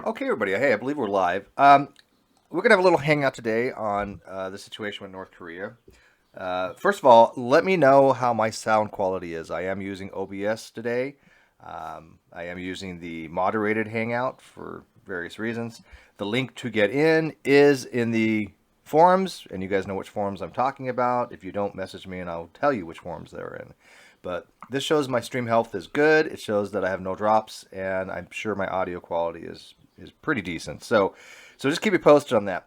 Okay, everybody. Hey, I believe we're live. We're gonna have a little hangout today on the situation with North Korea. First of all, let me know how my sound quality is. I am using OBS today. I am using the moderated hangout for various reasons. The link to get in is in the forums, and you guys know which forums I'm talking about. If you don't, message me and I'll tell you which forums they're in. But this shows my stream health is good. It shows that I have no drops, and I'm sure my audio quality is pretty decent. So just keep me posted on that.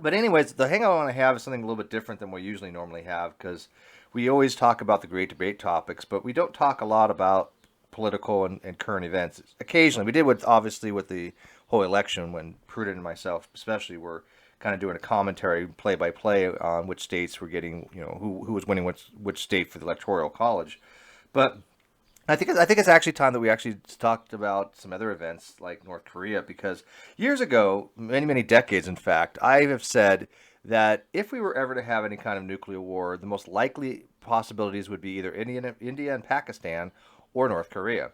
But anyways, the hangout I want to have is something a little bit different than we usually normally have because we always talk about the great debate topics, but we don't talk a lot about political and current events. Occasionally, we did with obviously with the whole election when Prudent and myself, especially, were kind of doing a commentary, play by play on which states were getting, who was winning which state for the electoral college. But I think it's actually time that we actually talked about some other events like North Korea because years ago, many decades in fact, I have said that if we were ever to have any kind of nuclear war, the most likely possibilities would be either India and Pakistan or North Korea.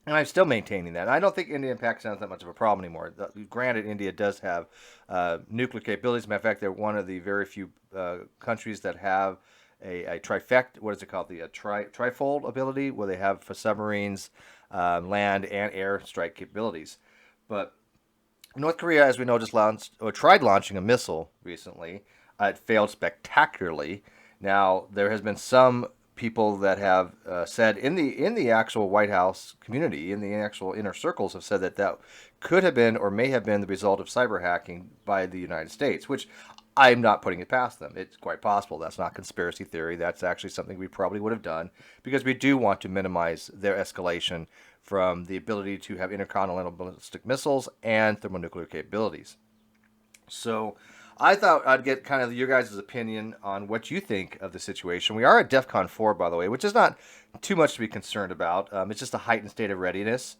And I'm still maintaining that. I don't think India and Pakistan is that much of a problem anymore. Granted, India does have nuclear capabilities. As a matter of fact, they're one of the very few countries that have a trifect. What is it called? The trifold ability, where they have for submarines, land and air strike capabilities. But North Korea, as we know, just launched or tried launching a missile recently. It failed spectacularly. Now there has been some people that have said in the actual White House community, in the actual inner circles, have said that that could have been or may have been the result of cyber hacking by the United States, which I'm not putting it past them. It's quite possible. That's not conspiracy theory. That's actually something we probably would have done because we do want to minimize their escalation from the ability to have intercontinental ballistic missiles and thermonuclear capabilities. So I thought I'd get kind of your guys' opinion on what you think of the situation. We are at DEFCON 4, by the way, which is not too much to be concerned about. It's just a heightened state of readiness.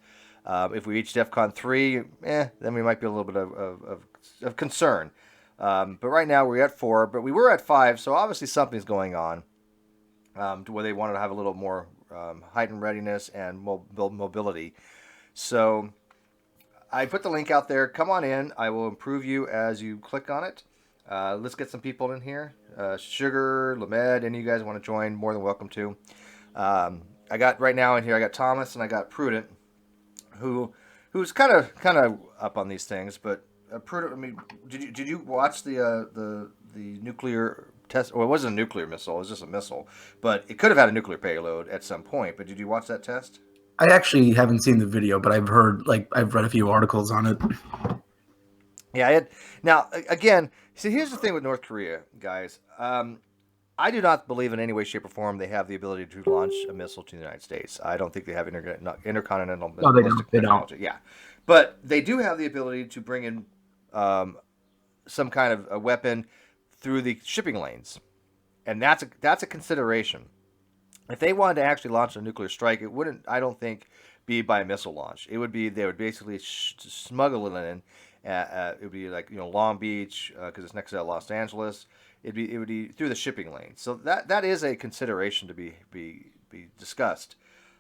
If we reach DEFCON 3, then we might be a little bit of concern. But right now we're at 4, but we were at 5, so obviously something's going on to where they wanted to have a little more heightened readiness and mobility. So I put the link out there. Come on in. I will improve you as you click on it. Let's get some people in here. Sugar, Lamed, any of you guys want to join, more than welcome to. I got right now in here, I got Thomas and I got Prudent, who's kind of up on these things. But Prudent, I mean, did you watch the nuclear test? Well, it wasn't a nuclear missile; it was just a missile, but it could have had a nuclear payload at some point. But did you watch that test? I actually haven't seen the video, but I've read a few articles on it. Yeah. Now, again, see, here's the thing with North Korea, guys. I do not believe in any way, shape, or form they have the ability to launch a missile to the United States. I don't think they have intercontinental No, they don't. ballistic They don't. technology. Yeah, but they do have the ability to bring in some kind of a weapon through the shipping lanes, and that's a consideration. If they wanted to actually launch a nuclear strike, it wouldn't, I don't think, be by a missile launch. It would be they would basically smuggle it in. It would be like Long Beach because it's next to Los Angeles. It would be through the shipping lane. So that is a consideration to be discussed.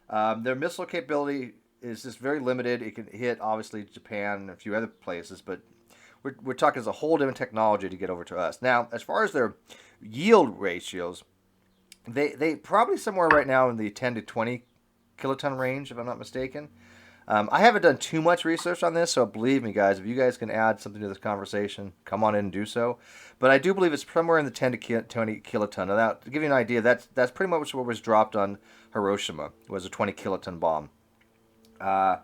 Their missile capability is just very limited. It can hit obviously Japan and a few other places, but we're talking as a whole different technology to get over to us. Now, as far as their yield ratios, they probably somewhere right now in the 10 to 20 kiloton range, if I'm not mistaken. I haven't done too much research on this, so believe me, guys, if you guys can add something to this conversation, come on in and do so. But I do believe it's somewhere in the 10 to 20 kiloton. Now, to give you an idea, that's pretty much what was dropped on Hiroshima, was a 20 kiloton bomb. Uh,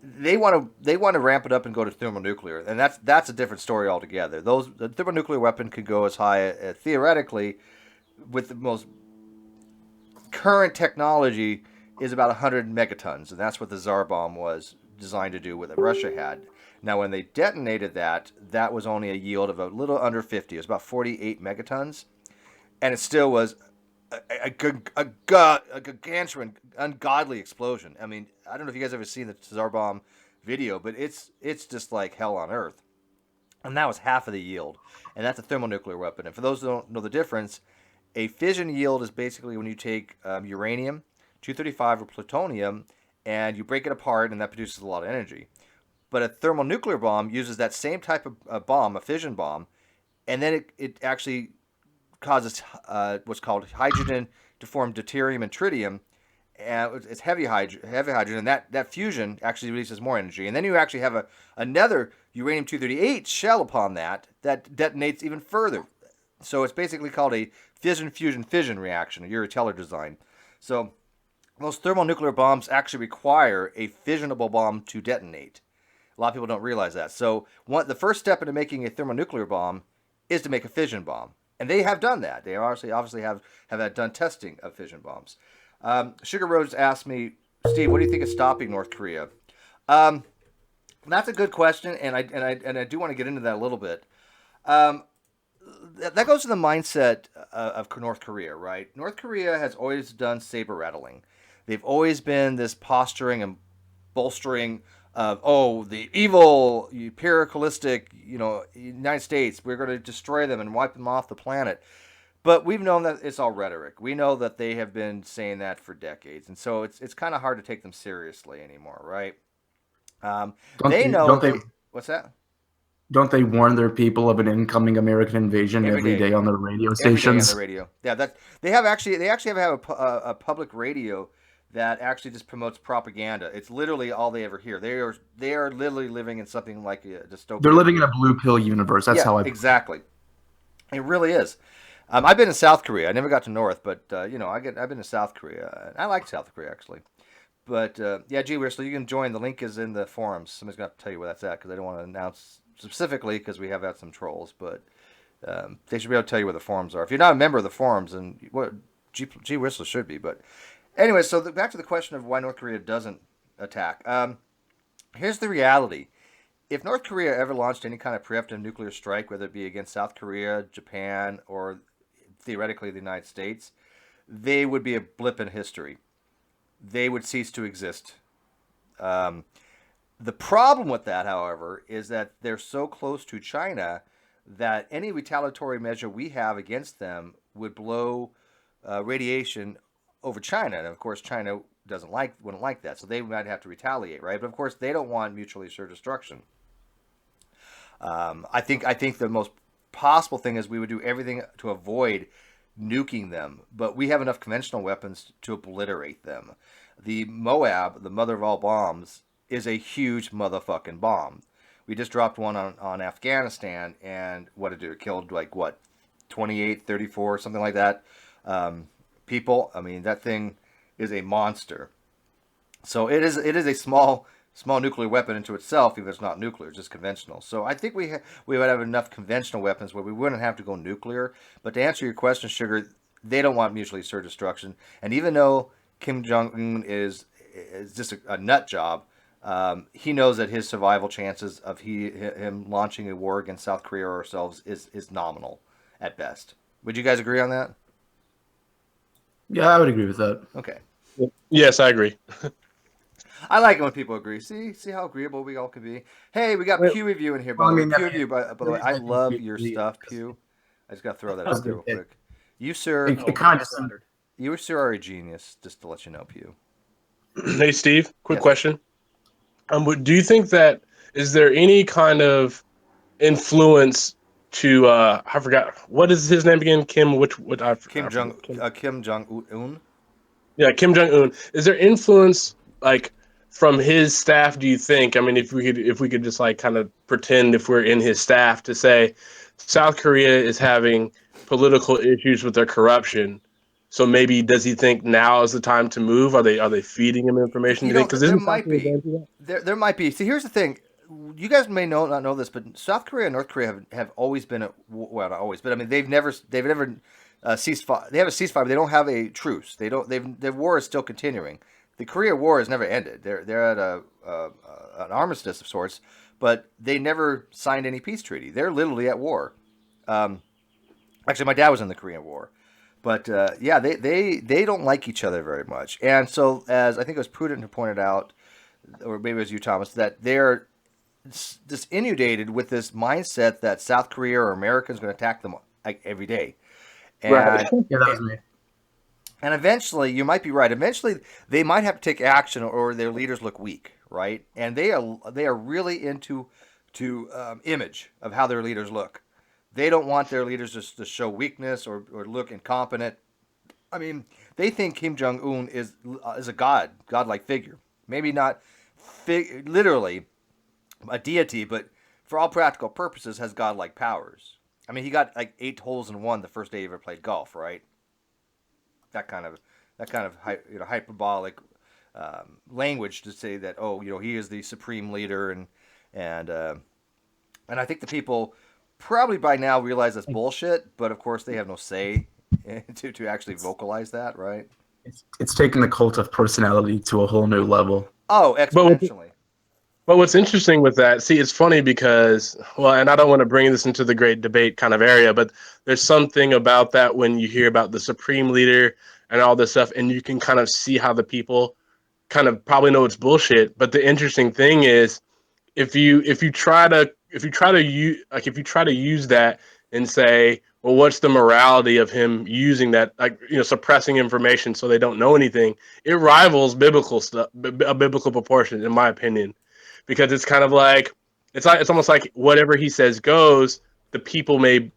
they want to ramp it up and go to thermonuclear, and that's a different story altogether. The thermonuclear weapon could go as high theoretically with the most current technology is about 100 megatons, and that's what the Tsar bomb was designed to do. What Russia had. Now, when they detonated that, that was only a yield of a little under 50. It was about 48 megatons, and it still was a gargantuan, ungodly explosion. I mean, I don't know if you guys ever seen the Tsar bomb video, but it's just like hell on earth. And that was half of the yield, and that's a thermonuclear weapon. And for those who don't know the difference, a fission yield is basically when you take uranium, 235, or plutonium, and you break it apart, and that produces a lot of energy. But a thermonuclear bomb uses that same type of bomb, a fission bomb, and then it actually causes what's called hydrogen to form deuterium and tritium. And it's heavy hydrogen, and that fusion actually releases more energy. And then you actually have another uranium-238 shell upon that detonates even further. So it's basically called a fission-fusion-fission reaction, a Yuri-Teller design. So those thermonuclear bombs actually require a fissionable bomb to detonate. A lot of people don't realize that. So the first step into making a thermonuclear bomb is to make a fission bomb. And they have done that. They obviously have done testing of fission bombs. Sugar Rose asked me, Steve, what do you think of stopping North Korea? That's a good question, and I do want to get into that a little bit. That goes to the mindset of North Korea, right? North Korea has always done saber rattling. They've always been this posturing and bolstering of, the evil, imperialistic, United States. We're going to destroy them and wipe them off the planet. But we've known that it's all rhetoric. We know that they have been saying that for decades, and so it's kind of hard to take them seriously anymore, right? What's that? Don't they warn their people of an incoming American invasion every day on their radio stations? Every day on the radio. Yeah, they actually have a public radio that actually just promotes propaganda. It's literally all they ever hear. They are literally living in something like a dystopian. They're living in a blue pill universe. That's how I exactly. It really is. I've been in South Korea. I never got to North, but I've been to South Korea. I like South Korea actually. But gee whiz, so you can join. The link is in the forums. Somebody's gonna have to tell you where that's at because I don't want to announce specifically because we have had some trolls. But they should be able to tell you where the forums are. If you're not a member of the forums, and gee whiz should be. But anyway, so back to the question of why North Korea doesn't attack. Here's the reality. If North Korea ever launched any kind of preemptive nuclear strike, whether it be against South Korea, Japan, or theoretically the United States, they would be a blip in history. They would cease to exist. The problem with that, however, is that they're so close to China that any retaliatory measure we have against them would blow radiation over China. And of course, China wouldn't like that, so they might have to retaliate, right? But of course, they don't want mutually assured destruction. I think the most possible thing is we would do everything to avoid nuking them, but we have enough conventional weapons to obliterate them. The Moab, the mother of all bombs, is a huge motherfucking bomb. We just dropped one on Afghanistan, and what did it do? It killed 28, 34, something like that people. I mean, that thing is a monster. So it is a small nuclear weapon into itself, even if it's not nuclear, just conventional. So I think we would have enough conventional weapons where we wouldn't have to go nuclear. But to answer your question, Sugar, they don't want mutually assured destruction. And even though Kim Jong-un is just a nut job, he knows that his survival chances of him launching a war against South Korea or ourselves is nominal at best. Would you guys agree on that? Yeah, I would agree with that. Okay. Yes, I agree. I like it when people agree. See how agreeable we all can be. Hey, we got Pew Review in here, by the way. Pew Review, by the way. I love your stuff, Pew. I just got to throw that out there real quick. You, sir, it kind of centered. You, sir, are a genius. Just to let you know, Pew. Hey, Steve. Quick question. Do you think that is there any kind of influence to I forgot what is his name again? Kim Kim Jong-un. Yeah, Kim Jong-un. Is there influence from his staff, do you think? I mean, if we could just kind of pretend if we're in his staff to say South Korea is having political issues with their corruption. So maybe does he think now is the time to move? Are they feeding him information? Because there might be. There might be. See, here's the thing. You guys may not know this, but South Korea and North Korea have always been not always, but I mean they've never ceased fire. They have a ceasefire, but they don't have a truce. Their war is still continuing. The Korea War has never ended. They're at an armistice of sorts, but they never signed any peace treaty. They're literally at war. Actually, my dad was in the Korean War, but they don't like each other very much. And so, as I think it was Prudent who pointed out, or maybe it was you, Thomas, that they're just inundated with this mindset that South Korea or America is going to attack them every day. And, right. Yeah, that was me. And eventually, you might be right. Eventually, they might have to take action, or their leaders look weak, right? And they are really into to image of how their leaders look. They don't want their leaders just to show weakness or look incompetent. I mean, they think Kim Jong Un is a godlike figure. Maybe not literally a deity, but for all practical purposes has godlike powers. I mean, he got like 8 holes in one the first day he ever played golf, right? That kind of hyperbolic language to say that, oh, he is the supreme leader, and and I think the people probably by now realize that's bullshit, but of course they have no say to actually vocalize that, right? It's taken the cult of personality to a whole new level. Oh, But exponentially. But what's interesting with that, see, it's funny because, well, and I don't want to bring this into the great debate kind of area, but there's something about that when you hear about the supreme leader and all this stuff, and you can kind of see how the people kind of probably know it's bullshit. But the interesting thing is, if you try to use that and say, well, what's the morality of him using that, like, suppressing information so they don't know anything? It rivals biblical stuff, a biblical proportion, in my opinion, because it's kind of like it's almost like whatever he says goes. The people may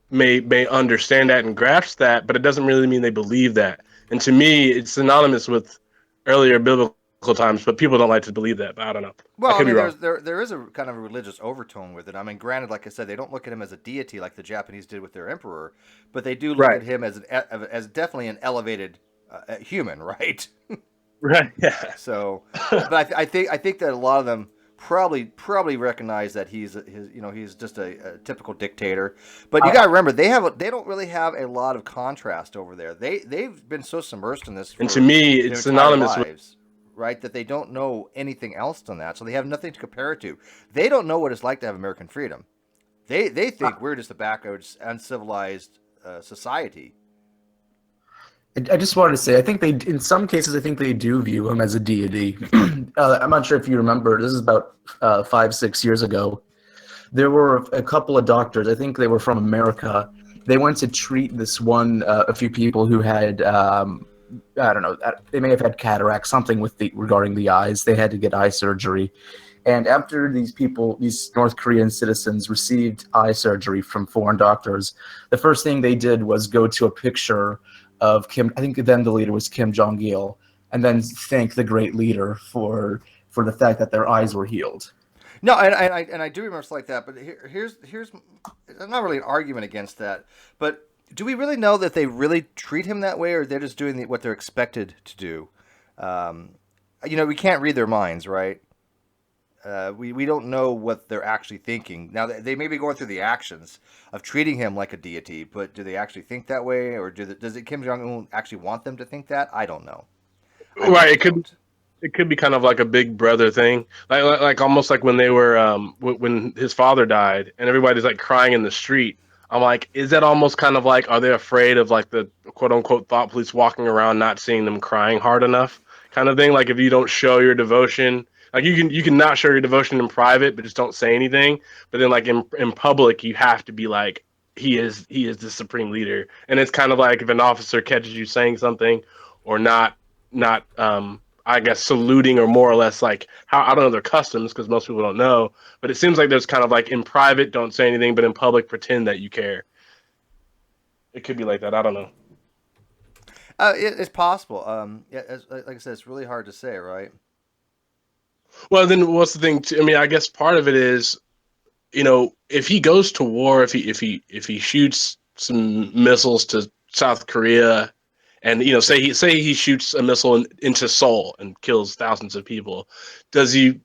understand that and grasp that, but it doesn't really mean they believe that. And to me, it's synonymous with earlier biblical times, but people don't like to believe that. But I don't know. I Well, I could be mean, wrong. there is a kind of a religious overtone with it. I mean, granted, like I said, they don't look at him as a deity like the Japanese did with their emperor, but they do look Right. at him as definitely an elevated human, right? Right. Yeah. So, but I think that a lot of them probably recognize that he's just a typical dictator. But you got to remember they don't really have a lot of contrast over there. They've been so submersed in this And to for me, their it's entire synonymous with. lives, right? That they don't know anything else than that, so they have nothing to compare it to. They don't know what it's like to have American freedom. They think we're just a backwards, uncivilized society. I just wanted to say, I think in some cases, I think they do view him as a deity. I'm not sure if you remember, this is about 5, 6 years ago. There were a couple of doctors, I think they were from America. They went to treat a few people who had, I don't know, they may have had cataract, something regarding the eyes. They had to get eye surgery. And after these North Korean citizens received eye surgery from foreign doctors, the first thing they did was go to a picture of Kim. I think then the leader was Kim Jong Il, and then thank the great leader for the fact that their eyes were healed. No, and I do remember stuff like that. But here's not really an argument against that. But do we really know that they really treat him that way, or they're just doing what they're expected to do? We can't read their minds, right? We don't know what they're actually thinking. Now they may be going through the actions of treating him like a deity, but do they actually think that way, or does Kim Jong Un actually want them to think that? I don't know. I Right. really It could don't. it could be kind of like a big brother thing, like almost like when they were when his father died and everybody's like crying in the street. I'm like, is that almost kind of like, are they afraid of like the quote unquote thought police walking around not seeing them crying hard enough, kind of thing? Like if you don't show your devotion, like you can not show your devotion in private, but just don't say anything. But then like in public, you have to be like, he is the supreme leader, and it's kind of like if an officer catches you saying something or not I guess saluting, or more or less like how, I don't know their customs because most people don't know, but it seems like there's kind of like in private don't say anything, but in public pretend that you care. It could be like that. I don't know. It's possible. Yeah, like I said, it's really hard to say, right? Well, then what's the thing? I mean, I guess part of it is, if he goes to war, if he shoots some missiles to South Korea, and say he shoots a missile into Seoul and kills thousands of people, does he?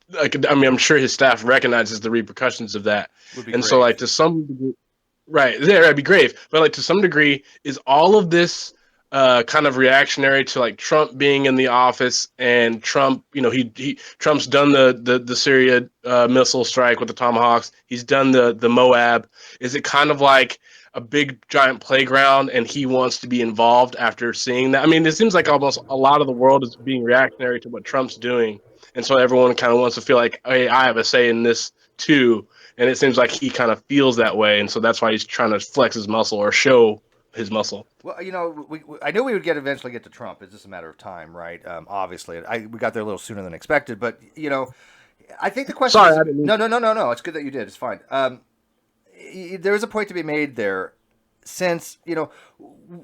Like, I mean, I'm sure his staff recognizes the repercussions of that, Would be and so like grave. to some degree, right there, that'd be grave. But like to some degree, is all of this kind of reactionary to like Trump being in the office, and Trump, Trump's done the Syria missile strike with the Tomahawks. He's done the Moab. Is it kind of like a big giant playground, and he wants to be involved after seeing that? I mean, it seems like almost a lot of the world is being reactionary to what Trump's doing, and so everyone kind of wants to feel like, hey, I have a say in this too. And it seems like he kind of feels that way, and so that's why he's trying to flex his muscle or show his muscle. Well, I knew we would eventually get to Trump. It's just a matter of time, right? Obviously, we got there a little sooner than expected. But I think the question Sorry, is I didn't mean. no. It's good that you did. It's fine. There is a point to be made there, since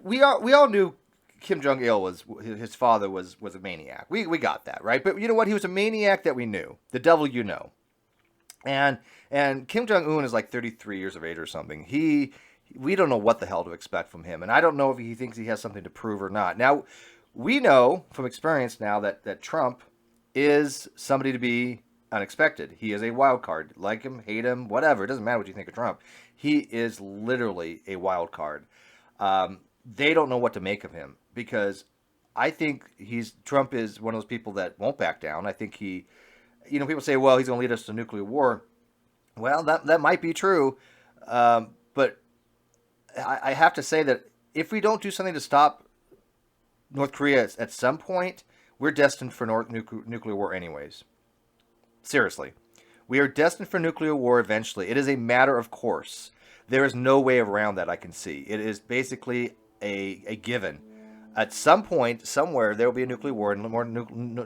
we all knew Kim Jong Il was his father was a maniac. We got that right. But you know what? He was a maniac that we knew. The devil you know. And Kim Jong Un is like 33 years of age or something. We don't know what the hell to expect from him, and I don't know if he thinks he has something to prove or not. Now, we know from experience now that Trump is somebody to be unexpected. He is a wild card. Like him, hate him, whatever. It doesn't matter what you think of Trump. He is literally a wild card. They don't know what to make of him because I think Trump is one of those people that won't back down. I think people say, well, he's going to lead us to nuclear war. Well, that might be true, but I have to say that if we don't do something to stop North Korea at some point, we're destined for nuclear war anyways. Seriously. We are destined for nuclear war eventually. It is a matter of course. There is no way around that I can see. It is basically a given. At some point, somewhere, there will be a nuclear war, and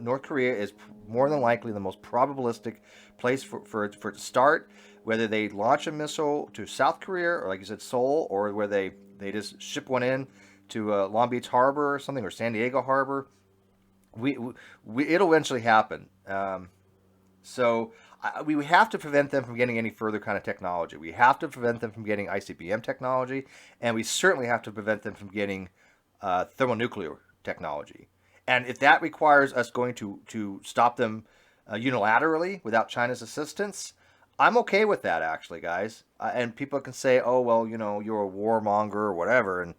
North Korea is more than likely the most probabilistic place for it to start. Whether they launch a missile to South Korea, or like you said, Seoul, or where they just ship one in to Long Beach Harbor or something, or San Diego Harbor, it'll eventually happen. So we have to prevent them from getting any further kind of technology. We have to prevent them from getting ICBM technology, and we certainly have to prevent them from getting thermonuclear technology. And if that requires us going to stop them unilaterally without China's assistance, I'm okay with that, actually, guys. And people can say, oh, well, you're a warmonger or whatever. And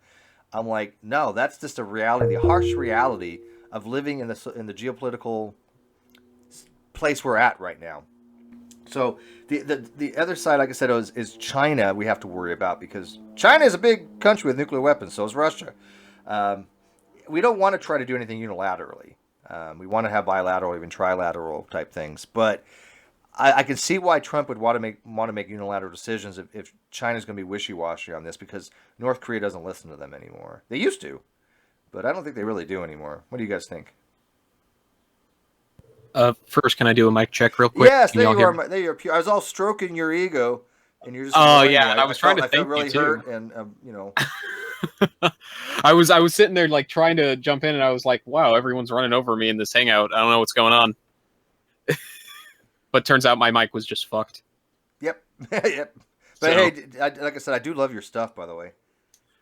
I'm like, no, that's just a reality, the harsh reality of living in the geopolitical place we're at right now. So the other side, like I said, is China we have to worry about, because China is a big country with nuclear weapons. So is Russia. We don't want to try to do anything unilaterally. We want to have bilateral, even trilateral type things. But I can see why Trump would want to make unilateral decisions if China's going to be wishy-washy on this, because North Korea doesn't listen to them anymore. They used to, but I don't think they really do anymore. What do you guys think? First, can I do a mic check real quick? Yes, Can there y'all you hear are. There you are. I was all stroking your ego, and you're just. Oh, ignoring yeah, me. and I was trying to I felt thank you, really too. hurt, and I was sitting there like trying to jump in, and I was like, wow, everyone's running over me in this hangout. I don't know what's going on. But turns out my mic was just fucked. Yep. Yep. But hey, like I said, I do love your stuff, by the way.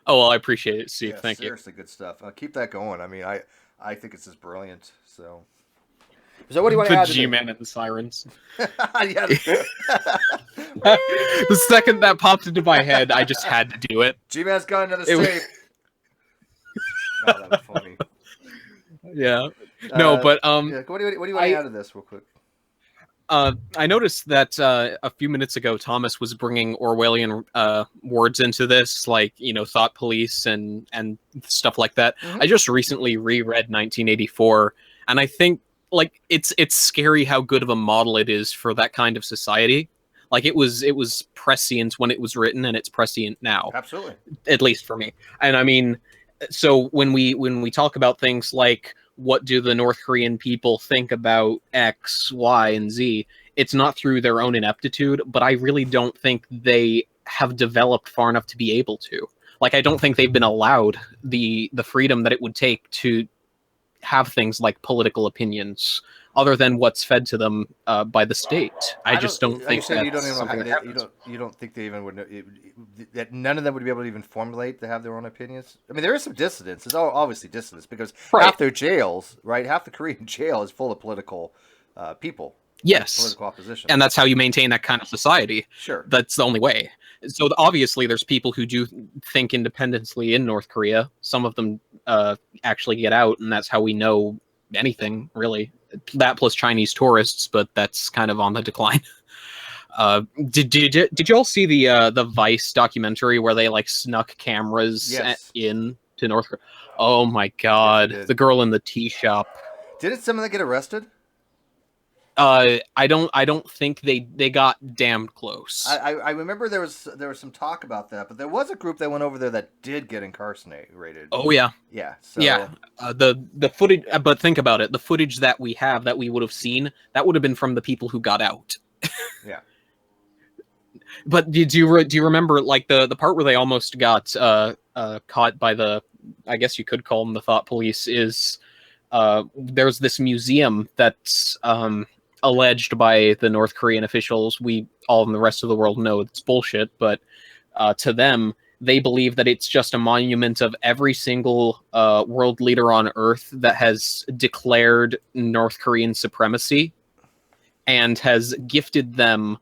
Oh, well, I appreciate it, Steve. Yeah, Thank you. seriously, good stuff. Keep that going. I mean, I think it's just brilliant. So what do you want to add The to G-Man and the Sirens. Yeah. The second that popped into my head, I just had to do it. G-Man's got another It was- safe. Oh, that was funny. Yeah. No, but Yeah, what do you want to add to this real quick? I noticed that a few minutes ago, Thomas was bringing Orwellian words into this, like, thought police and stuff like that. Mhm. I just recently reread 1984, and I think, like, it's scary how good of a model it is for that kind of society. Like, it was prescient when it was written, and it's prescient now. Absolutely. At least for me. And I mean, so when we talk about things like, what do the North Korean people think about X, Y, and Z, it's not through their own ineptitude, but I really don't think they have developed far enough to be able to. Like, I don't think they've been allowed the freedom that it would take to have things like political opinions, other than what's fed to them by the state. I just don't think you that's don't even something that know happens. you don't think they even would know, that none of them would be able to even formulate to have their own opinions. I mean, there is some dissonance. There's obviously dissonance because Right. half their jails, right? Half the Korean jail is full of political people. Yes. Political opposition. And that's how you maintain that kind of society. Sure. That's the only way. So obviously there's people who do think independently in North Korea. Some of them actually get out, and that's how we know anything, really. That plus Chinese tourists, but that's kind of on the decline. Did y'all see the Vice documentary where they like snuck cameras Yes. in to North Korea? Oh my god, Yes, they did. the girl in the tea shop. Didn't some of them get arrested? I don't think they got damned close. I remember there was some talk about that, but there was a group that went over there that did get incarcerated. Oh yeah, Yeah. So yeah. The footage, but think about it. The footage that we have that we would have seen, that would have been from the people who got out. yeah. But do you remember like the part where they almost got caught by the, I guess you could call them the thought police, is there's this museum that's alleged by the North Korean officials. We all in the rest of the world know it's bullshit, but to them, they believe that it's just a monument of every single world leader on Earth that has declared North Korean supremacy and has gifted them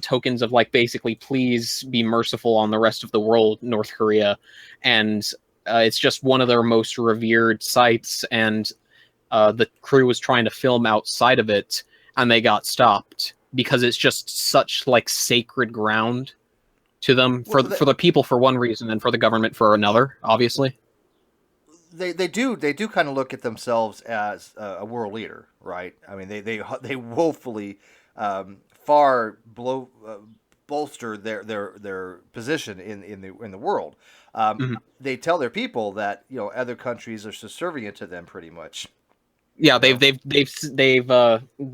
tokens of like basically please be merciful on the rest of the world, North Korea. And it's just one of their most revered sites, and the crew was trying to film outside of it and they got stopped because it's just such like sacred ground to them, for the people for one reason and for the government for another, obviously. They do kind of look at themselves as a world leader, right? I mean, they woefully bolster their position in the world. They tell their people that other countries are subservient to them pretty much. Yeah, they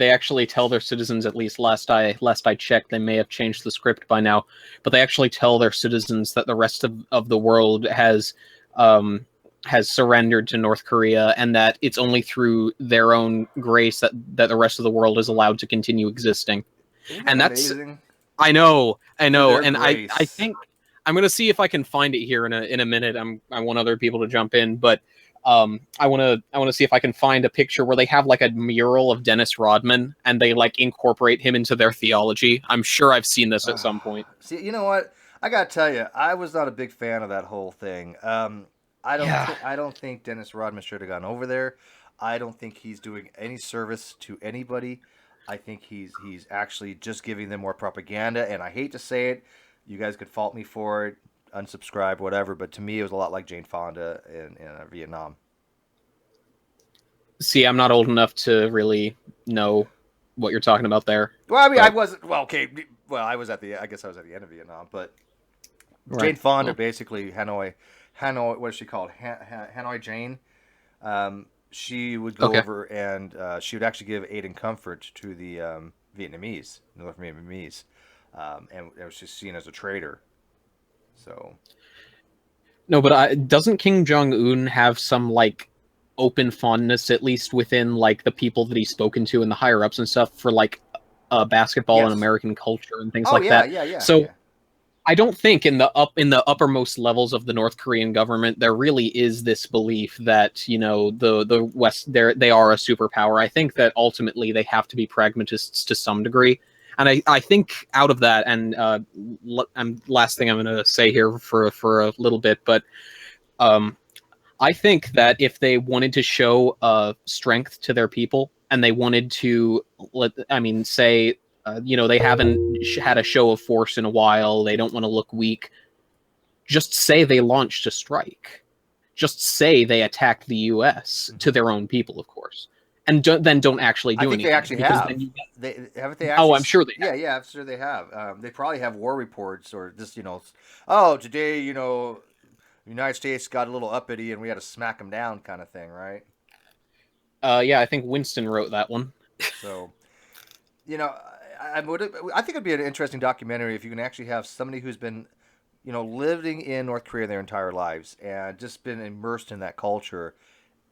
actually tell their citizens, at least last I checked, they may have changed the script by now, but they actually tell their citizens that the rest of the world has surrendered to North Korea, and that it's only through their own grace that the rest of the world is allowed to continue existing. And that's amazing? I know, and I think I'm gonna see if I can find it here in a minute. I want other people to jump in, but I want to see if I can find a picture where they have like a mural of Dennis Rodman and they like incorporate him into their theology. I'm sure I've seen this at some point. See, you know what? I gotta tell you, I was not a big fan of that whole thing. I don't think Dennis Rodman should have gone over there. I don't think he's doing any service to anybody. I think he's actually just giving them more propaganda, and I hate to say it. You guys could fault me for it, unsubscribe, whatever, but to me it was a lot like Jane Fonda in Vietnam. See, I'm not old enough to really know what you're talking about there. Well, I mean, I wasn't. Well, okay. Well, I guess I was at the end of Vietnam, but right. Jane Fonda, basically Hanoi. What is she called? Hanoi Jane. She would go over and she would actually give aid and comfort to the North Vietnamese, and it was just seen as a traitor. So. No, but doesn't Kim Jong-un have some like open fondness, at least within like the people that he's spoken to and the higher ups and stuff, for like basketball and American culture and things like that? Yeah. So I don't think in the uppermost levels of the North Korean government there really is this belief that the West they are a superpower. I think that ultimately they have to be pragmatists to some degree. And I think out of that, and last thing I'm going to say here for a little bit, but I think that if they wanted to show strength to their people, and they wanted to, say, they haven't had a show of force in a while, they don't want to look weak, just say they launched a strike. Just say they attacked the U.S. to their own people, of course. And don't actually do anything. I think they actually have. Haven't they? Actually, oh, I'm sure they have. Yeah, I'm sure they have. They probably have war reports or just today the United States got a little uppity and we had to smack them down, kind of thing, right? Yeah, I think Winston wrote that one. So, I think it'd be an interesting documentary if you can actually have somebody who's been, living in North Korea their entire lives and just been immersed in that culture.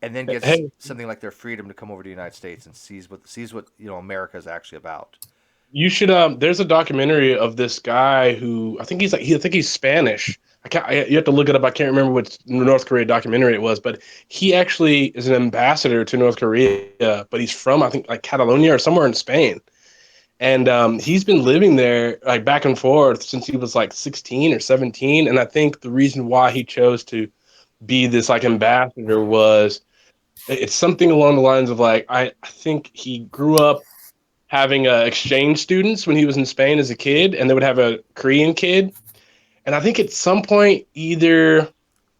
And then gets something like their freedom to come over to the United States and sees what America is actually about. You should. There's a documentary of this guy who I think he's Spanish. You have to look it up. I can't remember what North Korea documentary it was, but he actually is an ambassador to North Korea. But he's from, I think, like Catalonia or somewhere in Spain, and he's been living there like back and forth since he was like 16 or 17. And I think the reason why he chose to be this like ambassador was. It's something along the lines of like, I think he grew up having exchange students when he was in Spain as a kid, and they would have a Korean kid. And I think at some point, either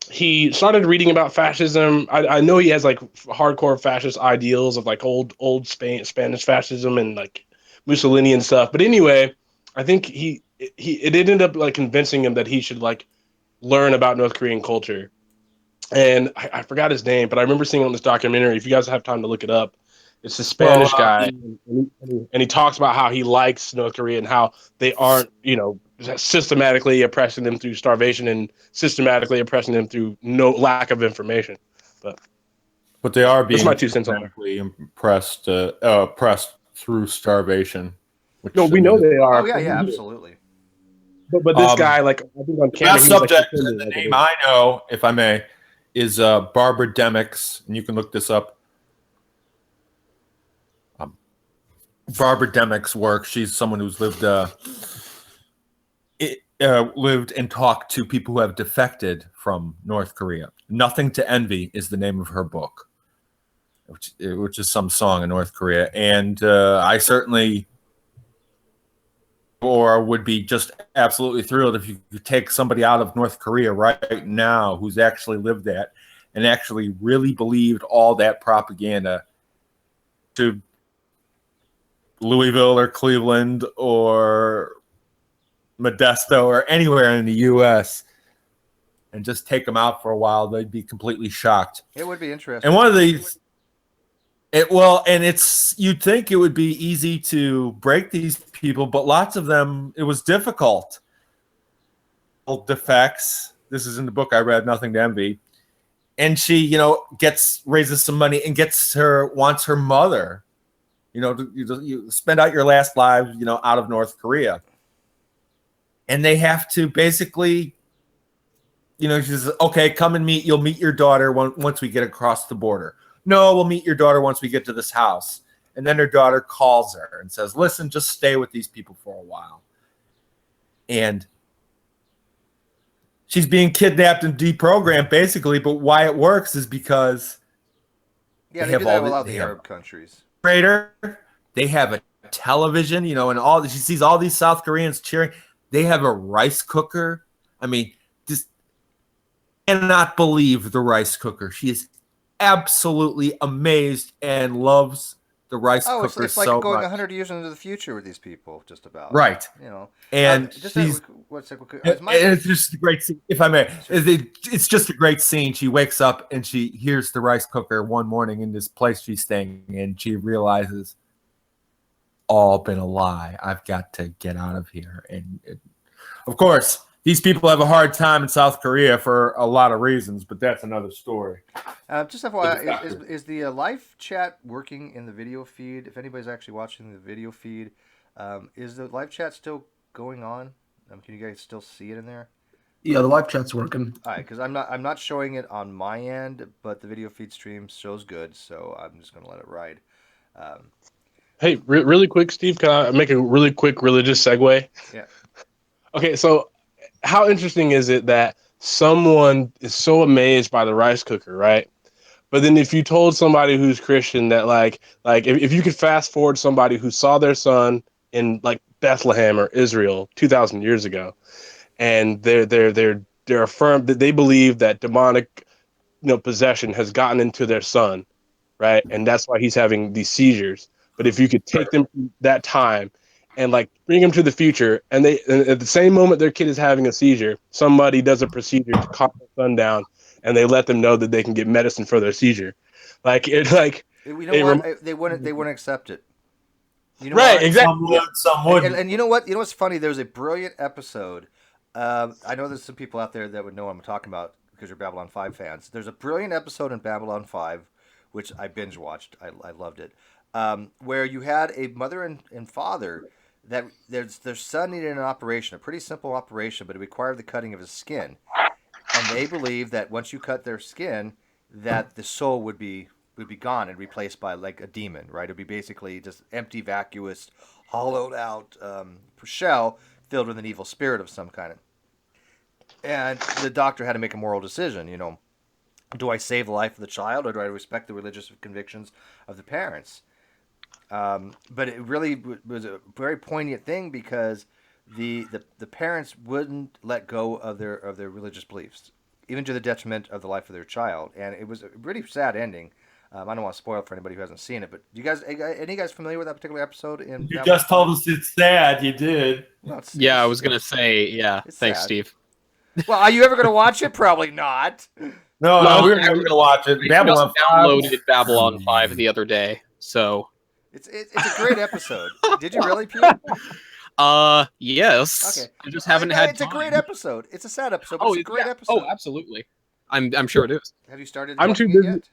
he started reading about fascism. I know he has like hardcore fascist ideals of like old Spanish fascism and like Mussolini and stuff. But anyway, I think it ended up like convincing him that he should like learn about North Korean culture. And I forgot his name, but I remember seeing on this documentary. If you guys have time to look it up, it's a Well, Spanish guy, and he talks about how he likes North Korea and how they aren't, systematically oppressing them through starvation and systematically oppressing them through no lack of information. But But they are that's being my 2 cents on it. systematically oppressed through starvation. No, Which I we know mean, they Oh are. yeah, yeah, absolutely. But this guy, like I think on the camera, best he was like subject, pretending the like name I know, if I may, is Barbara Demick's, and you can look this up. Barbara Demick's work. She's someone who's lived and talked to people who have defected from North Korea. Nothing to Envy is the name of her book, which is some song in North Korea. And I certainly or would be just absolutely thrilled if you could take somebody out of North Korea right now who's actually lived that and actually really believed all that propaganda to Louisville or Cleveland or Modesto or anywhere in the U.S. and just take them out for a while, they'd be completely shocked. It would be interesting. And one of these, you'd think it would be easy to break these people, but lots of them, it was difficult. Defects. This is in the book I read, Nothing to Envy. And she, raises some money and wants her mother, you spend out your last lives, out of North Korea. And they have to basically, she says, okay, come and you'll meet your daughter once we get across the border. No, we'll meet your daughter once we get to this house. And then her daughter calls her and says, listen, just stay with these people for a while. And she's being kidnapped and deprogrammed, basically. But why it works is because they do that with a lot of the Arab countries. They have a television, and she sees all these South Koreans cheering. They have a rice cooker. I mean, just cannot believe the rice cooker. She is absolutely amazed and loves the rice cooker it's like so going much. 100 years into the future with these people, just about. Right. And it's just a great scene, if I may. Sure. It's just a great scene. She wakes up and she hears the rice cooker one morning in this place she's staying in. She realizes all been a lie. I've got to get out of here. And of course, these people have a hard time in South Korea for a lot of reasons, but that's another story. Just FYI, is the live chat working in the video feed? If anybody's actually watching the video feed, is the live chat still going on? Can you guys still see it in there? Yeah, the live chat's working. All right, because I'm not showing it on my end, but the video feed stream shows good, so I'm just going to let it ride. Hey, really quick, Steve, can I make a really quick religious segue? Yeah. Okay, so how interesting is it that someone is so amazed by the rice cooker, right? But then if you told somebody who's Christian that like if you could fast forward somebody who saw their son in like Bethlehem or Israel 2,000 years ago, and they're affirmed that they believe that demonic possession has gotten into their son, right? And that's why he's having these seizures. But if you could take them from that time and like bring them to the future, and at the same moment their kid is having a seizure, somebody does a procedure to calm their son down, and they let them know that they can get medicine for their seizure. They wouldn't accept it. You know right? what? Exactly. Some would. And you know what? You know what's funny? There was a brilliant episode. I know there's some people out there that would know what I'm talking about because you're Babylon 5 fans. There's a brilliant episode in Babylon 5, which I binge watched. I loved it. Where you had a mother and father that their son needed an operation, a pretty simple operation, but it required the cutting of his skin. And they believed that once you cut their skin, that the soul would be gone and replaced by like a demon, right? It'd be basically just empty, vacuous, hollowed out shell filled with an evil spirit of some kind. And the doctor had to make a moral decision, do I save the life of the child or do I respect the religious convictions of the parents? But it really was a very poignant thing because the parents wouldn't let go of their religious beliefs. even to the detriment of the life of their child. And it was a really sad ending. I don't want to spoil it for anybody who hasn't seen it, but you guys, any of you guys familiar with that particular episode? You just told us it's sad. You did. No, Yeah, I was gonna say, yeah. it's Thanks, sad. Steve. Well, are you ever going to watch it? Probably not. No, No, we're never gonna watch it. I Babylon just 5. downloaded Babylon 5 the other day, so It's a great episode. Did you really, Pew? yes. Okay. I just haven't had It's a time. great episode. It's a sad episode, but it's a great yeah. episode. Oh, absolutely. I'm sure it is. Have you started I'm too watching it busy. yet?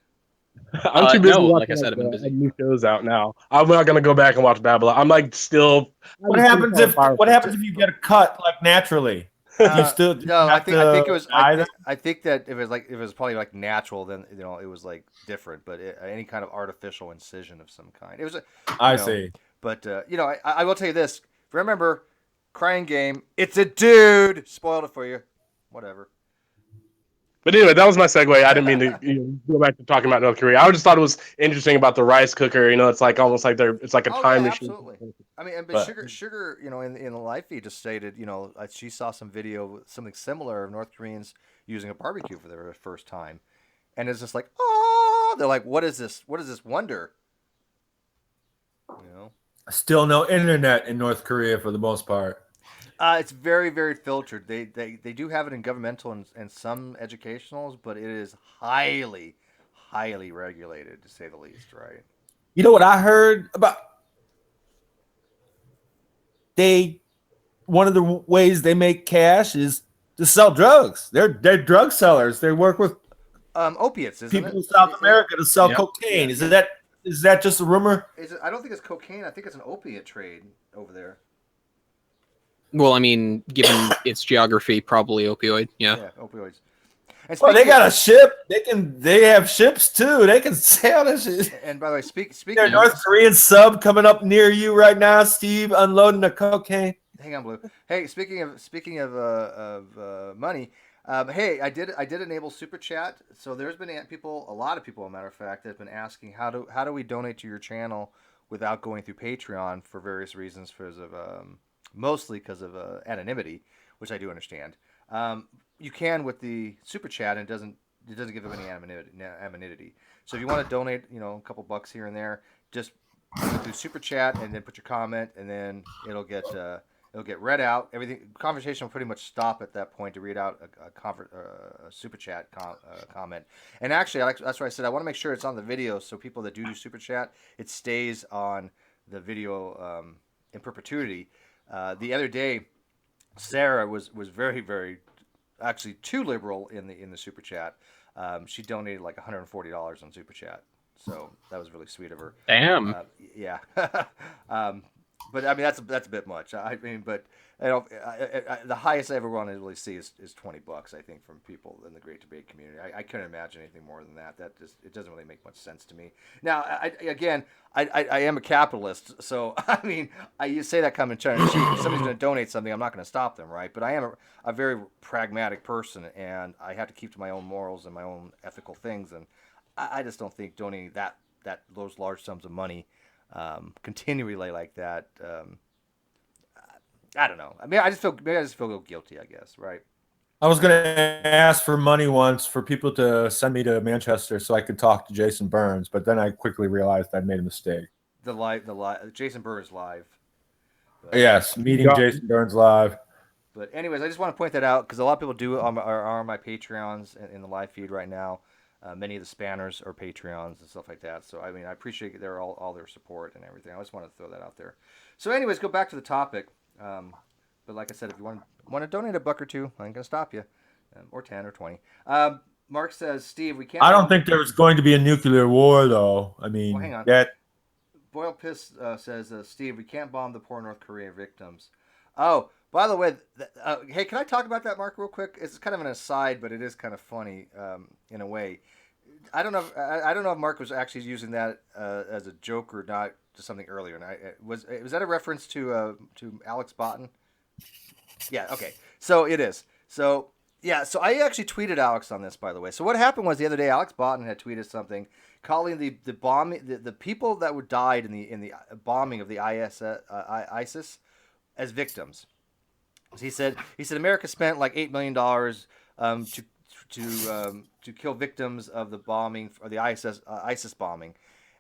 I'm too busy no, watching like I said, I've been busy. new shows out now. I'm not gonna go back and watch Babylon. I'm like still. What happens if you get a cut like naturally? You still No, I have think to it was. either? I think that if it was probably like natural, then it was like different. But any kind of artificial incision of some kind, it was. I see. But I will tell you this. If you remember, Crying Game, it's a dude. Spoiled it for you. Whatever. But anyway, that was my segue. I didn't mean to go back to talking about North Korea. I just thought it was interesting about the rice cooker. It's like almost like it's like a time machine. Absolutely. I mean, but Sugar, in the live feed just stated, she saw some video, something similar of North Koreans using a barbecue for their first time, and it's just like, oh, they're like, what is this? What is this wonder? Still no internet in North Korea for the most part. It's very, very filtered. They do have it in governmental and some educationals, but it is highly, highly regulated, to say the least, right? You know what I heard about? One of the ways they make cash is to sell drugs. They're drug sellers. They work with opiates, isn't people it? in South America to sell Yep. cocaine. Is that just a rumor? I don't think it's cocaine. I think it's an opiate trade over there. Well, I mean, given its geography, probably opioid. Yeah. Yeah, opioids. And Well, they speaking got a ship. They have ships too. They can sail this shit. And by the way, speaking There's a of, North Korean sub coming up near you right now, Steve, unloading the cocaine. hang on, Blue. Hey, speaking of money, hey, I did enable super chat. So there's been a lot of people, as a matter of fact, that have been asking how do we donate to your channel without going through Patreon for various reasons, mostly because of anonymity, which I do understand. You can with the super chat, and it doesn't give them any anonymity. So if you want to donate, a couple bucks here and there, just go through super chat and then put your comment, and then it'll get read out. Everything conversation will pretty much stop at that point to read out a super chat comment. And actually, that's why I said I want to make sure it's on the video, so people that do super chat, it stays on the video in perpetuity. The other day, Sarah was very, very, actually too liberal in the super chat. She donated like $140 on super chat, so that was really sweet of her. Damn. Yeah. But I mean that's a bit much. I mean, but the highest I ever want to really see is $20. I think from people in the Great Debate community. I couldn't imagine anything more than that. It doesn't really make much sense to me. Now, I am a capitalist, so I mean, you say that coming tongue in cheek. If somebody's going to donate something, I'm not going to stop them, right? But I am a very pragmatic person, and I have to keep to my own morals and my own ethical things, and I just don't think donating those large sums of money continually like that. I don't know. I mean, I just feel a little guilty, I guess, right? I was going to ask for money once for people to send me to Manchester so I could talk to Jason Burns, but then I quickly realized I'd made a mistake. The live, Jason Burns live. But, yes, meeting Jason Burns live. But anyways, I just want to point that out because a lot of people are on my Patreons in the live feed right now. Many of the spanners are Patreons and stuff like that. So I mean, I appreciate all their support and everything. I just want to throw that out there. So anyways, go back to the topic. But like I said, if you want to donate a buck or two, I ain't gonna stop you, or 10 or 20. Mark says, Steve, we can't. I don't think there's going to be a nuclear war, though. I mean, hang on. that. Boyle Piss says, Steve, we can't bomb the poor North Korea victims. Oh, by the way, hey, can I talk about that, Mark, real quick? It's kind of an aside, but it is kind of funny in a way. I don't know if Mark was actually using that as a joke or not, to something earlier. And was that a reference to Alex Botten? Yeah. Okay. So it is. So yeah. So I actually tweeted Alex on this, by the way. So what happened was the other day, Alex Botten had tweeted something calling the bombing the people that were died in the bombing of the ISIS as victims. He said America spent like $8 million to kill victims of the bombing or the ISIS bombing,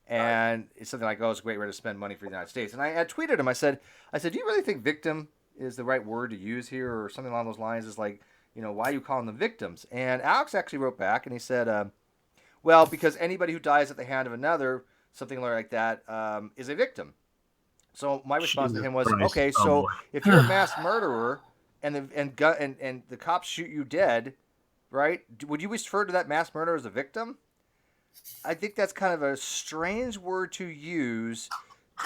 and it's something like, oh, it's a great way to spend money for the United States. And I tweeted him. I said, do you really think victim is the right word to use here, or something along those lines? Is like, why are you calling them victims? And Alex actually wrote back and he said, well, because anybody who dies at the hand of another, something like that, is a victim. So my response to him was, Christ. okay, so if you're a mass murderer and the cops shoot you dead, right? Would you refer to that mass murderer as a victim? I think that's kind of a strange word to use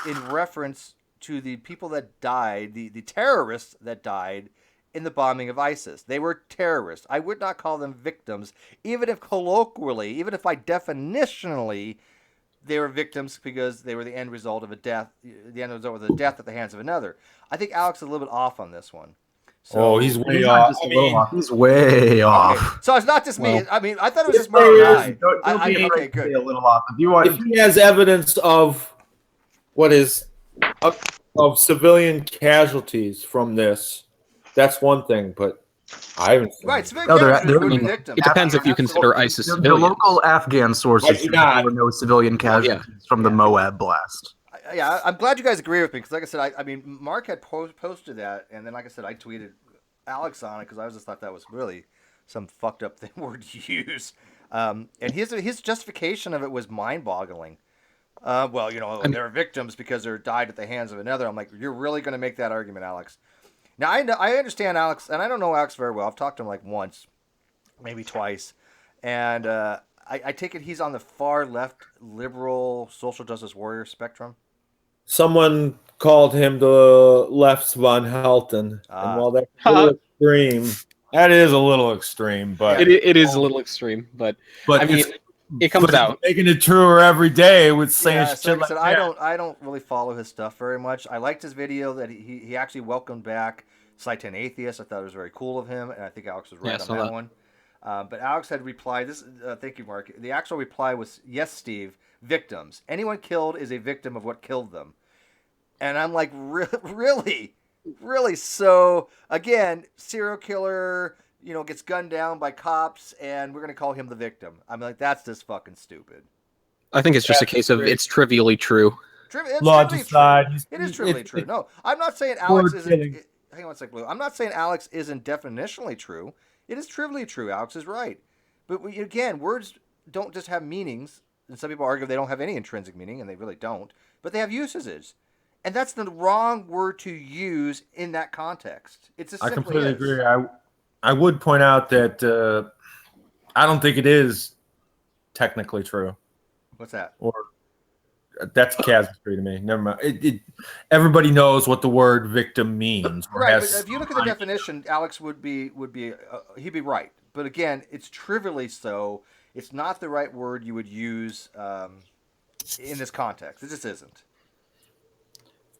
in reference to the people that died, the terrorists that died in the bombing of ISIS. They were terrorists. I would not call them victims, even if colloquially, even if by definitionally, they were victims because they were the end result of a death. The end result was a death at the hands of another. I think Alex is a little bit off on this one. So, he's way He's off. not just a little off. He's way off. okay, so it's not just me. Well, I mean, I thought it was just if my there guy. is- Don't be okay, afraid to good. say a little off. If you want, If he has evidence of of civilian casualties from this, that's one thing. But I haven't seen Right, it. civilian No, casualties they're- would be I mean, victims. It depends if you consider Absolutely. ISIS the civilians. local Afghan sources But said not- there were no civilian casualties from the Moab blast. Yeah, I'm glad you guys agree with me because, like I said, I mean, Mark had posted that, and then, like I said, I tweeted Alex on it because I just thought that was really some fucked up word to use. And his justification of it was mind-boggling. Well, they're victims because they're died at the hands of another. I'm like, you're really going to make that argument, Alex? Now, I understand Alex, and I don't know Alex very well. I've talked to him like once, maybe twice, and I take it he's on the far left, liberal, social justice warrior spectrum. Someone called him the left's Von Helton, Ah. and while that's a little extreme, that is a little extreme. But It is a little extreme, but I mean, it comes out. making it truer every day with saying Yeah, shit so like I like said, that. I don't really follow his stuff very much. I liked his video that he actually welcomed back Science Atheist. I thought it was very cool of him, and I think Alex was right Yeah, I on saw that that. one. But Alex had replied. Thank you, Mark. The actual reply was, "Yes, Steve. Victims. Anyone killed is a victim of what killed them." And I'm like, really? So again, serial killer, gets gunned down by cops, and we're gonna call him the victim. I'm like, that's just fucking stupid. I think it's just a case of it's trivially true. It's Law trivially decide. true. It is trivially true. No, I'm not saying Word Alex isn't. killing. Hang on one sec, Blue. I'm not saying Alex isn't definitionally true. It is trivially true. Alex is right. But again, words don't just have meanings. And some people argue they don't have any intrinsic meaning, and they really don't. But they have usages. And that's the wrong word to use in that context. It's just I simply completely is. agree. I would point out that I don't think it is technically true. What's that? Or that's casuistry to me. Never mind. Everybody knows what the word victim means. or Right, has but if you look at the definition, Alex would be he'd be right. But again, it's trivially so. It's not the right word you would use in this context. It just isn't.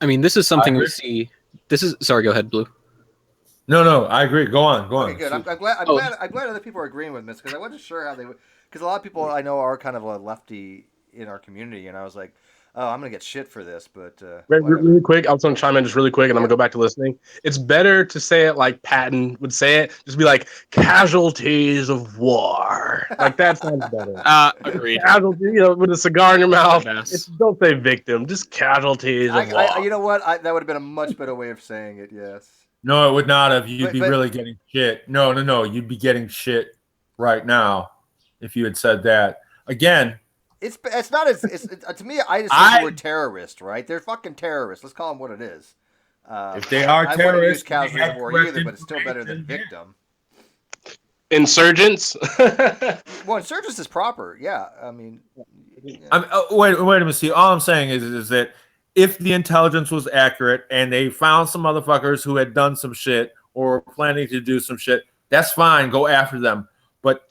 I mean, this is something we see. Sorry, go ahead, Blue. No, I agree. Go on. Okay, good. I'm glad. I'm Oh. glad. I'm glad other people are agreeing with this because I wasn't sure how they would. Because a lot of people I know are kind of a lefty in our community, and I was like, oh, I'm gonna get shit for this, but whatever. Really quick, I was going to chime in just really quick, and I'm going to go back to listening. It's better to say it like Patton would say it. Just be like, casualties of war. Like, that sounds better. Agreed. Casualty, with a cigar in your mouth. Yes. Don't say victim, just casualties of war. You know what? That would have been a much better way of saying it. Yes. No, it would not have. You'd be But- really getting shit. No. You'd be getting shit right now if you had said that. Again, It's not as to me. I just use the word terrorist, right? They're fucking terrorists. Let's call them what it is. if they are I wouldn't use terrorists, casualties they of had war correct either, but it's still better than information, victim. Insurgents. Well, insurgents is proper. Yeah, I mean, yeah. wait a minute. See, all I'm saying is that if the intelligence was accurate and they found some motherfuckers who had done some shit or were planning to do some shit, that's fine. Go after them. But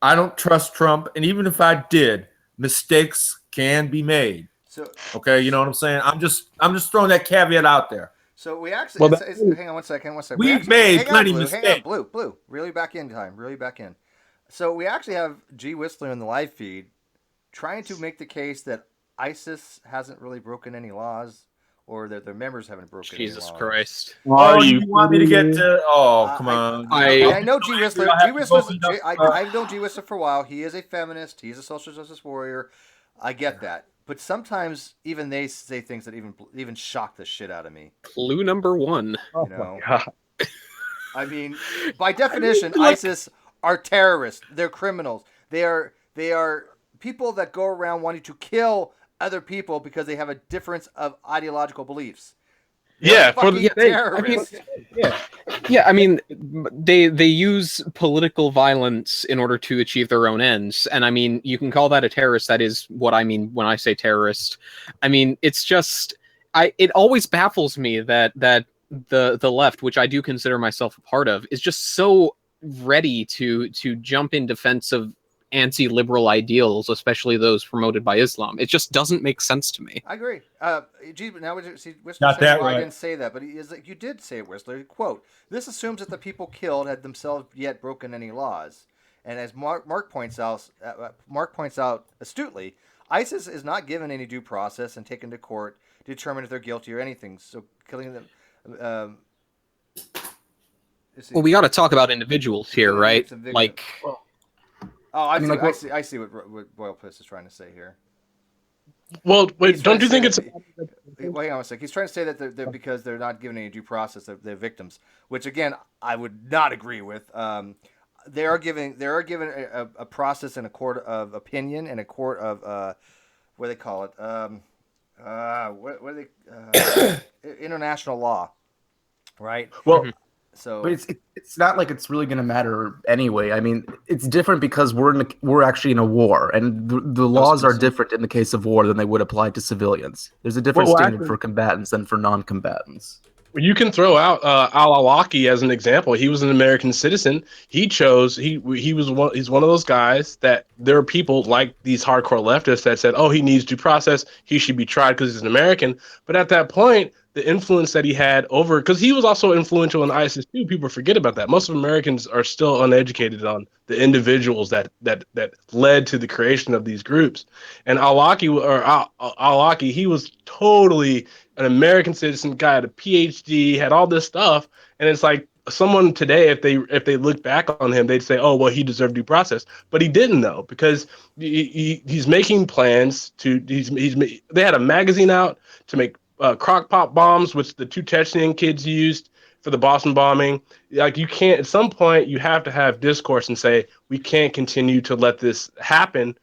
I don't trust Trump, and even if I did, mistakes can be made. So Okay, you know what I'm saying? I'm just throwing that caveat out there. we actually Well, hang on one second. We've made plenty Blue, mistakes. Hang on, Blue. Really back in time. Really back in. So we actually have G. Whistler in the live feed trying to make the case that ISIS hasn't really broken any laws or that their members haven't broken Jesus any laws. Christ. Oh, you want me to get to? Oh, come I- on. I know G Whistler. I'll have G to Whistler's. open up, I've known G Whistler for a while. He is a feminist. He's a social justice warrior. I get that, but sometimes even they say things that even shock the shit out of me. Clue number 1. You know, God. I mean, by definition, like- ISIS are terrorists. They're criminals. They are people that go around wanting to kill other people because they have a difference of ideological beliefs. Yeah, They're fucking for the, terrorists. Yeah, I mean, they use political violence in order to achieve their own ends, and I mean, you can call that a terrorist. That is what I mean when I say terrorist. I mean, it's just, it always baffles me that the left, which I do consider myself a part of, is just so ready to jump in defense of anti-liberal ideals, especially those promoted by Islam. It just doesn't make sense to me. I agree. Gee, but now Whistler Not saying, that well, I right. didn't say that, but you did say it, Whistler. Quote, this assumes that the people killed had themselves yet broken any laws. And as Mark points out astutely, ISIS is not given any due process and taken to court to determine if they're guilty or anything. So killing them... Well, we got to talk about individuals here, right? Some victims. Like, Oh, I mean, see. I see what Royal Piss is trying to say here. well, wait, He's don't trying you to think say it's that- Wait on a sec. He's trying to say that they're because they're not given any due process. They're victims, which again I would not agree with. They are given a process in a court of opinion and a court of what do they call it? What do they international law, right? well? So, But it's not like it's really going to matter anyway. I mean, it's different because we're actually in a war, and the laws are different in the case of war than they would apply to civilians. There's a different Well, standard actually- for combatants than for non-combatants. You can throw out al-Awlaki as an example. He was an American citizen. He chose he's one of those guys that there are people like these hardcore leftists that said, "Oh, he needs due process. He should be tried because he's an American." But at that point, the influence that he had over, because he was also influential in ISIS too. People forget about that. Most of Americans are still uneducated on the individuals that led to the creation of these groups. And al-Awlaki, he was totally an American citizen, guy had a PhD, had all this stuff, and it's like someone today, if they look back on him, they'd say, "Oh, well, he deserved due process," but he didn't, though, because he's making plans to. They had a magazine out to make crock pot bombs, which the two Chechen kids used for the Boston bombing. Like, you can't. At some point, you have to have discourse and say, we can't continue to let this happen.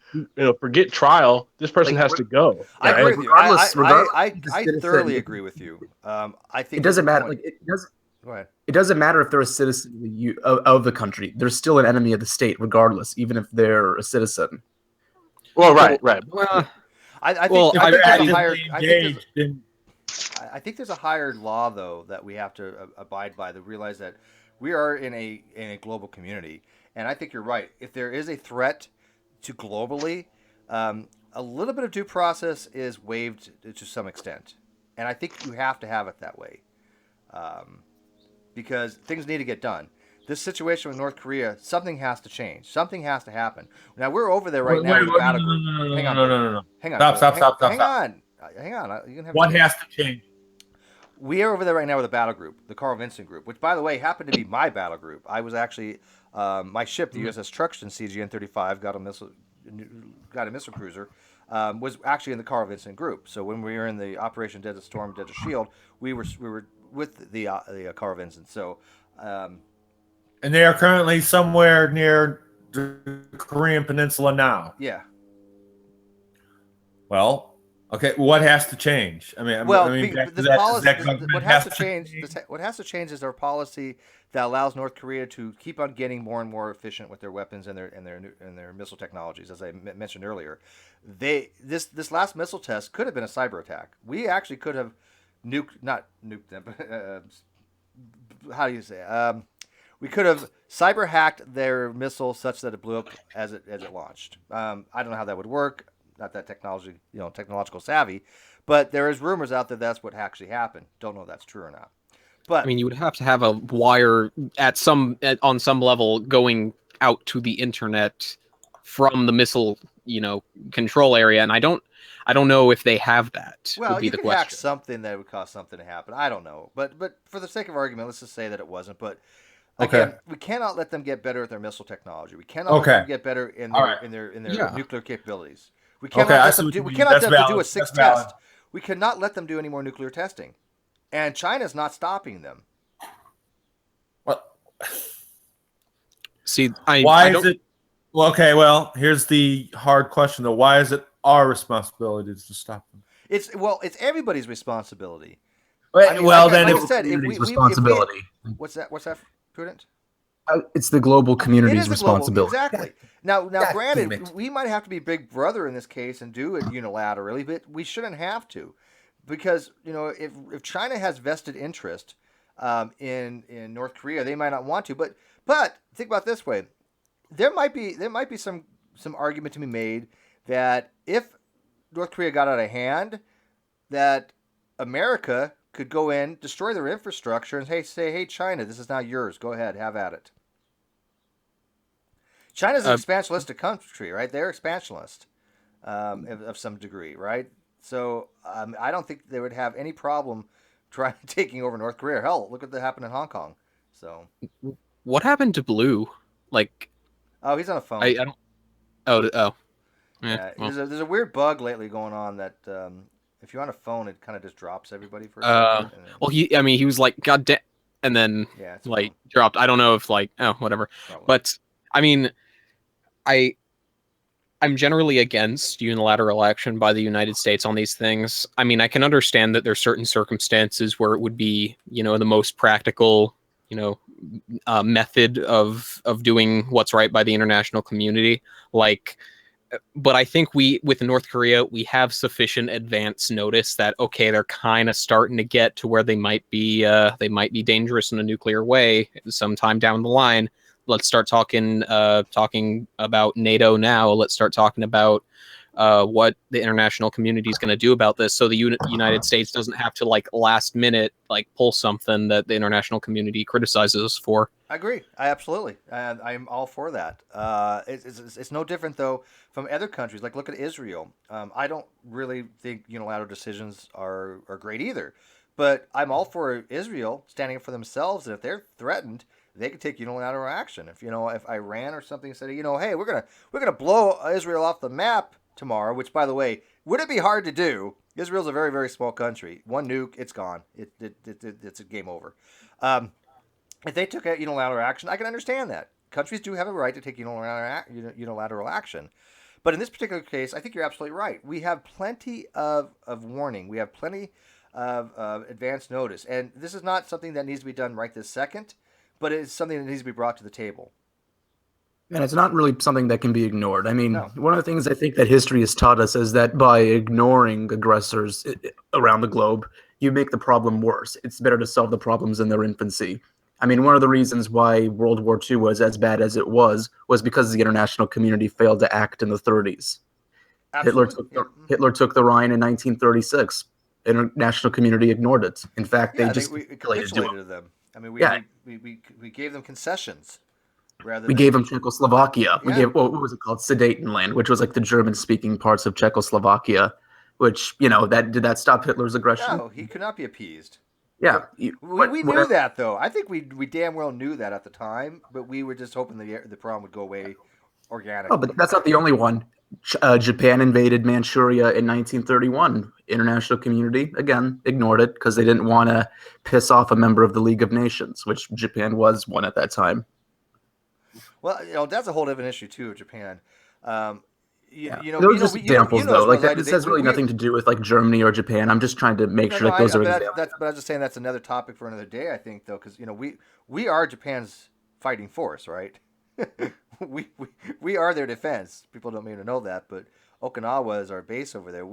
Forget trial. This person Like, has to go. I right? agree with you. Regardless I of the thoroughly citizen, agree with you. I think it doesn't there's a matter. point- Like Go ahead. it doesn't matter if they're a citizen of the country. They're still an enemy of the state, regardless, even if they're a citizen. Well, right. well, I think, Well, I think there's a Actively higher. engaged in- I think there's a higher law though that we have to abide by to realize that we are in a global community, and I think you're right. If there is a threat to globally, a little bit of due process is waived to some extent, and I think you have to have it that way, because things need to get done. This situation with North Korea, something has to change. Something has to happen. Now we're over there right now with the battle group. Hang on. No. Hang on. Stop. Hang on. Hang on. You can have What has to change? We are over there right now with a battle group, the Carl Vinson group, which, by the way, happened to be my battle group. I was actually my ship, the USS Truxtun CGN-35, got a missile cruiser, was actually in the Carl Vinson group. So when we were in the Operation Desert Storm, Desert Shield, we were with the Carl Vinson. So, And they are currently somewhere near the Korean Peninsula now. yeah. Well, okay, what has to change? I mean, Well, back to this that- policy, that government what has to change is our policy that allows North Korea to keep on getting more and more efficient with their weapons and their missile technologies. As I mentioned earlier, this last missile test could have been a cyber attack. We actually could have not nuked them, but how do you say? We could have cyber hacked their missile such that it blew up as it launched. I don't know how that would work. Not that technological savvy, but there is rumors out there that's what actually happened. Don't know if that's true or not. But I mean, you would have to have a wire on some level going out to the internet from the missile control area, and I don't know if they have that. Well, would be you the could hack question. something that would cause something to happen. I don't know, but for the sake of argument, let's just say that it wasn't. But Okay. again, we cannot let them get better at their missile technology. We cannot let Okay. them get better in All their right. Yeah. nuclear capabilities. We Okay, cannot I let see them what do. you We mean. cannot That's let them do valid. a sixth That's valid. test. We cannot let them do any more nuclear testing, and China's not stopping them. Well, See, why I is don't. it? Well, okay. Well, here's the hard question though. Why is it our responsibility to stop them? It's everybody's responsibility. Well, I mean, well, like, then like if I said, if Community's we responsibility. what's that, Prudent? It's the global It community's is the global, responsibility. exactly. Now, God damn granted, it. we might have to be big brother in this case and do it unilaterally, but we shouldn't have to, because if China has vested interest in North Korea, they might not want to. But think about it this way: there might be some argument to be made that if North Korea got out of hand, that America could go in, destroy their infrastructure, and say, hey, China, this is now yours. Go ahead, have at it. China's an expansionistic country, right? They're expansionist of some degree, right? So I don't think they would have any problem taking over North Korea. Hell, look at what happened in Hong Kong. So, What happened to Blue? Like, oh, he's on a phone. I don't. Oh. Yeah, Well, there's a weird bug lately going on that if you're on a phone, it kind of just drops everybody for a second. And then, well, he was like, God damn, and then yeah, it's like dropped. I don't know if whatever. probably. But I mean, I'm generally against unilateral action by the United States on these things. I mean, I can understand that there's certain circumstances where it would be, the most practical, method of doing what's right by the international community. But I think with North Korea, we have sufficient advance notice that okay, they're kind of starting to get to where they might be dangerous in a nuclear way sometime down the line. Let's start talking about NATO now. Let's start talking about what the international community is going to do about this, so the United States doesn't have to last minute pull something that the international community criticizes us for. I agree. Absolutely. I'm all for that. It's no different though from other countries. Like look at Israel. I don't really think unilateral decisions are great either, but I'm all for Israel standing up for themselves, and if they're threatened, they could take unilateral action. If Iran or something said, hey, we're gonna blow Israel off the map tomorrow, which by the way, would it be hard to do? Israel's a very, very small country. One nuke, it's gone. It's a game over. If they took a unilateral action, I can understand that. Countries do have a right to take unilateral action. But in this particular case, I think you're absolutely right. We have plenty of warning. We have plenty of advance notice. And this is not something that needs to be done right this second, but it's something that needs to be brought to the table. And it's not really something that can be ignored. I mean, No. one of the things I think that history has taught us is that by ignoring aggressors around the globe, you make the problem worse. It's better to solve the problems in their infancy. I mean, one of the reasons why World War II was as bad as it was because the international community failed to act in the 30s. Absolutely. Hitler took the Rhine in 1936. International community ignored it. In fact, Yeah, they just we capitulated capitulated to them. I mean, we gave them concessions. We gave them Czechoslovakia. We Yeah. gave what was it called, Sudetenland, which was like the German-speaking parts of Czechoslovakia. Which did that stop Hitler's aggression? No, he could not be appeased. Yeah, We knew that though. I think we damn well knew that at the time, but we were just hoping the problem would go away organically. Oh, but that's not the only one. Japan invaded Manchuria in 1931. International community again ignored it because they didn't want to piss off a member of the League of Nations, which Japan was one at that time. Well, that's a whole different issue too, Japan. Those are just examples, though. This has really nothing to do with Germany or Japan. I'm just trying to make sure that those are examples. But I was just saying that's another topic for another day, I think, though, because we are Japan's fighting force, right? we are their defense. People don't mean to know that, but Okinawa is our base over there.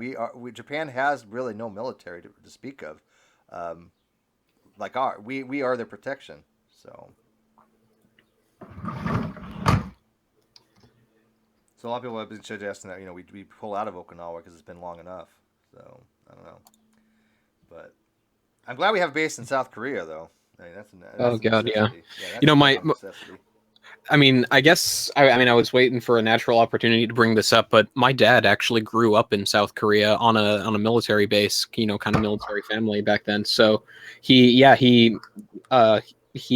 Japan has really no military to speak of. We are their protection. So a lot of people have been suggesting that we pull out of Okinawa because it's been long enough. So I don't know, but I'm glad we have a base in South Korea, though. I mean, that's oh god, yeah. necessity. I mean, I guess I was waiting for a natural opportunity to bring this up, but my dad actually grew up in South Korea on a military base, kind of military family back then. So he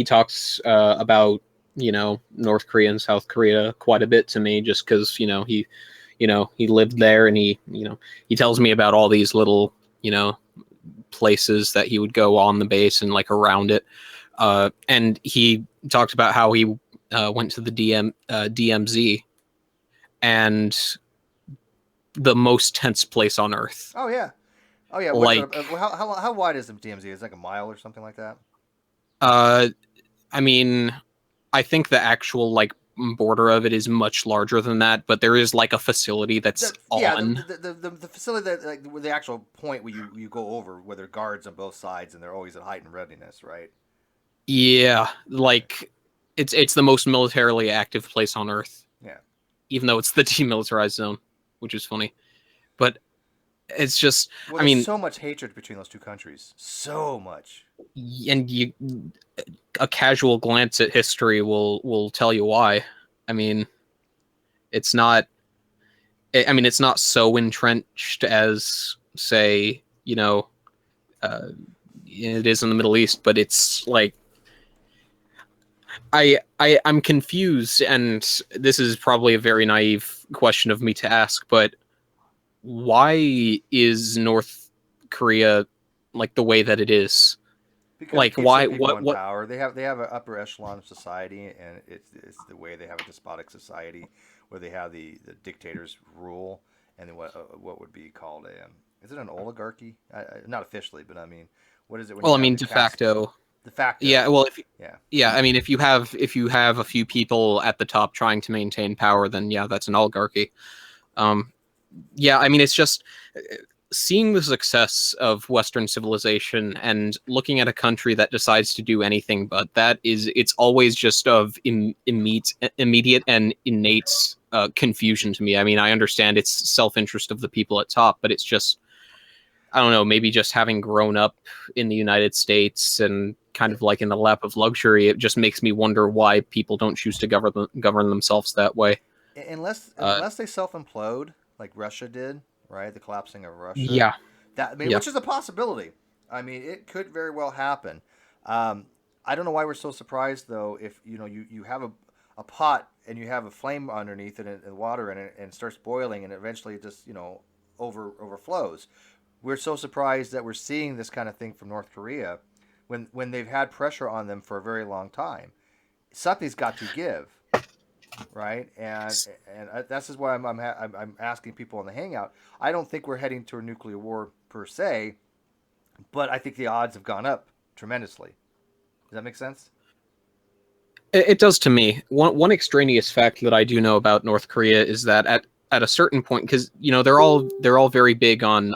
talks about North Korea and South Korea quite a bit to me, just because he lived there, and he tells me about all these little places that he would go on the base and like around it. And he talked about how he went to the DMZ, and the most tense place on earth. Oh yeah, oh yeah. Like, How wide is the DMZ? Is it like a mile or something like that? I mean, I think the actual like border of it is much larger than that, but there is like a facility that's on. The facility that like where the actual point where you go over, where there are guards on both sides and they're always at heightened readiness, right? Yeah, like it's the most militarily active place on Earth. Yeah. Even though it's the demilitarized zone, which is funny, but it's just Well, there's so much hatred between those two countries, so much. And a casual glance at history will tell you why. I mean, it's not. I mean, it's not so entrenched as, say, it is in the Middle East, but it's like I'm confused, and this is probably a very naive question of me to ask, but why is North Korea like the way that it is? Because Like, why? What? Power. They have an upper echelon of society, and it's the way they have a despotic society where they have the dictators rule, and then what would be called is it an oligarchy? Not officially, but I mean, what is it? Well, I mean, de facto. De facto. Yeah. Well, yeah. I mean, if you have a few people at the top trying to maintain power, then yeah, that's an oligarchy. Yeah, I mean, it's just seeing the success of Western civilization and looking at a country that decides to do anything but that it's always just of immediate and innate confusion to me. I mean, I understand it's self-interest of the people at top, but it's just, I don't know, maybe just having grown up in the United States and kind of like in the lap of luxury, it just makes me wonder why people don't choose to govern themselves that way. Unless they self-implode like Russia did, right? The collapsing of Russia. Yeah. Which is a possibility. I mean, it could very well happen. I don't know why we're so surprised though. If you have a pot and you have a flame underneath it and water in it and it starts boiling and eventually it just overflows. We're so surprised that we're seeing this kind of thing from North Korea when they've had pressure on them for a very long time. Something's got to give. Right, and this is why I'm asking people in the hangout. I don't think we're heading to a nuclear war per se, but I think the odds have gone up tremendously. Does that make sense? It does to me. One extraneous fact that I do know about North Korea is that at a certain point, because they're all very big on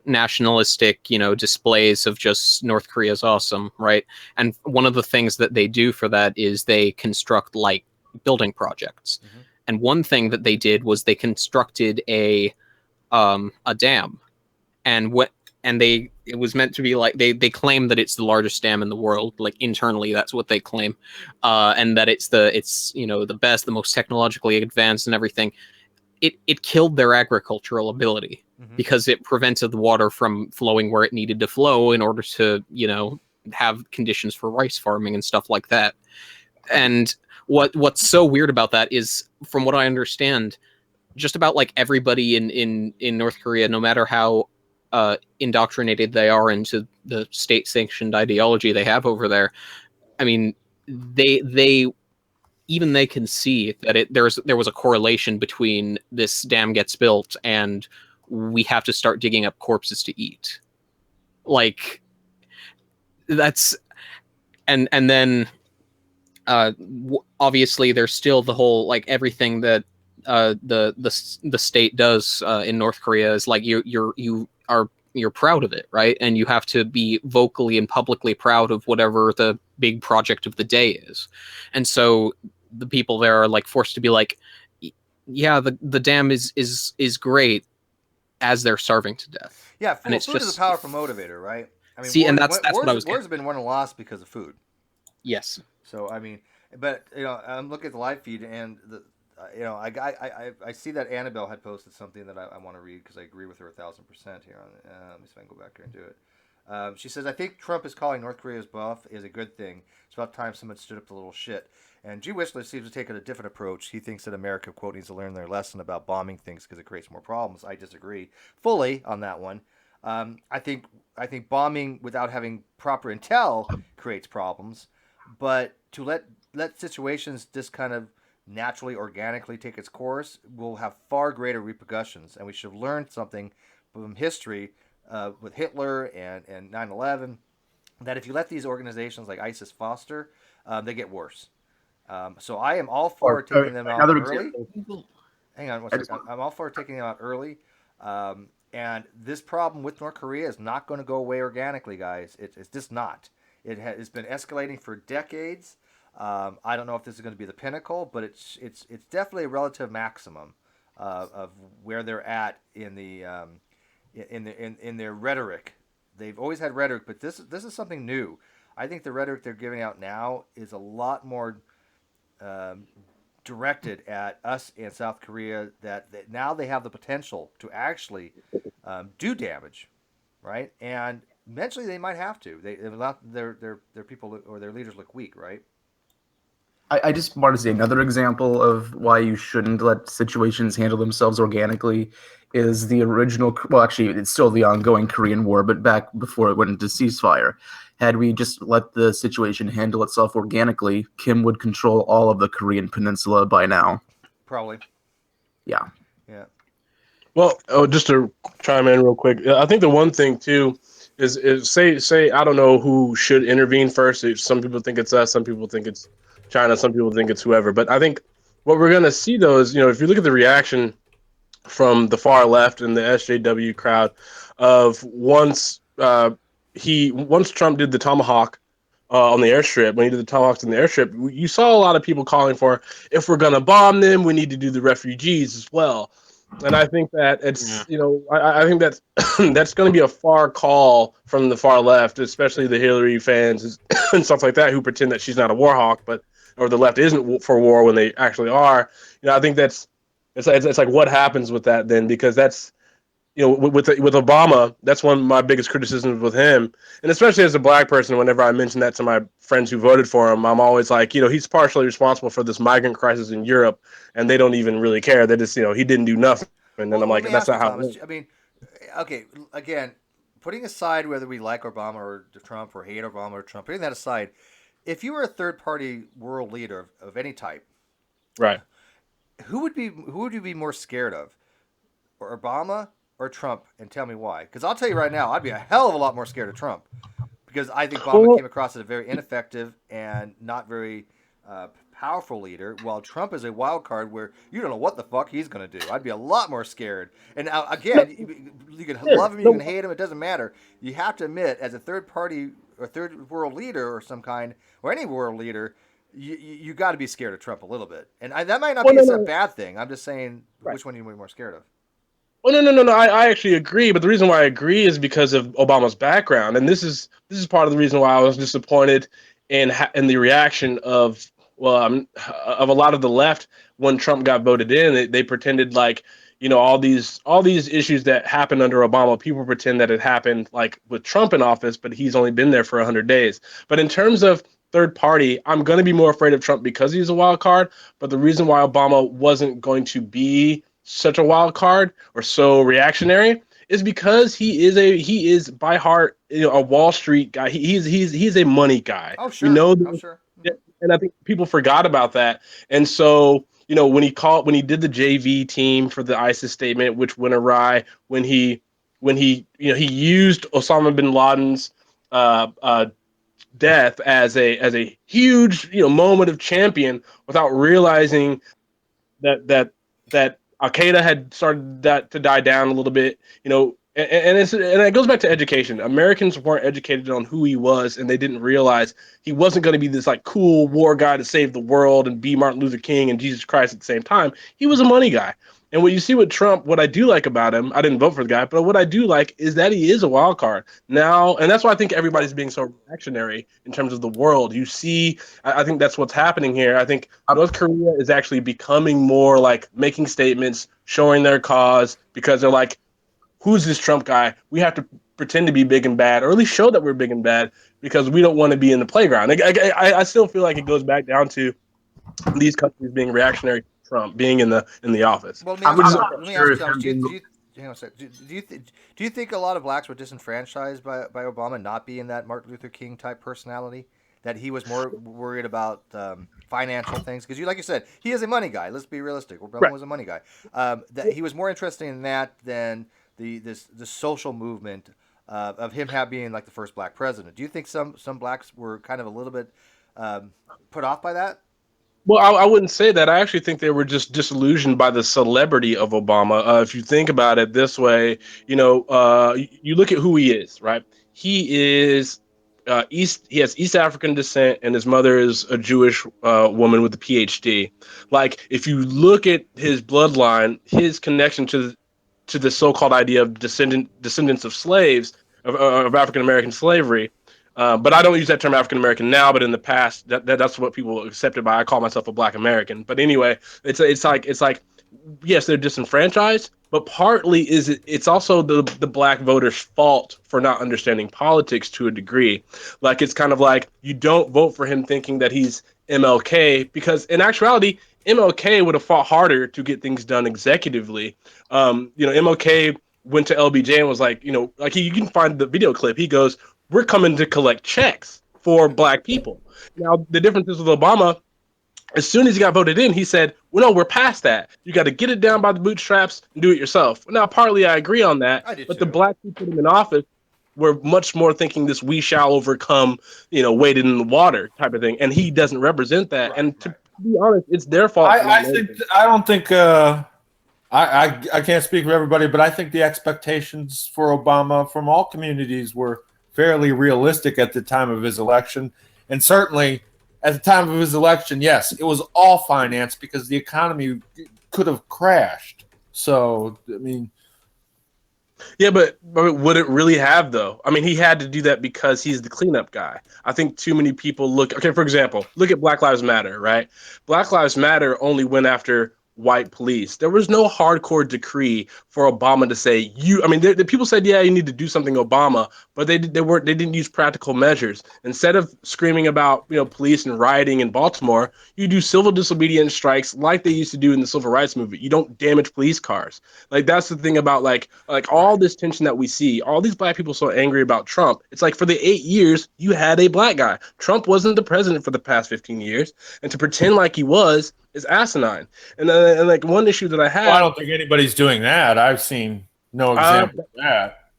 nationalistic, displays of just North Korea's awesome, right? And one of the things that they do for that is they construct like building projects. Mm-hmm. And one thing that they did was they constructed a dam, and it was meant to be like they claim that it's the largest dam in the world. Like internally, that's what they claim, and that it's the best, the most technologically advanced, and everything. It killed their agricultural ability. Mm-hmm. Because it prevented the water from flowing where it needed to flow in order to, have conditions for rice farming and stuff like that. And what's so weird about that is, from what I understand, just about like everybody in North Korea, no matter how indoctrinated they are into the state-sanctioned ideology they have over there, I mean, they can see that there was a correlation between this dam gets built and we have to start digging up corpses to eat. Like, that's and then obviously there's still the whole like everything that the state does in North Korea is like you're proud of it, right? And you have to be vocally and publicly proud of whatever the big project of the day is. And so the people there are like forced to be like, yeah, the dam is great, as they're starving to death. Yeah, food is a powerful motivator, right? I mean, and that's what I was. Wars have been won and lost because of food. Yes. So I mean, But I'm looking at the live feed, and I see that Annabelle had posted something that I want to read because I agree with her 1,000% here. Let me see if I can go back here and do it. She says, "I think Trump is calling North Korea's bluff is a good thing. It's about time someone stood up to a little shit." And G. Whistler seems to take a different approach. He thinks that America, quote, needs to learn their lesson about bombing things because it creates more problems. I disagree fully on that one. I think bombing without having proper intel creates problems, but to let situations just kind of naturally, organically take its course will have far greater repercussions. And we should have learned something from history with Hitler and 9/11 that if you let these organizations like ISIS foster, they get worse. So I am all for taking them out Another early. example. Hang on one second. I'm all for taking them out early. And this problem with North Korea is not going to go away organically, guys. It's just not. It's been escalating for decades. I don't know if this is going to be the pinnacle, but it's definitely a relative maximum of where they're at in the in their rhetoric. They've always had rhetoric, but this is something new. I think the rhetoric they're giving out now is a lot more directed at us in South Korea. That now they have the potential to actually do damage, right? And eventually they might have to. Their people or their leaders look weak, right? I just want to say another example of why you shouldn't let situations handle themselves organically is the original, well, actually, it's still the ongoing Korean War, but back before it went into ceasefire. Had we just let the situation handle itself organically, Kim would control all of the Korean peninsula by now. Probably. Yeah. Yeah. Well, just to chime in real quick, I think the one thing too is say I don't know who should intervene first. Some people think it's us, some people think it's China, some people think it's whoever. But I think what we're going to see though is, if you look at the reaction from the far left and the SJW crowd of once Trump did the tomahawk on the airstrip, when he did the tomahawks on the airstrip, you saw a lot of people calling for, if we're going to bomb them, we need to do the refugees as well. And I think that it's, I think that that's going to be a far call from the far left, especially the Hillary fans and stuff like that, who pretend that she's not a war hawk, or the left isn't for war when they actually are. I think it's like what happens with that then, because that's, with Obama, that's one of my biggest criticisms with him, and especially as a black person, whenever I mention that to my friends who voted for him, I'm always like, he's partially responsible for this migrant crisis in Europe, and they don't even really care. They just, he didn't do nothing, and then I'm Well, let like, me that's ask you, not how. Thomas. I mean, okay, again, putting aside whether we like Obama or Trump or hate Obama or Trump, putting that aside, if you were a third-party world leader of any type, Right. who would you be more scared of, or Obama or Trump? And tell me why. Because I'll tell you right now, I'd be a hell of a lot more scared of Trump, because I think Obama Well, came across as a very ineffective and not very powerful leader, while Trump is a wild card where you don't know what the fuck he's going to do. I'd be a lot more scared. And again, you can love him, you can hate him, it doesn't matter. You have to admit, as a third party or third world leader or some kind, or any world leader, you got to be scared of Trump a little bit. And that might not well, be no, a no. bad thing. I'm just saying, Right. which one are you more scared of? Well, no. I actually agree, but the reason why I agree is because of Obama's background, and this is part of the reason why I was disappointed in the reaction of, of a lot of the left when Trump got voted in. They pretended like, all these issues that happened under Obama, people pretend that it happened like with Trump in office, but he's only been there for 100 days. But in terms of third party, I'm going to be more afraid of Trump because he's a wild card. But the reason why Obama wasn't going to be such a wild card or so reactionary is because he is by heart, a Wall Street guy. He's a money guy. Oh, We sure. know Oh, that, sure. and I think people forgot about that. And so, when he did the JV team for the ISIS statement, which went awry, when he used Osama bin Laden's death as a huge moment of champion without realizing that Al Qaeda had started that to die down a little bit. And it goes back to education. Americans weren't educated on who he was, and they didn't realize he wasn't going to be this like cool war guy to save the world and be Martin Luther King and Jesus Christ at the same time. He was a money guy. And what you see with Trump, what I do like about him, I didn't vote for the guy, but what I do like is that he is a wild card now, and that's why I think everybody's being so reactionary in terms of the world. You see, I think that's what's happening here. I think North Korea is actually becoming more like making statements, showing their cause because they're like, who's this Trump guy? We have to pretend to be big and bad, or at least show that we're big and bad because we don't want to be in the playground. I still feel like it goes back down to these countries being reactionary to Trump being in the office. Well, I'm let not me sure ask you, if Thomas, him being- hang on a sec. Do you think a lot of blacks were disenfranchised by Obama not being that Martin Luther King type personality? That he was more worried about financial things? Because like you said, he is a money guy. Let's be realistic. Obama Right. was a money guy. That he was more interested in that than the social movement of him being like the first black president. Do you think some blacks were kind of a little bit put off by that? Well, I wouldn't say that. I actually think they were just disillusioned by the celebrity of Obama. If you think about it this way, you look at who he is, right? He is He has East African descent, and his mother is a Jewish woman with a PhD. Like, if you look at his bloodline, his connection to the so-called idea of descendants of slaves of African American slavery. But I don't use that term African American now, but in the past, that's what people accepted by. I call myself a Black American. But anyway, it's like yes, they're disenfranchised, but partly it's also the black voters' fault for not understanding politics to a degree. Like, it's kind of like you don't vote for him thinking that he's MLK, because in actuality, MLK would have fought harder to get things done executively. MLK went to LBJ and was like, you can find the video clip. He goes, "We're coming to collect checks for black people." Now, the difference is with Obama, as soon as he got voted in, he said, "Well, no, we're past that. You got to get it down by the bootstraps and do it yourself." Now, partly I agree on that, I do but the too. black who put him in office were much more thinking this "we shall overcome," waded in the water type of thing, and he doesn't represent that. Right, and to right. be honest, it's their fault. for not I don't think I can't speak for everybody, but I think the expectations for Obama from all communities were fairly realistic at the time of his election. And certainly at the time of his election, yes, it was all financed because the economy could have crashed. So, I mean, Yeah, but would it really have, though? I mean, he had to do that because he's the cleanup guy. I think too many people okay, for example, look at Black Lives Matter, right? Black Lives Matter only went after white police. There was no hardcore decree for Obama to say, the people said, yeah, you need to do something, Obama, but they didn't use practical measures. Instead of screaming about, police and rioting in Baltimore, you do civil disobedience strikes like they used to do in the civil rights movement. You don't damage police cars. Like, that's the thing about like all this tension that we see, all these black people so angry about Trump. It's like, for the 8 years you had a black guy. Trump wasn't the president for the past 15 years, and to pretend like he was is asinine. And like, one issue that I have, I don't think anybody's doing that. I've seen no example of that.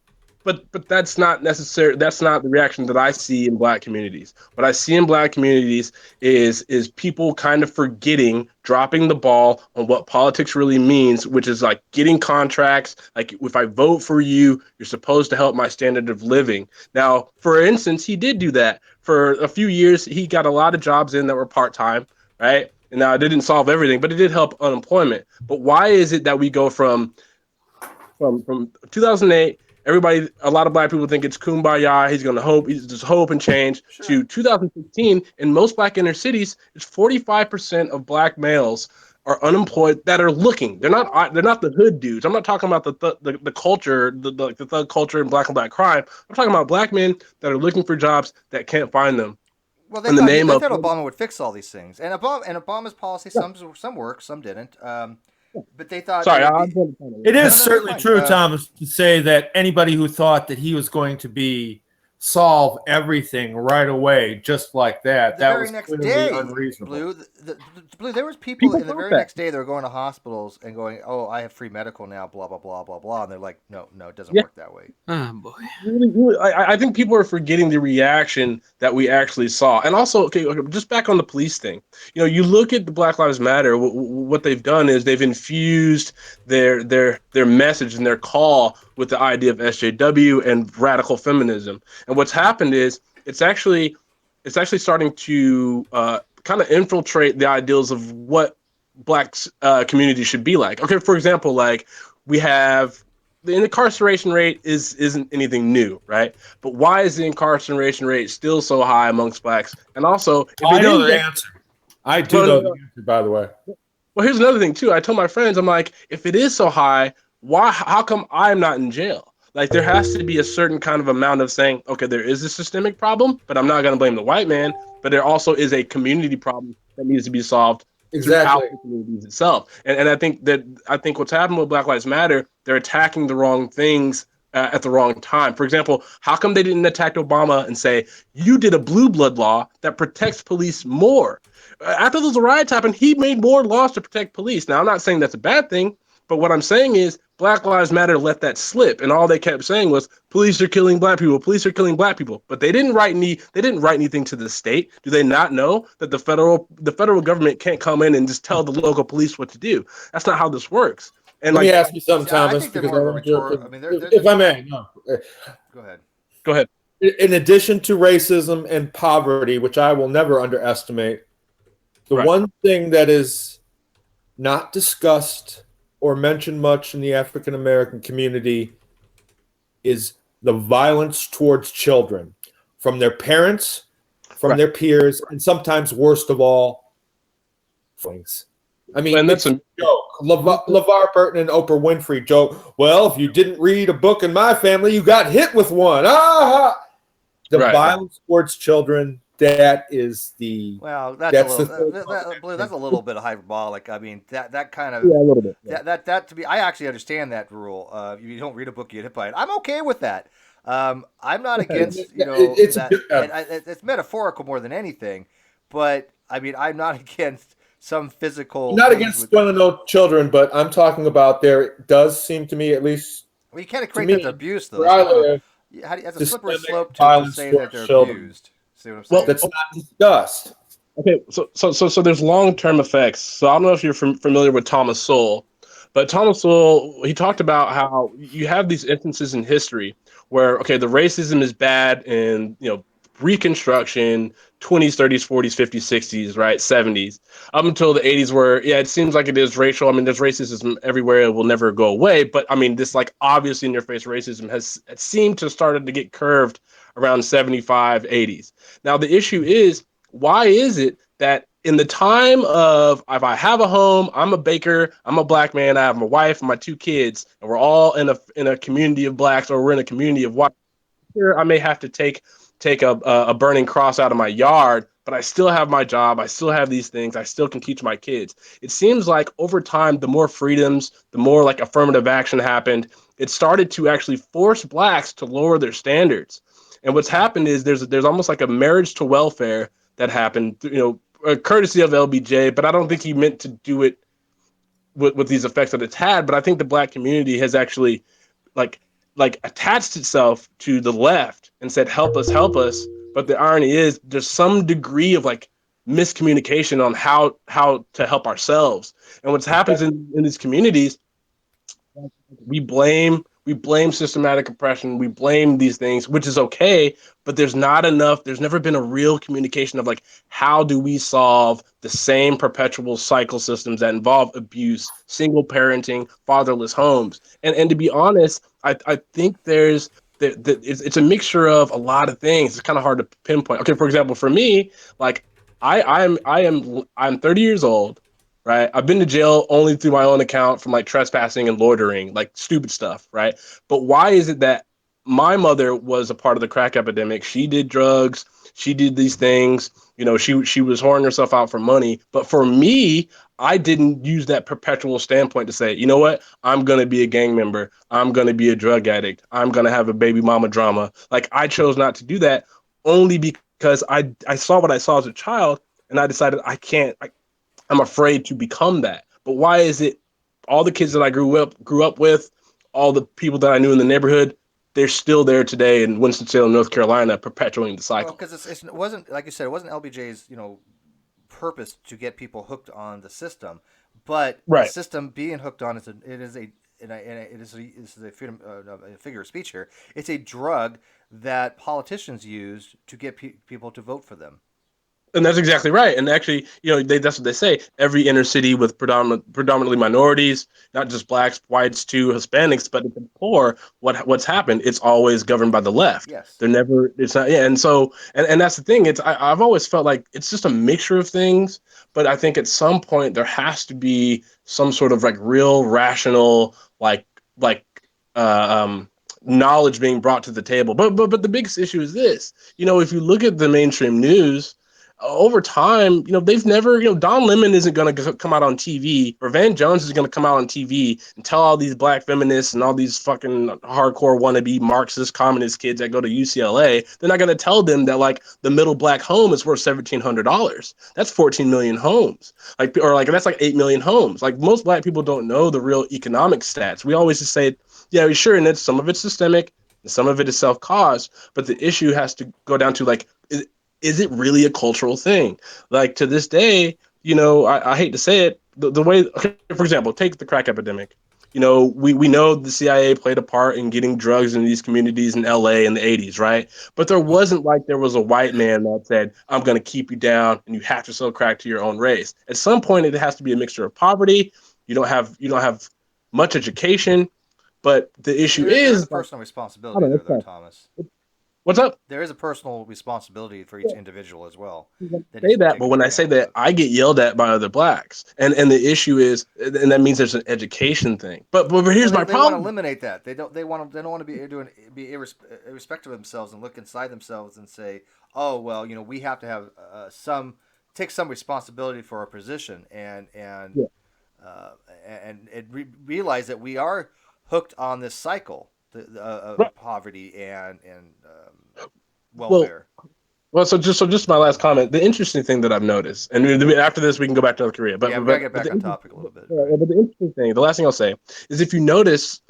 but that's not necessary. That's not the reaction that I see in black communities. What I see in black communities is people kind of forgetting, dropping the ball on what politics really means, which is like getting contracts. Like, if I vote for you, you're supposed to help my standard of living. Now, for instance, he did do that for a few years. He got a lot of jobs in that were part-time, right? And now, it didn't solve everything, but it did help unemployment. But why is it that we go from 2008, a lot of black people think it's kumbaya, he's just hope and change, Sure. to 2016, in most black inner cities, it's 45% of black males are unemployed that are looking. They're not the hood dudes. I'm not talking about the culture, the thug culture and black crime. I'm talking about black men that are looking for jobs that can't find them. Well, they In the thought, name they of thought Obama would fix all these things, and Obama's policy, some worked, some didn't. But they thought Sorry, it would I'm be- going to It is that's certainly fine. true, Thomas, to say that anybody who thought that he was going to solve everything right away, just like that, the that very was next clearly day, unreasonable. Blue, there was people in the thought very that. next day that were going to hospitals and going, "Oh, I have free medical now," blah blah blah blah blah, and they're like, "No, it doesn't Yeah. work that way." Oh boy. Really, I think people are forgetting the reaction that we actually saw. And also, okay, just back on the police thing. You look at the Black Lives Matter. What they've done is they've infused their message and their call with the idea of SJW and radical feminism. And what's happened is it's actually starting to kind of infiltrate the ideals of what Black community should be like. Okay, for example, like we have the incarceration rate isn't anything new, right? But why is the incarceration rate still so high amongst Blacks? And also, if I it know is, the answer. I do no, know no, the no. answer, by the way. Well, here's another thing too. I told my friends, I'm like, if it is so high, why? How come I'm not in jail? Like, there has to be a certain kind of amount of saying, okay, there is a systemic problem, but I'm not going to blame the white man. But there also is a community problem that needs to be solved throughout Exactly. the communities itself. And I think what's happened with Black Lives Matter, they're attacking the wrong things at the wrong time. For example, how come they didn't attack Obama and say, you did a blue blood law that protects police more? After those riots happened, he made more laws to protect police. Now, I'm not saying that's a bad thing, but what I'm saying is Black Lives Matter let that slip, and all they kept saying was police are killing black people, police are killing black people. But they didn't write anything to the state. Do they not know that the federal government can't come in and just tell the local police what to do? That's not how this works. And Let me like, ask you something, See, I Thomas, think they're because more I of a want you rhetorical. I mean, if I may. No. Go ahead. go ahead. In addition to racism and poverty, which I will never underestimate, the Right. one thing that is not discussed or mentioned much in the African American community is the violence towards children from their parents, from Right. their peers, and sometimes worst of all, things. I mean, And that's it's a joke. LeVar Burton and Oprah Winfrey joke. Well, if you didn't read a book in my family, you got hit with one. Ah! The Right. violence towards children, that is the Well, that's that's a the little thing. Blue, that's a little bit hyperbolic. I mean, that kind of Yeah, a little bit. Yeah. that to be. I actually understand that rule. If you don't read a book, you get hit by it. I'm okay with that. I'm not against It's that. It's metaphorical more than anything, but I mean, I'm not against some physical not things against with. spoiling no children, but I'm talking about there does seem to me, at least Well, you can't to equate that to me, abuse, though. where That's I kind of live, that's a slippery systemic slope to violence say that towards they're children. abused. See what I'm Well, saying? That's not discussed. okay, so there's long-term effects. So I don't know if you're familiar with Thomas Sowell, but Thomas Sowell, he talked about how you have these instances in history where, okay, the racism is bad in, Reconstruction, 20s, 30s, 40s, 50s, 60s, right, 70s, up until the 80s, where, yeah, it seems like it is racial. I mean, there's racism everywhere. It will never go away. But I mean, this like obviously in your face racism has seemed to started to get curved around 75, 80s. Now, the issue is, why is it that in the time of, if I have a home, I'm a baker, I'm a black man, I have my wife and my two kids, and we're all in a community of blacks, or we're in a community of white, here I may have to take a burning cross out of my yard, but I still have my job, I still have these things, I still can teach my kids. It seems like over time, the more freedoms, the more like affirmative action happened, it started to actually force blacks to lower their standards. And what's happened is there's almost like a marriage to welfare that happened, courtesy of LBJ, but I don't think he meant to do it with these effects that it's had. But I think the black community has actually like attached itself to the left and said, help us. But the irony is there's some degree of like miscommunication on how to help ourselves. And what happens in these communities, we blame systematic oppression, we blame these things, which is okay, but there's not enough, there's never been a real communication of like, how do we solve the same perpetual cycle systems that involve abuse, single parenting, fatherless homes. And to be honest, I think it's a mixture of a lot of things. It's kind of hard to pinpoint. Okay, for example, for me, like I'm 30 years old, right? I've been to jail only through my own account from like trespassing and loitering, like stupid stuff, right? But why is it that my mother was a part of the crack epidemic? She did drugs, she did these things, she was whoring herself out for money. But for me, I didn't use that perpetual standpoint to say, you know what? I'm going to be a gang member. I'm going to be a drug addict. I'm going to have a baby mama drama. Like I chose not to do that only because I saw what I saw as a child and I decided I can't, I'm afraid to become that. But why is it all the kids that I grew up with, all the people that I knew in the neighborhood, they're still there today in Winston-Salem, North Carolina, perpetuating the Well, cycle? because it wasn't like you said, it wasn't LBJ's purpose to get people hooked on the system, but the Right. system being hooked on it is a this is a freedom, a figure of speech here. It's a drug that politicians use to get people to vote for them. And that's exactly right. And actually, that's what they say. Every inner city with predominantly minorities, not just blacks, whites too, Hispanics, but the poor, what's happened? It's always governed by the left. Yes. They're never. It's not. Yeah. And so, and that's the thing. I've always felt like it's just a mixture of things. But I think at some point there has to be some sort of like real rational, like knowledge being brought to the table. But the biggest issue is this. If you look at the mainstream news over time, they've never, Don Lemon isn't going to come out on TV, or Van Jones is going to come out on TV and tell all these black feminists and all these fucking hardcore wannabe Marxist communist kids that go to UCLA, they're not going to tell them that like the middle black home is worth $1,700. That's 14 million homes, or that's like 8 million homes. Like most black people don't know the real economic stats. We always just say, yeah, sure, and some of it's systemic, and some of it is self-caused, but the issue has to go down to like, is it really a cultural thing? Like to this day, I hate to say it, the way, okay, for example, take the crack epidemic. We know the CIA played a part in getting drugs in these communities in LA in the 80s, right? But there wasn't like there was a white man that said, I'm going to keep you down and you have to sell crack to your own race. At some point, it has to be a mixture of poverty. You don't have much education, but the issue There is is a personal responsibility there, Thomas. What's up? There is a personal responsibility for each individual as well. Say that, but when I say that, I get yelled at by other blacks, and the issue is, and that means there's an education thing. But here's my They problem. want to eliminate that. They don't want to be irrespective of themselves and look inside themselves and say, oh well, we have to have take some responsibility for our position and realize that we are hooked on this cycle of poverty and welfare. Well, so just my last comment. The interesting thing that I've noticed, and after this we can go back to North Korea. But we gotta get back on topic a little bit. Right? But the interesting thing, the last thing I'll say, is if you notice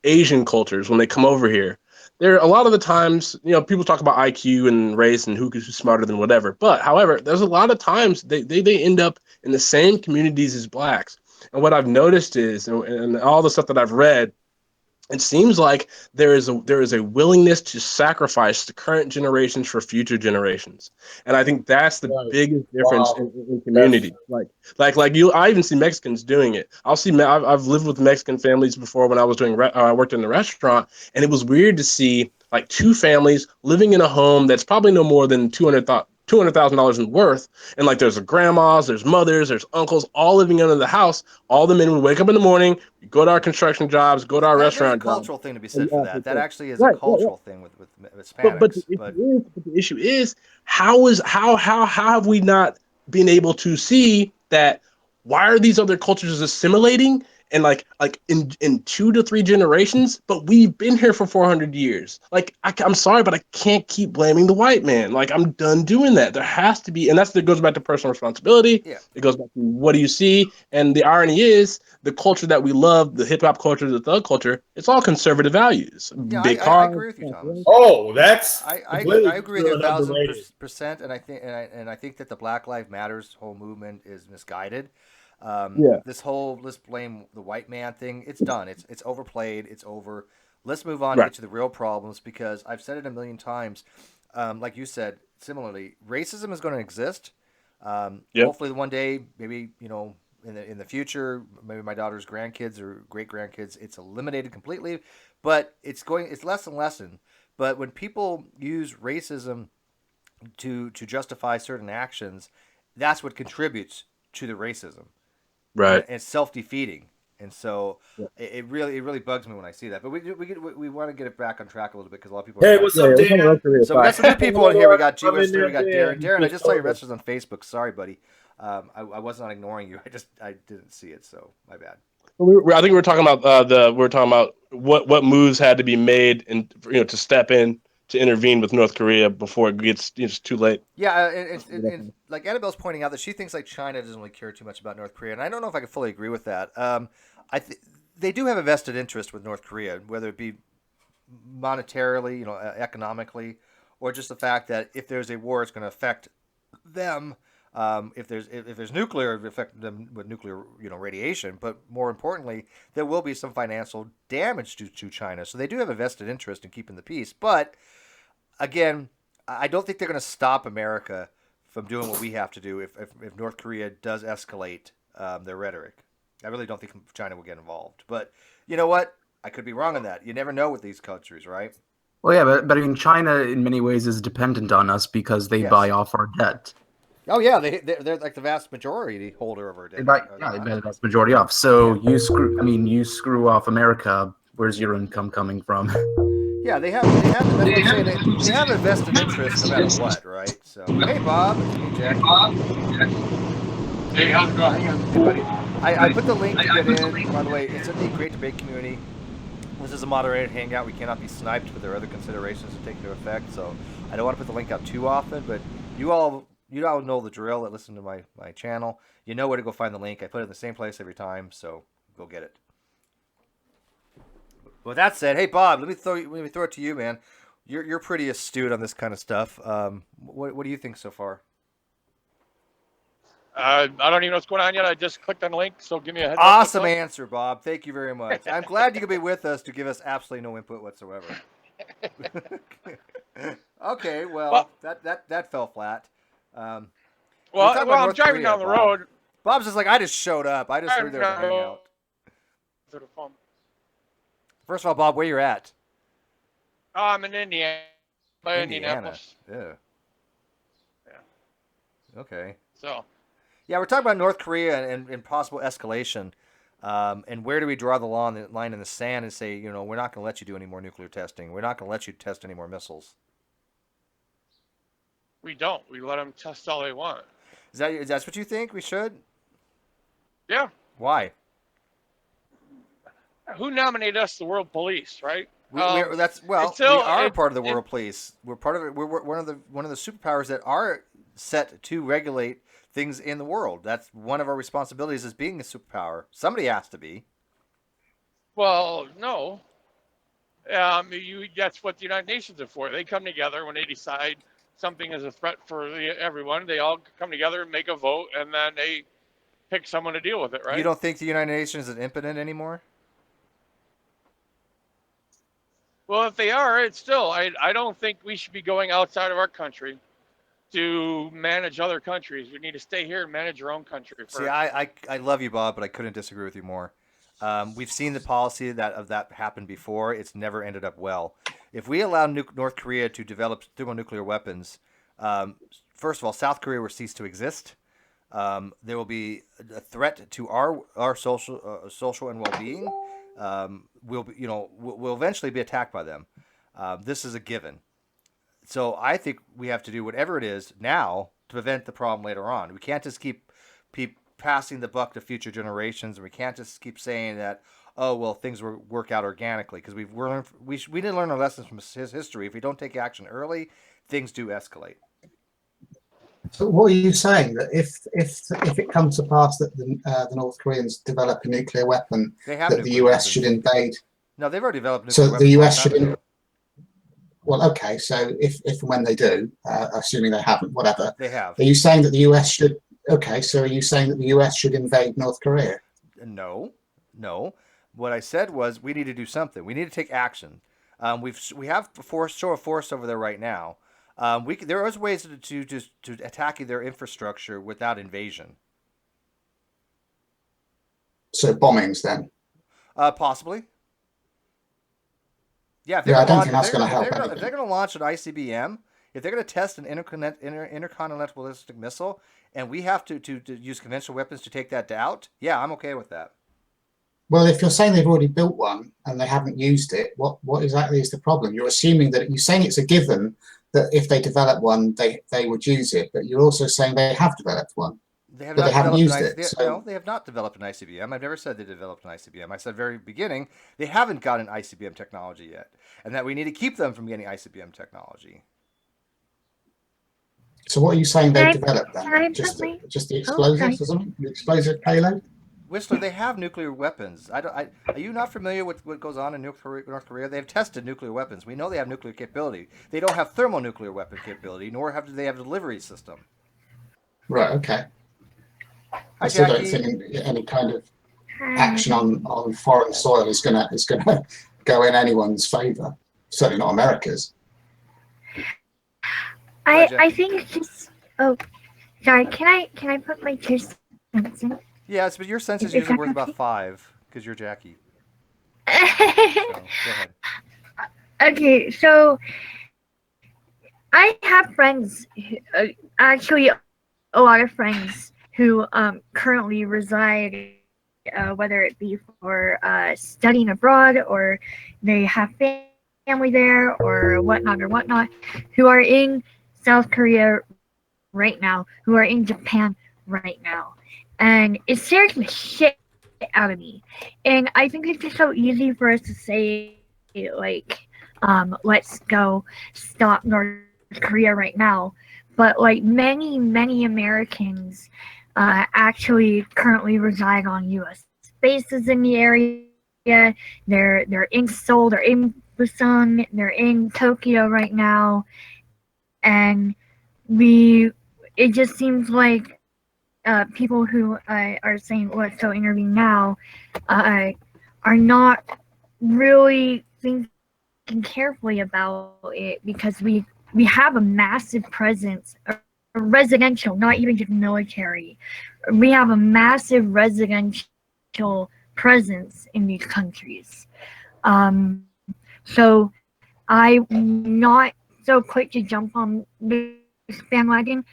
Asian cultures when they come over here, there a lot of the times, people talk about IQ and race and who's smarter than whatever. But however, there's a lot of times they end up in the same communities as blacks. And what I've noticed is, and all the stuff that I've read, it seems like there is a willingness to sacrifice the current generations for future generations, and I think that's the biggest difference in community. Like you, I even see Mexicans doing it. I've lived with Mexican families before when I was I worked in the restaurant, and it was weird to see like two families living in a home that's probably no more than $200,000 in worth, and like there's grandmas, there's mothers, there's uncles, all living under the house. All the men would wake up in the morning, go to our construction jobs, go to our restaurant. There's a cultural thing to be said for that. That actually is a cultural thing with Hispanics. But the issue is how have we not been able to see that? Why are these other cultures assimilating? And like in 2 to 3 generations, but we've been here for 400 years. Like I'm sorry, but I can't keep blaming the white man. Like I'm done doing that. There has to be, and that goes back to personal responsibility. Yeah. It goes back to what do you see? And the irony is the culture that we love, the hip hop culture, the thug culture, it's all conservative values. Yeah, Big I agree with you, Thomas. Oh, that's I agree with you 1,000%, and I think that the Black Lives Matters whole movement is misguided. This whole let's blame the white man thing, it's done. It's overplayed. It's over. Let's move on and get to the real problems, because I've said it a million times. Like you said, similarly, racism is going to exist. Hopefully one day, maybe, in the future, maybe my daughter's grandkids or great grandkids, it's eliminated completely, but it's less and less. But when people use racism to justify certain actions, that's what contributes to the racism. Right. And it's self-defeating. And so it really bugs me when I see that. But we want to get it back on track a little bit, because a lot of people. Hey, what's up, Dan? So we got some new people in here. We got G Wester, we got Darren. Darren, I just saw your message on Facebook. Sorry, buddy. I was not ignoring you. I didn't see it, so my bad. I think we're talking about what moves had to be made and to step in to intervene with North Korea before it gets too late. Yeah, and like Annabelle's pointing out that she thinks like China doesn't really care too much about North Korea, and I don't know if I can fully agree with that. They do have a vested interest with North Korea, whether it be monetarily, economically, or just the fact that if there's a war, it's going to affect them if there's nuclear, it affect them with nuclear radiation. But more importantly, there will be some financial damage to China. So they do have a vested interest in keeping the peace. But again, I don't think they're going to stop America from doing what we have to do if North Korea does escalate their rhetoric. I really don't think China will get involved. But you know what? I could be wrong on that. You never know with these countries, right? Well, yeah, but I mean, China in many ways is dependent on us because they Yes. buy off our debt. Oh yeah, they're like the vast majority holder of our debt. They buy the vast majority off. So you screw off America. Where's your income coming from? Yeah, they have they have a vested interest no matter what, right? So hey Bob, hey Jack. Hey, how's it going? Hey buddy. I put the link to get in. By the way, it's in the Great Debate community. This is a moderated hangout. We cannot be sniped, but there are other considerations to take into effect. So I don't want to put the link out too often, but you all know the drill that listen to my channel. You know where to go find the link. I put it in the same place every time, so go get it. With that said, hey Bob, let me throw it to you, man. You're pretty astute on this kind of stuff. What do you think so far? I don't even know what's going on yet. I just clicked on the link, so give me a heads up. Awesome answer, Bob. Thank you very much. I'm glad you could be with us to give us absolutely no input whatsoever. Okay, well that fell flat. Well, I'm driving down the road. Bob's just like, I just showed up. I just heard there was a hangout. First of all, Bob, where you're at? Oh, I'm in Indiana. By Indianapolis. Yeah. Yeah. Okay. So. Yeah, we're talking about North Korea and possible escalation. And where do we draw the line in the sand and say, we're not going to let you do any more nuclear testing. We're not going to let you test any more missiles. We don't. We let them test all they want. Is that what you think we should? Yeah. Why? Who nominated us the world police, right? We are part of the world police. We're part of it. We're one of the superpowers that are set to regulate things in the world. That's one of our responsibilities as being a superpower. Somebody has to be. Well, no. That's what the United Nations are for. They come together when they decide something is a threat for everyone. They all come together and make a vote, and then they pick someone to deal with it, right? You don't think the United Nations is impotent anymore? Well, if they are, it's still, I don't think we should be going outside of our country to manage other countries. We need to stay here and manage our own country first. See, I love you, Bob, but I couldn't disagree with you more. We've seen the policy of that happen before. It's never ended up well. If we allow North Korea to develop thermonuclear weapons, first of all, South Korea will cease to exist. There will be a threat to our social and well-being. We'll eventually be attacked by them. This is a given. So I think we have to do whatever it is now to prevent the problem later on. We can't just keep passing the buck to future generations, and we can't just keep saying that, oh well, things will work out organically, because we didn't learn our lessons from his history. If we don't take action early, things do escalate. So what are you saying, that if it comes to pass that the North Koreans develop a nuclear weapon, that the US should invade? No, they've already developed nuclear weapons. So the US should. Well, okay. So if and when they do, assuming they haven't, whatever they have, are you saying that the US should? Okay. So are you saying that the US should invade North Korea? No. What I said was we need to do something. We need to take action. We have show of force over there right now. There are ways to attack their infrastructure without invasion. So bombings, then? Possibly. Yeah, I don't think that's going to help. If they're going to launch an ICBM, if they're going to test an intercontinental ballistic missile, and we have to use conventional weapons to take that out, yeah, I'm okay with that. Well, if you're saying they've already built one and they haven't used it, what exactly is the problem? You're assuming that you're saying it's a given that if they develop one, they would use it, but you're also saying they have developed one. They haven't used it. No, they have not developed an ICBM. I've never said they developed an ICBM. I said very beginning they haven't got an ICBM technology yet, and that we need to keep them from getting ICBM technology. So what are you saying they've developed then? Just the explosives or something? The explosive payload? Whistler, they have nuclear weapons. Are you not familiar with what goes on in North Korea? They've tested nuclear weapons. We know they have nuclear capability. They don't have thermonuclear weapon capability, nor do they have a delivery system. Right. Okay. Hi, I still don't Jackie. think any kind of action on foreign soil is gonna go in anyone's favour. Certainly not America's. Go ahead, I Jackie. think it's just. Oh, sorry. Can I put my 2 cents in? Yes, but your sense is Is usually that worth about okay? 5 because you're Jackie. So go ahead. Okay, so I have friends, actually a lot of friends who currently reside, whether it be for studying abroad or they have family there or whatnot, who are in South Korea right now, who are in Japan right now. And it scares the shit out of me. And I think it's just so easy for us to say, like, let's go stop North Korea right now. But, like, many Americans actually currently reside on U.S. bases in the area. They're in Seoul, they're in Busan, they're in Tokyo right now. And it just seems like people who are saying let's go intervene now are not really thinking carefully about it because we have a massive presence, a residential, not even just military. We have a massive residential presence in these countries. So I'm not so quick to jump on this bandwagon.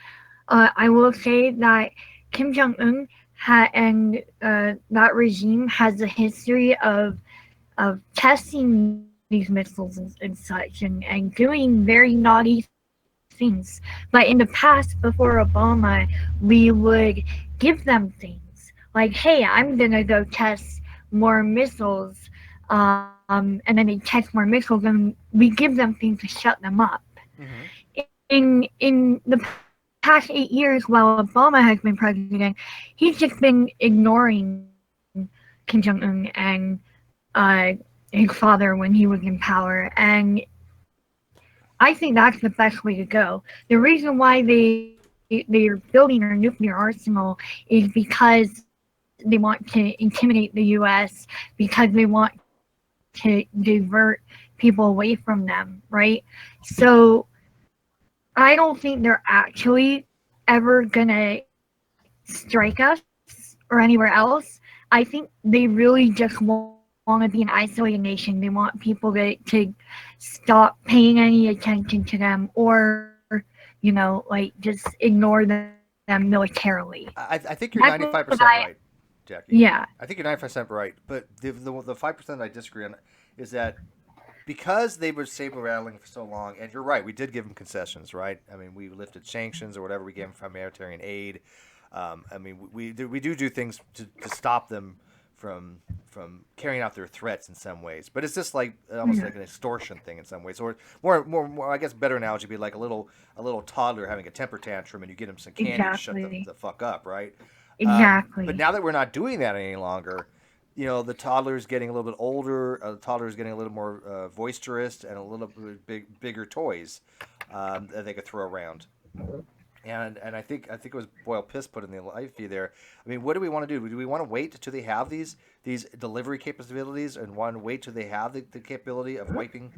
I will say that Kim Jong Un and that regime has a history of testing these missiles and such, and doing very naughty things. But in the past, before Obama, we would give them things like, "Hey, I'm gonna go test more missiles," and then they test more missiles, and we give them things to shut them up. Mm-hmm. In the past 8 years, while Obama has been president, he's just been ignoring Kim Jong Un and his father when he was in power, and I think that's the best way to go. The reason why they're building their nuclear arsenal is because they want to intimidate the U.S. because they want to divert people away from them, right? So I don't think they're actually ever gonna strike us or anywhere else. I think they really just want to be an isolated nation. They want people to stop paying any attention to them or, like just ignore them militarily. I think you're That's 95% what I, right, Jackie. yeah. I think you're 95% right. But the 5% I disagree on is that because they were saber rattling for so long, and you're right, we did give them concessions, right? I mean, we lifted sanctions or whatever, we gave them humanitarian aid. I mean, we do things to stop them from carrying out their threats in some ways. But it's just like almost like an extortion thing in some ways, or more. I guess better analogy would be like a little toddler having a temper tantrum, and you get them some candy to shut them the fuck up, right? Exactly. But now that we're not doing that any longer, the toddler's getting a little bit older. The toddler's getting a little more boisterous and a little bit bigger toys that they could throw around. And I think it was Boyle Piss put in the live feed there. I mean, what do we want to do? Do we want to wait until they have these delivery capabilities and want to wait till they have the capability of wiping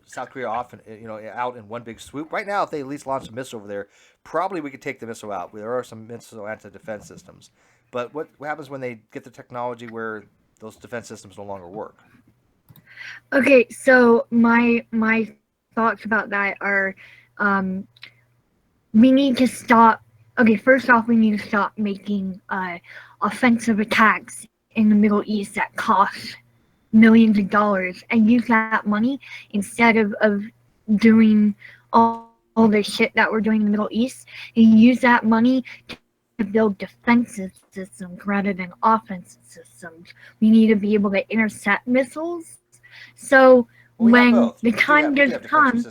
South Korea off and out in one big swoop? Right now, if they at least launch a missile over there, probably we could take the missile out. There are some missile anti-defense systems, but what happens when they get the technology where those defense systems no longer work? Okay, so my thoughts about that are, we need to stop. Okay, first off, we need to stop making offensive attacks in the Middle East that cost millions of dollars and use that money instead of doing all the shit that we're doing in the Middle East, and use that money to build defensive systems rather than offensive systems. We need to be able to intercept missiles. So when the time does come,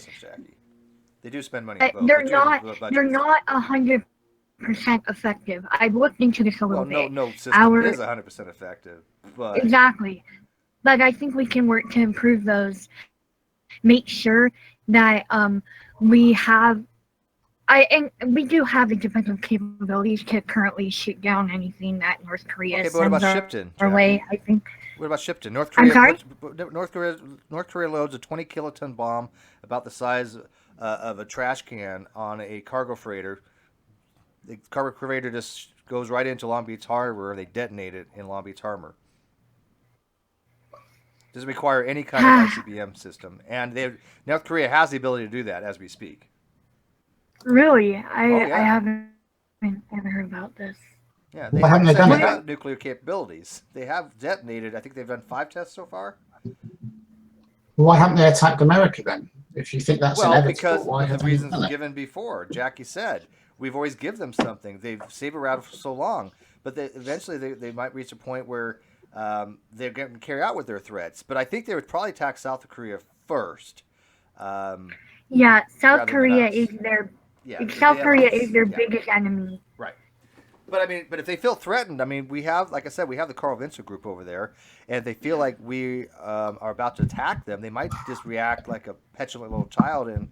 they do spend money on both. they're not 100% effective. I've looked into this a little bit. No system is 100% effective. But exactly. But I think we can work to improve those. Make sure that we have and we do have the defensive capabilities to currently shoot down anything that North Korea Okay, but what about sends Shipton, our way. I think. What about Shipton? I'm sorry? North Korea loads a 20 kiloton bomb about the size of a trash can on a cargo freighter. The cargo freighter just goes right into Long Beach Harbor. They detonate it in Long Beach Harbor. Doesn't require any kind of ICBM system, and North Korea has the ability to do that as we speak. Really, yeah. I haven't heard about this. Yeah, Why haven't they done it? have nuclear capabilities. They have detonated. I think they've done 5 tests so far. Why haven't they attacked America then? If you think that's inevitable, because why of the haven't they reasons done it? given before. Jackie said we've always give them something. They've saber rattled for so long, but eventually they might reach a point where they're going to carry out with their threats. But I think they would probably attack South Korea first. Yeah, South rather than Korea us. is their Yeah, South they- Korea is their yeah. biggest enemy. Right. But I mean, but if they feel threatened, I mean, we have, like I said, we have the Carl Vinson group over there, and if they feel like we are about to attack them, they might just react like a petulant little child and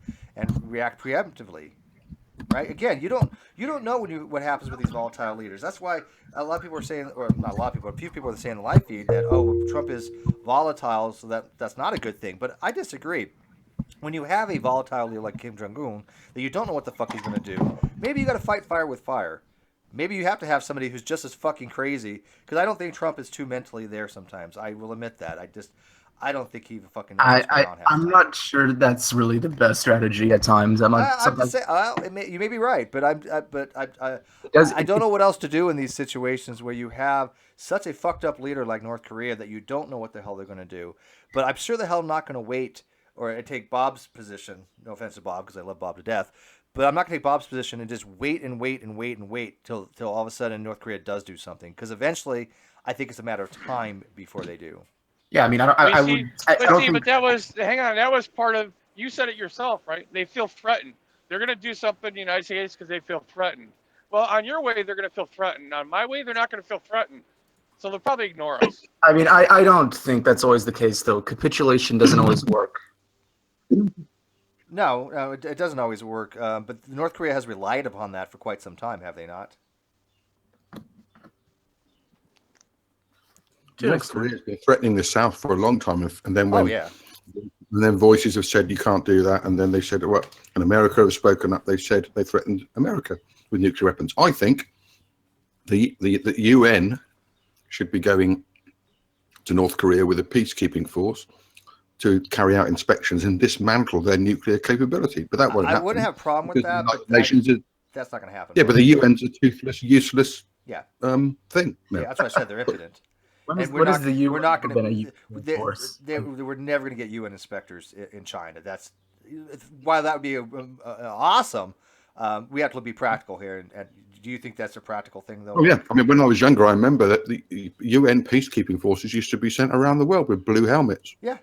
react preemptively. Right? Again, you don't know what happens with these volatile leaders. That's why a lot of people are saying, or not a lot of people, but a few people are saying in the live feed that Trump is volatile, so that's not a good thing. But I disagree. When you have a volatile leader like Kim Jong Un that you don't know what the fuck he's going to do, maybe you got to fight fire with fire. Maybe you have to have somebody who's just as fucking crazy, because I don't think Trump is too mentally there sometimes. I will admit that. I don't think he even fucking knows what's going on half the I'm time. not sure that's really the best strategy at times. I'm just saying, you may be right, but I does- don't know what else to do in these situations where you have such a fucked up leader like North Korea that you don't know what the hell they're going to do. But I'm sure the hell not going to wait or take Bob's position. No offense to Bob, because I love Bob to death. But I'm not going to take Bob's position and just wait till all of a sudden North Korea does do something. Because eventually, I think it's a matter of time before they do. Yeah, I mean, But think that was, hang on, that was part of, you said it yourself, right? They feel threatened. They're going to do something in the United States because they feel threatened. Well, on your way, they're going to feel threatened. On my way, they're not going to feel threatened. So they'll probably ignore us. I mean, I don't think that's always the case, though. Capitulation doesn't always work. No, it doesn't always work. But North Korea has relied upon that for quite some time, have they not? North Korea's been threatening the South for a long time, and then Oh yeah. and then voices have said you can't do that, and then they said, well, and America have spoken up. They said they threatened America with nuclear weapons. I think the UN should be going to North Korea with a peacekeeping force to carry out inspections and dismantle their nuclear capability. But that won't happen. I wouldn't have a problem with that. Because But the Nations is, that's not going to happen. yeah, but the UN's a toothless, useless Yeah. thing. Yeah, that's why I said they're impotent. What And is the UN we're not going been a to. UN force? We're never going to get UN inspectors in China. That's while that would be awesome. We have to be practical here. And do you think that's a practical thing, though? Oh yeah, I mean, when I was younger, I remember that the UN peacekeeping forces used to be sent around the world with blue helmets. Yeah.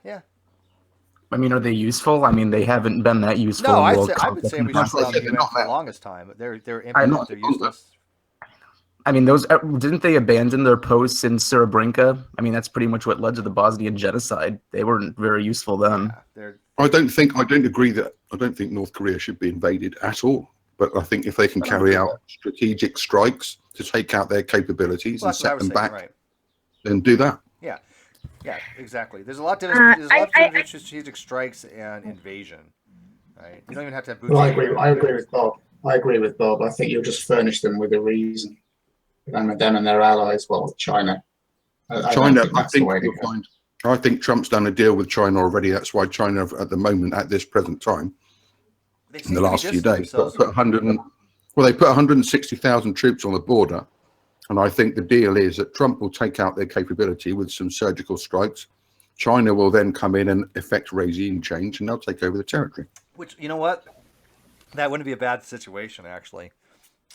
I mean, are they useful? I mean, they haven't been that useful. No, in I world would say we should That's put what I on the said, UN they're not for the that. longest time. They're I impotent. know. They're useless. I mean, those didn't they abandon their posts in Srebrenica? I mean, that's pretty much what led to the Bosnian genocide. They weren't very useful then. Yeah, I don't think North Korea should be invaded at all. But I think if they can carry out strategic strikes to take out their capabilities well, and that's what I set was them saying, back, right? then do that. Yeah, exactly. There's a lot different. There's a lot I- different strategic strikes and invasion. Right? You don't even have to have boots. Well, on I the agree. ground. I agree with Bob. I think you'll just furnish them with a reason, and them and their allies. Well, China. China, think I that's the think way to you'll go. find. I think Trump's done a deal with China already. That's why China, at the moment, at this present time, They in seem the to be last few distancing days, themselves. they put 160,000 troops on the border, and I think the deal is that Trump will take out their capability with some surgical strikes. China will then come in and effect regime change, and they'll take over the territory. Which, you know what? That wouldn't be a bad situation, actually.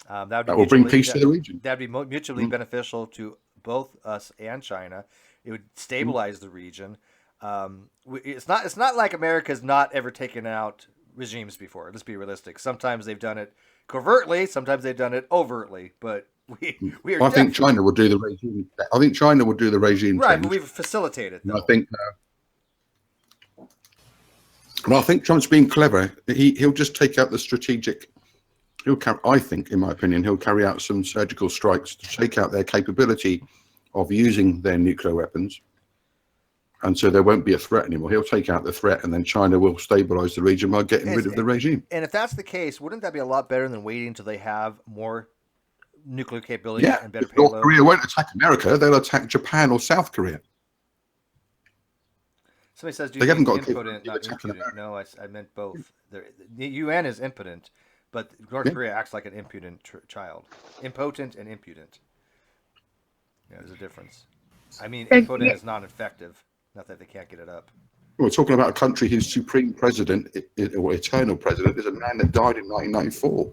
That Will bring peace to the region. That'd be mutually beneficial to both us and China. It would stabilize the region. It's not like America's not ever taken out regimes before. Let's be realistic. Sometimes they've done it covertly. Sometimes they've done it overtly. But we are. I think China will do the regime. I think China will do the regime right, change. but we've facilitated. And Though. I think Trump's being clever. He'll just take out the strategic I think, in my opinion, he'll carry out some surgical strikes to take out their capability of using their nuclear weapons. And so there won't be a threat anymore. He'll take out the threat, and then China will stabilize the region by getting rid of the regime. And if that's the case, wouldn't that be a lot better than waiting until they have more nuclear capability and better payload? North Korea won't attack America. They'll attack Japan or South Korea. Somebody says, do They you haven't mean got impotent, not attacking impudent? No, I meant both. The UN is impotent, but North Korea acts like an impudent child. Impotent and impudent. Yeah, there's a difference. I mean, impotent is not effective. Not that they can't get it up. We're talking about a country whose supreme president or eternal president is a man that died in 1994.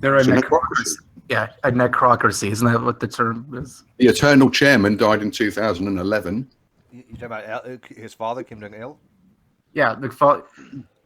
They're a necrocracy. Yeah, a necrocracy. Isn't that what the term is? The eternal chairman died in 2011. You talking about his father, Kim Jong-il? Yeah,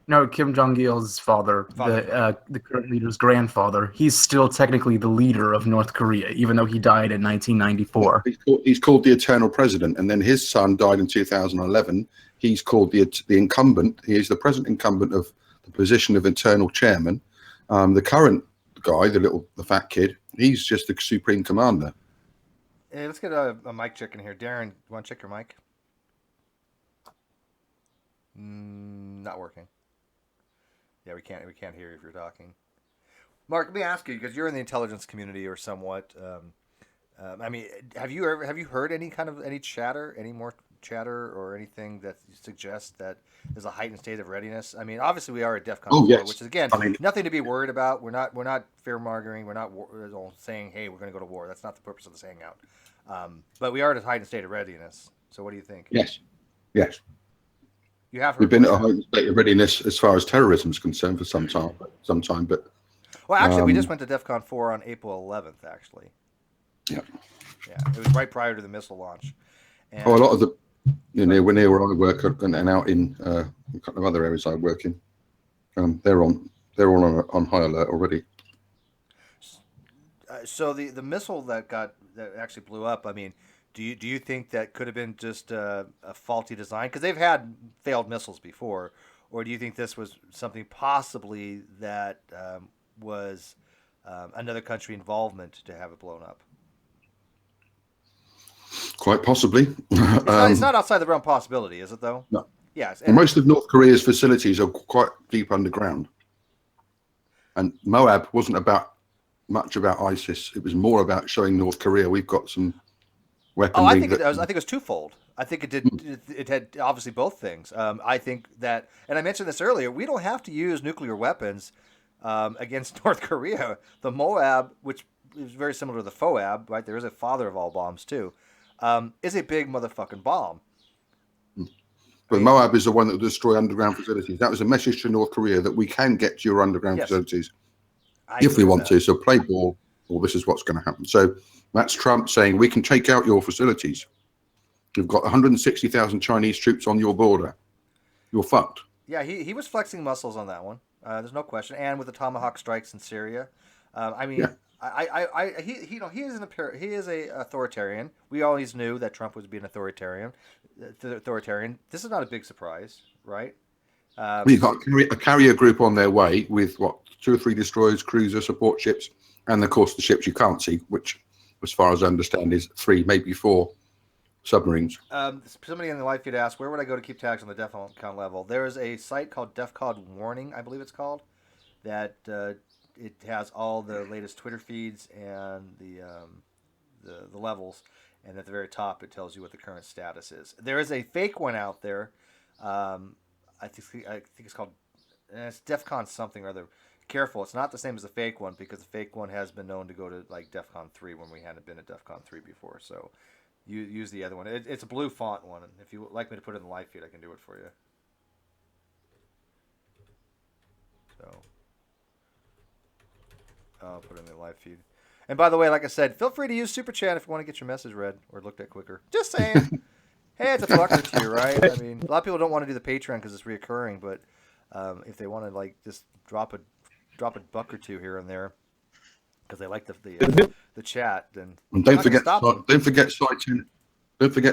no, Kim Jong-il's father, the current leader's grandfather. He's still technically the leader of North Korea, even though he died in 1994. He's called the eternal president, and then his son died in 2011. He's called the incumbent. He is the present incumbent of the position of eternal chairman. The current guy, the fat kid, he's just the supreme commander. Hey, let's get a mic check in here. Darren, you want to check your mic? Not working. Yeah, we can't hear you if you're talking. Mark, let me ask you, because you're in the intelligence community or somewhat. I mean, have you heard any chatter, any more chatter or anything that suggests that there's a heightened state of readiness? I mean, obviously we are at DEFCON 4, yes. which is again nothing to be worried about. We're not fear mongering. We're not saying, hey, we're going to go to war. That's not the purpose of this hangout. But we are at a heightened state of readiness. So what do you think? Yes. You have. We've been at a heightened state of readiness as far as terrorism is concerned for some time. But well, actually, we just went to DEFCON 4 on April 11th. Actually. Yeah, it was right prior to the missile launch. And a lot of the near where I work and out in a couple of other areas I work in, they're all on high alert already. So the missile that actually blew up, I mean, do you think that could have been just a faulty design? Because they've had failed missiles before, or do you think this was something possibly that was another country involvement to have it blown up? Quite possibly. It's not outside the realm of possibility, is it though? No. Yes. And most of North Korea's facilities are quite deep underground. And Moab wasn't much about ISIS. It was more about showing North Korea we've got some weaponry. I think it was twofold. I think it did. It had obviously both things. I think that, and I mentioned this earlier, we don't have to use nuclear weapons against North Korea. The Moab, which is very similar to the FOAB, right? There is a father of all bombs too. Is a big motherfucking bomb. But Moab is the one that will destroy underground facilities. That was a message to North Korea that we can get to your underground facilities if we want to. So play ball, or this is what's going to happen. So that's Trump saying we can take out your facilities. You've got 160,000 Chinese troops on your border. You're fucked. Yeah, he was flexing muscles on that one. There's no question. And with the Tomahawk strikes in Syria, I mean. Yeah. He is a authoritarian. We always knew that Trump was being authoritarian. This is not a big surprise, right? We've got a carrier group on their way with 2 or 3 destroyers, cruiser, support ships, and of course the ships you can't see, which, as far as I understand, is 3, maybe 4 submarines. Somebody in the live feed asked, where would I go to keep tabs on the DEFCON level? There is a site called DEFCON Warning, I believe it's called, that. It has all the latest Twitter feeds and the levels, and at the very top it tells you what the current status is. There is a fake one out there. I think it's called it's DEFCON something or other. Careful, it's not the same as the fake one, because the fake one has been known to go to like DEFCON 3 when we hadn't been at DEFCON 3 before. So you use the other one. It's a blue font one, and if you would like me to put it in the live feed, I can do it for you. So. I'll put it in the live feed. And by the way, like I said, feel free to use Super Chat if you want to get your message read or looked at quicker. Just saying. Hey, it's a buck or two, right? I mean, a lot of people don't want to do the Patreon because it's reoccurring, but if they want to like just drop a buck or two here and there because they like the chat, then and don't forget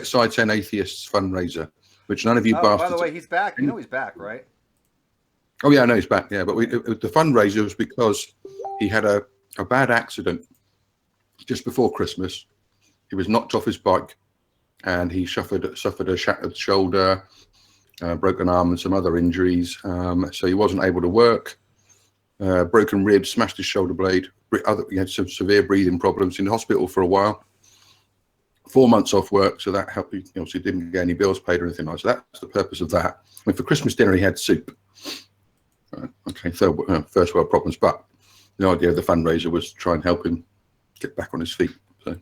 Side 10 Atheists fundraiser, which none of you bastards. By the way, he's back. You know he's back, right? Oh yeah, I know he's back. Yeah, but the fundraiser was because he had a bad accident just before Christmas. He was knocked off his bike, and he suffered a shattered shoulder, broken arm, and some other injuries. So he wasn't able to work. Broken ribs, smashed his shoulder blade. He had some severe breathing problems, in the hospital for a while. 4 months off work, so that helped. He obviously didn't get any bills paid or anything like that. So that's the purpose of that. I mean, for Christmas dinner, he had soup. Okay, first world problems, but the idea of the fundraiser was to try and help him get back on his feet. So.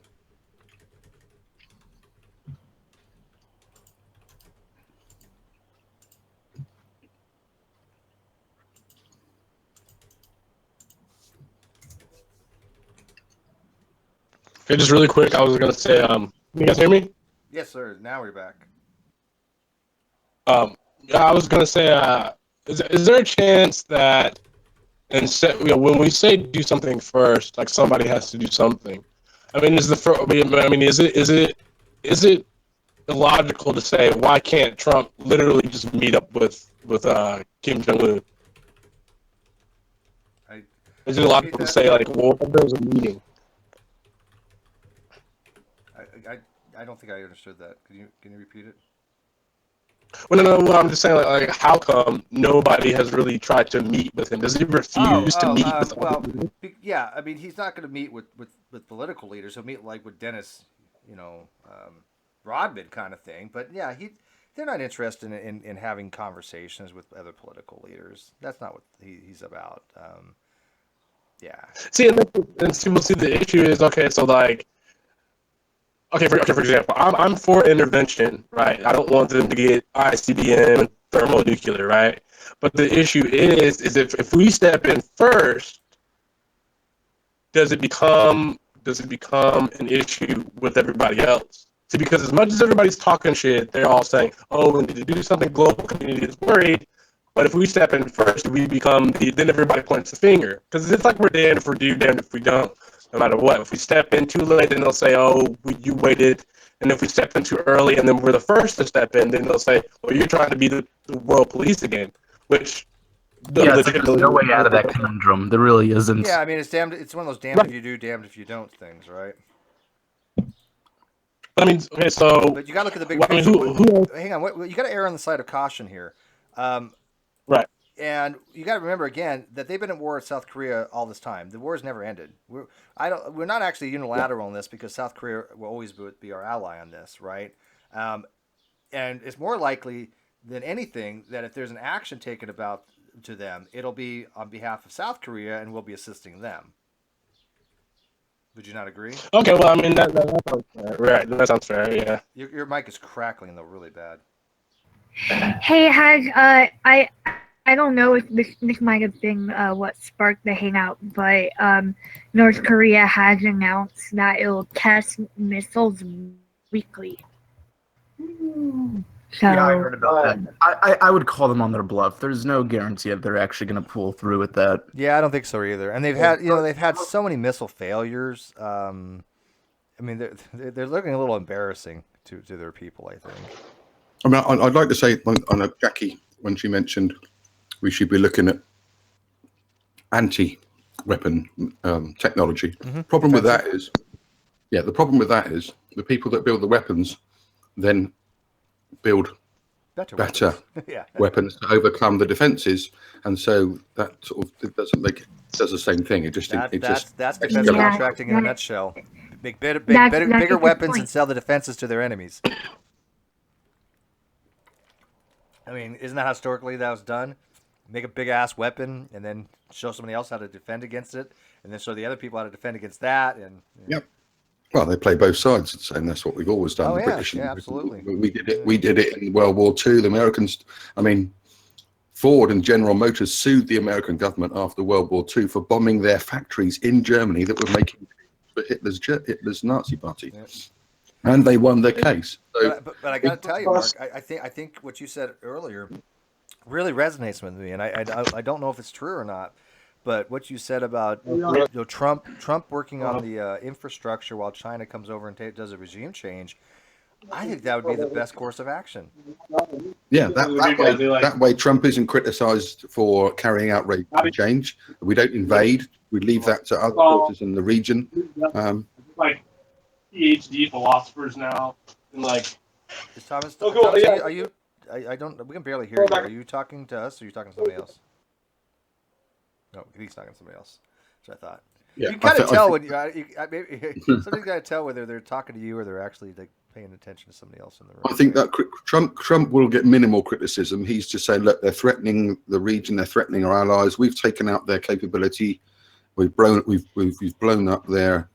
Okay, just really quick, I was gonna say, you guys hear me? Yes, sir. Now we're back. Yeah, I was gonna say, is there a chance that instead, when we say do something first, like somebody has to do something? I mean, is it illogical to say why can't Trump literally just meet up with Kim Jong Un? Is it illogical to say like, well, there was a meeting? I don't think I understood that. Can you repeat it? Well, no, I'm just saying, like, how come nobody has really tried to meet with him? Does he refuse to meet with him? Yeah, I mean, he's not going to meet with political leaders. He'll meet like with Dennis, Rodman kind of thing. But yeah, they're not interested in having conversations with other political leaders. That's not what he's about. Yeah. See, and see, the issue is, okay, so like, for example, I'm for intervention, right? I don't want them to get ICBM and thermonuclear, right? But the issue is if we step in first, does it become an issue with everybody else? See, because as much as everybody's talking shit, they're all saying, "Oh, we need to do something." Global community is worried. But if we step in first, then everybody points the finger, because it's like we're damned if we do, damned if we don't. No matter what, if we step in too late, then they'll say, "Oh, you waited." And if we step in too early, and then we're the first to step in, then they'll say, "Well, you're trying to be the world police again," which there's no way out of that conundrum. There really isn't. Yeah, I mean, it's one of those damned if you do, damned if you don't things, right? I mean, okay, so but you got to look at the big picture. Hang on, you got to err on the side of caution here. Right. And you got to remember again that they've been at war with South Korea all this time. The war's never ended. We're not actually unilateral in this, because South Korea will always be our ally on this, right? And it's more likely than anything that if there's an action taken to them, it'll be on behalf of South Korea, and we'll be assisting them. Would you not agree? Okay, well, I mean that sounds fair. Right, that sounds fair. Yeah. Your mic is crackling though, really bad. Hey, Hag, I don't know if this might have been what sparked the hangout, but North Korea has announced that it'll test missiles weekly. So, yeah, I heard about that. I would call them on their bluff. There's no guarantee that they're actually going to pull through with that. Yeah, I don't think so either. And they've had so many missile failures. I mean, they're looking a little embarrassing to their people, I think. I mean, I'd like to say on Jackie, when she mentioned we should be looking at anti-weapon technology. Mm-hmm. Problem with that is the people that build the weapons then build better weapons to overcome the defenses, and so that sort of it does the same thing. That's defense contracting in a nutshell. Make bigger weapons and sell the defenses to their enemies. I mean, isn't that how historically that was done? Make a big ass weapon and then show somebody else how to defend against it, and then show the other people how to defend against that. And yep. Well, they play both sides, and that's what we've always done. Oh, the yeah, British, absolutely. We did it in World War II. The Americans, I mean, Ford and General Motors sued the American government after World War II for bombing their factories in Germany that were making for Hitler's Nazi party, and they won their case. So, but I got to tell you, Mark, I think what you said earlier really resonates with me, and I don't know if it's true or not. But what you said about Trump working on the infrastructure while China comes over and does a regime change, I think that would be the best course of action. Yeah, that way Trump isn't criticized for carrying out rate change. We don't invade. We leave that to other forces in the region. Like PhD philosophers now, and like. Is Thomas? Oh, cool. Thomas, Yeah. are you? I don't. We can barely hear you. Are you talking to us, or are you talking to somebody else? No, he's talking to somebody else. That's what I thought. Yeah, You kind of tell when maybe somebody's got to tell whether they're talking to you or they're actually like paying attention to somebody else in the room. I think that Trump will get minimal criticism. He's just saying, look, they're threatening the region, they're threatening our allies. We've taken out their capability. We've blown up their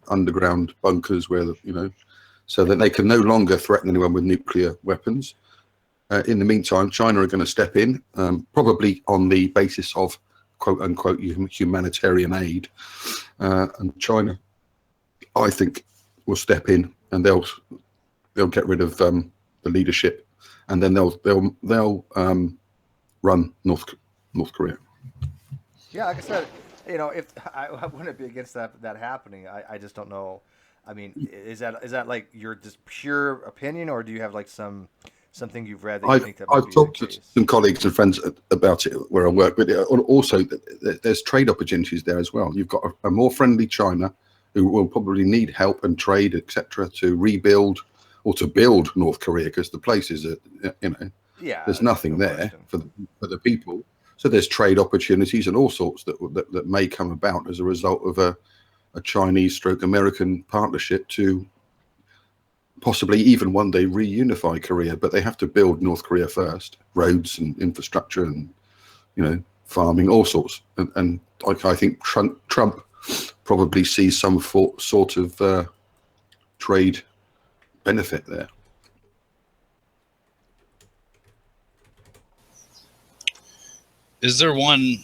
underground bunkers where so that they can no longer threaten anyone with nuclear weapons. In the meantime, China are going to step in, probably on the basis of quote unquote humanitarian aid, and China, I think, will step in and they'll get rid of the leadership, and then they'll run North Korea. Yeah, like I said, if I wouldn't be against that happening. I just don't know. I mean, is that like your just pure opinion, or do you have like something you've read that you think that might I've be talked the to case? some colleagues and friends about it where I work, but also there's trade opportunities there as well. You've got a more friendly China who will probably need help and trade, etc., to rebuild or to build North Korea, because the place is, there's nothing there for the people. So there's trade opportunities and all sorts that may come about as a result of a Chinese/American partnership to possibly even one day reunify Korea. But they have to build North Korea first, roads and infrastructure and farming, all sorts. And I think Trump probably sees some sort of trade benefit there. Is there one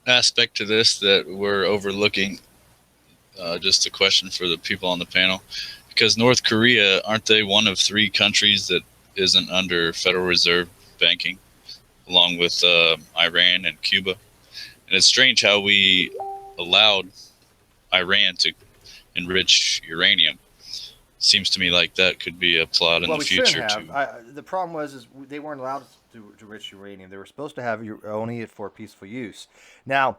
aspect to this that we're overlooking? Just a question for the people on the panel. Because North Korea, aren't they one of 3 countries that isn't under Federal Reserve banking, along with Iran and Cuba? And it's strange how we allowed Iran to enrich uranium. Seems to me like that could be a plot in the future too. The problem was they weren't allowed to enrich uranium. They were supposed to have only for peaceful use. Now,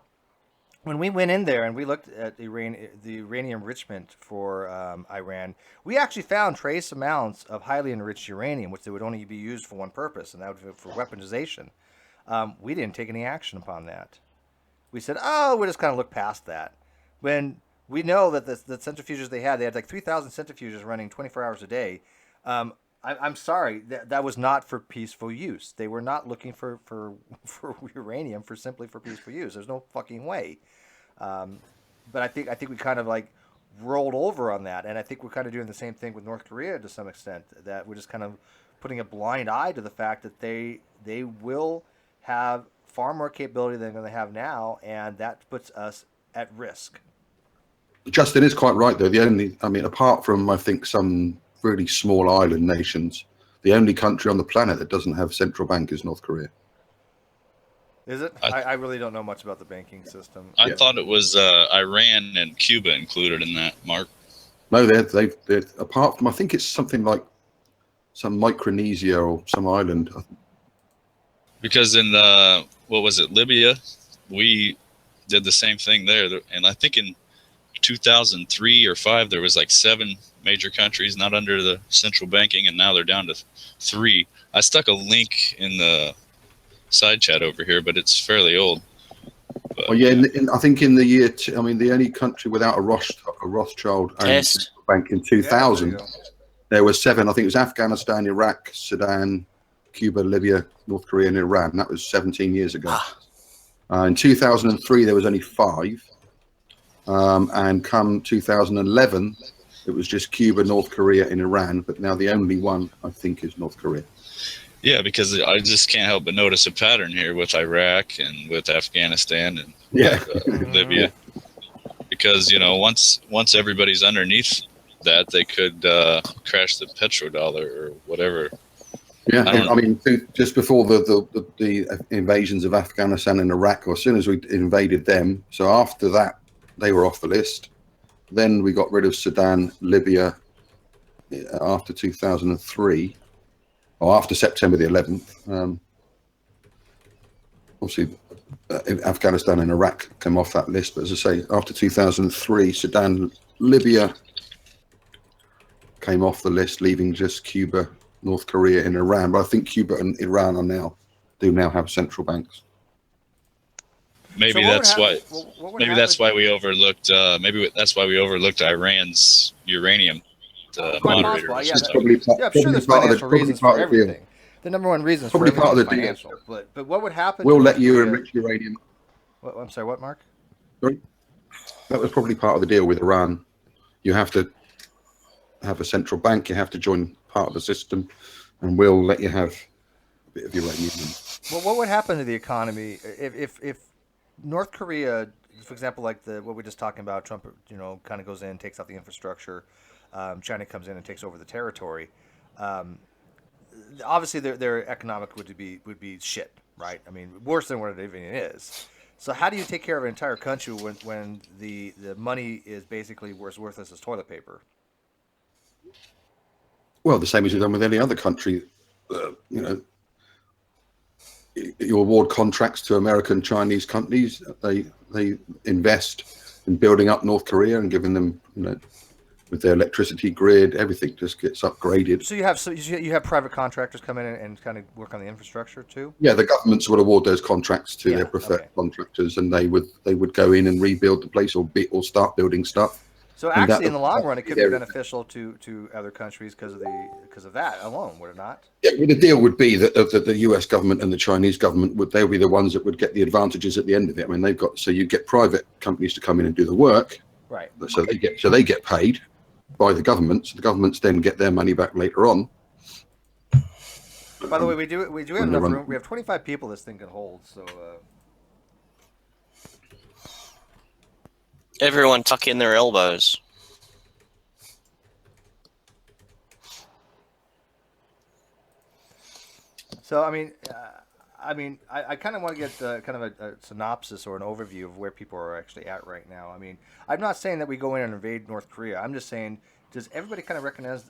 when we went in there and we looked at the uranium enrichment for Iran, we actually found trace amounts of highly enriched uranium, which they would only be used for one purpose, and that would be for weaponization. We didn't take any action upon that. We said, we'll just kind of look past that. When we know that the centrifuges they had like 3,000 centrifuges running 24 hours a day. I'm sorry, that was not for peaceful use. They were not looking for uranium simply for peaceful use. There's no fucking way. But I think we kind of like rolled over on that, and I think we're kind of doing the same thing with North Korea to some extent. That we're just kind of putting a blind eye to the fact that they will have far more capability than they have now, and that puts us at risk. Justin is quite right, though. Apart from, I think, some really small island nations, the only country on the planet that doesn't have central bank is North Korea. Is it? I really don't know much about the banking system. I thought it was Iran and Cuba included in that, Mark. No, they're apart from, I think it's something like some Micronesia or some island. Because in Libya, we did the same thing there, and I think in 2003 or 5 there was like 7 major countries not under the central banking, and now they're down to 3. I stuck a link in the side chat over here, but it's fairly old. But, I think in the year the only country without a Rothschild owned central bank in 2000, there were 7. I think it was Afghanistan, Iraq, Sudan, Cuba, Libya, North Korea, and Iran. That was 17 years ago. In 2003 there was only 5. And come 2011, it was just Cuba, North Korea, and Iran. But now the only one, I think, is North Korea. Yeah, because I just can't help but notice a pattern here with Iraq and with Afghanistan and Libya. Because, once everybody's underneath that, they could crash the petrodollar or whatever. Yeah, just before the invasions of Afghanistan and Iraq, or as soon as we invaded them, so after that, they were off the list. Then we got rid of Sudan, Libya, after 2003, or after September the 11th. Obviously, Afghanistan and Iraq came off that list, but as I say, after 2003, Sudan, Libya came off the list, leaving just Cuba, North Korea, and Iran. But I think Cuba and Iran do now have central banks. Maybe So what that's would why. happen- what would Maybe that's happen- why we overlooked. Maybe that's why we overlooked Iran's uranium. The Quite moderator. possible. was Yeah, just that- Probably part- Yeah, I'm sure probably there's part of the- financial probably reasons part for of the deal. everything. The number one reason Probably for everything part is of the deal. financial. But what would happen? We'll to let you Korea- enrich uranium. I'm sorry. What, Mark? That was probably part of the deal with Iran. You have to have a central bank. You have to join part of the system, and we'll let you have a bit of uranium. Well, what would happen to the economy if North Korea, for example, like what we're just talking about, Trump, kind of goes in, takes out the infrastructure, China comes in and takes over the territory. Obviously, their economic would be shit, right? I mean, worse than what it even is. So how do you take care of an entire country when the money is basically worthless as toilet paper? Well, the same as you've done with any other country. You award contracts to American, Chinese companies. They invest in building up North Korea and giving them, with their electricity grid, everything just gets upgraded. So you have private contractors come in and kind of work on the infrastructure too. Yeah, the governments would award those contracts to Yeah, their preferred okay. contractors, and they would go in and rebuild the place or start building stuff. So And actually, that- in the long run, it could be yeah. beneficial to other countries because of that alone, would it not? Yeah, well, the deal would be that the US government and the Chinese government they'll be the ones that would get the advantages at the end of it. I mean, you get private companies to come in and do the work, Right. so they get paid by the governments. The governments then get their money back later on. By the way, we do have When they enough run- room. We have 25 people this thing can hold. So Everyone tuck in their elbows. I mean, I kind of want to get kind of a synopsis or an overview of where people are actually at right now. I mean, I'm not saying that we go in and invade North Korea. I'm just saying, does everybody kind of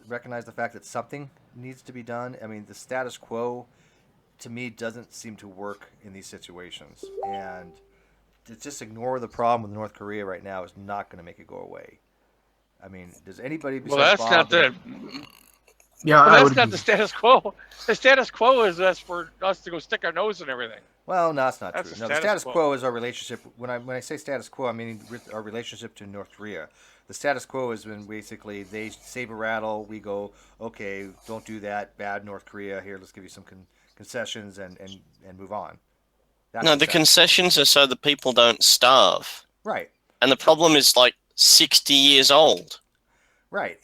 recognize the fact that something needs to be done? I mean, the status quo, to me, doesn't seem to work in these situations, and to just ignore the problem with North Korea right now is not going to make it go away. I mean, does anybody Well, besides that's not Bob the. Yeah, Well, I that's would. not the status quo. The status quo is for us to go stick our nose in everything. Well, no, that's not That's true. the No, the status status quo. quo is our relationship. When I say status quo, I mean our relationship to North Korea. The status quo has been basically they saber rattle. We go, okay, don't do that. Bad North Korea. Here, let's give you some concessions and move on. That's No, the status- concessions are so the people don't starve. Right, And the problem is like 60 years old. right,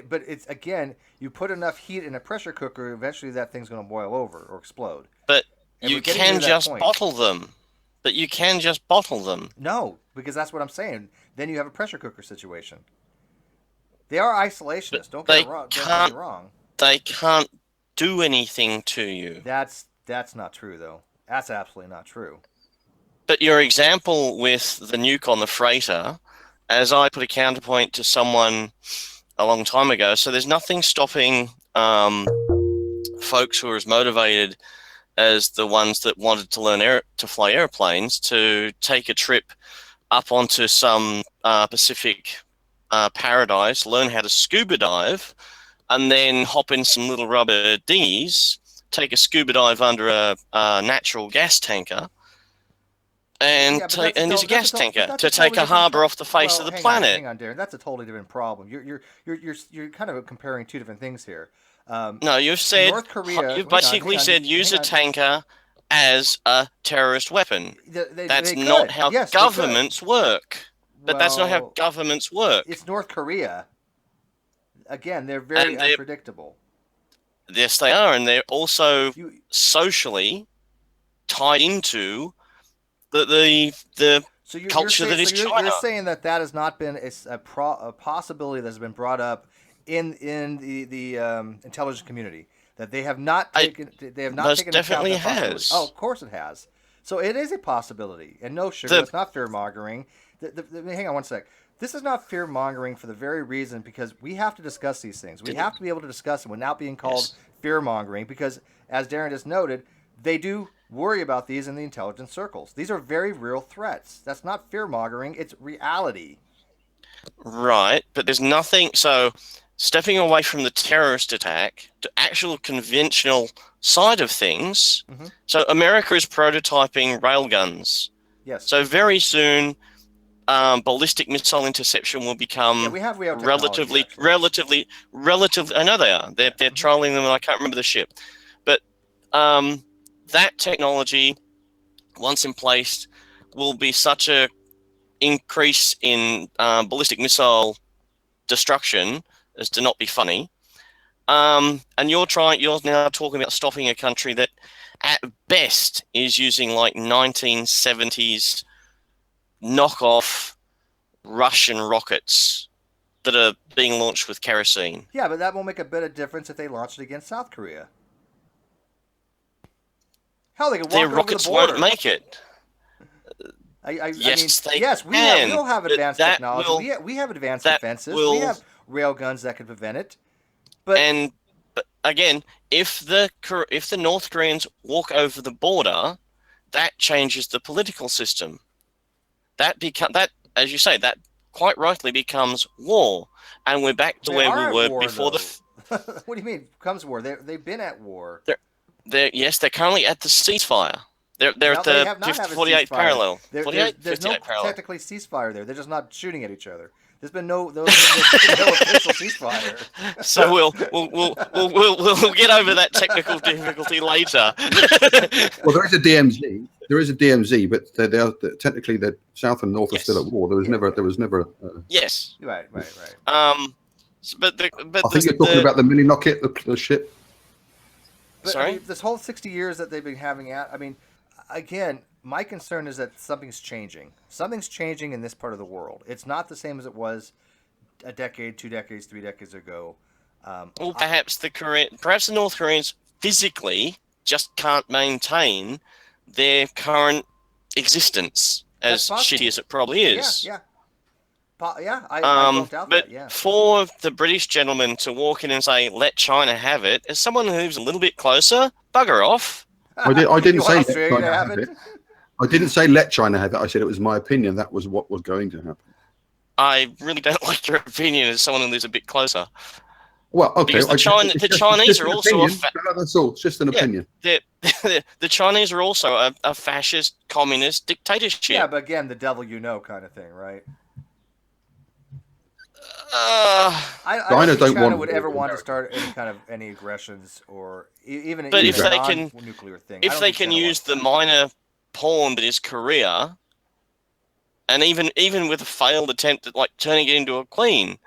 but it's again, you put enough heat in a pressure cooker, eventually that thing's going to boil over or explode. But And you we're getting can to that just point. bottle them. But you can just bottle them. No, because that's what I'm saying. Then you have a pressure cooker situation. They are isolationists. Don't they get me can't- wrong. They can't do anything to you. That's not true though. That's absolutely not true. But your example with the nuke on the freighter, as I put a counterpoint to someone a long time ago, so there's nothing stopping folks who are as motivated as the ones that wanted to learn to fly airplanes to take a trip up onto some Pacific paradise, learn how to scuba dive, and then hop in some little rubber dinghies, take a scuba dive under a natural gas tanker, and Yeah, but use a gas tanker to take a harbour off the face of the Hang planet. on, Darren. That's a totally different problem. You're kind of comparing two different things here. No, you've said North Korea. you've basically said use a tanker as a terrorist weapon. That's not how governments work. But that's not how governments work. It's North Korea. Again, they're very And they're- unpredictable. Yes, they are, and they're also You, socially tied into the so culture that is you're China. saying that has not been a possibility that's been brought up in the intelligence community, that they have not taken most taken definitely into account that has. possibility. Oh, of course it has. So it is a possibility, and no sugar. It's not fear mongering. Hang on one sec. This is not fear mongering for the very reason because we have to discuss these things. We have to be able to discuss them without being called fear mongering because, as Darren just noted, they do worry about these in the intelligence circles. These are very real threats. That's not fear mongering, it's reality. Right, but there's nothing. So, stepping away from the terrorist attack to actual conventional side of things. Mm-hmm. So, America is prototyping railguns. Yes. So very soon, ballistic missile interception will become we have real relatively. technology, I know they are. They're trialing them, and I can't remember the ship. But that technology, once in place, will be such a increase in ballistic missile destruction as to not be funny. And you're now talking about stopping a country that at best is using like 1970s knockoff Russian rockets that are being launched with kerosene. Yeah, but that will make a bit of difference if they launch it against South Korea. Hell, they could walk Their over rockets the border. won't make it. Yes, they we'll have but advanced that technology. will- we have advanced that defenses. will- We have rail guns that could prevent it. But again, if the North Koreans walk over the border, that changes the political system. That, as you say, that quite rightly becomes war, and we're back to they where are we at were war, before though. What do you mean becomes war? They've been at war. They're currently at the ceasefire. They're No, at they the have not had a 48 ceasefire. parallel. There's 58 no parallel. technically ceasefire there. They're just not shooting at each other. There's been no official ceasefire. So we'll get over that technical difficulty later. Well, there is a DMZ. There is a DMZ, but they are technically the South and North are still at war. There was never. Yes. Right. But I think you're talking about the mini rocket, the ship. But, Sorry? I mean, this whole 60 years that they've been having I mean, again, my concern is that something's changing. Something's changing in this part of the world. It's not the same as it was a decade, 2 decades, 3 decades ago. Well, perhaps the North Koreans physically just can't maintain their current existence, as shitty as it probably is. Yeah. I don't doubt but that. Yeah. for the British gentleman to walk in and say, "Let China have it," as someone who lives a little bit closer, bugger off. I didn't say let Australia China to have have it. it. I didn't say let China have it. I said it was my opinion. That was what was going to happen. I really don't like your opinion as someone who lives a bit closer. Well, okay. Because the Chinese are also that's all. It's just an opinion. The Chinese are also a fascist communist dictatorship. Yeah, but again, the devil you know kind of thing, right? I don't think China would ever want to start any aggressions or even but if a they can nuclear thing. If they can use the minor pawn that is Korea, and even with a failed attempt at like turning it into a queen,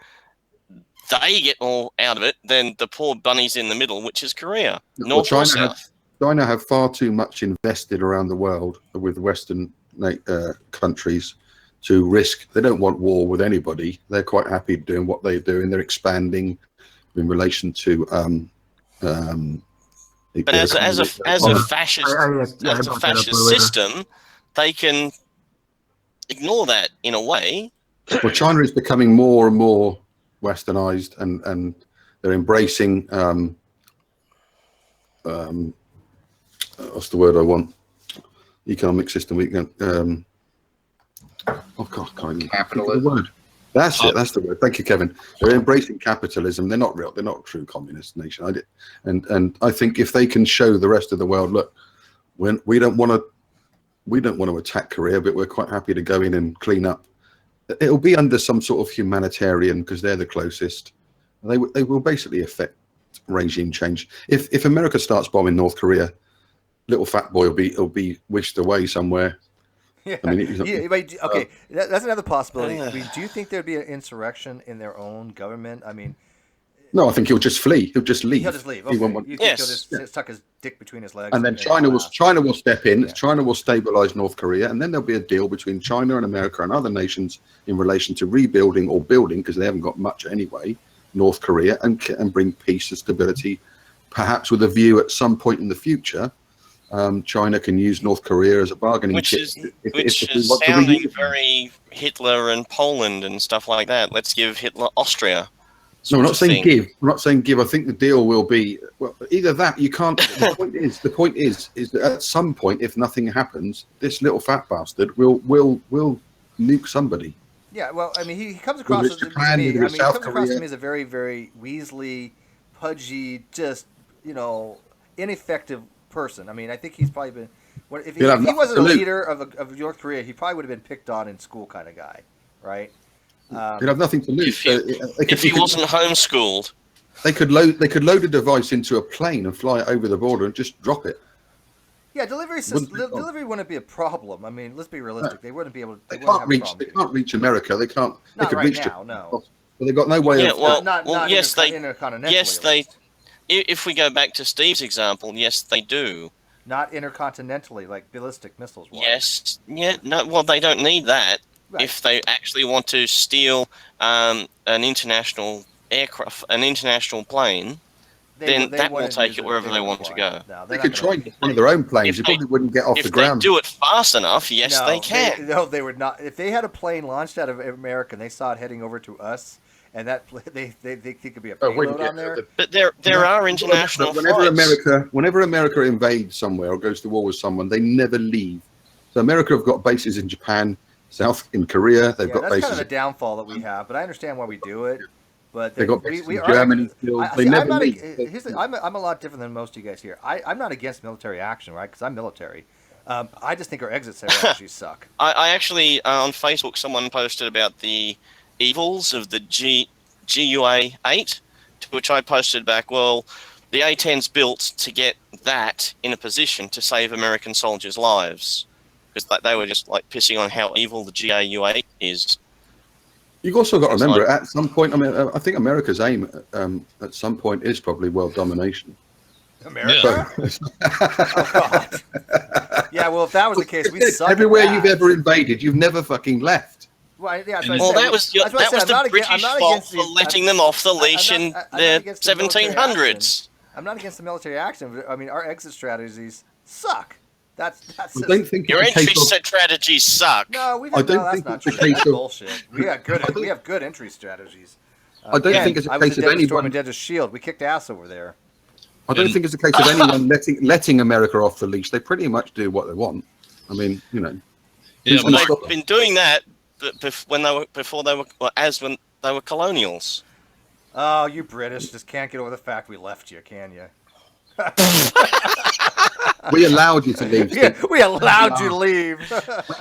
they get more out of it than the poor bunnies in the middle, which is Korea, North or South. China have far too much invested around the world with Western countries to risk. They don't want war with anybody. They're quite happy doing what they're doing. They're expanding in relation to. But as a fascist system, they can ignore that in a way. Well, China is becoming more and more westernized, and they're embracing. What's the word I want? Economic system. Capitalism. That's it. That's the word. Thank you, Kevin. They're embracing capitalism. They're not real. They're not a true communist nation. And I think if they can show the rest of the world, look, we don't want to attack Korea, but we're quite happy to go in and clean up. It'll be under some sort of humanitarian, because they're the closest. They will basically affect regime change. If America starts bombing North Korea, little fat boy will be wished away somewhere. Yeah. I mean, okay, that's another possibility. I mean, do you think there'd be an insurrection in their own government? I mean, no, I think he'll just flee. He'll just leave. He'll just leave. Okay. You think he'll just tuck his dick between his legs? And then China will step in. Yeah. China will stabilize North Korea, and then there'll be a deal between China and America and other nations in relation to rebuilding or building, because they haven't got much anyway, North Korea, and bring peace and stability, perhaps with a view at some point in the future China can use North Korea as a bargaining Which chip. is if which we is want to sounding reuse them. very Hitler and Poland and stuff like that. Let's give Hitler Austria. No, we're sort not of saying thing. give. We're not saying give. I think the deal will be well. Either that you can't. The point is that at some point, if nothing happens, this little fat bastard will nuke somebody. Yeah, well, I mean, he comes across Whether as, it's Japan, to me. whether I it's mean, he South comes across to Korea. me as a very, very Weasley, pudgy, just ineffective person. I mean, I think he's probably been. If he wasn't a salute. leader of North Korea, he probably would have been picked on in school, kind of guy, right? He'd have nothing to lose. If he wasn't homeschooled, they could load a device into a plane and fly it over the border and just drop it. Yeah, delivery wouldn't be a problem. I mean, let's be realistic. They wouldn't be able to. They can't reach America. They can't. Not they could right reach now, it. no. But they've got no way of. yes, they. intercontinentally. Yes, they. If we go back to Steve's example, yes, they do. Not intercontinentally, like ballistic missiles. Yes. Yeah. No. Well, they don't need that. Right. If they actually want to steal an international aircraft, an international plane, then that will take it wherever they want to go. No, they could try one of their own planes. It probably wouldn't get off the ground. If they do it fast enough, yes, they can. They would not. If they had a plane launched out of America and they saw it heading over to us, and that they think it could be a payload on there. But there are international flights. Whenever America invades somewhere or goes to war with someone, they never leave. So America have got bases in Japan, in Korea. They've got that's bases. Kind of a downfall that we have, but I understand why we do it. But they've got bases in Germany. I'm a lot different than most of you guys here. I'm not against military action, right? Because I'm military. I just think our exit strategies suck. I actually on Facebook someone posted about the evils of the GUA-8, to which I posted back, well, the A-10's built to get that in a position to save American soldiers' lives, because they were just like pissing on how evil the GUA-8 is. You've also got to remember, at some point, I mean, I think America's aim at some point is probably world domination. America? Oh, God. Yeah, well, if that was the case, we suck. Everywhere you've ever invaded, you've never fucking left. Well, yeah, that was the British fault for letting them off the leach in the 1700s. I'm not against the military action. I mean, our exit strategies suck. That's I don't think your entry strategies suck. No, that's not true. That's bullshit. We have good entry strategies. I don't think it's a case of anyone. Storm and Desert Shield. We kicked ass over there. I don't think it's a case of anyone letting America off the leash. They pretty much do what they want. I mean, you know. Yeah, but they've been doing that when they were colonials. Oh, you British just can't get over the fact we left you, can you? We allowed you to leave. Yeah, we allowed you to leave. We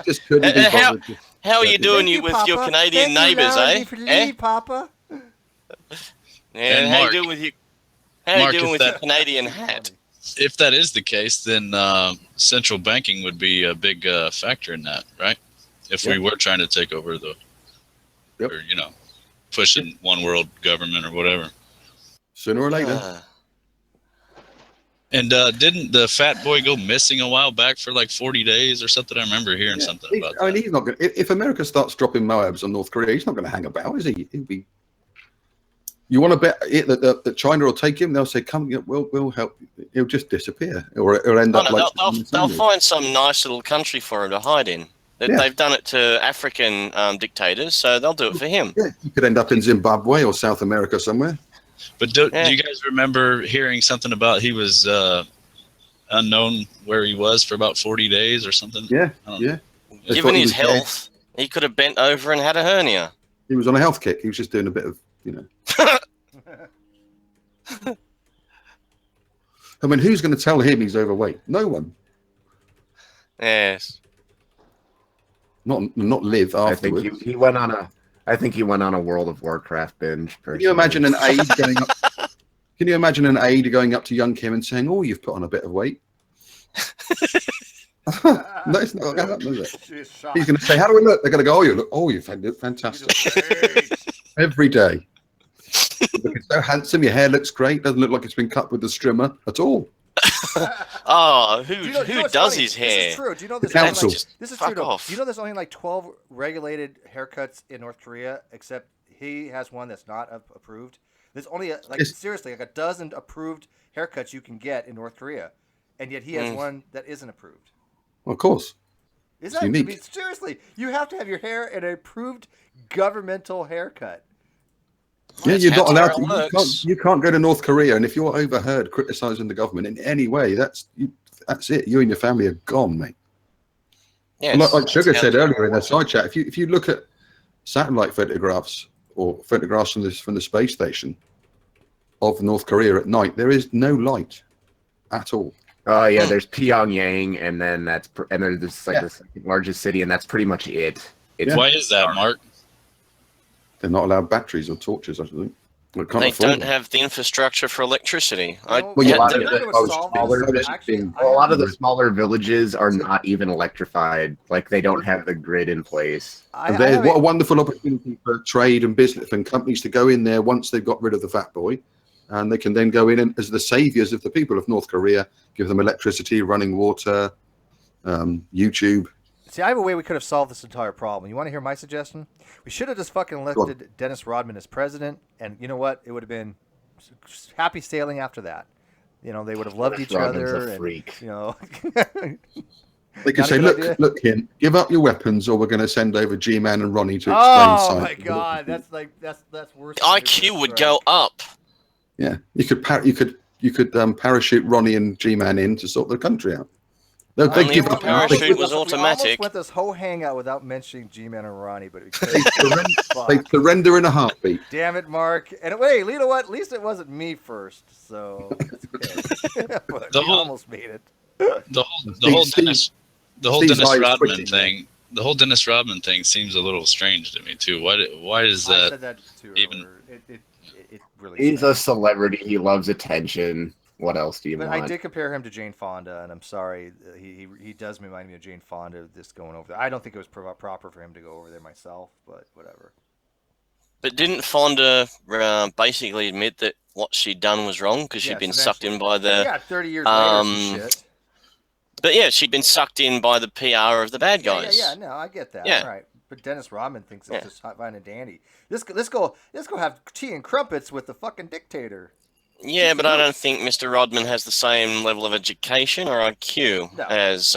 just couldn't be bothered. How are you doing with Papa. your Canadian neighbours, eh? Leave, Papa. Yeah, how you doing with your your Canadian hat? If that is the case, then central banking would be a big factor in that, right? If we were trying to take over or push in one world government or whatever. Sooner or later. And didn't the fat boy go missing a while back for like 40 days or something? I remember hearing something about that. I mean, he's not going. If America starts dropping Moabs on North Korea, he's not going to hang about, is he? He'll be. You want to bet that China will take him? They'll say, "Come, we'll help." He'll just disappear, or end up like. They'll find some nice little country for him to hide in. They've done it to African dictators, so they'll do it for him. Yeah, he could end up in Zimbabwe or South America somewhere. But do you guys remember hearing something about he was unknown where he was for about 40 days or something? Yeah. Given his health, he could have bent over and had a hernia. He was on a health kick. He was just doing a bit of, I mean, who's going to tell him he's overweight? No one. Yes. Not live afterwards. I think he went on a. I think he went on a World of Warcraft binge. Personally. Can you imagine an aide going up? Can you imagine an aide going up to young Kim and saying, "Oh, you've put on a bit of weight"? No, it's not going to happen, is it? He's going to say, "How do we look?" They're going to go, "Oh, you look. Oh, you look fantastic." Every day. You're looking so handsome. Your hair looks great. Doesn't look like it's been cut with a strimmer at all. Who does his hair? This is true. Do you know this? Council. This is true. Do you know there's only like 12 regulated haircuts in North Korea, except he has one that's not approved. There's only seriously like a dozen approved haircuts you can get in North Korea, and yet he has one that isn't approved. Well, of course. Is It's that unique. I mean, seriously? You have to have your hair in an approved governmental haircut. Yeah, That's you're how not allowed Tyrell to. works. You can't go to North Korea, and if you're overheard criticizing the government in any way, that's it. You and your family are gone, mate. Yes, Like that's Sugar how said Tyrell earlier in their works. side chat, if you look at satellite photographs or photographs from the space station of North Korea at night, there is no light at all. Oh yeah, there's Pyongyang, and then and there's this like the second largest city, and that's pretty much it. It's Why is that, Mark? They're not allowed batteries or torches, I think. They can't They afford don't them. have the infrastructure for electricity. Well, Well, yeah, a lot they're of not the, going to solve smaller, this. Actually, a lot of the smaller villages are not even electrified. Like they don't have the grid in place. I What have a wonderful opportunity for trade and business and companies to go in there once they've got rid of the fat boy, and they can then go in and, as the saviors of the people of North Korea, give them electricity, running water, YouTube. See, I have a way we could have solved this entire problem. You want to hear my suggestion? We should have just fucking elected Dennis Rodman as president, and you know what? It would have been happy sailing after that. You know, they would have loved Dennis each Rodman's other, a and freak. you know, They can Not a say, good idea? look, Ken, give up your weapons, or we're going to send over G-Man and Ronnie to explain oh science. my god, that's worse. than IQ would go up. Yeah, you could parachute Ronnie and G-Man in to sort the country out. They Only give if the up. parachute was We automatic. almost went this whole hangout without mentioning G-Man and Ronnie, but we They couldn't. surrender in a heartbeat. Damn it, Mark. And wait, you know what? At least it wasn't me first, so it's okay. But The we whole- almost made it. The whole Steve's Dennis eyes Rodman twitching, thing. The whole Dennis Rodman thing seems a little strange to me too. Why is I that said that too. even? It really. He's a stinks. celebrity. He loves attention. What else do you But want? I did compare him to Jane Fonda, and I'm sorry, he does remind me of Jane Fonda. Just going over there, I don't think it was proper for him to go over there myself, but whatever. But didn't Fonda basically admit that what she'd done was wrong because she'd Yes, been sucked in by the? Yeah, 30 years later, some shit. But yeah, she'd been sucked in by the PR of the bad guys. Yeah, no, I get that. Yeah. Right. But Dennis Rodman thinks it's just fine and dandy. Let's go have tea and crumpets with the fucking dictator. Yeah, but I don't think Mr. Rodman has the same level of education or IQ as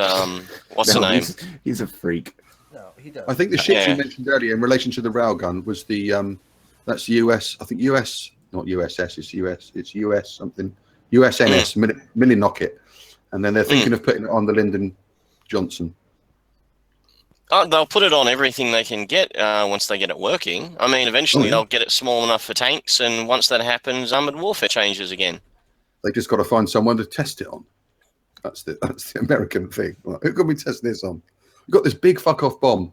what's her name? He's a freak. No, he does. I think the shit you mentioned earlier in relation to the railgun was the that's US. I think US, not USS. It's US. It's US something. USNS Millinocket, and then they're thinking of putting it on the Lyndon Johnson. Oh, they'll put it on everything they can get once they get it working. I mean, eventually they'll get it small enough for tanks, and once that happens, armored warfare changes again. They just got to find someone to test it on. That's the American thing. Like, who can we test this on? We've got this big fuck off bomb.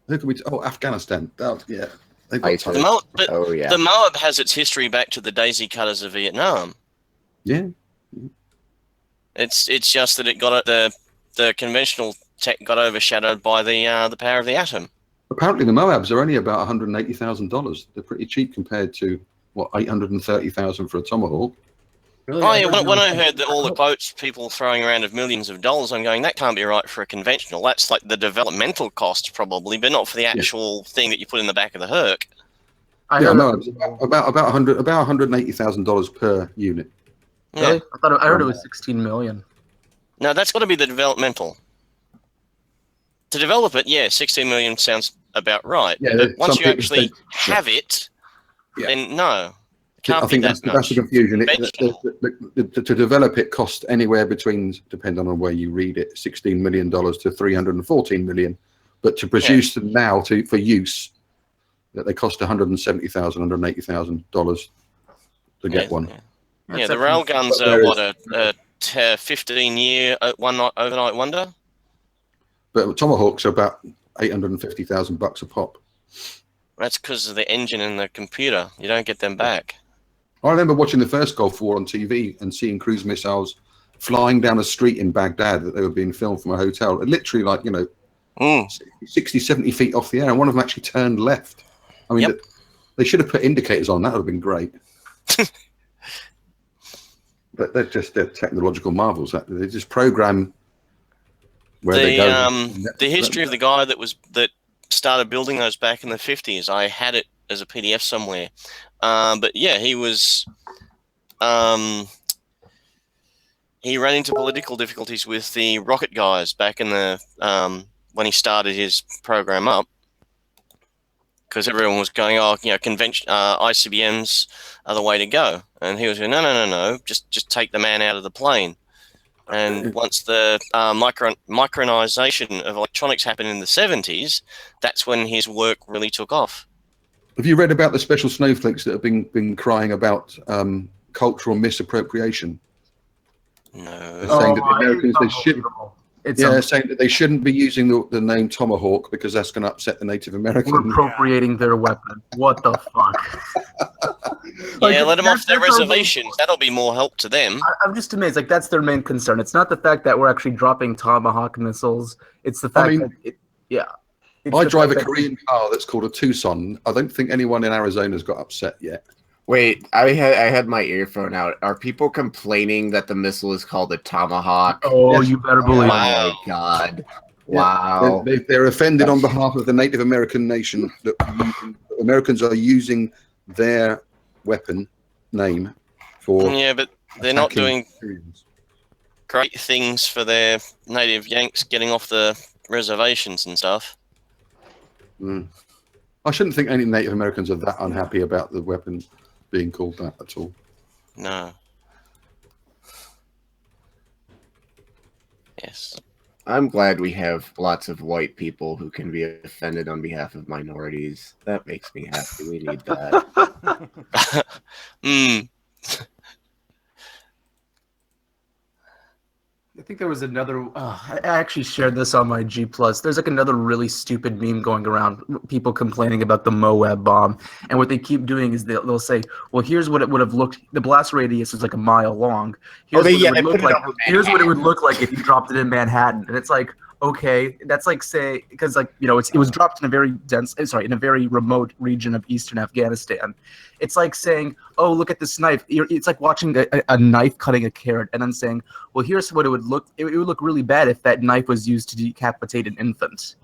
Who can we? Afghanistan. Oh, yeah. They've got The Moab has its history back to the daisy cutters of Vietnam. Yeah. It's just that it got the conventional tech got overshadowed by the power of the atom. Apparently, the Moabs are only about $180,000. They're pretty cheap compared to what $830,000 for a Tomahawk. Really? Oh yeah, when I heard that all the quotes people throwing around of millions of dollars, I'm going, that can't be right for a conventional. That's like the developmental cost probably, but not for the actual thing that you put in the back of the Herc. Yeah, Moabs about $180,000 per unit. Yeah. I heard it was 16 million. No, that's got to be the developmental. To develop it, 16 million sounds about right. Yeah, but once some you people actually think- have it, then no. It can't I think be that's that the much. confusion. Conventional. To develop it cost anywhere between, depending on where you read it, $16 million to $314 million. But to produce them now for use, that they cost $170,000, $180,000 to get one. Yeah, the railguns are what a 15-year overnight wonder. But Tomahawks are about $850,000 a pop. That's because of the engine and the computer. You don't get them back. I remember watching the first Gulf War on TV and seeing cruise missiles flying down a street in Baghdad that they were being filmed from a hotel, literally 60, 70 feet off the air, and one of them actually turned left. I mean, they should have put indicators on. That would have been great. But they're technological marvels. They just program where they go. The history of the guy that started building those back in the 50s, I had it as a PDF somewhere. But yeah, he was he ran into political difficulties with the rocket guys back in the when he started his program up, because everyone was going, oh, convention ICBMs are the way to go, and he was going, no, just take the man out of the plane. And once the micronization of electronics happened in the 70s, that's when his work really took off. Have you read about the special snowflakes that have been crying about cultural misappropriation? No. They're saying that the Americans saying that they shouldn't be using the name Tomahawk because that's going to upset the Native Americans. We're appropriating their weapon. What the fuck? Yeah, let them off their reservations. That'll be more help to them. I'm just amazed. Like, that's their main concern. It's not the fact that we're actually dropping Tomahawk missiles. It's the fact I drive a Korean car that's called a Tucson. I don't think anyone in Arizona's got upset yet. Wait, I had my earphone out. Are people complaining that the missile is called a Tomahawk? Oh, you better believe. Oh my god! Wow. They're offended on behalf of the Native American nation that Americans are using their weapon name for. Yeah, but they're not doing great things for their native Yanks getting off the reservations and stuff. I shouldn't think any Native Americans are that unhappy about the weapon being called that at all. No. Yes. I'm glad we have lots of white people who can be offended on behalf of minorities. That makes me happy. We need that. I think there was another. I actually shared this on my G+. There's like another really stupid meme going around. People complaining about the Moab bomb, and what they keep doing is they'll say, "Well, here's what it would have looked. The blast radius is like a mile long. Here's what it would look like if you dropped it in Manhattan." And it's like, okay, that's like say because it was dropped in a very in a very remote region of eastern Afghanistan. It's like saying, oh, look at this knife. It's like watching a knife cutting a carrot and then saying, well, here's what it would look. It would look really bad if that knife was used to decapitate an infant.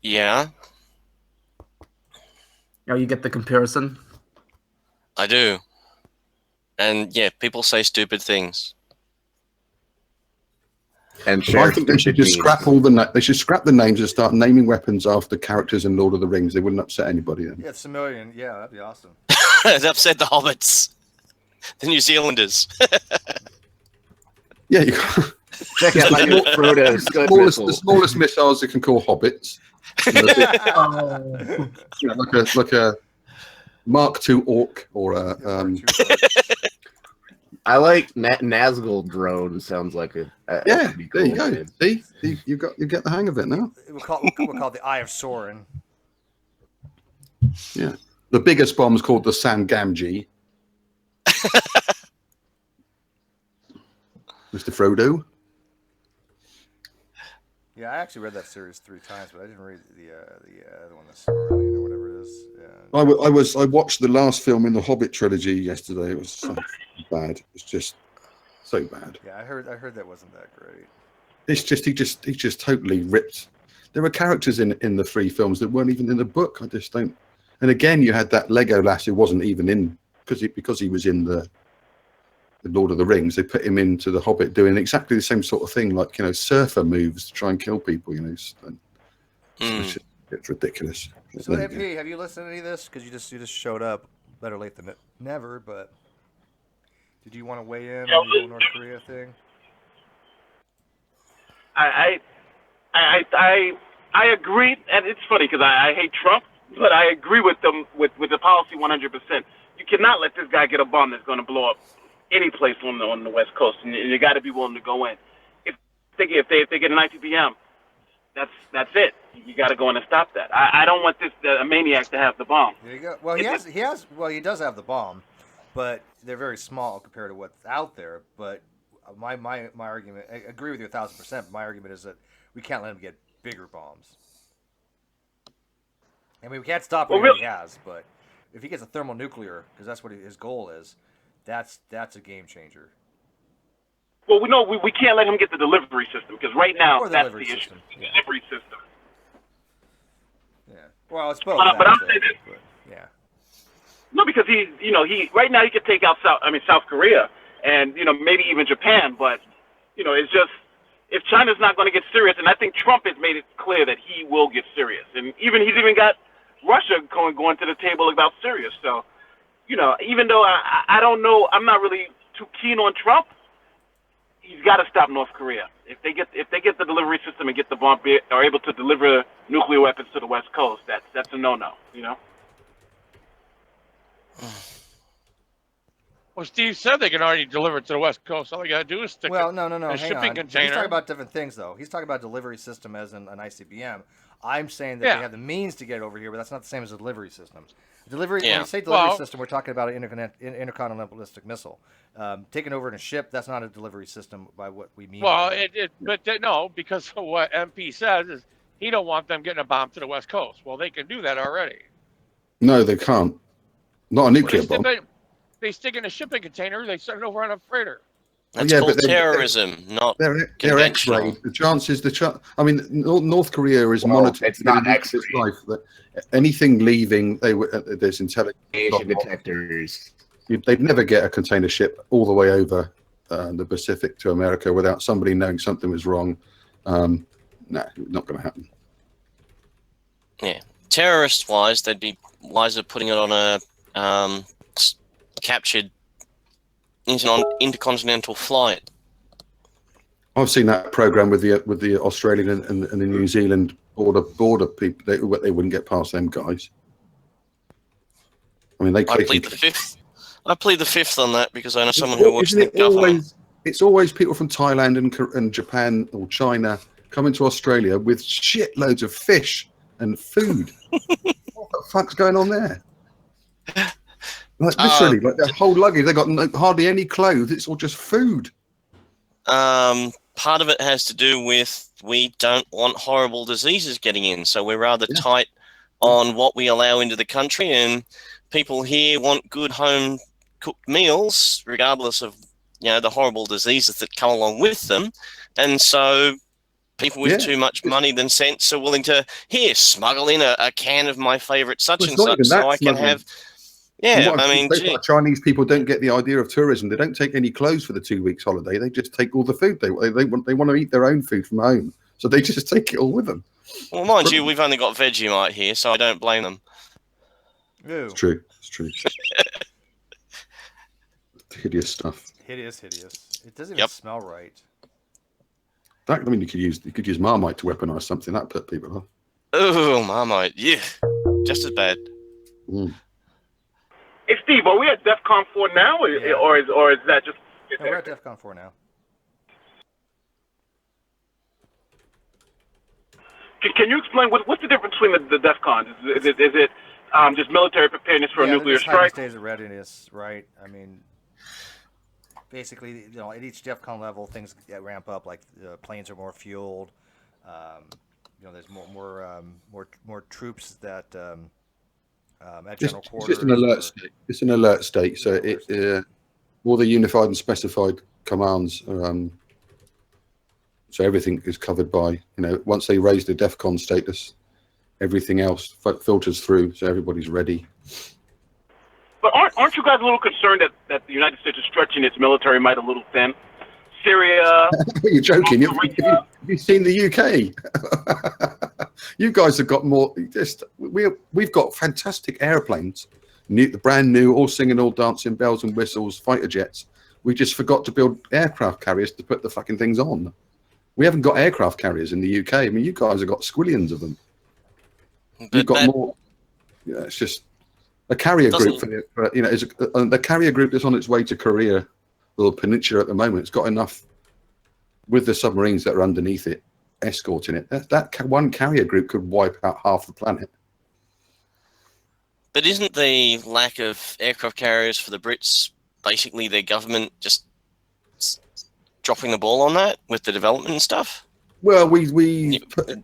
Yeah. You get the comparison? I do. And yeah, people say stupid things. And I think they should just scrap they should scrap the names and start naming weapons after characters in Lord of the Rings. They wouldn't upset anybody then. Yeah, Cimmerian. Yeah, that'd be awesome. It upset the hobbits, the New Zealanders. Yeah, check out my Frodo's the smallest missiles you can call hobbits. Like a Mark II orc or a. I like Nazgul drone. Sounds like a yeah. Cool, there you go. See, you get the hang of it now. We'll call it the Eye of Sauron. Yeah, the biggest bomb's called the Sangamji. Mr. Frodo. Yeah, I actually read that series 3 times, but I didn't read the other one, the Silmarillion or whatever it is. Yeah. I watched the last film in the Hobbit trilogy yesterday. It was so bad. It's just so bad. Yeah, I heard that wasn't that great. It's just he just totally ripped. There were characters in the 3 films that weren't even in the book. I just don't. And again, you had that Legolas who wasn't even in because he was in the Lord of the Rings. They put him into the Hobbit doing exactly the same sort of thing, like surfer moves to try and kill people. It's ridiculous. So, MP, have you listened to any of this? Because you just showed up. Better late than never. But did you want to weigh in on the whole North Korea thing? I agree, and it's funny because I hate Trump, but I agree with them with the policy 100%. You cannot let this guy get a bomb that's going to blow up any place on the West Coast, and you got to be willing to go in. If they get an ICBM, that's it. You got to go in and stop that. I don't want a maniac to have the bomb. There you go. Well, he does have the bomb, but they're very small compared to what's out there. But my argument, I agree with you 1,000%. But my argument is that we can't let him get bigger bombs. I mean, we can't stop what he has, but if he gets a thermonuclear, because that's what his goal is, that's a game changer. Well, we can't let him get the delivery system because right now that's the issue. Yeah. Delivery system. Yeah. Well, it's both. But I'll say this. Yeah. No, because he right now he could take out South Korea, and maybe even Japan. But it's just if China's not going to get serious, and I think Trump has made it clear that he will get serious, and he's even got Russia going to the table about Syria. So even though I don't know, I'm not really too keen on Trump. He's got to stop North Korea. If they get the delivery system and get the bomb, are able to deliver nuclear weapons to the West Coast, that's a no-no. Well, Steve said they can already deliver it to the West Coast. All they got to do is stick Well, it no. in a Hang shipping on. container. He's talking about different things, though. He's talking about delivery system as an ICBM. I'm saying that Yeah. they have the means to get it over here, but that's not the same as a delivery system. Delivery. Yeah. When you say delivery system, we're talking about an intercontinental ballistic missile. Taken over in a ship, that's not a delivery system by what we mean. Well, by that. no, because what MP says is he don't want them getting a bomb to the West Coast. Well, they can do that already. No, they can't. Not a nuclear bomb. They stick it in a shipping container. They send it over on a freighter. That's called terrorism, not they're conventional. X-ray. The chances, I mean, North Korea is monitoring. It's not X-ray. Life that anything leaving, there's intelligence detectors. They'd never get a container ship all the way over the Pacific to America without somebody knowing something was wrong. No, not going to happen. Yeah, terrorist-wise, they'd be wiser putting it on a captured intercontinental flight. I've seen that program with the Australian and the New Zealand border people. They wouldn't get past them guys. I mean, I plead the fifth. I plead the fifth on that because I know someone who works in the government. It's always people from Thailand and Japan or China coming to Australia with shitloads of fish and food. What the fuck's going on there? Like literally, like their whole luggage, they got hardly any clothes. It's all just food. Part of it has to do with we don't want horrible diseases getting in, so we're rather tight on what we allow into the country. And people here want good home cooked meals, regardless of the horrible diseases that come along with them. And so people with too much money than sense are willing to smuggle in a can of my favorite such and such, so I can have. Yeah, I mean, Chinese people don't get the idea of tourism. They don't take any clothes for the 2 weeks holiday. They just take all the food. They want to eat their own food from home, so they just take it all with them. Well, mind you, we've only got Vegemite here, so I don't blame them. Ew. It's true. Hideous stuff. Hideous. It doesn't even smell right. I mean, you could use Marmite to weaponize something. That put people off. Oh, Marmite, yeah, just as bad. Mm. Hey, Steve, are we at DEFCON 4 now, or is that just? No, we're at DEFCON 4 now. Can you explain what's the difference between the DEFCON? Is it just military preparedness for a nuclear strike? Stages of readiness, right? I mean, basically, at each DEFCON level, things ramp up. Like planes are more fueled. There's more troops that. At general quarters. It's just an alert state. It's an alert state. So all the unified and specified commands. So everything is covered by. Once they raise the DEFCON status, everything else filters through. So everybody's ready. But aren't you guys a little concerned that the United States is stretching its military might a little thin? Syria. You're joking. Have you seen the UK? You guys have got more. We've got fantastic airplanes, brand new, all singing, all dancing, bells and whistles, fighter jets. We just forgot to build aircraft carriers to put the fucking things on. We haven't got aircraft carriers in the UK. I mean, you guys have got squillions of them. You've got more. Yeah, it's just a carrier group the carrier group that's on its way to Korea, little peninsula at the moment. It's got enough with the submarines that are underneath it, escorting it. That one carrier group could wipe out half the planet. But isn't the lack of aircraft carriers for the Brits basically their government just dropping the ball on that with the development and stuff? Well, we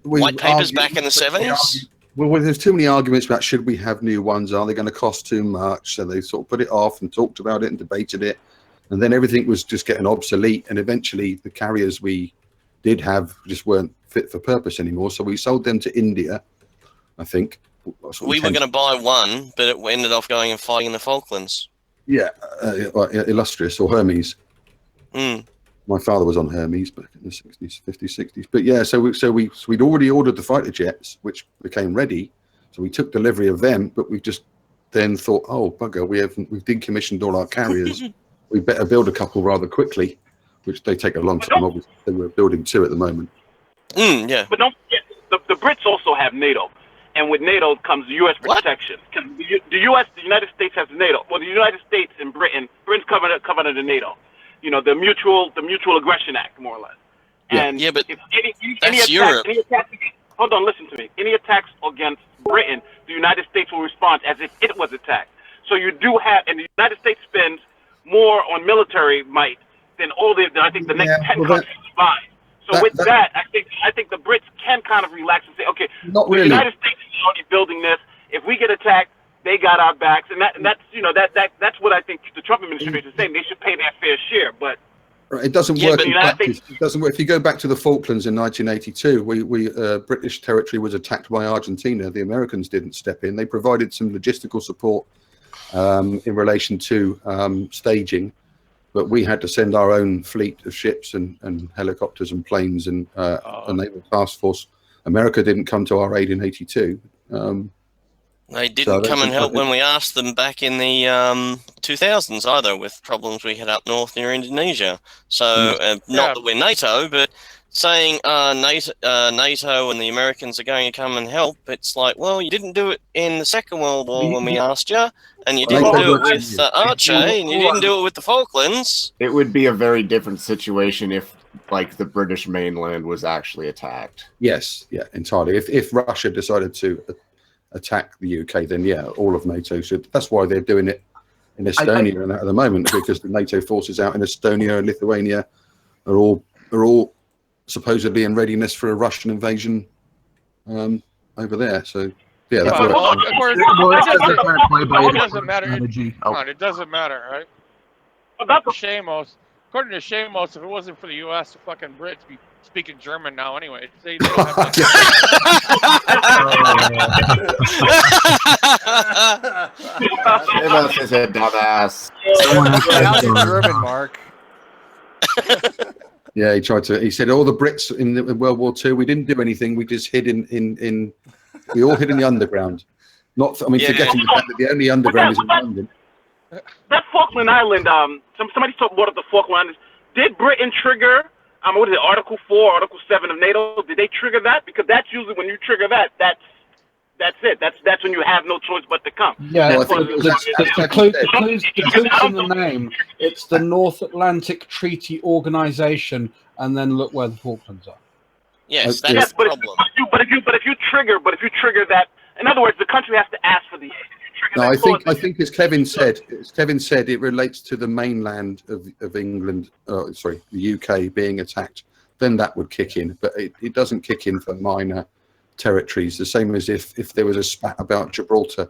white papers back in the 70s. Well, there's too many arguments about should we have new ones? Are they going to cost too much? So they sort of put it off and talked about it and debated it. And then everything was just getting obsolete. And eventually the carriers we did have just weren't fit for purpose anymore. So we sold them to India, I think. We were going to buy one, but it ended up going and fighting in the Falklands. Yeah, Illustrious or Hermes. Mm. My father was on Hermes back in the 60s, 50s, 60s. But yeah, so we'd already ordered the fighter jets, which became ready. So we took delivery of them, but we just then thought, oh bugger, we've decommissioned all our carriers. We better build a couple rather quickly, which they take a long time. Obviously, we're building 2 at the moment. Yeah. But don't forget, the Brits also have NATO, and with NATO comes U.S. protection. The United States has NATO. Well, the United States and Britain's covered under NATO. You know, the Mutual Aggression Act, more or less. And yeah, but if any that's attack, Europe. hold on, listen to me. Any attacks against Britain, the United States will respond as if it was attacked. So you do have, and the United States spends more on military might than I think the next 10 countries combined. So I think the Brits can kind of relax and say, okay, not the really. United States is already building this. If we get attacked, they got our backs, and that's what I think the Trump administration is saying. They should pay their fair share, but it doesn't work. It doesn't work. If you go back to the Falklands in 1982, British territory was attacked by Argentina. The Americans didn't step in. They provided some logistical support in relation to staging, but we had to send our own fleet of ships and helicopters and planes and a naval task force. America didn't come to our aid in '82. They didn't come and help when we asked them back in the 2000s either, with problems we had up north near Indonesia. So not that we're NATO, but saying NATO and the Americans are going to come and help, it's like, well, you didn't do it in the Second World War when we asked you, and you didn't do it with Archie, and you didn't do it with the Falklands. It would be a very different situation if, like, the British mainland was actually attacked. Yes, yeah, entirely. If Russia decided to attack the UK, then yeah, all of NATO should. That's why they're doing it in Estonia at the moment, because the NATO forces out in Estonia and Lithuania are all supposedly in readiness for a Russian invasion over there. So yeah, that's it doesn't matter. It doesn't matter, right? Shamos. According to Shamos, if it wasn't for the U.S., the fucking Brits be speaking German now anyway. They don't have to. Shamos is a dumbass. How's your German, Mark? Yeah, he said all the Brits in World War II, we didn't do anything. We just hid we all hid in the underground. Forgetting the fact that the only underground is in London. That Falkland Island, somebody brought up the Falkland Islands. Did Britain trigger, what is it, Article 4, Article 7 of NATO? Did they trigger that? Because that's usually when you trigger that, that's it. That's when you have no choice but to come. Yeah, the clue's in the name. It's the North Atlantic Treaty Organization, and then look where the Falklands are. Yes, that's the problem. But if you trigger that, in other words, the country has to ask for the. No, I think as Kevin said, it relates to the mainland of England. The UK being attacked. Then that would kick in, but it doesn't kick in for minor territories. The same as if there was a spat about Gibraltar.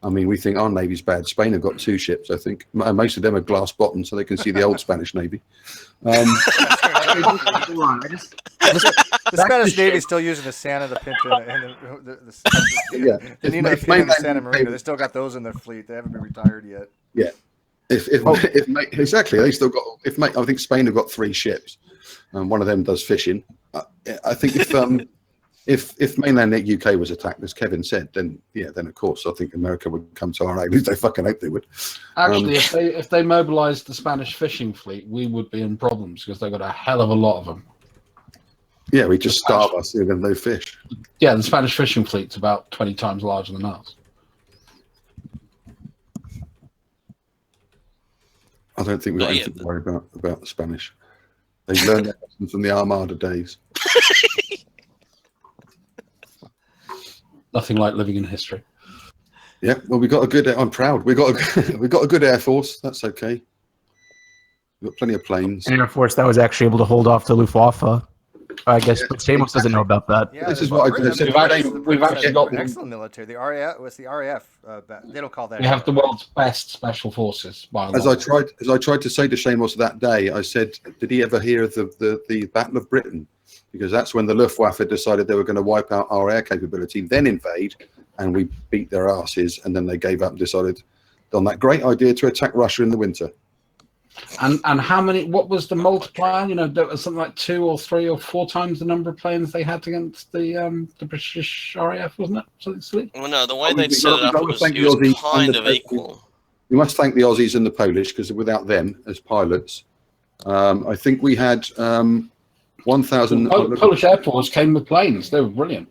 I mean, we think our Navy's bad. Spain have got 2 ships, I think. Most of them are glass bottom, so they can see the old Spanish Navy. The Spanish Navy is still using the Santa, the Pinta, and the Nina, the Santa Marina. They still got those in their fleet. They haven't been retired yet. Yeah. Exactly. They still got. I think Spain have got 3 ships, and one of them does fishing. I think if mainland UK was attacked, as Kevin said, then of course I think America would come to our aid. At least they fucking hope they would. Actually, if they mobilised the Spanish fishing fleet, we would be in problems because they've got a hell of a lot of them. Yeah, we just starve us and then no fish. Yeah, the Spanish fishing fleet's about 20 times larger than ours. I don't think we've got anything to worry about the Spanish. They've learned their lessons from the Armada days. Nothing like living in history. Yeah, well, we got a good. I'm proud. We got a good Air Force. That's okay. We've got plenty of planes. An Air Force that was actually able to hold off the Luftwaffe, I guess. But Stamos doesn't know about that. Yeah, this is what I said. We've actually got excellent military. The RAF was the RAF. They don't call that. We have the world's best special forces. As I tried to say to Shamos that day, I said, "Did he ever hear of the Battle of Britain?" Because that's when the Luftwaffe decided they were going to wipe out our air capability, then invade, and we beat their asses, and then they gave up and decided on that great idea to attack Russia in the winter. And how many? What was the multiplier? You know, there was something like 2 or 3 or 4 times the number of planes they had against the British RAF, wasn't it? Something silly. Well, no, the way Oh, they'd set it up, it was kind of equal. We must thank the Aussies and the Polish, because without them as pilots, I think we had 1,000. Polish Air Force came with planes. They were brilliant.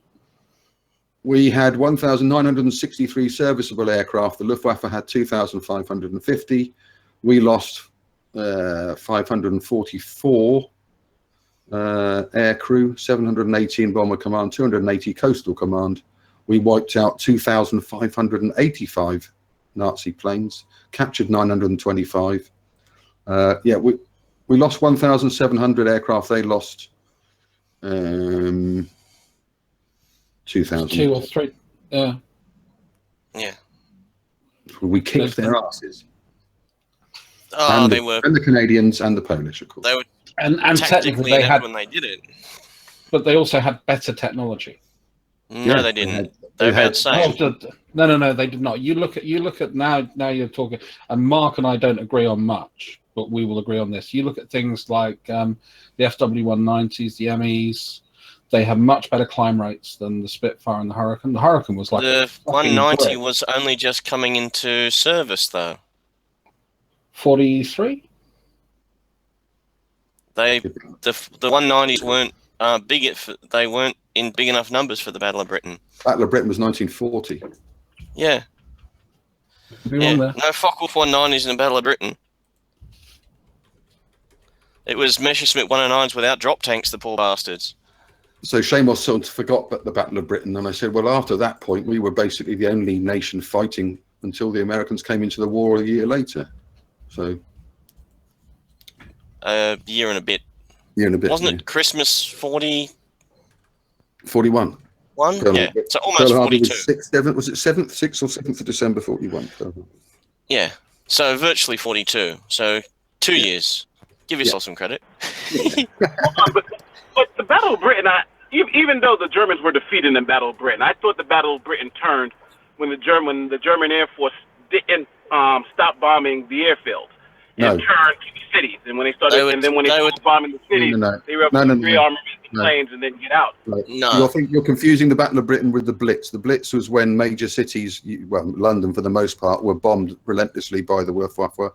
We had 1,963 serviceable aircraft. The Luftwaffe had 2,550. We lost 544 air crew, 718 bomber command, 280 coastal command. We wiped out 2,585 Nazi planes, captured 925. Yeah, we lost 1,700 aircraft. They lost 2,000. 2 or 3. Yeah. Yeah. We kicked their asses. Oh, and they were. And the Canadians and the Polish, of course. They were and tactically technically they inept had, when they did it. but they also had better technology. No, Yeah, they didn't. they They're had- about the same. No, they did not. You look at now you're talking, and Mark and I don't agree on much, but we will agree on this. You look at things like the FW-190s, the MEs. They have much better climb rates than the Spitfire and the Hurricane. The Hurricane was like The a fucking 190 brick. was only just coming into service, though. 43. The 190s weren't they weren't in big enough numbers for the Battle of Britain. Battle of Britain was 1940. Yeah. Be Yeah. wrong there. No Focke-Wulf 190s in the Battle of Britain. It was Messerschmitt 109s without drop tanks, the poor bastards. So Shamos sort of forgot the Battle of Britain, and I said, well, after that point, we were basically the only nation fighting until the Americans came into the war a year later. So A year and a bit. year and a bit. Wasn't it Christmas 41? 41. Yeah. So almost Pearl Harbor 42. was 6th or 7th of December 41. Yeah. So virtually 42. So 2 years. Give yourself some credit. But the Battle of Britain, even though the Germans were defeated in the Battle of Britain, I thought the Battle of Britain turned when the German Air Force didn't stop bombing the airfields and turned to the cities. And when they started, when they started bombing the cities, they were able to rearm the planes and then get out. Right. You're confusing the Battle of Britain with the Blitz. The Blitz was when major cities, well, London for the most part, were bombed relentlessly by the Luftwaffe.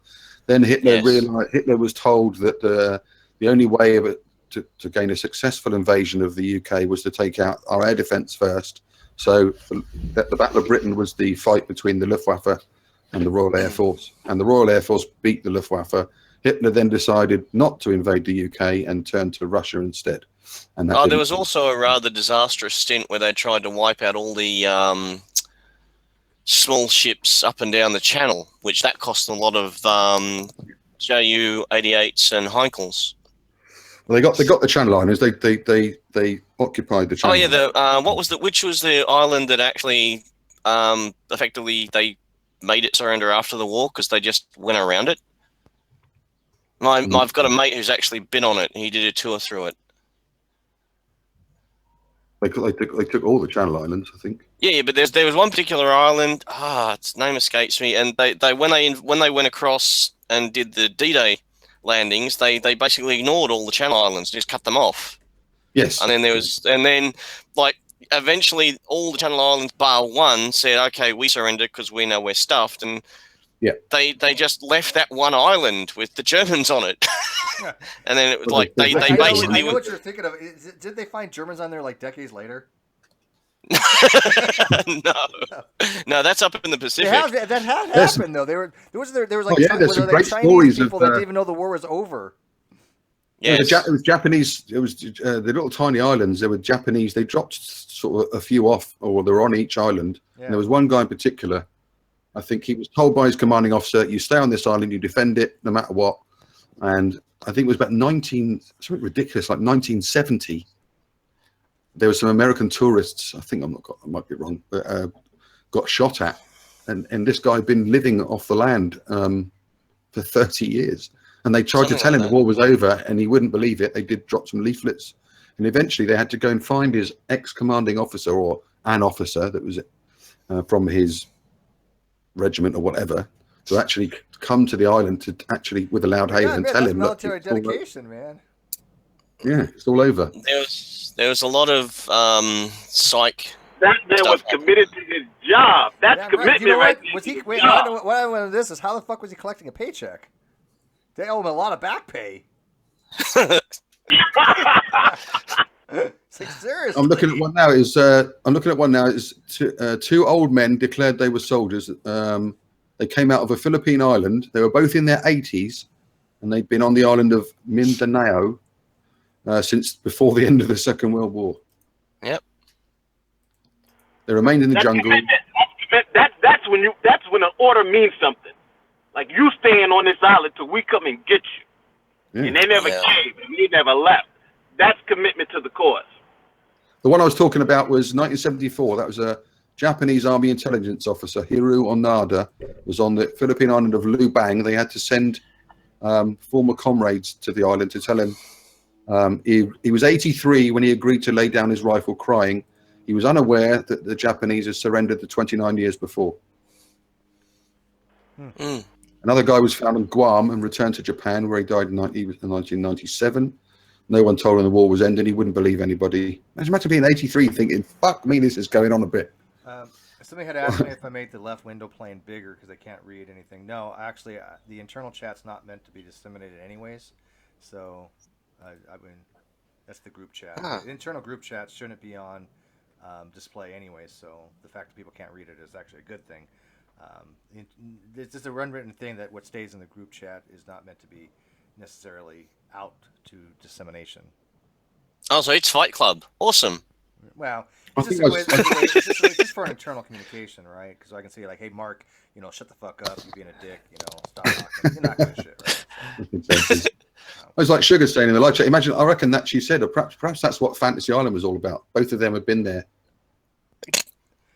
Then Hitler realized, Hitler was told that the only way of it to gain a successful invasion of the UK was to take out our air defence first. So the Battle of Britain was the fight between the Luftwaffe and the Royal Air Force. And the Royal Air Force beat the Luftwaffe. Hitler then decided not to invade the UK and turned to Russia instead. And that There was also a rather disastrous stint where they tried to wipe out all the small ships up and down the channel, which that cost a lot of Ju-88s and Heinkels. Well, they got the Channel Islands. They occupied the Channel. Oh yeah, which was the island that actually effectively they made it surrender after the war because they just went around it. I've got a mate who's actually been on it. He did a tour through it. They took all the Channel Islands, I think. Yeah, but there was one particular island. Its name escapes me. And they when they went across and did the D-Day landings, they basically ignored all the Channel Islands, just cut them off. Yes. And then eventually all the Channel Islands bar one said, okay, we surrender because we know we're stuffed, and they just left that one island with the Germans on it. And then it was like they basically. I know what you're thinking of. Did they find Germans on there like decades later? No, that's up in the Pacific. That had happened though. There was like there's some great Chinese stories people of that didn't even know the war was over. Yeah, it was Japanese. It was the little tiny islands. There were Japanese. They dropped sort of a few off, or they were on each island. Yeah. And there was one guy in particular. I think he was told by his commanding officer, "You stay on this island, you defend it, no matter what." And I think it was about something ridiculous, like 1970. There were some American tourists. I think I might be wrong, but got shot at, and this guy had been living off the land for 30 years. And they tried to tell him the war was over, and he wouldn't believe it. They did drop some leaflets, and eventually they had to go and find his ex-commanding officer or an officer that was from his regiment or whatever, to actually come to the island to actually with a loud hail and tell that's him, look, military it's all dedication, man. yeah, it's all over. There was a lot of psych. That man was committed to his job. That's Damn right. commitment You know right what? there. Was he? His Wait, job. what I went with this is how the fuck was he collecting a paycheck? They owe him a lot of back pay. It's like, seriously. I'm looking at one now. Is two old men declared they were soldiers. They came out of a Philippine island. They were both in their 80s, and they'd been on the island of Mindanao since before the end of the Second World War. Yep. They remained in the That's jungle. commitment. That's when an order means something. Like, you staying on this island till we come and get you. Yeah. And they never came. And they never left. That's commitment to the cause. The one I was talking about was 1974. That was a Japanese Army intelligence officer, Hiru Onada, was on the Philippine island of Lubang. They had to send former comrades to the island to tell him he was 83 when he agreed to lay down his rifle, crying. He was unaware that the Japanese had surrendered the 29 years before. Another guy was found on Guam and returned to Japan, where he died in 1997. No one told him the war was ending. He wouldn't believe anybody. Imagine being 83 thinking, fuck me, this is going on a bit. Somebody had asked me if I made the left window pane bigger because I can't read anything. No, actually, the internal chat's not meant to be disseminated anyways. So, I mean, that's the group chat. The internal group chat shouldn't be on display anyways. So the fact that people can't read it is actually a good thing. It's just a unwritten thing that what stays in the group chat is not meant to be necessarily out to dissemination. Oh, so it's Fight Club. Awesome. Well, it's just for an internal communication, right? Because I can say like, hey, Mark, shut the fuck up. You're being a dick. Stop talking. You're not good shit, right? It was like Sugar saying in the live chat. Imagine, I reckon that she said, or perhaps that's what Fantasy Island was all about. Both of them had been there.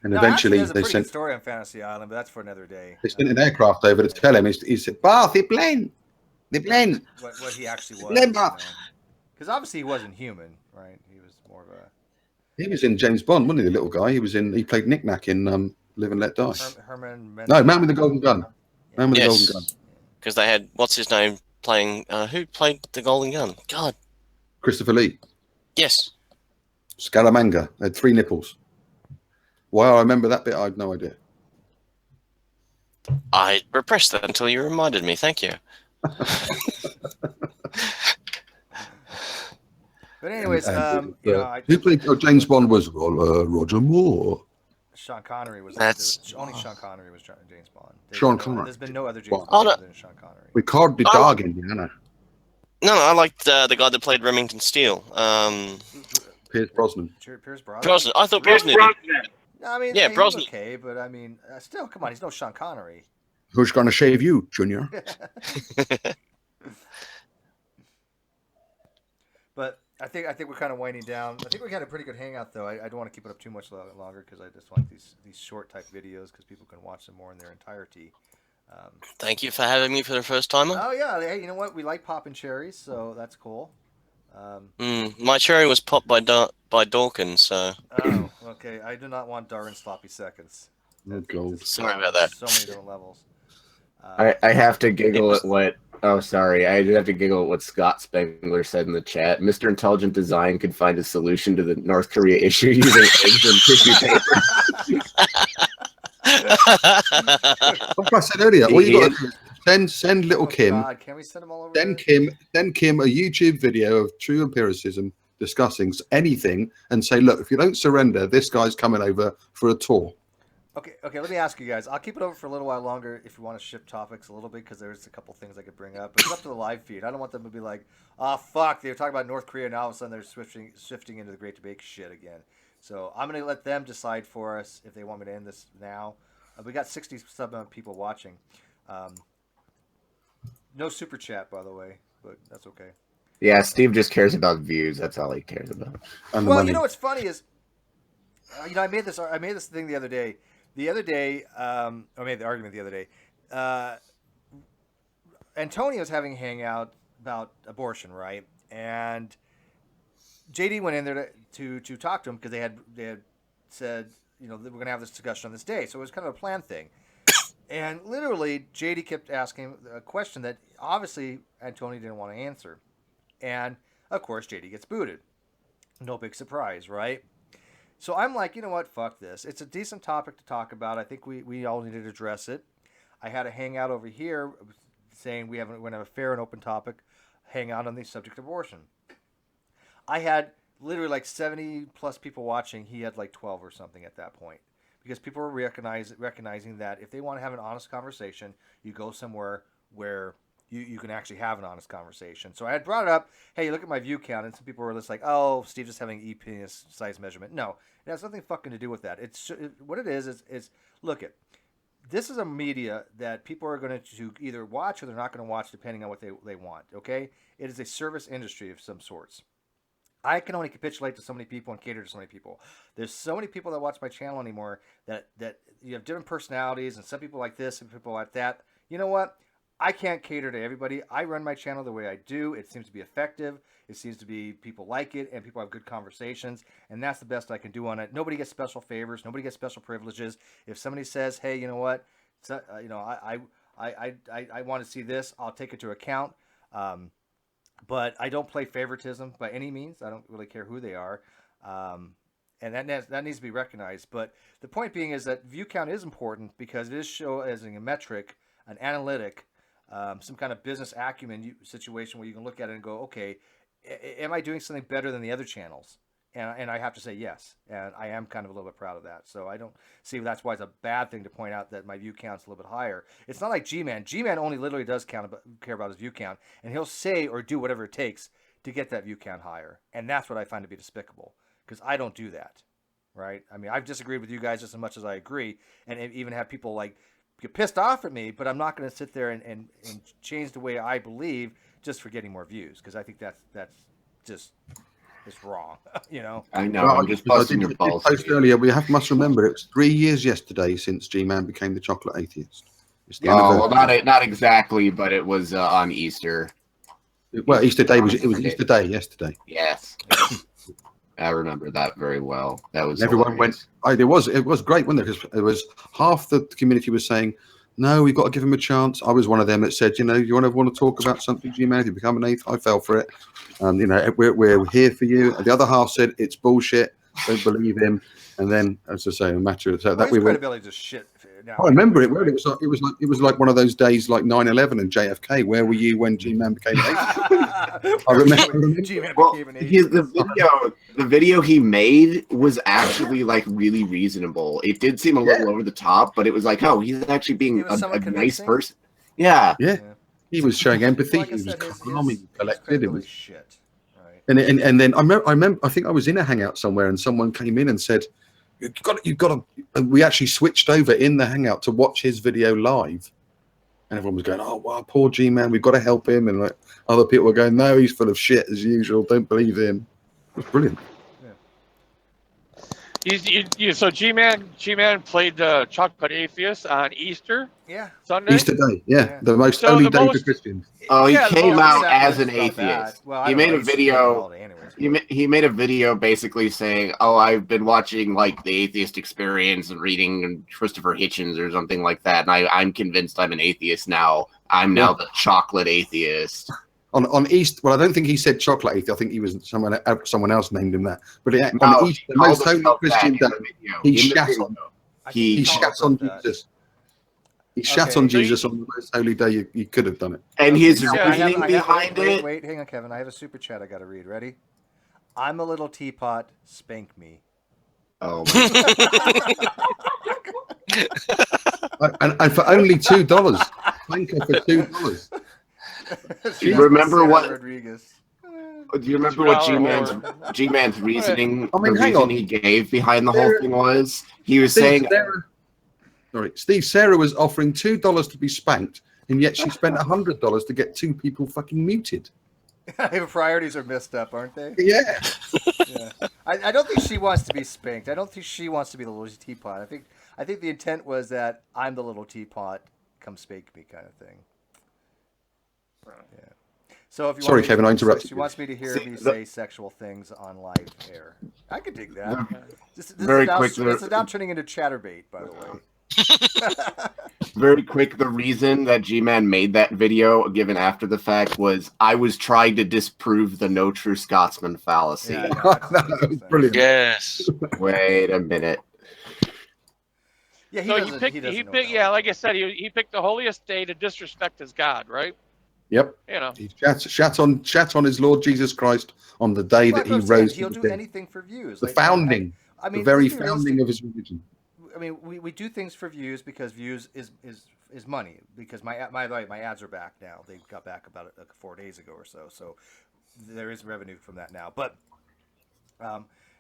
And eventually there's a they pretty sent. good story on Fantasy Island, but that's for another day. They sent an aircraft over to tell him. He said, "Bath, they blend. What he actually was. Because obviously he wasn't human, right? He was more of a. He was in James Bond, wasn't he? The little guy. He played Knick Knack in Live and Let Die. Man with the Golden Gun. Yeah. Man with the Golden Gun. Because they had what's his name playing. Who played the Golden Gun? God. Christopher Lee. Yes. Scaramanga. They had 3 nipples. Why I remember that bit, I had no idea. I repressed that until you reminded me. Thank you. But anyways, who played? James Bond was Roger Moore. Sean Connery was. Only Sean Connery was James Bond. Sean Connery. There's been no other James Bond than Sean Connery. We called the dog Indiana. No, I liked the guy that played Remington Steele. Pierce Brosnan. Pierce Brosnan. Brosnan. I thought Brosnan. I mean, yeah, Brosnan. He's okay, but I mean, still, come on, he's no Sean Connery. Who's gonna shave you, Junior? But I think we're kind of winding down. I think we had a pretty good hangout, though. I don't want to keep it up too much longer because I just like these short type videos because people can watch them more in their entirety. Thank you for having me for the first time. Oh yeah, hey, you know what? We like popping cherries, so that's cool. My cherry was popped by Dawkins, so. Oh, okay. I do not want Darwin sloppy seconds. Sorry about that. So many different levels. I have to giggle at what. Oh, sorry. I did have to giggle at what Scott Spengler said in the chat. Mr. Intelligent Design could find a solution to the North Korea issue using eggs and tissue paper. Like I said earlier, all you got to do is send little Kim. God, can we send them all over? Send Kim a YouTube video of true empiricism discussing anything, and say, look, if you don't surrender, this guy's coming over for a tour. Okay. Let me ask you guys. I'll keep it over for a little while longer if you want to shift topics a little bit because there's a couple things I could bring up. But it's up to the live feed. I don't want them to be like, "Oh fuck," they were talking about North Korea, now all of a sudden they're shifting into the Great Debate shit again. So I'm gonna let them decide for us if they want me to end this now. We got 60-some people watching. No super chat, by the way, but that's okay. Yeah, Steve just cares about views. That's all he cares about. Well, you know what's funny is, I made this thing the other day. I made the argument the other day. Antonio's having a hangout about abortion, right? And JD went in there to talk to him because they had said, we're going to have this discussion on this day. So it was kind of a planned thing. And literally, JD kept asking a question that obviously Antonio didn't want to answer. And of course, JD gets booted. No big surprise, right? So I'm like, you know what? Fuck this. It's a decent topic to talk about. I think we all need to address it. I had a hangout over here saying we're going to have a fair and open topic hangout on the subject of abortion. I had literally like 70 plus people watching. He had like 12 or something at that point. Because people were recognizing that if they want to have an honest conversation, you go somewhere where you can actually have an honest conversation. So I had brought it up, hey, look at my view count, and some people were just like, oh, Steve's just having e-penis size measurement. No, it has nothing fucking to do with that. What it is look at, this is a media that people are going to either watch or they're not going to watch depending on what they want, okay? It is a service industry of some sorts. I can only capitulate to so many people and cater to so many people. There's so many people that watch my channel anymore that you have different personalities, and some people like this, some people like that. You know what? I can't cater to everybody. I run my channel the way I do. It seems to be effective. It seems to be people like it, and people have good conversations, and that's the best I can do on it. Nobody gets special favors. Nobody gets special privileges. If somebody says, "Hey, you know what? I want to see this," I'll take it to account. But I don't play favoritism by any means. I don't really care who they are. And that needs to be recognized. But the point being is that view count is important because it is show as a metric, an analytic, some kind of business acumen situation where you can look at it and go, okay, am I doing something better than the other channels? And I have to say yes. And I am kind of a little bit proud of that. So I don't see that's why it's a bad thing to point out that my view count's a little bit higher. It's not like G-Man. G-Man only literally does care about his view count. And he'll say or do whatever it takes to get that view count higher. And that's what I find to be despicable. Because I don't do that. Right? I mean, I've disagreed with you guys just as much as I agree. And even have people like get pissed off at me. But I'm not going to sit there and change the way I believe just for getting more views. Because I think that's just... it's wrong, you know. I know. I'm just busting your balls. Post earlier, must remember it was 3 years yesterday since G-Man became the chocolate atheist. It's the well, not exactly, but it was on Easter. Well, Easter Day was Easter Day yesterday. Yes, I remember that very well. That was everyone hilarious. went. It was great, wasn't it? Because it was half the community was saying, "No, we've got to give him a chance." I was one of them that said, "You know, you want to talk about something, G-Man? If you become an atheist," I fell for it. You know, we're here for you. And the other half said it's bullshit. Don't believe him. And then, as I say, a matter of that we went. Credibility is shit. Now. I remember it. Well, it was like one of those days like 9/11 and JFK. Where were you when G-Man became an atheist? I remember. G-Man well, became an atheist. The video he made was actually like really reasonable. It did seem a little over the top, but it was like, oh, he's actually being a nice person. Yeah. He was showing empathy. He was calming, collected. It was shit. Right. And then I remember. I think I was in a hangout somewhere, and someone came in and said, "You've got to." And we actually switched over in the hangout to watch his video live, and everyone was going, "Oh, wow, poor G-Man. We've got to help him." And like other people were going, "No, he's full of shit as usual. Don't believe him." It was brilliant. So G-Man played Chocolate Atheist on Easter. Yeah. Sunday. Easter Day. Yeah, the most holy day for Christians. Oh, he came out as an atheist. atheist. Well, he made a video. He made a video basically saying, "Oh, I've been watching like the Atheist Experience and reading Christopher Hitchens or something like that, and I'm convinced I'm an atheist now. I'm now the chocolate atheist." On Easter, well, I don't think he said chocolate atheist. I think he was someone else named him that. But on Easter, the most holy Christian day, he shat on. He shat on Jesus. He shat on Jesus on the most holy day you could have done it. And his reasoning behind it. Wait, hang on, Kevin. I have a super chat I got to read. Ready? I'm a little teapot. Spank me. Oh. and for only $2, spank her for $2. Do you remember what? Rodriguez. Do you remember what G-Man's reasoning? The reason he gave behind the whole thing was he was saying. Steve, Sarah was offering $2 to be spanked, and yet she spent $100 to get 2 people fucking muted. Her priorities are messed up, aren't they? Yeah. I don't think she wants to be spanked. I don't think she wants to be the little teapot. I think the intent was that I'm the little teapot, come spank me kind of thing. Yeah. So if you Sorry, Kevin, I interrupted. She wants me to hear me say sexual things on live air. I could dig that. Very quickly. This is now turning into chatterbait, by the way. Very quick, the reason that G-Man made that video, given after the fact, was I was trying to disprove the no true Scotsman fallacy. Yeah, no, That was brilliant. Yes. Wait a minute. Yeah, he So doesn't. he doesn't know picked, what the yeah, hell like I he's said, he picked the holiest day to disrespect his God, right? Yep. You know. He shat on his Lord Jesus Christ on the day doing. that he Like I'm saying, rose he'll from the do dead. anything for views. The Like, founding, I mean, the very let's be founding realistic. of his religion. I mean, we do things for views because views is money. Because my ads are back now. They got back about like 4 days ago or so. So there is revenue from that now. But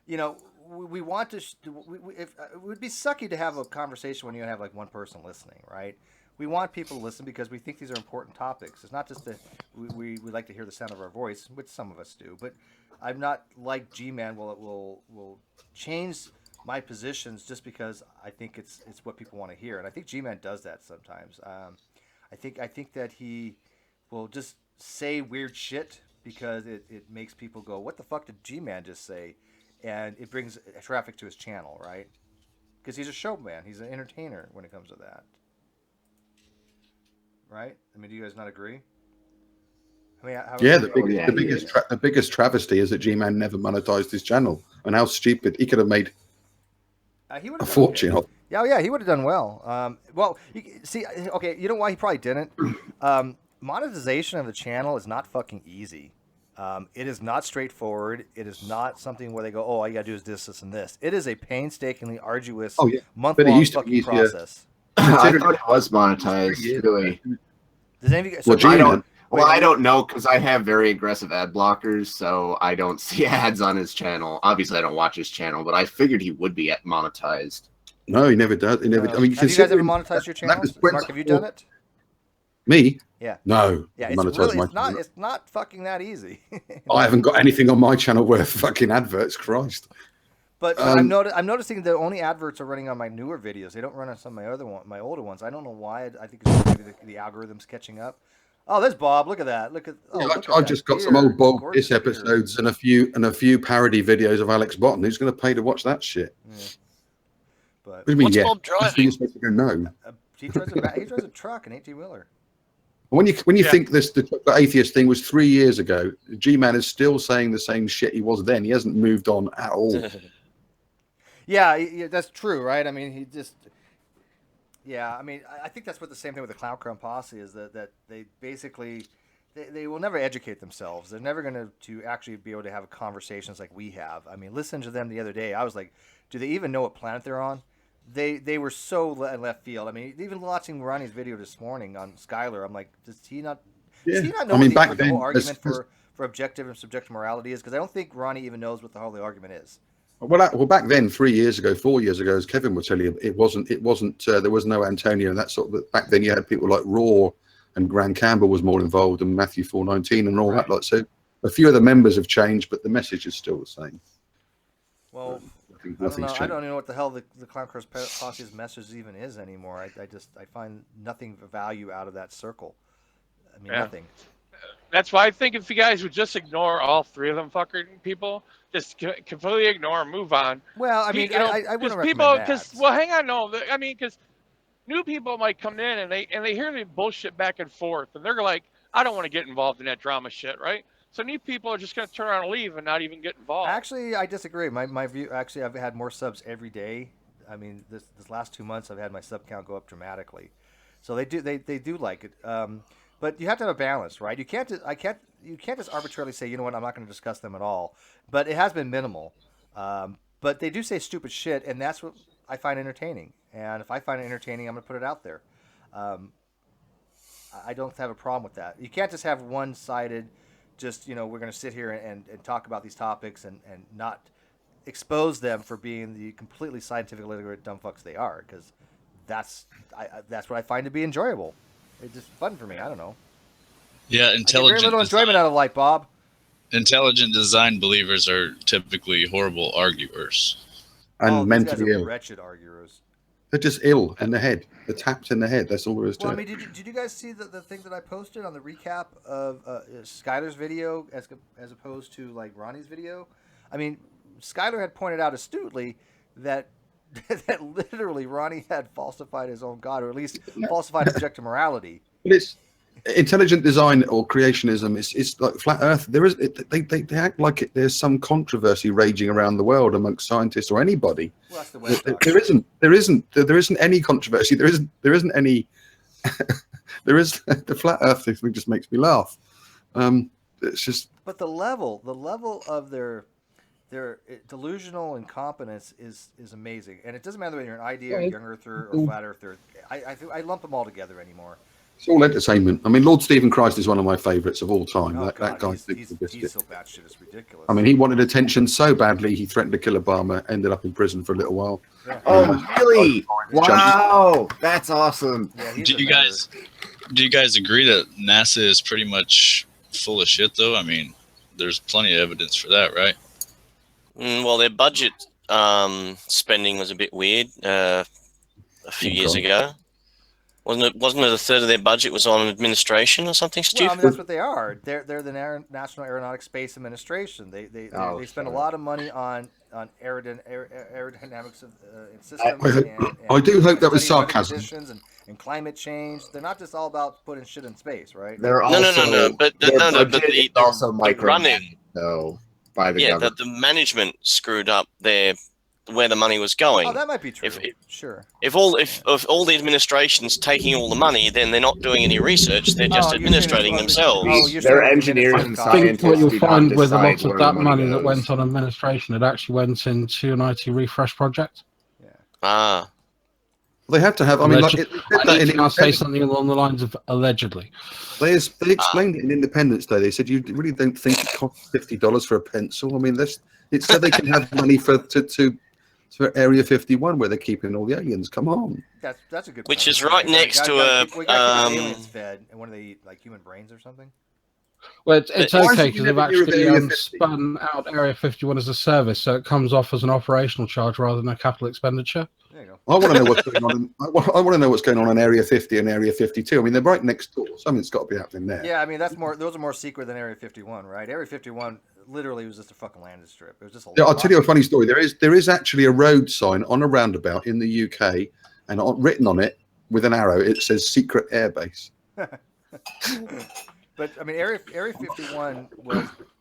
you know, we want to. If it would be sucky to have a conversation when you have like one person listening, right? We want people to listen because we think these are important topics. It's not just that we like to hear the sound of our voice, which some of us do. But I'm not like G-Man. Will change my positions just because I think it's what people want to hear, and I think G-Man does that sometimes. I think that he will just say weird shit because it makes people go, "What the fuck did G-Man just say?" And it brings traffic to his channel, right? Because he's a showman, he's an entertainer when it comes to that, right? I mean, do you guys not agree? I mean, Yeah, the biggest travesty is that G-Man never monetized his channel, and how stupid he could have made he would a have fortune. Okay. Yeah, he would have done well. Well, see, okay, you know why he probably didn't? Monetization of the channel is not fucking easy. It is not straightforward. It is not something where they go, "Oh, all you gotta do is this, and this." It is a painstakingly arduous, month-long fucking process. I thought it was monetized. Really? Does any of you guys? Well, So I don't know because I have very aggressive ad blockers, so I don't see ads on his channel. Obviously, I don't watch his channel, but I figured he would be monetized. No, he never does. He never. I mean, have you guys ever monetized your channels? Mark, have you done it? Me? Yeah. No. Yeah, it's not fucking that easy. I haven't got anything on my channel worth fucking adverts. Christ. But I'm noticing the only adverts are running on my newer videos. They don't run on some of my older ones. I don't know why. I think it's maybe the algorithm's catching up. Oh, there's Bob. Look at that. Look at. Oh, yeah, I've just got some old Bob Kiss episodes and a few parody videos of Alex Botton. Who's going to pay to watch that shit? Yeah. But what do you mean? What's Bob driving? You're supposed to go no. He drives a truck, an 18-wheeler. When you think the atheist thing was 3 years ago, G-Man is still saying the same shit he was then. He hasn't moved on at all. Yeah, that's true, right? I mean, he just. Yeah, I mean, I think that's what the same thing with the Clown Crown Posse is that they basically they will never educate themselves. They're never going to actually be able to have conversations like we have. I mean, listen to them the other day. I was like, do they even know what planet they're on? They were so left field. I mean, even watching Ronnie's video this morning on Skylar, I'm like, does he not know what the whole argument for objective and subjective morality is? Because I don't think Ronnie even knows what the whole argument is. Well, back then, 3 years ago, 4 years ago, as Kevin would tell you, it wasn't. There was no Antonio and that sort of. Back then, you had people like Raw, and Grant Campbell was more involved, and Matthew 419, and all that lot. So a few of the members have changed, but the message is still the same. Well, I don't even know what the hell the Clown Crown Posse's message even is anymore. I find nothing of value out of that circle. I mean, nothing. That's why I think if you guys would just ignore all three of them fucking people, just completely ignore and move on. Well, I mean, I wouldn't recommend that. Well, hang on, no. I mean, because new people might come in and they hear the bullshit back and forth, and they're like, I don't want to get involved in that drama shit, right? So new people are just going to turn around and leave and not even get involved. Actually, I disagree. My view, actually, I've had more subs every day. I mean, this last 2 months, I've had my sub count go up dramatically. So they do like it. But you have to have a balance, right? You can't just arbitrarily say, you know what, I'm not going to discuss them at all. But it has been minimal. But they do say stupid shit, and that's what I find entertaining. And if I find it entertaining, I'm going to put it out there. I don't have a problem with that. You can't just have one-sided, just, you know, we're going to sit here and talk about these topics and not expose them for being the completely scientifically illiterate dumb fucks they are, because that's what I find to be enjoyable. It's just fun for me. I don't know. Yeah, I get very little enjoyment out of life, Bob. Intelligent design believers are typically horrible arguers. And mentally ill. Wretched arguers. They're just ill in the head. They're tapped in the head. That's all there is to it. Well, I mean, did you guys see the thing that I posted on the recap of Skylar's video as opposed to like Ronnie's video? I mean, Skylar had pointed out astutely that that literally Ronnie had falsified his own God, or at least falsified objective morality. But it's intelligent design or creationism. It's like flat Earth. They act like there's some controversy raging around the world amongst scientists or anybody. Well, that's the way There isn't any controversy. There isn't any. There is the flat Earth thing just makes me laugh. It's just. But the level of their delusional incompetence is amazing, and it doesn't matter whether you're an idea, young earther, or flat earther. I lump them all together anymore. It's all entertainment. I mean, Lord Stephen Christ is one of my favourites of all time. Oh, that guy, he's so batshit, it's ridiculous. I mean, he wanted attention so badly, he threatened to kill Obama, ended up in prison for a little while. Yeah. Oh, really? Wow, that's awesome. Yeah, Do you guys agree that NASA is pretty much full of shit, though? I mean, there's plenty of evidence for that, right? Well, their budget spending was a bit weird a few years ago. Wasn't it a third of their budget was on administration or something stupid? Well, I mean, that's what they are. They're the National Aeronautics Space Administration. They spend a lot of money on aerodynamics of systems. I do hope that was sarcasm. And climate change. They're not just all about putting shit in space, right? They're also, no. But the also running, though, by the government. the management screwed up where the money was going. Oh, that might be true. Sure. If all the administration's taking all the money, then they're not doing any research. They're just administrating themselves. They're engineers and I think scientists. what you'll do not find with a decide lot of where that the money that goes. went on administration, it actually went into an IT refresh project. Ah. They have to have. I mean, like, I'll say something along the lines of allegedly. They explained it in Independence Day. They said you really don't think it costs $50 for a pencil. I mean, it's so they can have money for Area 51 where they're keeping all the aliens. Come on. That's a good. Which point. is right next to a aliens fed, and what do they eat? Like human brains or something? Well, it's okay because they've actually Area 50? spun out Area 51 as a service, so it comes off as an operational charge rather than a capital expenditure. There you go. I want to know what's going on. I want to know what's going on in Area 50 and Area 52. I mean, they're right next door. Something's got to be happening there. Yeah, I mean those are more secret than Area 51, right? Area 51 literally was just a fucking landing strip. It was just a. Yeah, I'll tell you a funny story. There is actually a road sign on a roundabout in the UK, and written on it with an arrow, it says "Secret Airbase." But I mean, Area 51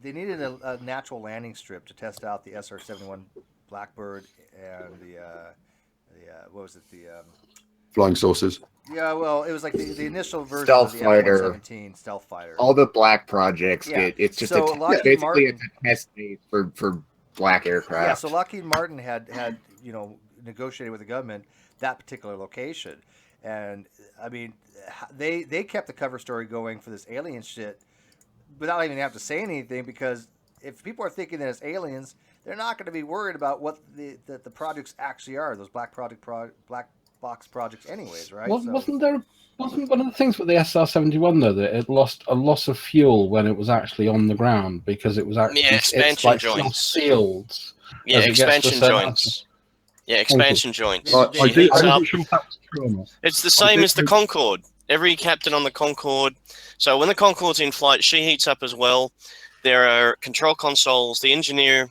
they needed a natural landing strip to test out the SR-71 Blackbird and the what was it, the Flying saucers. Yeah, well, it was like the initial version Stealth of the fighter. F-117 stealth fighter. All the black projects, Yeah. it's just So Lockheed basically Martin- it's a test base for black aircraft. Yeah, so Lockheed Martin had negotiated with the government that particular location, and I mean, they kept the cover story going for this alien shit without even having to say anything, because if people are thinking that it's aliens, they're not going to be worried about what the projects actually are. Those black box projects, anyways, right? Wasn't one of the things with the SR-71 though that it lost a loss of fuel when it was actually on the ground because it was actually expansion joints sealed. Yeah, as it gets to expansion certain- joints. Yeah, expansion joints. I do- Heats I'm up. not sure if that's true or not. It's the same as the Concorde. Every captain on the Concorde. So when the Concorde's in flight, she heats up as well. There are control consoles. The engineering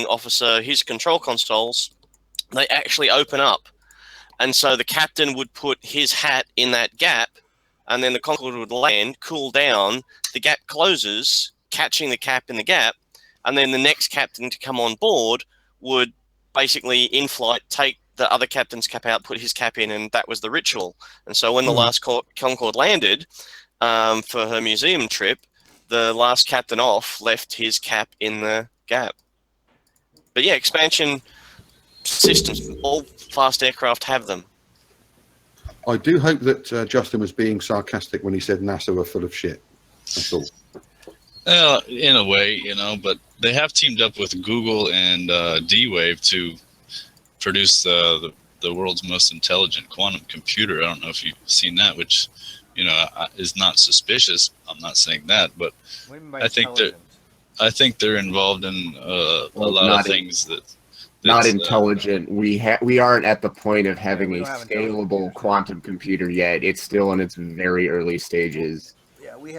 officer, his control consoles, they actually open up. And so the captain would put his hat in that gap, and then the Concorde would land, cool down, the gap closes, catching the cap in the gap, and then the next captain to come on board would basically in flight take the other captain's cap out, put his cap in, and that was the ritual. And so when the last Concorde landed for her museum trip, the last captain off left his cap in the gap. But yeah, expansion systems, all fast aircraft have them. I do hope that Justin was being sarcastic when he said NASA were full of shit. That's all. In a way, but they have teamed up with Google and D-Wave to produce the world's most intelligent quantum computer. I don't know if you've seen that, which is not suspicious. I'm not saying that, but I think they're involved in a lot of things that. Not intelligent. We aren't at the point of having a scalable quantum computer yet. It's still in its very early stages. Yeah, we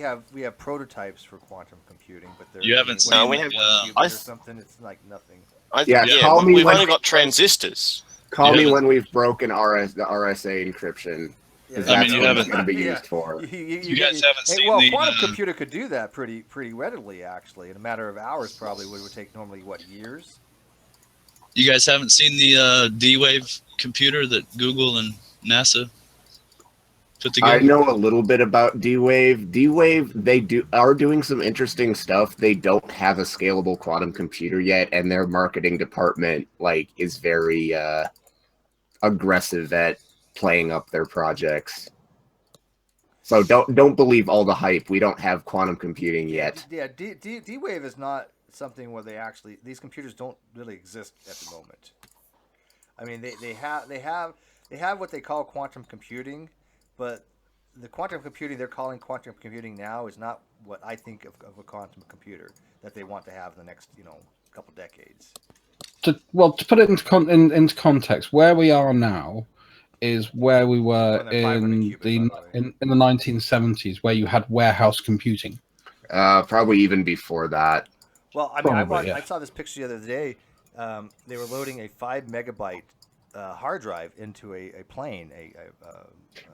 have prototypes for quantum computing, but they're You haven't No, seen we have. or something. It's like nothing. Call me we've when only got transistors. Call me haven't- when we've broken the RSA encryption. Because I mean, that's you what it's haven't- going to be Yeah. used for. You guys haven't seen well, the, quantum computer could do that pretty readily, actually, in a matter of hours. Probably would take normally what, years? You guys haven't seen the D-Wave computer that Google and NASA put together? I know a little bit about D-Wave. D-Wave, they are doing some interesting stuff. They don't have a scalable quantum computer yet, and their marketing department is very aggressive at playing up their projects. So don't believe all the hype. We don't have quantum computing yet. Yeah, D-Wave is not something where these computers don't really exist at the moment. I mean, they have what they call quantum computing, but the quantum computing they're calling quantum computing now is not what I think of a quantum computer that they want to have in the next couple decades. To put it into context, where we are now is where we were in the 1970s, where you had warehouse computing. Probably even before that. Well, I mean, Probably, I saw this picture the other day. They were loading a 5 megabyte hard drive into a plane.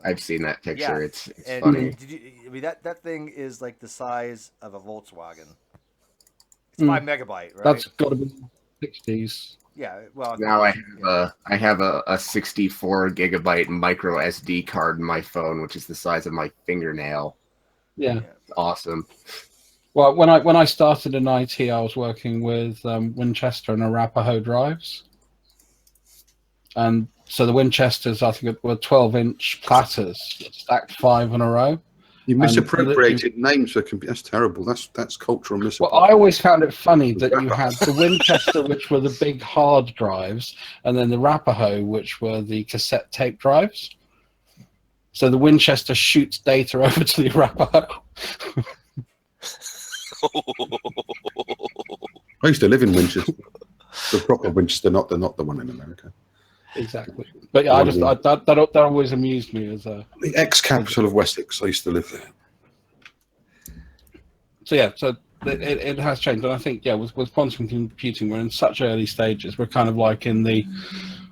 I've seen that picture. Yeah. It's And funny. I mean, that thing is like the size of a Volkswagen. It's 5 megabyte, right? That's got to be 60s. Yeah. Well, Now I have a 64 gigabyte micro SD card in my phone, which is the size of my fingernail. Yeah. Awesome. Well, when I started in IT, I was working with Winchester and Arapahoe drives, and so the Winchesters, I think, were 12-inch platters stacked 5 in a row. You And misappropriated names for computers. That's terrible. That's cultural Well, misappropriation. I always found it funny that you had the Winchester, which were the big hard drives, and then the Arapahoe, which were the cassette tape drives. So the Winchester shoots data over to the Arapahoe. I used to live in Winchester. The proper Winchester, not the one in America. Exactly. But yeah, that always amused me as a The ex-capital of Wessex. I used to live there. So yeah, so it has changed, and I think with quantum computing, we're in such early stages. We're kind of like in the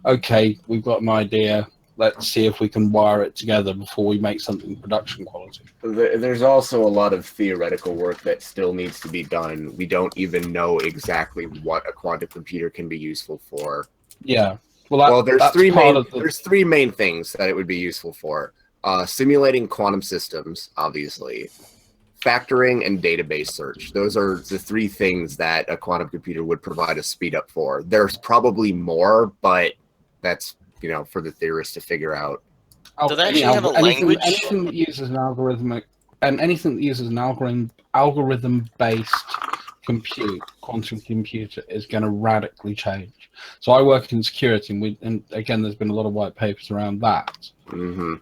okay, we've got an idea. Let's see if we can wire it together before we make something production quality. There's also a lot of theoretical work that still needs to be done. We don't even know exactly what a quantum computer can be useful for. Yeah. There's three main things that it would be useful for. Simulating quantum systems, obviously. Factoring and database search. Those are the 3 things that a quantum computer would provide a speed up for. There's probably more, but that's for the theorists to figure out. Do they actually have a language? Anything that uses an algorithmic and anything that uses an algorithm-based quantum computer is going to radically change. So I work in security, and again, there's been a lot of white papers around that, Mm-hmm.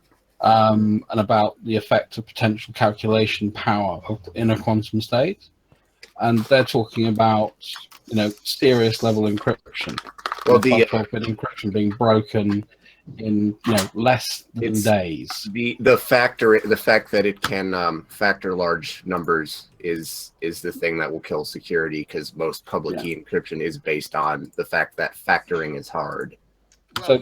And about the effect of potential calculation power in a quantum state, and they're talking about serious level encryption. Well, the 12-bit encryption being broken in less than days. The fact that it can factor large numbers is the thing that will kill security, because most public key encryption is based on the fact that factoring is hard. Well,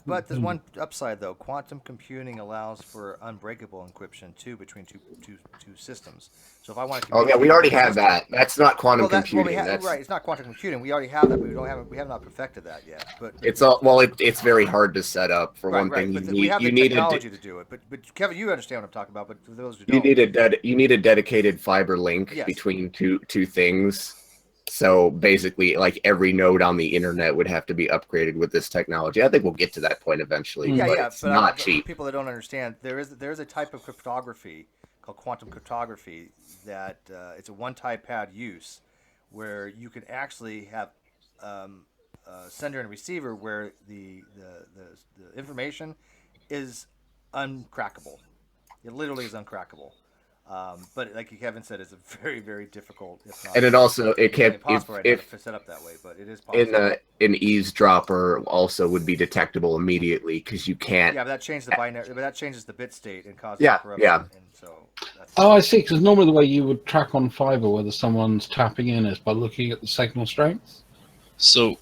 but there's one upside though. Quantum computing allows for unbreakable encryption too between two systems. So if I want to, we already have that. That's not quantum computing. Right, it's not quantum computing. We already have that, but we have not perfected that yet. But it's very hard to set up. For one thing, we have the technology to do it. But Kevin, you understand what I'm talking about. But for those who don't, you need a dedicated fiber link between two things. So basically, every node on the internet would have to be upgraded with this technology. I think we'll get to that point eventually. But it's not cheap. People that don't understand, there is a type of cryptography called quantum cryptography that it's a one-type pad use, where you can actually have sender and receiver where the information is uncrackable. It literally is uncrackable. But like Kevin said, it's a very, very difficult. If not, and it also can't impossible if set up that way, but it is possible. An eavesdropper also would be detectable immediately, because you can't. Yeah, but that changes the binary. But that changes the bit state and causes corruption. Yeah. And so. I see. Because normally the way you would track on fiber whether someone's tapping in is by looking at the signal strength. So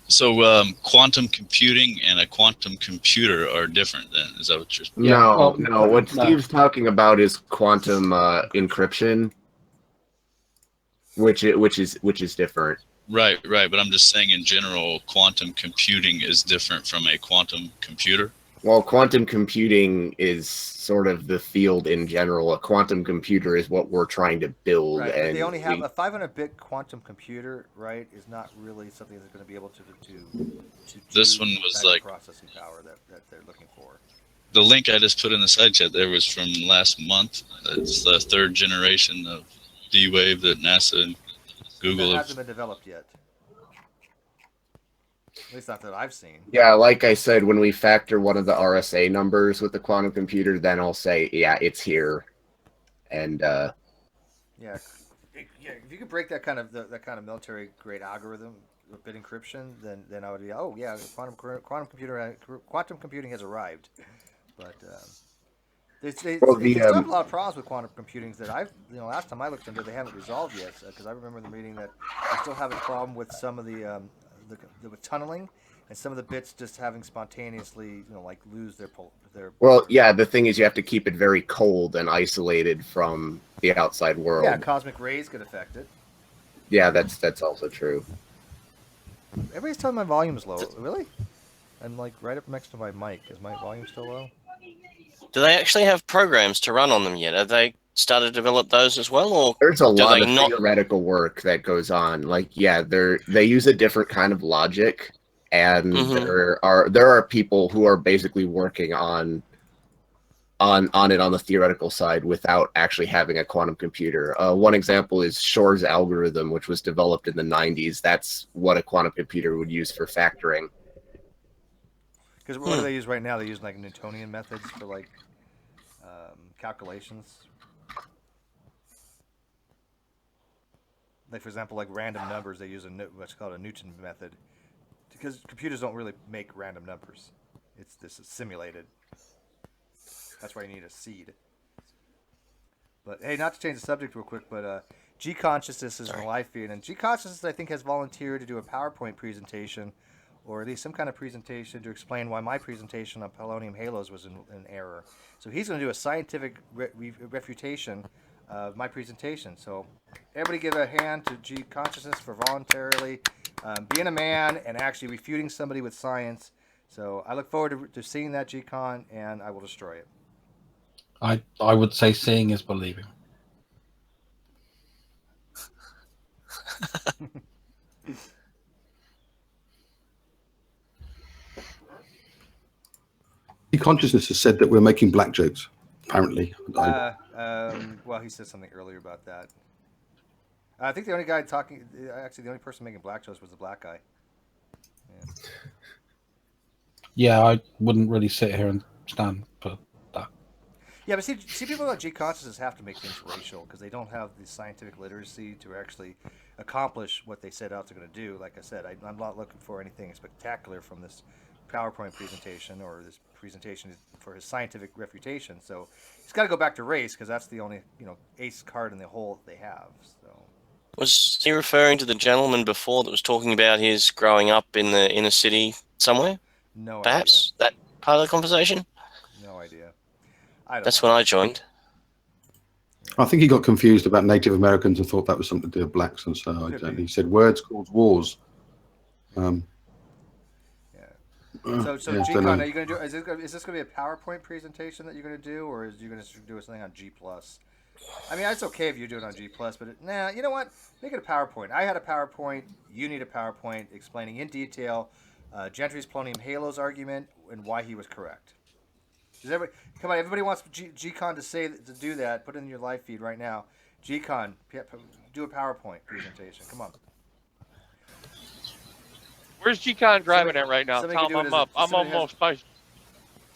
quantum computing and a quantum computer are different. Then is that what you're? No, well, no. What no. Steve's talking about is quantum encryption, which is different. Right. But I'm just saying in general, quantum computing is different from a quantum computer. Well, quantum computing is sort of the field in general. A quantum computer is what we're trying to build, Right, but and they only have a 500-bit quantum computer, right? Is not really something that's going to be able to This do one the was kind of like- processing power that they're looking for. The link I just put in the side chat there was from last month. It's the 3rd generation of D-Wave that NASA and Google That have. hasn't been developed yet. At least not that I've seen. yeah, like I said, when we factor one of the RSA numbers with the quantum computer, then I'll say, yeah, it's here, and Yeah, if you could break that kind of military grade algorithm with bit encryption, then I would be, oh yeah, quantum computing has arrived. But they still have a lot of problems with quantum computing that last time I looked into, they haven't resolved yet. Because I remember them reading that they still have a problem with some of the with tunneling, and some of the bits just having spontaneously lose their. well, yeah. The thing is, you have to keep it very cold and isolated from the outside world. Yeah, cosmic rays could affect it. Yeah, that's also true. Everybody's telling my volume's low. Really? I'm right up next to my mic. Is my volume still low? Do they actually have programs to run on them yet? Have they started to develop those as well, or There's a lot they of not? theoretical work that goes on. They use a different kind of logic, and there are people who are basically working on it on the theoretical side without actually having a quantum computer. One example is Shor's algorithm, which was developed in the 90s. That's what a quantum computer would use for factoring. Because what do they use right now? They use Newtonian methods for calculations. For example, random numbers, they use what's called a Newton method, because computers don't really make random numbers. This is simulated. That's why you need a seed. But hey, not to change the subject real quick, but G Consciousness is in the live feed, and G Consciousness I think has volunteered to do a PowerPoint presentation, or at least some kind of presentation to explain why my presentation on polonium halos was in error. So he's going to do a scientific refutation of my presentation. So everybody give a hand to G Consciousness for voluntarily being a man and actually refuting somebody with science. So I look forward to seeing that G-Con, and I will destroy it. I would say seeing is believing. Consciousness has said that we're making black jokes. Apparently, well, he said something earlier about that. I think the only guy talking, actually, the only person making black jokes was the black guy. Yeah, I wouldn't really sit here and stand for that. Yeah, but see, people like G Consciousness have to make things racial because they don't have the scientific literacy to actually accomplish what they set out to going to do. Like I said, I'm not looking for anything spectacular from this PowerPoint presentation or this presentation for his scientific refutation. So he's got to go back to race because that's the only ace card in the hole they have. So Was he referring to the gentleman before that was talking about his growing up in the inner city somewhere? No Perhaps idea. that part of the conversation? No idea. That's when I joined. I think he got confused about Native Americans and thought that was something to do with blacks, and so he said words cause wars. So G-Con, are you going to do? Is this going to be a PowerPoint presentation that you're going to do, or is you going to do something on G+? I mean, it's okay if you do it on G+, but you know what? Make it a PowerPoint. I had a PowerPoint. You need a PowerPoint explaining in detail Gentry's polonium halos argument and why he was correct. Come on, everybody wants G-Con to do that. Put it in your live feed right now. G-Con, do a PowerPoint presentation. Come on. Where's G-Con driving at right now? Tell him I'm up. I'm almost by. I was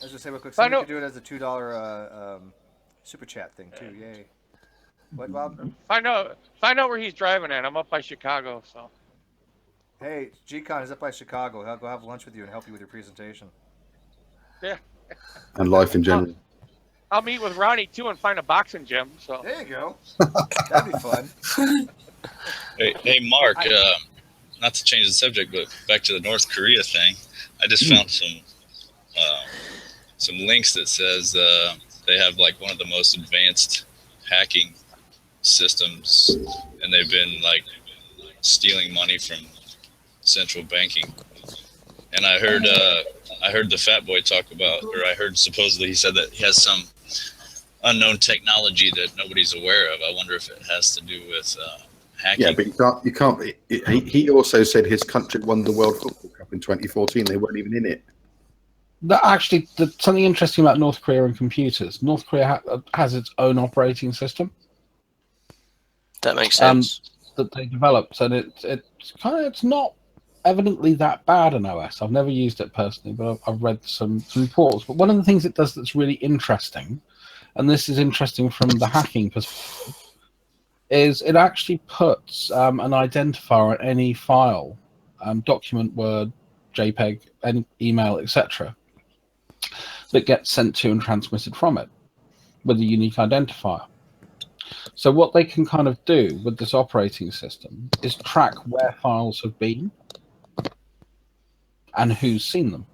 going to say real quick, somebody could do it as a $2 super chat thing too. Yay. What, Bob? Find out where he's driving at. I'm up by Chicago, so. Hey, G-Con is up by Chicago. He'll go have lunch with you and help you with your presentation. Yeah. And life in general. I'll meet with Ronnie too and find a boxing gym. So there you go. That'd be fun. Hey, Mark. not to change the subject, but back to the North Korea thing. I just found some links that says they have like one of the most advanced hacking systems, and they've been like stealing money from central banking. And I heard the Fat Boy talk about, or I heard supposedly he said that he has some unknown technology that nobody's aware of. I wonder if it has to do with hacking. Yeah, but you can't. He also said his country won the World Football Cup in 2014. They weren't even in it. Actually, something interesting about North Korea and computers. North Korea has its own operating system. That makes sense. That they developed, and it's not evidently that bad an OS. I've never used it personally, but I've read some reports. But one of the things it does that's really interesting, and this is interesting from the hacking perspective, is it actually puts an identifier on any file, document, Word, JPEG, any email, etc., that gets sent to and transmitted from it with a unique identifier. So what they can kind of do with this operating system is track where files have been and who's seen them.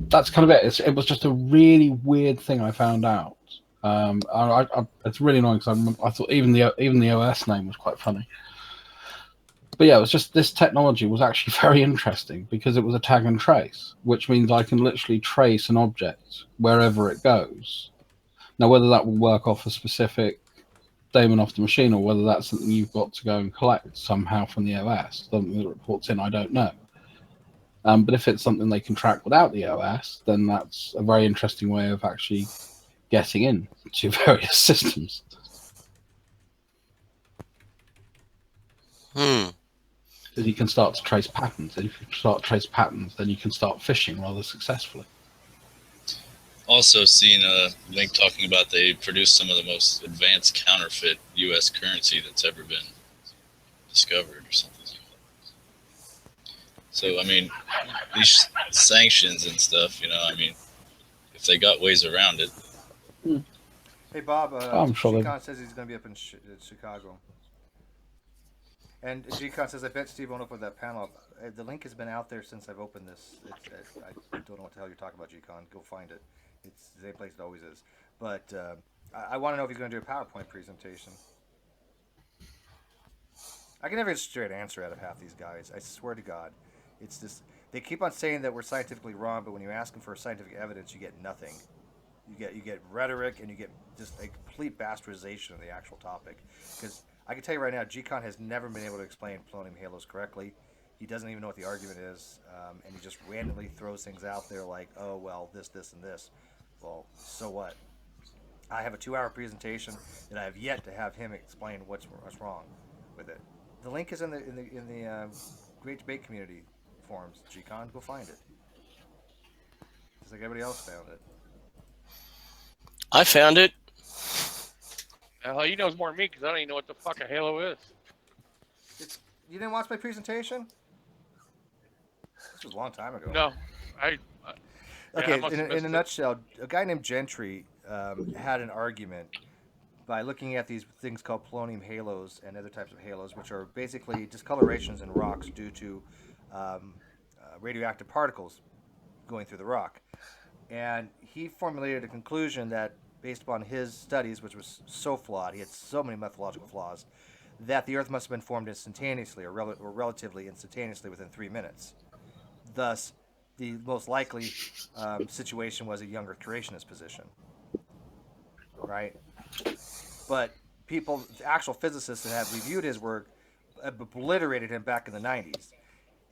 That's kind of it. It was just a really weird thing I found out. It's really annoying because I thought even the OS name was quite funny. But yeah, it was just this technology was actually very interesting because it was a tag and trace, which means I can literally trace an object wherever it goes. Now, whether that will work off a specific daemon off the machine or whether that's something you've got to go and collect somehow from the OS, something that reports in, I don't know. But if it's something they can track without the OS, then that's a very interesting way of actually getting in to various systems. Because you can start to trace patterns. And if you start to trace patterns, then you can start phishing rather successfully. Also seen a link talking about they produced some of the most advanced counterfeit U.S. currency that's ever been discovered or something. So, I mean, these sanctions and stuff, I mean, if they got ways around it. Hey, Bob, I'm sure G-Con says he's going to be up in Chicago. And G-Con says, I bet Steve won't open that panel. The link has been out there since I've opened this. I don't know what the hell you're talking about, G-Con. Go find it. It's the same place it always is. But I want to know if he's going to do a PowerPoint presentation. I can never get a straight answer out of half these guys. I swear to God. It's just, they keep on saying that we're scientifically wrong, but when you ask them for scientific evidence, you get nothing. You get rhetoric, and you get just a complete bastardization of the actual topic. Because I can tell you right now, G-Con has never been able to explain polonium halos correctly. He doesn't even know what the argument is, and he just randomly throws things out there like, oh, well, this, and this. Well, so what? I have a 2-hour presentation that I have yet to have him explain what's wrong with it. The link is in the Great Debate Community forums. G-Con, go find it. Just like everybody else found it. I found it. Hell, he knows more than me because I don't even know what the fuck a Halo is. You didn't watch my presentation? This was a long time ago. No, Okay, in a nutshell, a guy named Gentry had an argument by looking at these things called polonium halos and other types of halos, which are basically discolorations in rocks due to radioactive particles going through the rock. And he formulated a conclusion that, based upon his studies, which was so flawed, he had so many methodological flaws, that the Earth must have been formed instantaneously or relatively instantaneously within 3 minutes. Thus, the most likely situation was a young Earth creationist position, right? But the actual physicists that have reviewed his work, obliterated him back in the 90s.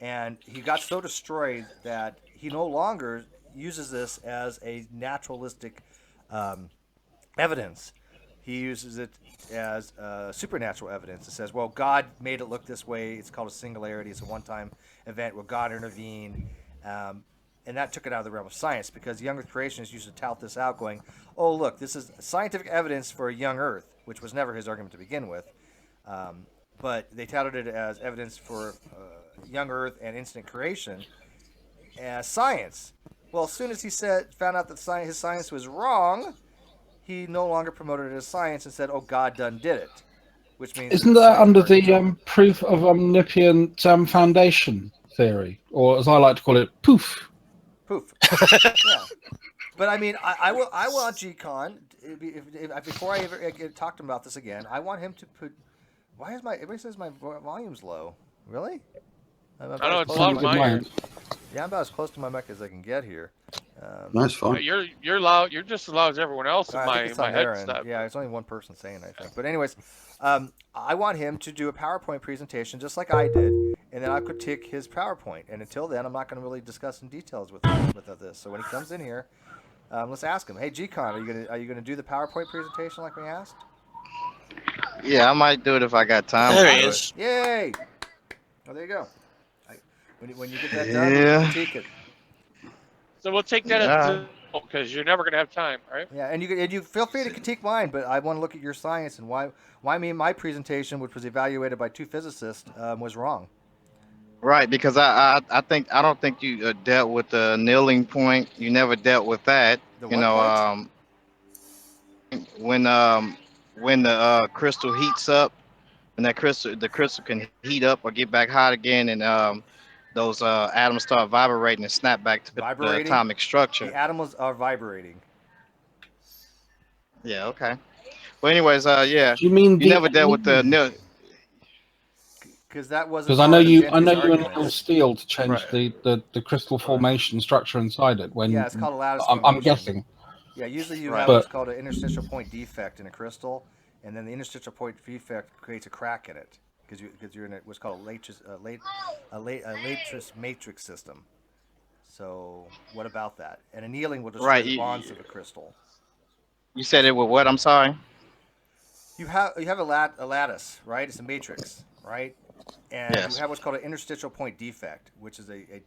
And he got so destroyed that he no longer uses this as a naturalistic evidence. He uses it as supernatural evidence. It says, well, God made it look this way. It's called a singularity. It's a one-time event where God intervened. And that took it out of the realm of science because young Earth creationists used to tout this out going, oh, look, this is scientific evidence for a young Earth, which was never his argument to begin with. But they touted it as evidence for young Earth and instant creation as science. Well, as soon as he found out that his science was wrong, he no longer promoted it as science and said, "Oh, God done did it," which means Isn't it's that science under according to the John. proof of omnipotent foundation theory, or as I like to call it, poof? Poof. Yeah. But I mean, I want GCon before I ever talk to him about this again. I want him to put. Why is my everybody says my volume's low? Really? I'm I about know as it's close loud to in my my mic. ears. Yeah, I'm about as close to my mic as I can get here. That's fine. You're loud. You're just as loud as everyone else in I think my it's on my their end. headset. Yeah, it's only one person saying, I think. But anyways, I want him to do a PowerPoint presentation just like I did, and then I critique his PowerPoint. And until then, I'm not going to really discuss in details with this. So when he comes in here, let's ask him. Hey, GCon, are you gonna do the PowerPoint presentation like we asked? Yeah, I might do it if I got time There to he do it. is. Yay! Oh, there you go. When you get that done, we can Yeah. critique it. So we'll take that All as right. a because you're never gonna have time, right? Yeah, and you feel free to critique mine, but I want to look at your science and why my presentation, which was evaluated by two physicists, was wrong. Right, because I don't think you dealt with the kneeling point. You never dealt with that. The You what know, point? when when the crystal heats up, and the crystal can heat up or get back hot again, and those atoms start vibrating and snap back to the Vibrating. atomic structure. The atoms are vibrating. Yeah. Okay. Well, anyways, yeah, Do you mean you the never dealt with the annealing? Because that wasn't Because I know part of I Gentry's know you argument. enable steel to change Right. the crystal formation structure inside it. When Yeah, it's called a lattice I'm formation. guessing, Yeah, usually you Right. have what's but called an interstitial point defect in a crystal, and then the interstitial point defect creates a crack in it because you're in what's called a lattice matrix system. So what about that? And annealing will destroy Right. the bonds of a crystal. You said it with what? I'm sorry. You have a lattice, right? It's a matrix, right? And you Yes. have what's called an interstitial point defect, which is a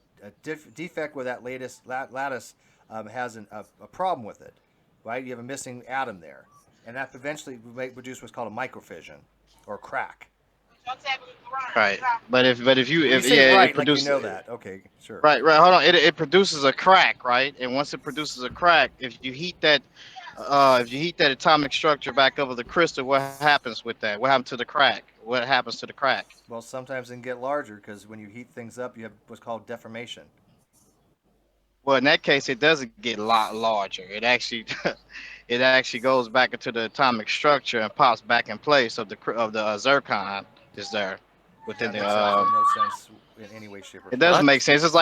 defect where that lattice has a problem with it, right? You have a missing atom there, and that eventually may produce what's called a microfission or crack. Right. But if you When you if say yeah it right, like you know produces that, okay, sure. right, hold on, it produces a crack, right? And once it produces a crack, if you heat that atomic structure back over the crystal, what happens with that? What happens to the crack? What happens to the crack? Well, sometimes it can get larger because when you heat things up, you have what's called deformation. Well, in that case, it doesn't get a lot larger. It actually it actually goes back into the atomic structure and pops back in place of the zircon is there within That the makes absolutely no sense in any way, shape, or it form. doesn't make What? sense. It's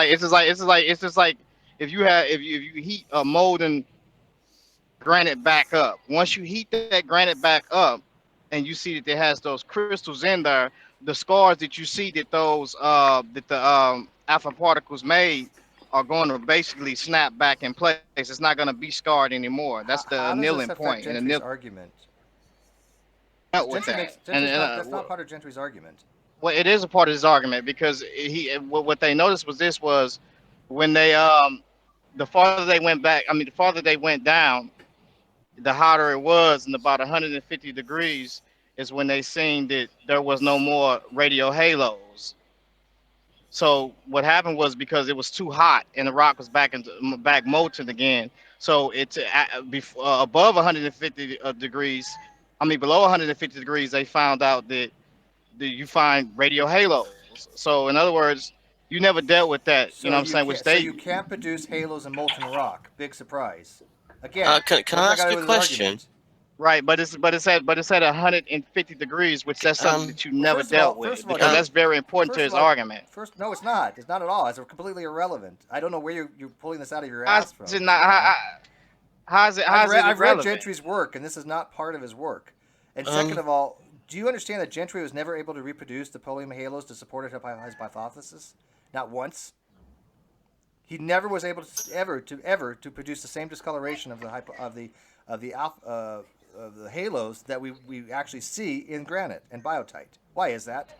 just like if you heat a molten granite back up. Once you heat that granite back up, and you see that it has those crystals in there, the scars that you see that the alpha particles made are going to basically snap back in place. It's not going to be scarred anymore. That's the How does this annealing affect point, and Gentry's anneal argument? out with Gentry that. makes And, Gentry's not. That's not part of Gentry's argument. well, it is a part of his argument because what they noticed was when they the farther they went back. I mean, the farther they went down, the hotter it was, and about 150 degrees is when they seen that there was no more radio halos. So what happened was because it was too hot and the rock was back molten again. So it's above 150 degrees. I mean, below 150 degrees, they found out that you find radio halos. So in other words, you never dealt with that. You know So what I'm you saying? Which can't. So they you can't produce halos in molten rock. Big surprise. Again, Can what does I that got ask to a do with his question? argument? right, but it's at 150 degrees, which that's something Um, that you Well, never dealt first with of all, because you. um, that's very important to First of his all, argument. no, it's not. It's not at all. It's completely irrelevant. I don't know where you're pulling this out of your How's ass from, it not? G-Con. How's it I've read irrelevant? Gentry's work, and this is not part of his work. And second um, of all, do you understand that Gentry was never able to reproduce the polonium halos to support his hypothesis? Not once. He never was able to ever to produce the same discoloration of the alpha of the halos that we actually see in granite and biotite. Why is that?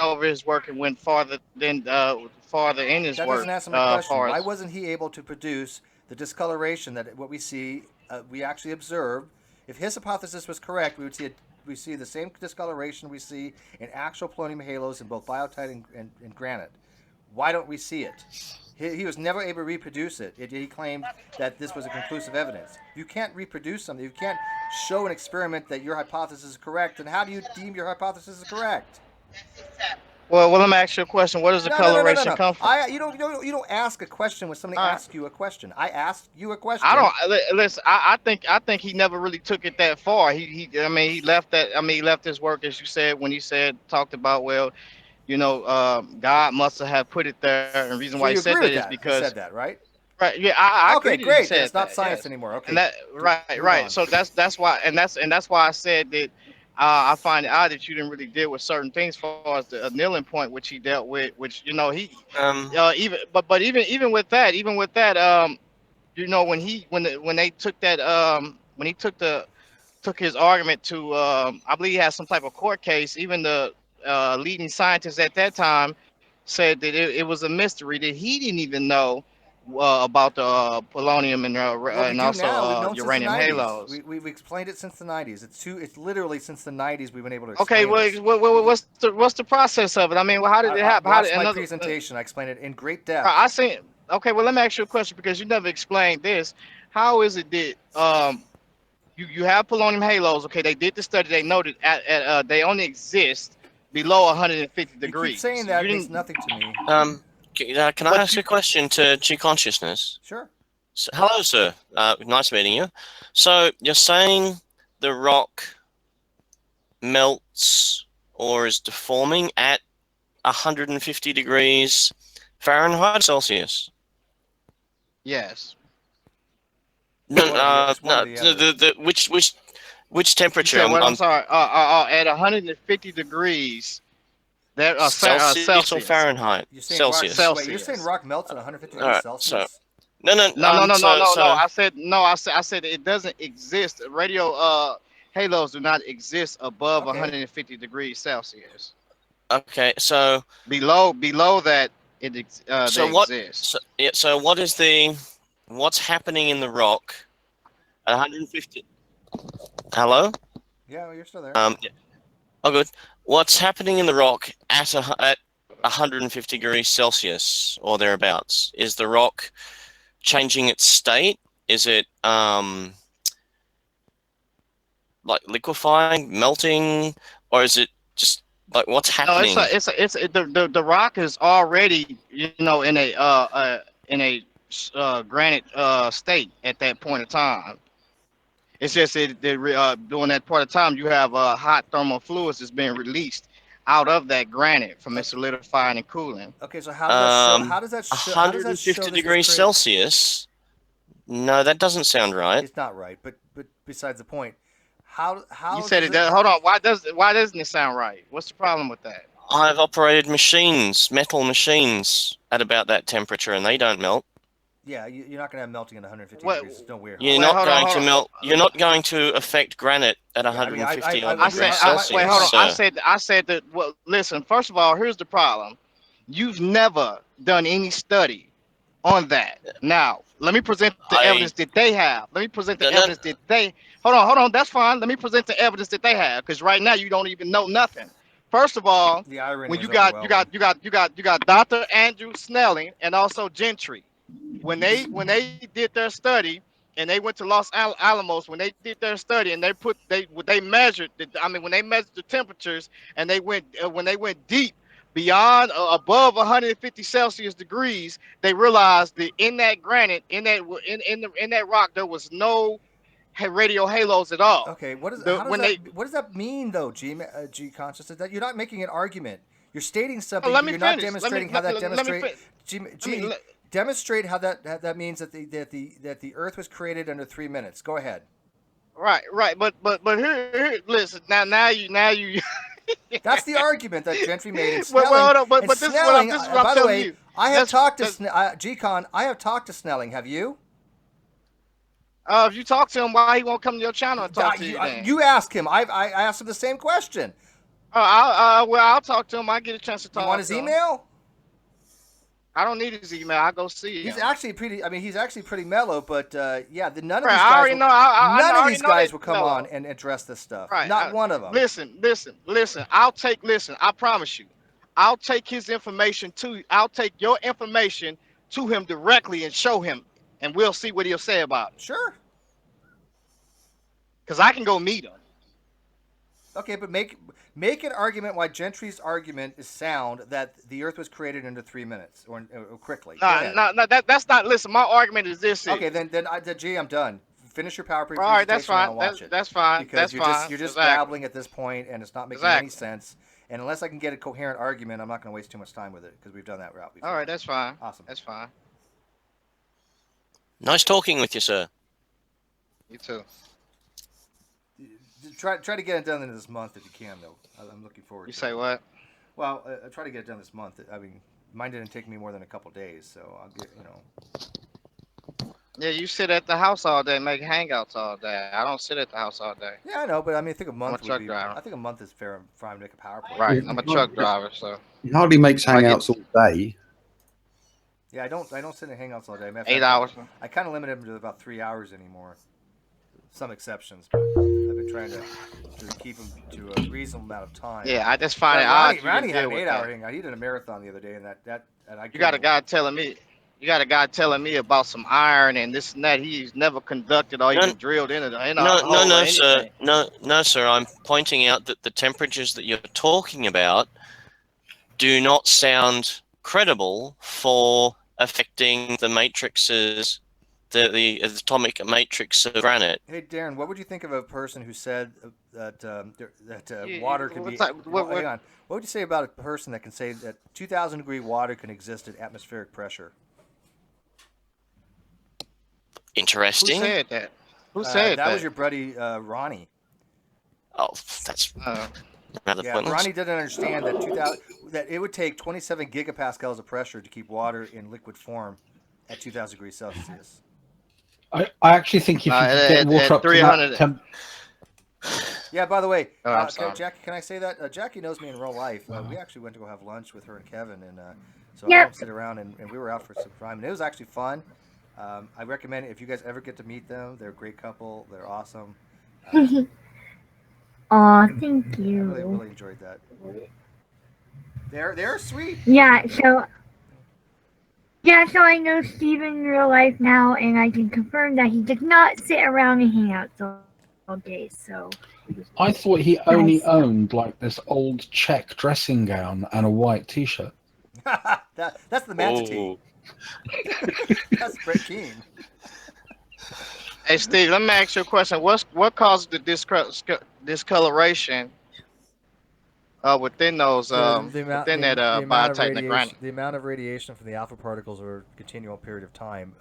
Over his work and went farther in his That work, doesn't answer my question. far Why as wasn't he able to produce the discoloration that what we see, we actually observe? If his hypothesis was correct, we see the same discoloration we see in actual polonium halos in both biotite and granite. Why don't we see it? He was never able to reproduce it. He claimed that this was a conclusive evidence. If you can't reproduce something, if you can't show an experiment that your hypothesis is correct, then how do you deem your hypothesis is correct? Well, let me ask you a question. Where does the coloration No. come from? You don't ask a question when somebody All right. asks you a question. I asked you a question. I don't listen. I think he never really took it that far. I mean, he left that. I mean, he left his work, as you said, when he talked about, well, God must have put it there, and the reason So why he you said agree that with is that? He because said that, right? right. Yeah, I Okay, agree that he great. Then said it's not that. science Yes, anymore. Okay. and that right. on. So that's why, and that's why I said that. I find it odd that you didn't really deal with certain things, as far as the kneeling point, which he dealt with, which even with that, when they took that, when he took his argument to, I believe he had some type of court case. Even the leading scientists at that time said that it was a mystery, that he didn't even know about the polonium Well, we and do also now. We've known since the uranium 90s. halos. We've explained it since the 90s. It's literally since the 90s we've been able to Okay, explain this. what's the process of it? I mean, well, how did it happen? Watch my presentation. I explained it in great depth. I seen. Okay, well, let me ask you a question, because you never explained this. How is it that you have polonium halos? Okay, they did the study. They noted they only exist below 150 degrees. You keep saying that, it means nothing to me. Can I ask a question to G Consciousness? Sure. So, hello, sir. Nice meeting you. So you're saying the rock melts or is deforming at 150 degrees Fahrenheit, Celsius? Yes. No, which temperature? I'm sorry. At 150 degrees. That Celsius or Fahrenheit? Celsius. Wait, you're saying rock melts at 150 degrees Celsius? So, no. I said it doesn't exist. Radio halos do not exist above 150 degrees Celsius. Okay, so below that they exist. So what's happening in the rock at 150? Hello? Yeah, well, you're still there. Yeah. Oh, good. What's happening in the rock at 150 degrees Celsius or thereabouts? Is the rock changing its state? Is it like liquefying, melting, or is it just like what's happening? No, the rock is already in a granite state at that point in time. It's just that during that part of time, you have hot thermal fluids that's being released out of that granite from it solidifying and cooling. Okay, so how does that show? 150 degrees Celsius? No, that doesn't sound right. It's not right, but besides the point. How you said it? Hold on. Why doesn't it sound right? What's the problem with that? I've operated metal machines at about that temperature, and they don't melt. Yeah, you're not going to have melting at 150 degrees. It's no weird. You're not going to melt. You're not going to affect granite at 150 degrees Celsius. Wait, hold on. I said that. Well, listen. First of all, here's the problem. You've never done any study on that. Now, let me present the evidence that they have. Let me present the evidence that they. Hold on. That's fine. Let me present the evidence that they have, because right now you don't even know nothing. First of all, when you got Dr. Andrew Snelling and also Gentry, when they did their study and they went to Los Alamos, when they did their study and they measured when they measured the temperatures and when they went deep beyond above 150 Celsius degrees, they realized that in that granite, in that rock, there was no radio halos at all. Okay, what does that mean though, G Consciousness? That you're not making an argument. You're stating something. You're not demonstrating how that demonstrates. Demonstrate how that means that the Earth was created under 3 minutes. Go ahead. Right. But here, listen. Now you. That's the argument that Gentry made. And Snelling, well, but this is what I'm telling you. I have talked to G-Con. I have talked to Snelling. Have you? If you talk to him, why he won't come to your channel and talk to you? You ask him. I asked him the same question. I'll talk to him. I get a chance to talk. You want his email? I don't need his email. I go see him. He's actually pretty mellow, but yeah, none of these guys will come on and address this stuff. Right. Not one of them. Listen. I promise you, I'll take his information I'll take your information to him directly and show him, and we'll see what he'll say about it. Sure. Because I can go meet him. Okay, but make an argument why Gentry's argument is sound that the Earth was created into 3 minutes or quickly. Go ahead. No, that's not. Listen, my argument is this. Okay, then G, I'm done. Finish your PowerPoint All right, that's presentation and I'll fine. watch it. That's fine. Because That's you're fine. you're just Exactly. babbling at this point and it's not making any sense. And unless I can get a coherent argument, I'm not going to waste too much time with it because we've done that route before. All right, that's fine. Awesome. That's fine. Nice talking with you, sir. You too. Try to get it done in this month if you can, though. I'm looking forward. You to say it. what? Well, try to get it done this month. I mean, mine didn't take me more than a couple days, so I'll get Yeah, you sit at the house all day, make hangouts all day. I don't sit at the house all day. Yeah, I know, but I mean, I think a month I'm a truck would be. driver. I think a month is fair for him to make a PowerPoint. Right, I'm a truck driver, so. He hardly makes hangouts all day. Yeah, I don't sit in hangouts all day. Matter of 8 fact, hours. I kind of limit them to about 3 hours anymore. Some exceptions, but I've been trying to keep them to a reasonable amount of time. Yeah, I just find it odd. Ronnie you had deal an with 8-hour that. hangout. He did a marathon the other day, and I. You got a guy telling me. You got a guy telling me about some iron and this and that. He's never conducted or even drilled in it. No, sir. No, sir. I'm pointing out that the temperatures that you're talking about do not sound credible for affecting the matrices, the atomic matrix of granite. Hey, Darren, what would you think of a person who said that water can be? Hang on. What would you say about a person that can say that 2,000 degree water can exist at atmospheric pressure? Interesting. Who said that? Who said that? That was your buddy Ronnie. Oh, that's rather yeah. pointless. Ronnie didn't understand that it would take 27 gigapascals of pressure to keep water in liquid form at 2,000 degrees Celsius. I actually think if you could get water up to that temp. Yeah, by the way, I'm sorry. Jackie, can I say that? Jackie knows me in real life. We actually went to go have lunch with her and Kevin, and so I helped sit around, and we were out for some time, and it was actually fun. I recommend it if you guys ever get to meet them. They're a great couple. They're awesome. Aw, thank you. I really enjoyed that. They're sweet. Yeah, so I know Steve in real life now, and I can confirm that he does not sit around and hang out all day. So I thought he only owned like this old check dressing gown and a white T-shirt. That's the match team. That's Brett Keane. Hey, Steve, let me ask you a question. What causes the discoloration within those within that biotechnic granite? The amount of radiation from the alpha particles over a continual period of time.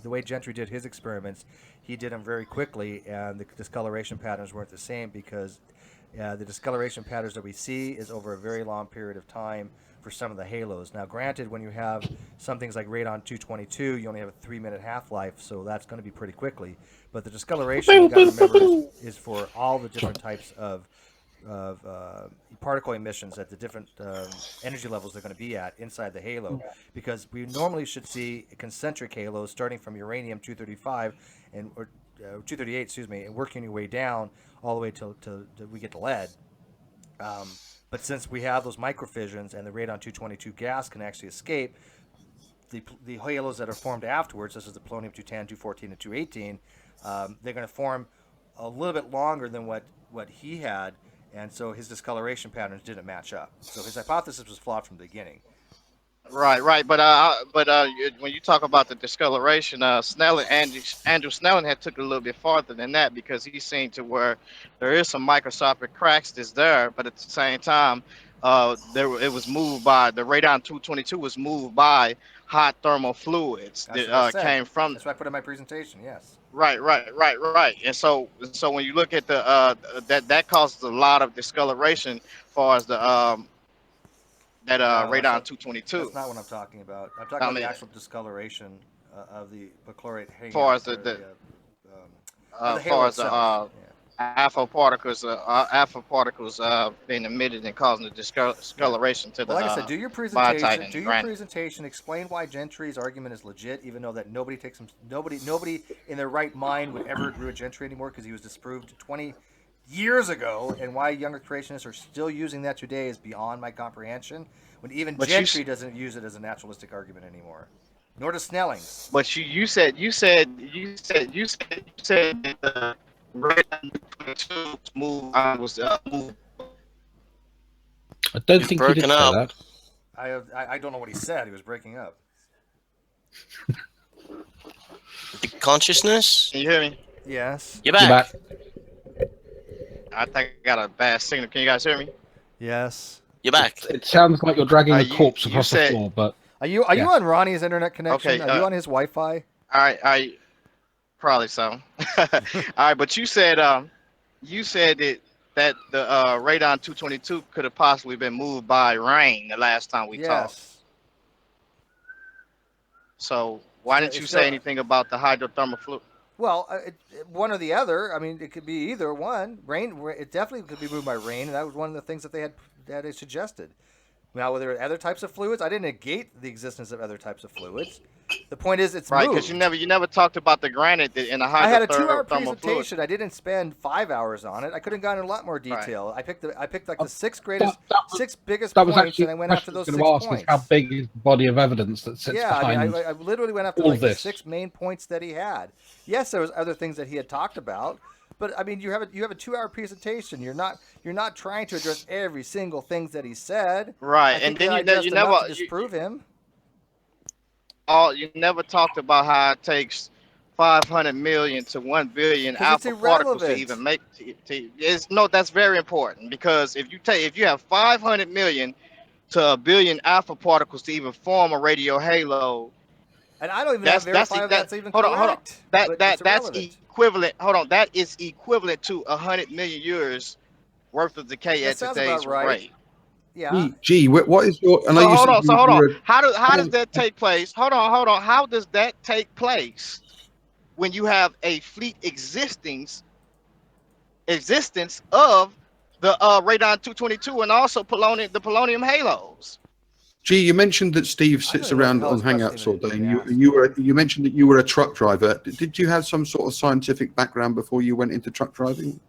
The way Gentry did his experiments, he did them very quickly, and the discoloration patterns weren't the same because the discoloration patterns that we see is over a very long period of time for some of the halos. Now, granted, when you have some things like radon 222, you only have a 3-minute half-life, so that's going to be pretty quickly. But the discoloration, you got to remember, is for all the different types of particle emissions at the different energy levels they're going to be at inside the halo, because we normally should see concentric halos starting from uranium 235 or 238, excuse me, and working your way down all the way till we get to lead. But since we have those microfissions and the radon 222 gas can actually escape, the halos that are formed afterwards, such as the polonium 210, 214, and 218, they're going to form a little bit longer than what he had, and so his discoloration patterns didn't match up. So his hypothesis was flawed from the beginning. Right. But when you talk about the discoloration, Andrew Snellen had took it a little bit farther than that, because he's seen to where there is some microscopic cracks that's there, but at the same time, it was moved by the radon 222 was moved by hot thermal fluids that came from. That's what I put in my presentation. Yes. Right. And so when you look at the that causes a lot of discoloration, as far as the radon 222. That's not what I'm talking about. I'm talking about the actual discoloration of the perchlorate hanging. As far as the alpha particles being emitted and causing the discoloration to the. Like I said, do your presentation. Explain why Gentry's argument is legit, even though that nobody in their right mind would ever agree with Gentry anymore, because he was disproved 20 years ago, and why younger creationists are still using that today is beyond my comprehension, when even Gentry doesn't use it as a naturalistic argument anymore. Nor does Snelling's. But you said that the radon 22 was moved. I don't You've think he did broken say up. that. I don't know what he said. He was breaking up. The consciousness. Can you hear me? Yes. You're back. I think I got a bad signal. Can you guys hear me? Yes. You're back. It sounds like you're dragging a corpse you across the said- floor, but Are you Yes. on Ronnie's internet connection? Okay, Are you on his Wi-Fi? I probably so. All right, but you said that the radon 222 could have possibly been moved by rain the last time we talked. Yes. So why So didn't you it's say still- anything about the hydrothermal fluid? Well, one or the other. I mean, it could be either one. Rain. It definitely could be moved by rain, and that was one of the things that they suggested. Now, whether there are other types of fluids, I didn't negate the existence of other types of fluids. The point is, it's Right, moved. because you never talked about the granite in the I had a 2-hour hydrothermal fluid. presentation. I didn't spend 5 hours on it. I could have gone in a lot more detail. I picked like the six biggest that was points, actually and I the went after question I was those going 6 to ask points. is how big is the body of evidence that sits Yeah, I behind mean, I literally went after all like the this? 6 main points that he had. Yes, there was other things that he had talked about, but I mean, you have a 2-hour presentation. You're not trying to address every single thing that he said. Right, I and think then that I you addressed enough never to disprove him. you never talked about how it takes 500 million to 1 billion 'Cause it's alpha particles to irrelevant. even make that's very important, because if you have 500 million to 1 billion alpha particles to even form a radio halo, And I don't even have verified if that's even hold on. correct. but it's That's irrelevant. equivalent. Hold on, that is equivalent to 100 million years worth of decay That at sounds today's about right. rate. Yeah. Gee, what is your? I know So you hold said on. So you hold on. were- How does that take place? Hold on. How does that take place when you have a fleet existence of the radon 222 and also the polonium halos? Gee, you mentioned that Steve I sits don't even know around what the on hell Hangouts this all question day, even and you mentioned that you were a truck driver. Did you have some sort of scientific background before you went into truck driving?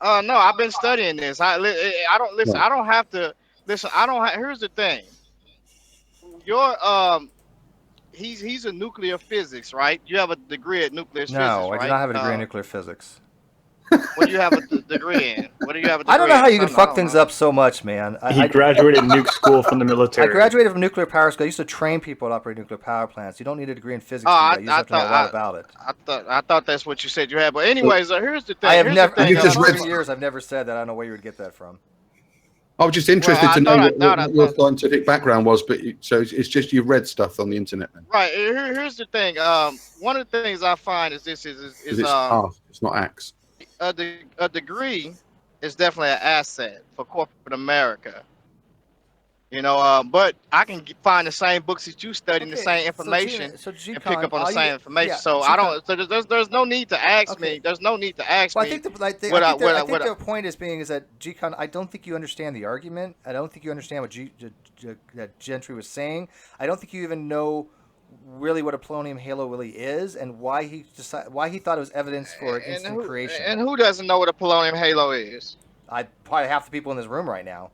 No, I've been studying this. I don't listen. Right. I don't have to listen. Here's the thing. He's a nuclear physics, right? You have a degree at nuclear physics, No, right? I do not have a degree in nuclear physics. What do you have a degree in? What do you have a degree I don't know how in? you can Something I fuck don't things know. up so much, man. He graduated nuke school from the I military. graduated from nuclear power school. I used to train people to operate nuclear power plants. You don't need a degree in physics to do that. You just have to know a lot about it. I thought that's what you said you had. But anyways, here's the thing. I have Here's never. the thing. You just read- 3 years, I've never said that. I don't know where you would get that from. I was just interested Well, to know what I your thought- scientific background was, but so it's just you've read stuff on the internet then. Right. Here's the thing. One of the things I find is this is 'Cause it's half, it's not axe. a degree is definitely an asset for corporate America. You know, but I can find the same books that you study and the same information and pick up on the same information. So I don't. So there's no need to ask me. There's no need to ask Well, me. I think the point is being is that G-Con, I don't think you understand the argument. I don't think you understand what that Gentry was saying. I don't think you even know really what a polonium halo really is and why he thought it was evidence for instant creation. And who doesn't know what a polonium halo is? Probably half the people in this room right now.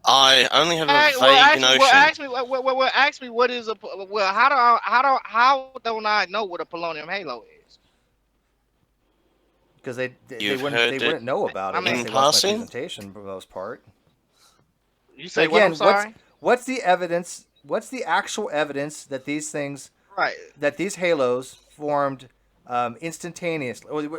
I only have a vague notion. Ask me what is a how don't I know what a polonium halo is? Because they You've wouldn't heard they wouldn't know about it. I mean, unless in they watched my passing? presentation for the most part. You say But what? again, I'm sorry. what's the evidence? What's the actual evidence that these things, Right. that these halos formed instantaneously? Or let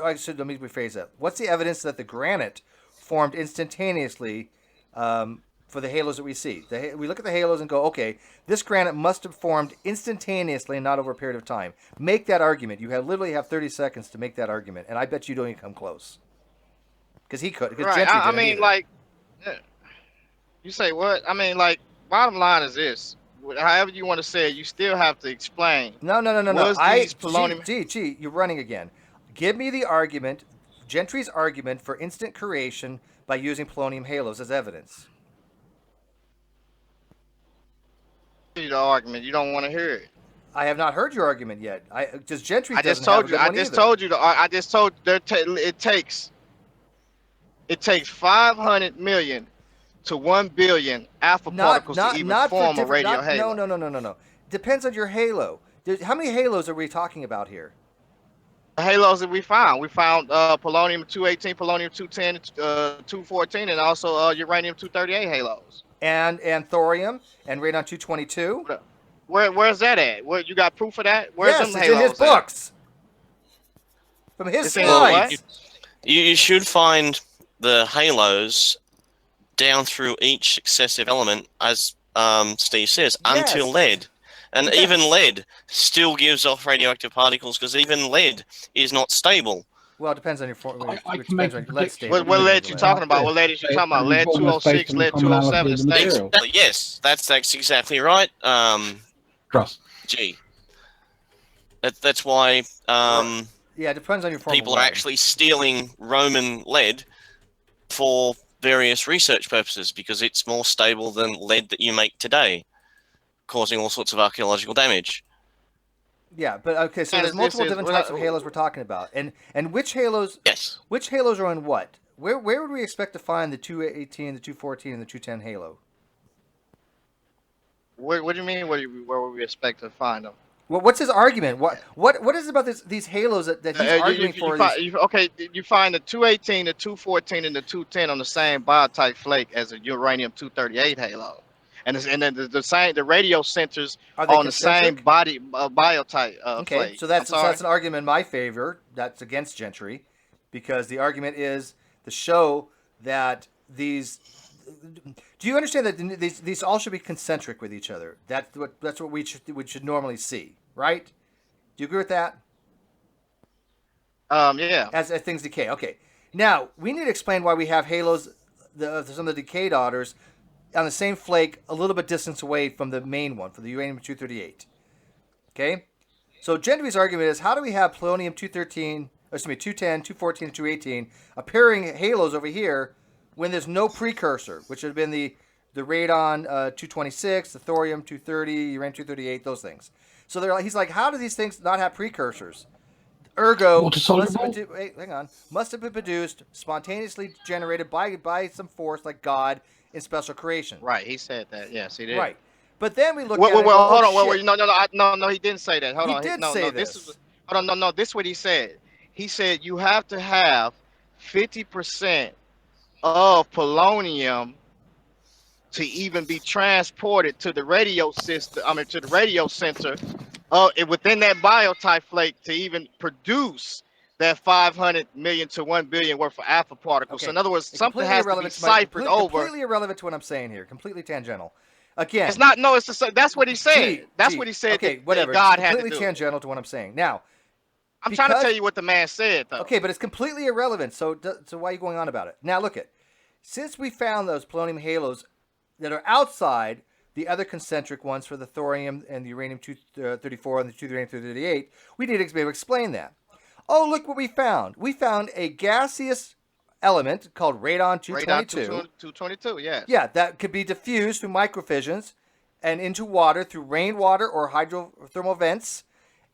me rephrase that. What's the evidence that the granite formed instantaneously for the halos that we see? We look at the halos and go, okay, this granite must have formed instantaneously and not over a period of time. Make that argument. You literally have 30 seconds to make that argument, and I bet you don't even come close. Because he could. Right. I mean, like, you say what? I mean, like, bottom line is this. However you want to say it, you still have to explain. No. Was these polonium... Gee, you're running again. Give me the argument, Gentry's argument for instant creation by using polonium halos as evidence. The argument. You don't want to hear it. I have not heard your argument yet. Just Gentry. I just told you. I just told you. It takes 500 million to 1 billion alpha particles to even form a radio halo. No. depends on your halo. How many halos are we talking about here? The halos that we found polonium 218, polonium 210, 214, and also uranium 238 halos. And thorium and radon 222. Where's that at? Where you got proof of that? Where's Yes, them it's in his halos books. From his It's in slides. what? You should find the halos down through each successive element, as Steve says, Yes. until lead. And Yes. even lead still gives off radioactive particles because even lead is not stable. Well, it depends on your form. I It can make depends a on lead prediction. state. What lead you talking about? What lead is you talking about? Lead Almost based 206, on the lead commonality 207 of is the stable. material. Exactly, yes, that's exactly right. Trust. Gee, that's why Yeah, it depends on your form. people are actually stealing Roman lead for various research purposes because it's more stable than lead that you make today, causing all sorts of archaeological damage. Yeah, but okay, so And there's this multiple is- different types of halos we're talking about, and which halos? Yes. Which halos are on what? Where would we expect to find the 218, the 214, and the 210 halo? What do you mean? Where would we expect to find them? Well, what's his argument? What is it about these halos that he's arguing for? You find the 218, the 214, and the 210 on the same biotite flake as a uranium 238 halo, and then the same the radio centers Are they on the same concentric? body biotite Okay, flake. so that's I'm sorry? an argument in my favor. That's against Gentry, because the argument is to show that these. Do you understand that these all should be concentric with each other? That's what we should normally see, right? Do you agree with that? Yeah. As things decay. Okay. Now we need to explain why we have halos, some of the decayed orders, on the same flake, a little bit distance away from the main one for the uranium 238. Okay. So Gentry's argument is, how do we have polonium 210, 214, and 218 appearing halos over here when there's no precursor, which would have been the radon 226, the thorium 230, uranium 238, those things. So he's like, how do these things not have precursors? Ergo, must have been produced, spontaneously generated by some force like God in special creation. Right, he said that. Yes, he did. Right. But then we look at Well, it and go, hold oh, on. shit. No, he didn't say that. Hold He on. did no, say no, this. Is hold on. No. This is what he said. He said you have to have 50% of polonium to even be transported to the radio system. I mean, to the radio center, within that biotype flake to even produce that 500 million to 1 billion worth of alpha particles. Okay. So in other words, It's something completely has to be irrelevant ciphered over. Completely irrelevant to what I'm saying here. Completely tangential. Again, It's not. No, it's the, that's what he said. That's what he said. Okay, that whatever. God it's had to completely do. tangential to what I'm saying. Now, I'm trying to tell you what the man said, though. okay, but it's completely irrelevant. So why are you going on about it? Now, look since we found those polonium halos that are outside the other concentric ones for the thorium and the uranium 234 and the uranium 238, we need to be able to explain that. Oh, look what we found. We found a gaseous element called radon 222. Radon 222, yes. Yeah, that could be diffused through microfissions and into water through rainwater or hydrothermal vents.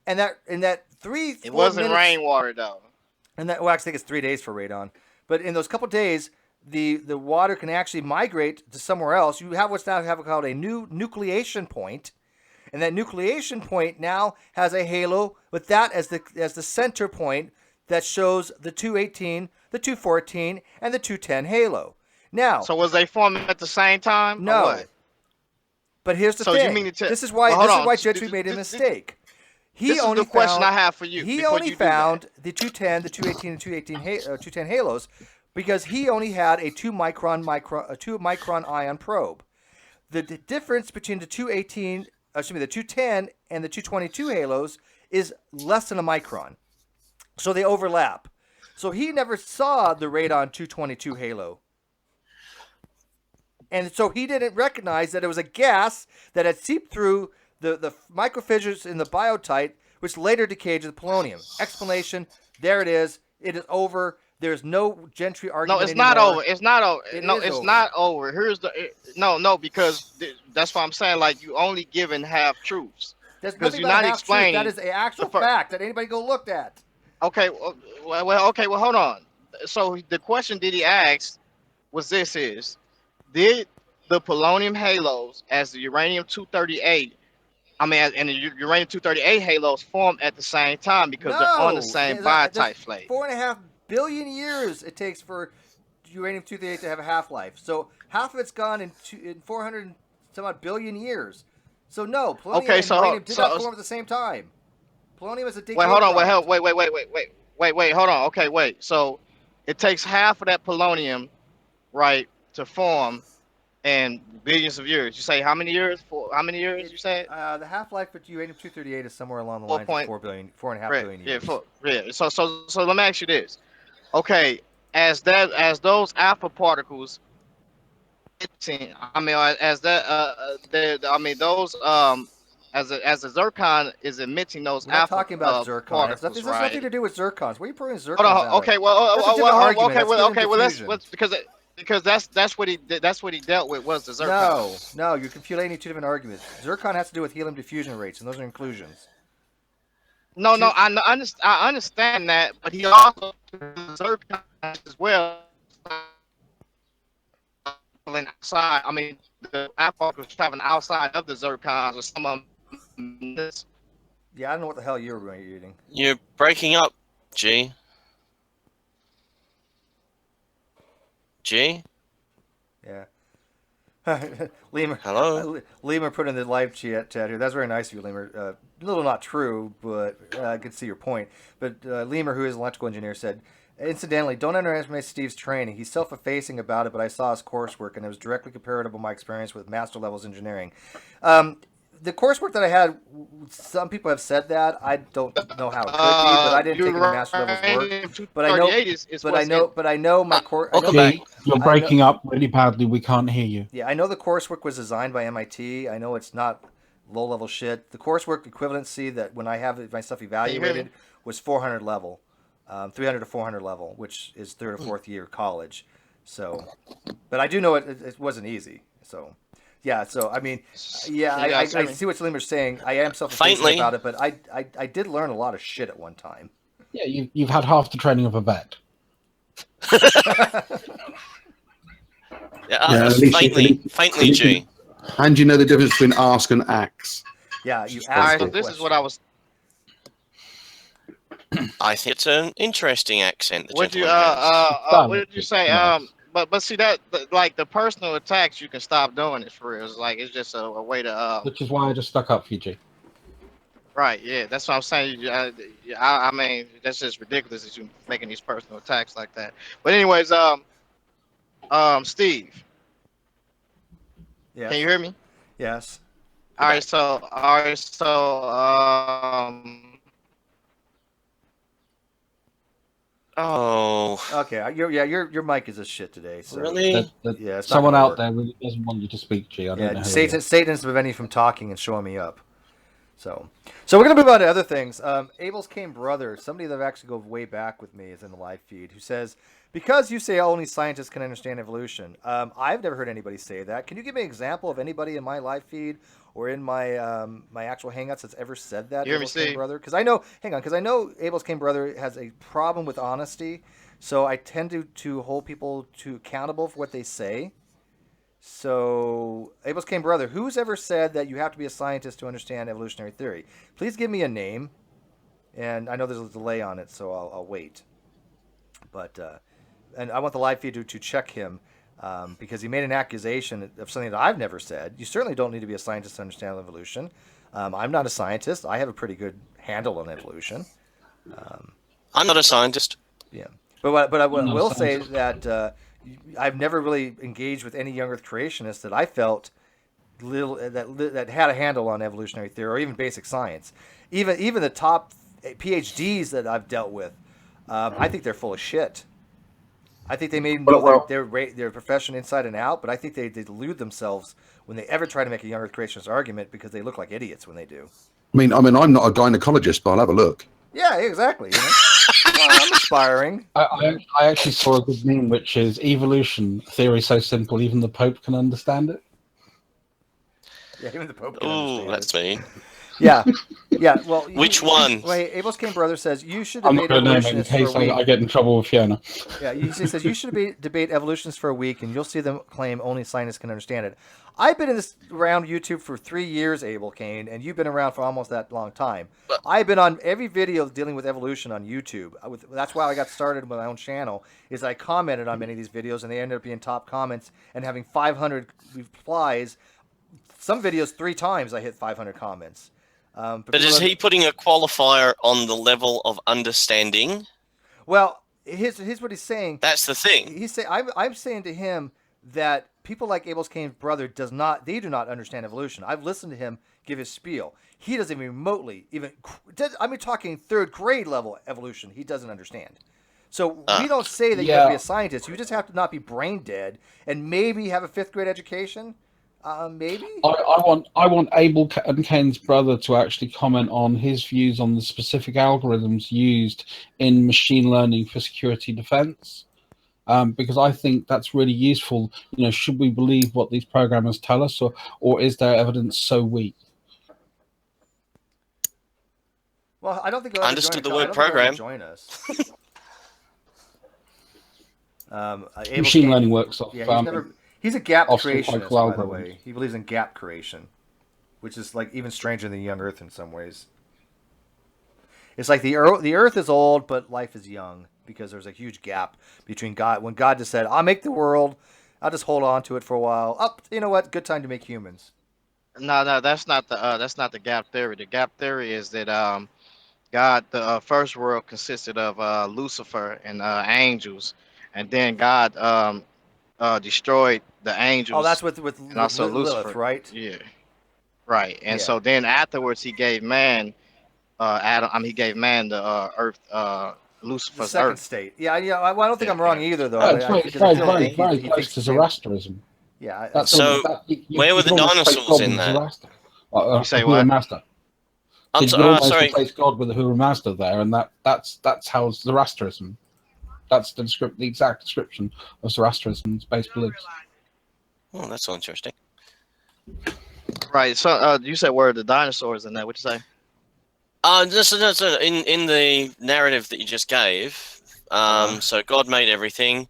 And that in that 3 It 4 wasn't minutes, rainwater, though. And that, well, actually, I think it's 3 days for radon. But in those couple days, the water can actually migrate to somewhere else. You have what's now called a new nucleation point. And that nucleation point now has a halo with that as the center point that shows the 218, the 214, and the 210 halo. Now, So was they forming at the same time? or no. what? But here's the So you thing. mean to- This is why Well, hold on. Gentry made a mistake. This is the question I have for you. He before only you do that. found the 210, the 218, and 210 halos because he only had a 2 micron ion probe. The difference between the 210 and the 222 halos is less than a micron. So they overlap. So he never saw the radon 222 halo. And so he didn't recognize that it was a gas that had seeped through the microfissures in the biotite, which later decayed to the polonium. Explanation, there it is. It is over. There's no Gentry argument No, it's anymore. not over. It's not over. It No, is it's over. not over. No, because that's why I'm saying, like, you only giving half truths. There's Because nothing you're about not half truth. explaining. That is an actual the fir- fact that anybody go looked at. Okay, well, hold on. So the question that he asked was did the polonium halos as the uranium 238 I mean, and the uranium-238 halos form at the same time because they're on the same biotite plate. 4.5 billion years it takes for uranium-238 to have a half-life. So half of it's gone in 400 some odd billion years. So no, polonium and uranium did not form at the same time. Polonium is a decay. Wait, hold on. Wait, hold on. Okay, wait. So it takes half of that polonium, right, to form in billions of years. You say how many years? How many years you said? The half-life for uranium-238 is somewhere along the lines of 4.5 billion years. So let me ask you this. Okay, as those alpha particles, I mean, as the zircon is emitting those We're not alpha talking about zircon. particles, This has right? nothing to do with zircons. What are you proving zircons Hold on. out Okay, of? because that's what he dealt with was the zircon. No, you're conflating two different arguments. Zircon has to do with helium diffusion rates, and those are inclusions. No, I understand that, but he also zircon as well. Outside, I mean, the alpha was traveling outside of the zircons, or some of them. Yeah, I don't know what the hell you're eating. You're breaking up, G. G? Yeah. Lemur. Hello? Lemur put in the live chat here. That's very nice of you, Lemur. A little not true, but I can see your point. But Lemur, who is an electrical engineer, said, incidentally, don't underestimate Steve's training. He's self-effacing about it, but I saw his coursework, and it was directly comparable to my experience with master levels engineering. The coursework that I had, some people have said that. I don't know how it could be, but I didn't take any master levels work. But I know my course. You're breaking up really badly. We can't hear you. Yeah, I know the coursework was designed by MIT. I know it's not low-level shit. The coursework equivalency that when I have my stuff evaluated was 400 level, 300 to 400 level, which is third or fourth year college. So, but I do know it wasn't easy. So. Yeah, so I mean, I see what Lemur's saying. I am self-effacing about it, but I did learn a lot of shit at one time. Yeah, you've had half the training of a vet. faintly, G. And you know the difference between ask and axe. Yeah, you ask. Right, this is what I was. I think it's an interesting accent. What did you say? But see that like the personal attacks, you can stop doing it for real. It's just a way to. Which is why I just stuck up for you, G. Right. Yeah, that's what I'm saying. I mean, that's just ridiculous that you making these personal attacks like that. But anyways, Steve. Yeah. Can you hear me? Yes. All right. So. Oh. Okay. Your mic is a shit today. So. Really? Yeah. Someone out there really doesn't want you to speak, G. I don't know. Satan's preventing you from talking and showing me up. So we're gonna move on to other things. Abel's Kane brother, somebody that actually goes way back with me, is in the live feed, who says, because you say only scientists can understand evolution. I've never heard anybody say that. Can you give me an example of anybody in my live feed or in my my actual hangouts that's ever said that? Abel's Kane brother, because I know Abel's Kane brother has a problem with honesty, so I tend to hold people accountable for what they say. So, Abel's Kane brother, who's ever said that you have to be a scientist to understand evolutionary theory? Please give me a name. And I know there's a delay on it, so I'll wait. But, and I want the live feed to check him because he made an accusation of something that I've never said. You certainly don't need to be a scientist to understand evolution. I'm not a scientist. I have a pretty good handle on evolution. I'm not a scientist. Yeah. But I will say that... I've never really engaged with any young Earth creationists that I felt that had a handle on evolutionary theory or even basic science. Even the top PhDs that I've dealt with, I think they're full of shit. I think they may know their profession inside and out, but I think they delude themselves when they ever try to make a young Earth creationist argument because they look like idiots when they do. I mean, I'm not a gynecologist, but I'll have a look. Yeah, exactly. You know? Well, I'm aspiring. I actually saw a good meme, which is evolution theory so simple, even the Pope can understand it. Yeah, even the Pope can understand it. That's mean. Yeah, yeah. Well, Which one? Wait, Abel's King brother says you should I'm debate not going to name it in evolutionists for a case week. I get in trouble with Fiona. Yeah, he says you should debate evolutionists for a week, and you'll see them claim only scientists can understand it. I've been in this around YouTube for 3 years, Abel Kane, and you've been around for almost that long time. I've been on every video dealing with evolution on YouTube. That's why I got started with my own channel. Is I commented on many of these videos, and they ended up being top comments and having 500 replies. Some videos 3 times I hit 500 comments. But is he putting a qualifier on the level of understanding? Well, here's what he's saying. That's the thing. He's saying I'm saying to him that people like Abel Kane's brother do not understand evolution. I've listened to him give his spiel. He doesn't even remotely talking 3rd grade level evolution. He doesn't understand. So we don't say that you have to be a scientist. You just have to not be brain dead and maybe have a 5th grade education. Maybe. I want Abel and Ken's brother to actually comment on his views on the specific algorithms used in machine learning for security defense, because I think that's really useful. You know, should we believe what these programmers tell us, or is their evidence so weak? Well, I don't think I understood the word program. Join us. Machine learning works off. Yeah, he's a gap creationist, cool by the way. He believes in gap creation, which is like even stranger than young Earth in some ways. It's like the Earth is old, but life is young because there's a huge gap between God. When God just said, "I'll make the world, I'll just hold on to it for a while." You know what? Good time to make humans. No, that's not the gap theory. The gap theory is that God, the first world consisted of Lucifer and angels, and then God destroyed the angels. Oh, that's with and also Lilith, Lucifer, right? Yeah, right. And so then afterwards, he gave man Adam. He gave man the earth, Lucifer's the 2nd earth. state. Yeah. Well, I don't think I'm wrong either, though. It's very close to Zoroastrianism. Yeah. Where were the dinosaurs in that? You say what? Master. You could almost replace God with the Hura Mazda there, and that's how Zoroastrianism. That's the exact description of Zoroastrianism's base beliefs. Oh, that's so interesting. Right. So you said where are the dinosaurs in that? What you say? In the narrative that you just gave, so God made everything.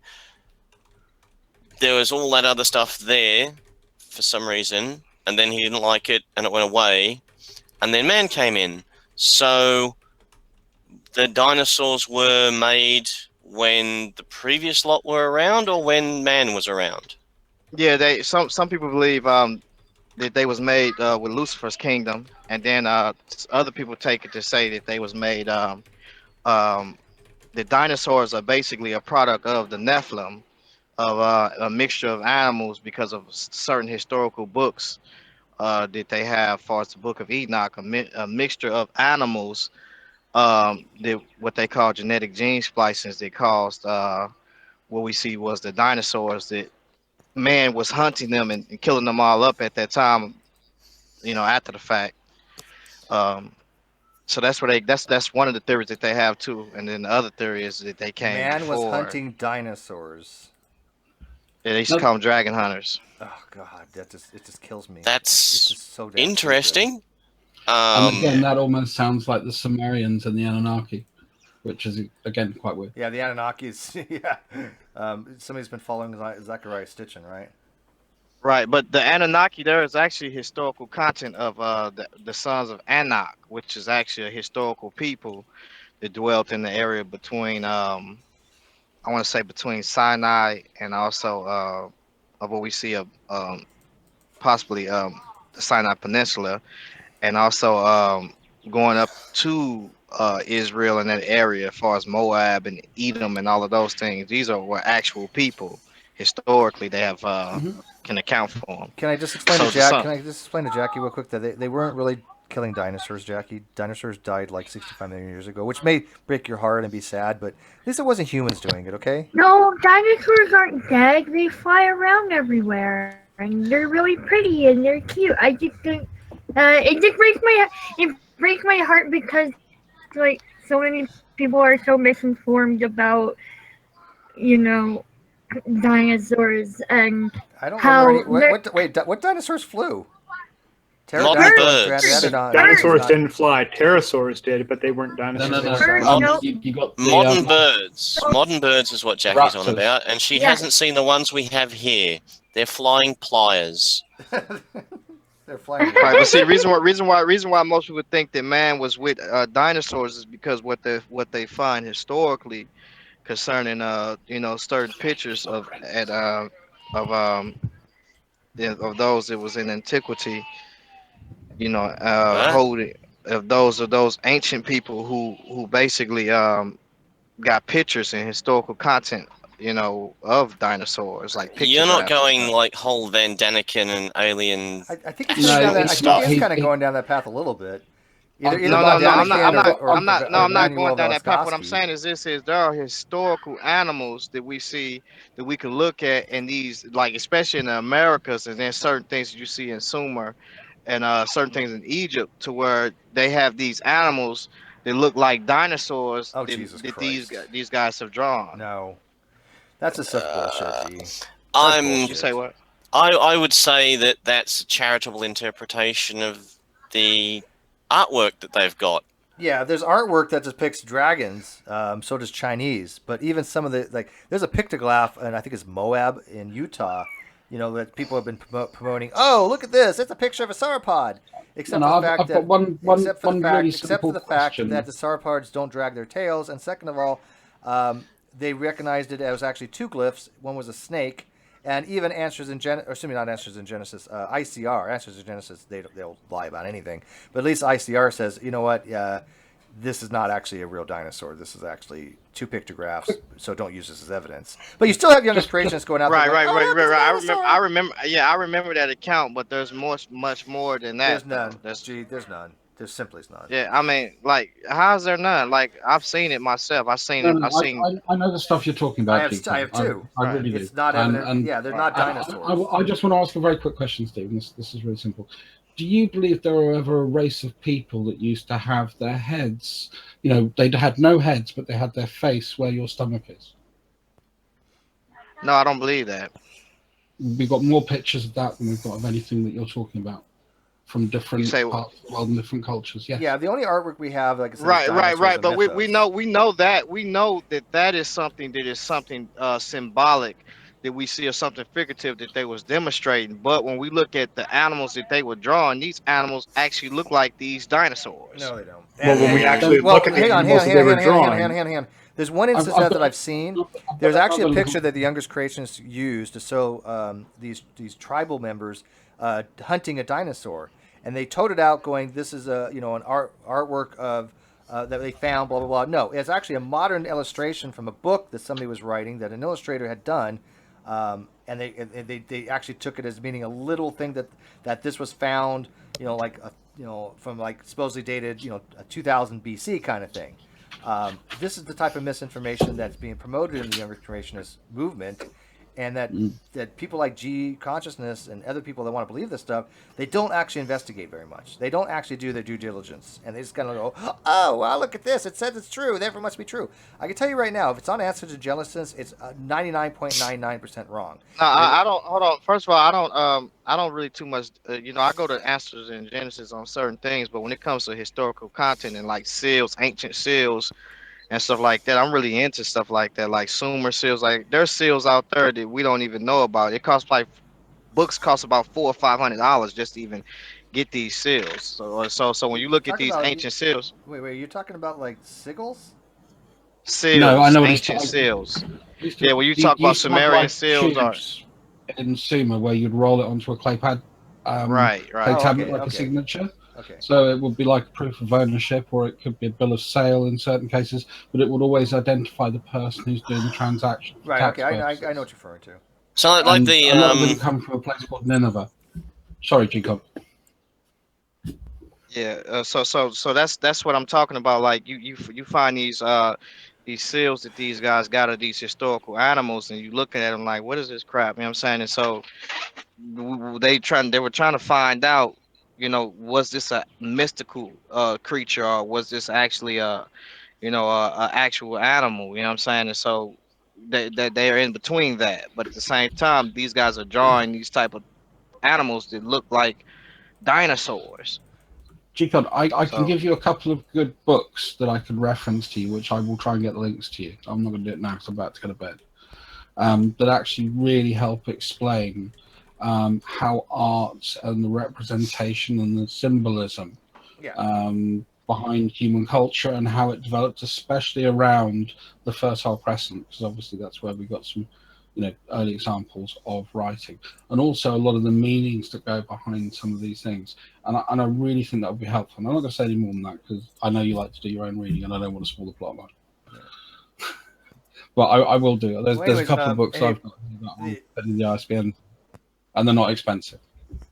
There was all that other stuff there for some reason, and then he didn't like it, and it went away, and then man came in. So the dinosaurs were made when the previous lot were around, or when man was around? Yeah, some people believe that they was made with Lucifer's kingdom, and then other people take it to say that they was made. The dinosaurs are basically a product of the Nephilim, of a mixture of animals because of certain historical books that they have, as far as the Book of Enoch, a mixture of animals. What they call genetic gene splicings that caused what we see was the dinosaurs that man was hunting them and killing them all up at that time, after the fact. So that's what that's one of the theories that they have too. And then the other theory is that they came Man before. was hunting dinosaurs. Yeah, they used to call them dragon hunters. Oh God, it just kills me. That's just so interesting. And again, that almost sounds like the Sumerians and the Anunnaki, which is again quite weird. Yeah, the Anunnakis. Yeah, somebody's been following Zechariah Stitchin, right? Right, but the Anunnaki, there is actually historical content of the sons of Anak, which is actually a historical people that dwelt in the area between, I want to say between Sinai and also of what we see of possibly the Sinai Peninsula, and also going up to Israel in that area, as far as Moab and Edom and all of those things. These were actual people. Historically, they have can account for them. Can I just explain to Jackie real quick that they weren't really killing dinosaurs, Jackie? Dinosaurs died like 65 million years ago, which may break your heart and be sad, but at least it wasn't humans doing it, okay? No, dinosaurs aren't dead. They fly around everywhere, and they're really pretty and they're cute. I just think it just breaks my heart because like so many people are so misinformed about dinosaurs and I don't how remember what dinosaurs flew? Modern Dinosaurs didn't fly. Pterosaurs did, but they weren't dinosaurs. You got the, modern birds. Modern birds is what Jackie's on Raptors. about, and she Yeah. hasn't seen the ones we have here. They're flying pliers. They're flying. Right, but see, reason why most people think that man was with dinosaurs is because what they find historically concerning certain pictures of those that was in antiquity, What? holding of those ancient people who basically got pictures and historical content, of dinosaurs, like You're not pictographs and going stuff. like whole Van Daniken and alien. I think he's going down that. I think he is kind of going down that path a little bit. Either No, Bob I'm Daniken not. or I'm not. No, I'm not Emmanuel going down that path. What I'm Velikovsky. saying is there are historical animals that we see that we can look at in these, like especially in the Americas, and then certain things that you see in Sumer, and certain things in Egypt, to where they have these animals that look like dinosaurs Oh, that, Jesus that Christ. these guys have drawn. No, that's just such bullshit, G. You say what? I would say that that's a charitable interpretation of the artwork that they've got. Yeah, there's artwork that depicts dragons. So does Chinese. But even some of the there's a pictograph, and I think it's Moab in Utah. That people have been promoting. Oh, look at this! It's a picture of a sauropod. Except for the fact I've got one really except for simple the fact question. that the sauropods don't drag their tails, and second of all, they recognized it as actually two glyphs. One was a snake, and even Answers in Genesis, ICR, Answers in Genesis, they'll lie about anything. But at least ICR says, you know what, this is not actually a real dinosaur. This is actually two pictographs, so don't use this as evidence. But you still have younger creationists going out there. Right. Going, I remember. Yeah, I remember that account, but there's much more than that. There's none. There's simply none. Yeah, I mean, like, how's there none? Like, I've seen it myself. I've seen it. I've seen. I know the stuff you're talking about. I have two. I really do. It's not evident. Yeah, they're not dinosaurs. I just want to ask a very quick question, Stephen. This is really simple. Do you believe there were ever a race of people that used to have their heads? They had no heads, but they had their face where your stomach is. No, I don't believe that. We've got more pictures of that than we've got of anything that you're talking about from different parts of the world and different cultures. Yes. Yeah, the only artwork we have, like I said, Right. But we know that is something symbolic that we see, or something figurative that they was demonstrating. But when we look at the animals that they were drawing, these animals actually look like these dinosaurs. No, they don't. Well, when we actually look at the animals that they were drawing, hang on. There's one instance that I've seen. There's actually a picture that the youngest creationists used to show these tribal members hunting a dinosaur, and they toed it out, going, "This is an artwork of that they found." Blah blah blah. No, it's actually a modern illustration from a book that somebody was writing that an illustrator had done, and they actually took it as meaning a little thing that this was found, from like supposedly dated, 2000 BC kind of thing. This is the type of misinformation that's being promoted in the younger creationist movement, and that people like G Consciousness and other people that want to believe this stuff, they don't actually investigate very much. They don't actually do their due diligence, and they just kind of go, "Oh, well, look at this! It says it's true, therefore it must be true." I can tell you right now, if it's on Answers in Genesis, it's 99.99% wrong. No, I don't. Hold on. First of all, I don't really too much. I go to Answers in Genesis on certain things, but when it comes to historical content and like seals, ancient seals, and stuff like that, I'm really into stuff like that, like Sumer seals. Like there's seals out there that we don't even know about. It costs books cost about $400 or $500 just to even get these seals. So when you look at these ancient seals, wait, you're talking about like sigils? Seals, no, I know ancient seals. Yeah, when you talk about Sumerian seals, are in Sumer where you'd roll it onto a clay pad, right, clay tablet, okay. a signature. Okay. So it would be like proof of ownership, or it could be a bill of sale in certain cases, but it would always identify the person who's doing the transaction. Right. Okay. I know what you're referring to. So a lot of them come from a place called Nineveh. Sorry, Jacob. Yeah. So that's what I'm talking about. Like you find these seals that these guys got of these historical animals, and you looking at them like, what is this crap? You know what I'm saying? And so they were trying to find out, was this a mystical creature, or was this actually a actual animal? You know what I'm saying? And so they are in between that, but at the same time, these guys are drawing these type of animals that look like dinosaurs. G-Cod, I can So- give you a couple of good books that I can reference to you, which I will try and get the links to you. I'm not going to do it now because I'm about to go to bed. That actually really help explain how art and the representation and the symbolism behind human culture and how it developed, especially around the Fertile Crescent, because obviously that's where we got some, early examples of writing, and also a lot of the meanings that go behind some of these things. And I really think that would be helpful. And I'm not going to say any more than that because I know you like to do your own reading, and I don't want to spoil the plot line. But I will do. There's a couple of books I've got in the ISBN, and they're not expensive.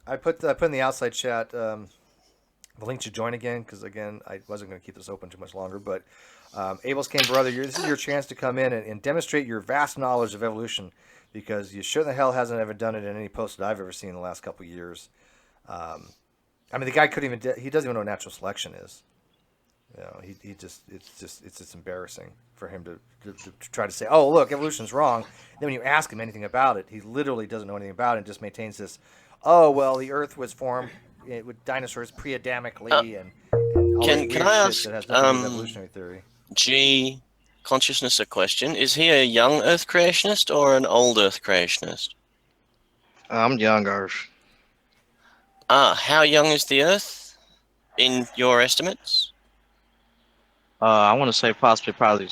I put in the outside chat the link to join again, because again, I wasn't going to keep this open too much longer. But Abel's Kane brother, this is your chance to come in and demonstrate your vast knowledge of evolution, because you sure the hell hasn't ever done it in any post that I've ever seen in the last couple of years. I mean, the guy couldn't even he doesn't even know what natural selection is. It's just embarrassing for him to try to say, oh, look, evolution's wrong. Then when you ask him anything about it, he literally doesn't know anything about it and just maintains this, oh, well, the earth was formed with dinosaurs pre-Adamically and all this weird Can I ask shit that has nothing to do with evolutionary theory. G Consciousness a question? Is he a young Earth creationist or an old Earth creationist? I'm young Earth. How young is the Earth in your estimates? I want to say probably.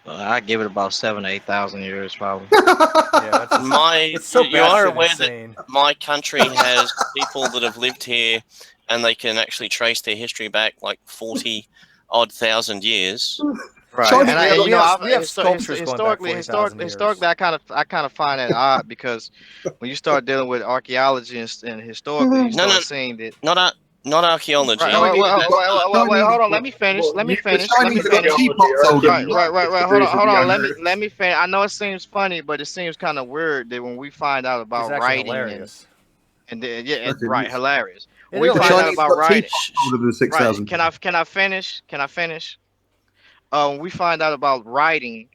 I give it about 7,000 to 8,000 years, probably. It's so you are batshit aware insane. that my country has people that have lived here, and they can actually trace their history back like 40-odd thousand years. Right, Sure, and we have sculptures going back 40,000 years. historically, I kind of find that odd because when you start dealing with archaeology and historically, you start seeing that. Not archaeology. Right, wait, hold on. Let me finish. Right. Hold on. Let me finish. I know it seems funny, but it seems kind of weird that when we find out about It's actually writing hilarious. hilarious. It When we is find out hilarious. about writing. Older than 6,000. Can I finish? When we find out about writing,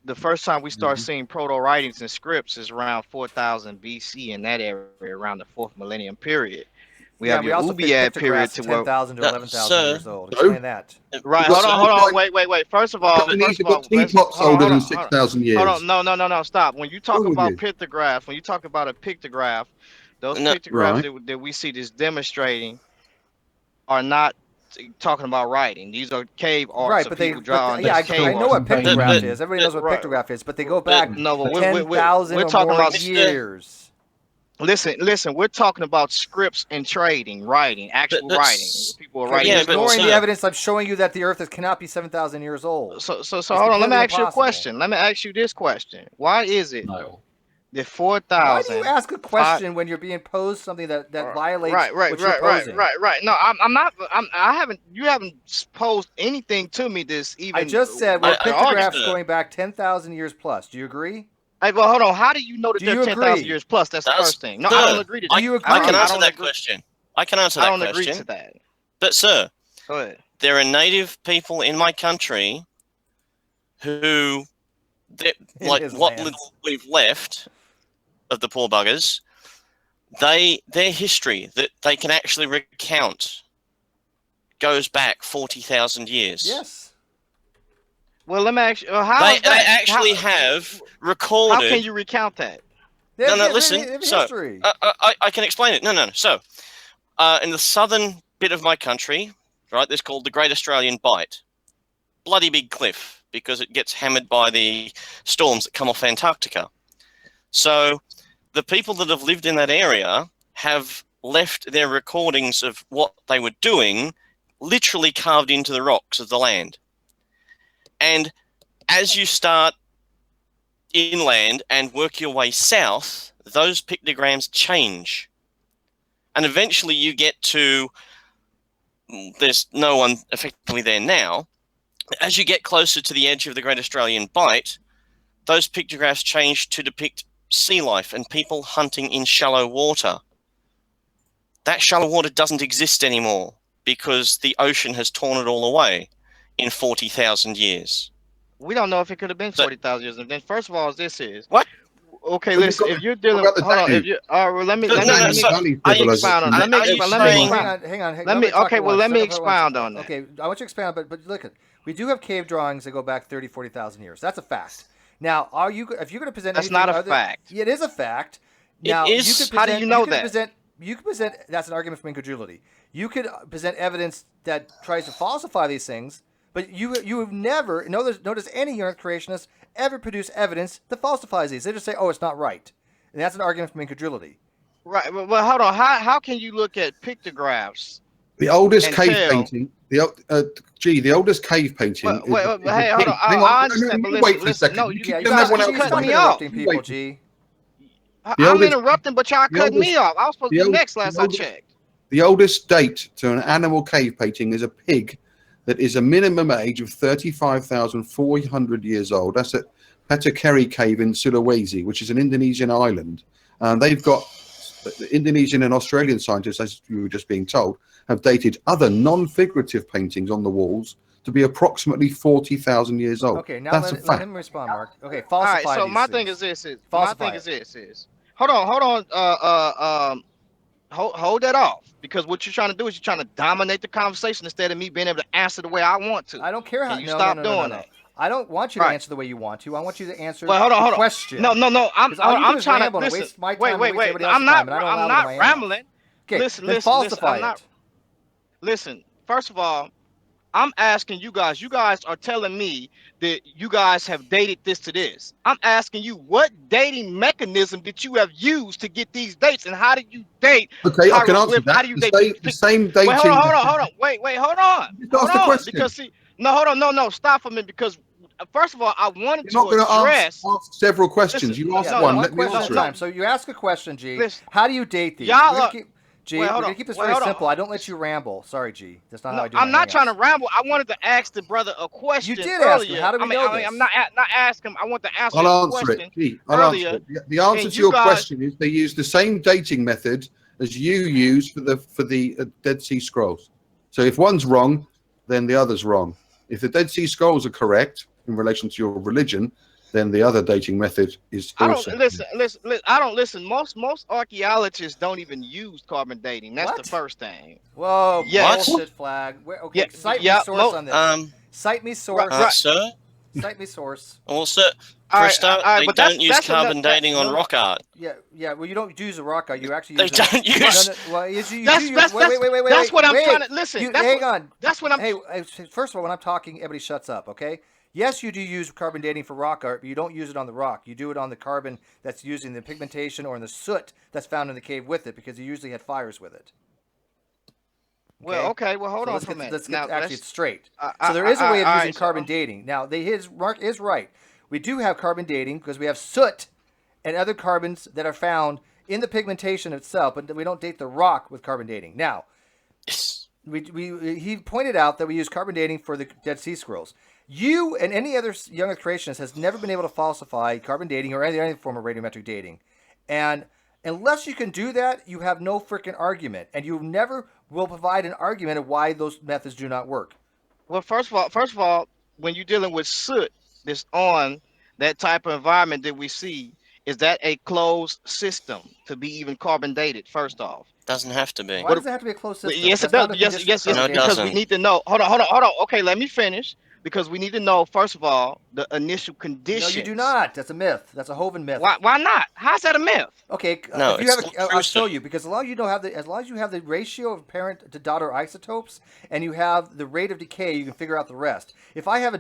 the first time we start seeing proto writings and scripts is around 4000 BC in that area, around the 4th millennium period. We have we your also think Ubiad period pictographs to 10,000 to 11,000 years old. So- Explain that. Right, hold on. Wait. First of all, Teapot's older than 6,000 years. Hold on, no, stop. When you talk Wrong with about you? pictographs, when you talk about a pictograph, those No. pictographs that we see this demonstrating are not talking about writing. These are cave arts Right, of but people draw on yeah, these cave I know what arts. pictograph is. Everybody knows what Right. pictograph is, but they go back No, but 10,000 we're or talking more about years. Listen. We're talking about scripts and trading, writing, actual writing. People are writing. You're historical ignoring the stuff. evidence. I'm showing you that the Earth cannot be 7,000 years old. So It's hold on. Let me completely ask you a impossible. question. Let me ask you this question. Why is it that Why 4,000? do you ask a question when you're being posed something that violates what you're posing? Right. No, I'm not. I haven't. You haven't posed anything to me. This even. I just said we're I pictographs argued. going back 10,000 years plus. Do you agree? Hey, well, hold on. How do you know that Do they're you 10,000 agree? years plus? That's the first thing. No, Sir, I don't agree to that. Do you agree? I can answer don't that agree. question. I can answer I that don't question. agree to that. But sir, Go ahead. there are native people in my country who, like his what lands. little we've left of the poor buggers, their history that they can actually recount goes back 40,000 years. Yes. Well, let me ask you. How They is that? actually have recorded. How can you recount that? No, listen. So history. I can explain it. No. So, in the southern bit of my country, right, there's called the Great Australian Bight. Bloody big cliff because it gets hammered by the storms that come off Antarctica. So, the people that have lived in that area have left their recordings of what they were doing literally carved into the rocks of the land. And as you start inland and work your way south, those pictograms change. And eventually you get to, there's no one effectively there now. As you get closer to the edge of the Great Australian Bight, those pictographs change to depict sea life and people hunting in shallow water. That shallow water doesn't exist anymore because the ocean has torn it all away in 40,000 years. We don't know if it could have been 40,000 years. And then, first of all, this is what? Okay, Well, listen. you've got- If you're dealing, what about the hold on. If Danube? you, all right, well, let me No, let no, me no, let me so let me are you, expound on. are, Let me are you let me saying? expound. Hang on. Let me. talk Okay, at well, once. let me Talk at once. expound on that. Okay, I want you to expand, but look, we do have cave drawings that go back 30, 40,000 years. That's a fact. Now, if you're going to present That's anything not a other, fact. it is a fact. It Now, is. you could present, How do you know that? You could present. That's an argument from incredulity. You could present evidence that tries to falsify these things, but you have never notice any Earth creationists ever produce evidence that falsifies these. They just say, "Oh, it's not right," and that's an argument from incredulity. Right. Well, hold on. How can you look at pictographs? The oldest And cave tell- painting. The oldest cave painting. Wait, is hey, hold on. pig. Hang on. I No, understand, but you wait listen, for a listen. second. No, You you keep you letting guys everyone keep else cutting wait. me off. interrupting You people, wait. G. The I'm oldest- interrupting, but y'all the cutting me oldest- off. I was supposed to the be old- next the last I oldest- checked. The oldest date to an animal cave painting is a pig that is a minimum age of 35,400 years old. That's at Patakeri Cave in Sulawesi, which is an Indonesian island. They've got the Indonesian and Australian scientists, as you were just being told, have dated other non-figurative paintings on the walls to be approximately 40,000 years old. Okay, now That's a let fact. him respond, Mark. Okay, All falsify right. So these my things. thing is this. Falsify My thing is this. Hold on. Hold that off, because what you're trying to do is you're trying to dominate the conversation instead of me being able to answer the way I want to. I don't care how. Can you No, stop no. doing that? I don't want you to Right. answer the way you want to. I want you to answer Well, hold on. the question. No. I'm 'Cause all you do I'm is trying to ramble and listen. waste my time Wait. and waste everybody else's I'm time, not. and I don't allow I'm it in not my hand. rambling. Okay, Listen. then falsify I'm not. it. Listen. First of all, I'm asking you guys. You guys are telling me that you guys have dated this to this. I'm asking you, what dating mechanism did you have used to get these dates, and how did you date? Okay, I can answer How that. do you The date? same dating. Wait, hold on. Wait, hold on. Just ask the question. Because see, no, hold on, no, stop for me, because first of all, I wanted You're not to going to address. ask several questions. Listen, You ask Yeah, one. one Let me question at answer a time. it. So you ask a question, G. Listen, How do you date these? y'all We're gonna are- keep, G, wait, we're hold gonna on. keep this Wait, very hold on. simple. I don't let you ramble. Sorry, G. That's not how I do I'm my not trying to hangouts. ramble. I wanted to ask the brother a question. You did earlier. ask him. How do we know this? I'm not asking him. I want to answer I'll his answer question it. Gee, I'll earlier. answer it. The answer and to you your guys- question is they use the same dating method as you use for the Dead Sea Scrolls. So if one's wrong, then the other's wrong. If the Dead Sea Scrolls are correct in relation to your religion, then the other dating method is I also. don't listen. I don't listen. Most archaeologists don't even use carbon dating. That's What? the first thing. Whoa, Yes. bullshit flag. Okay, Yeah, cite yeah, me source on this. Cite me source. Sir? Cite me source. Well, sir, All for a right, start, all right, they but don't use that's carbon another- dating on no. rock art. Yeah. Well, you don't use a rock art. You actually They use. don't use- Well, you do That's- use. that's- Wait. that's what I'm wait. trying to- listen, that's hang what- on. that's what I'm- Hey, first of all, when I'm talking, everybody shuts up. Okay. Yes, you do use carbon dating for rock art, but you don't use it on the rock. You do it on the carbon that's used in the pigmentation or in the soot that's found in the cave with it, because you usually had fires with it. Well, okay. Well, hold on let's for a get, minute. let's Now, get actually let's- straight. So there is a way of all using right, so- carbon dating. Now, Mark is right. We do have carbon dating because we have soot and other carbons that are found in the pigmentation itself, but we don't date the rock with carbon dating. Now, he pointed out that we use carbon dating for the Dead Sea Scrolls. You and any other young Earth creationist has never been able to falsify carbon dating or any form of radiometric dating. And unless you can do that, you have no freaking argument. And you never will provide an argument of why those methods do not work. Well, first of all, when you're dealing with soot that's on that type of environment that we see, is that a closed system to be even carbon dated? First off, Doesn't have to be. Why does it have to be a closed system? yes, it That's not does. a Yes, condition yes, of yes. No, it carbon dating. Because we doesn't. need to know. Hold on. Okay, let me finish. Because we need to know, first of all, the initial No, conditions. you do not. That's a myth. That's a Hoven myth. Why not? How's that a myth? Okay, No, if you have it's I'll not show true. you, because as long as you have the ratio of parent to daughter isotopes and you have the rate of decay, you can figure out the rest. If I have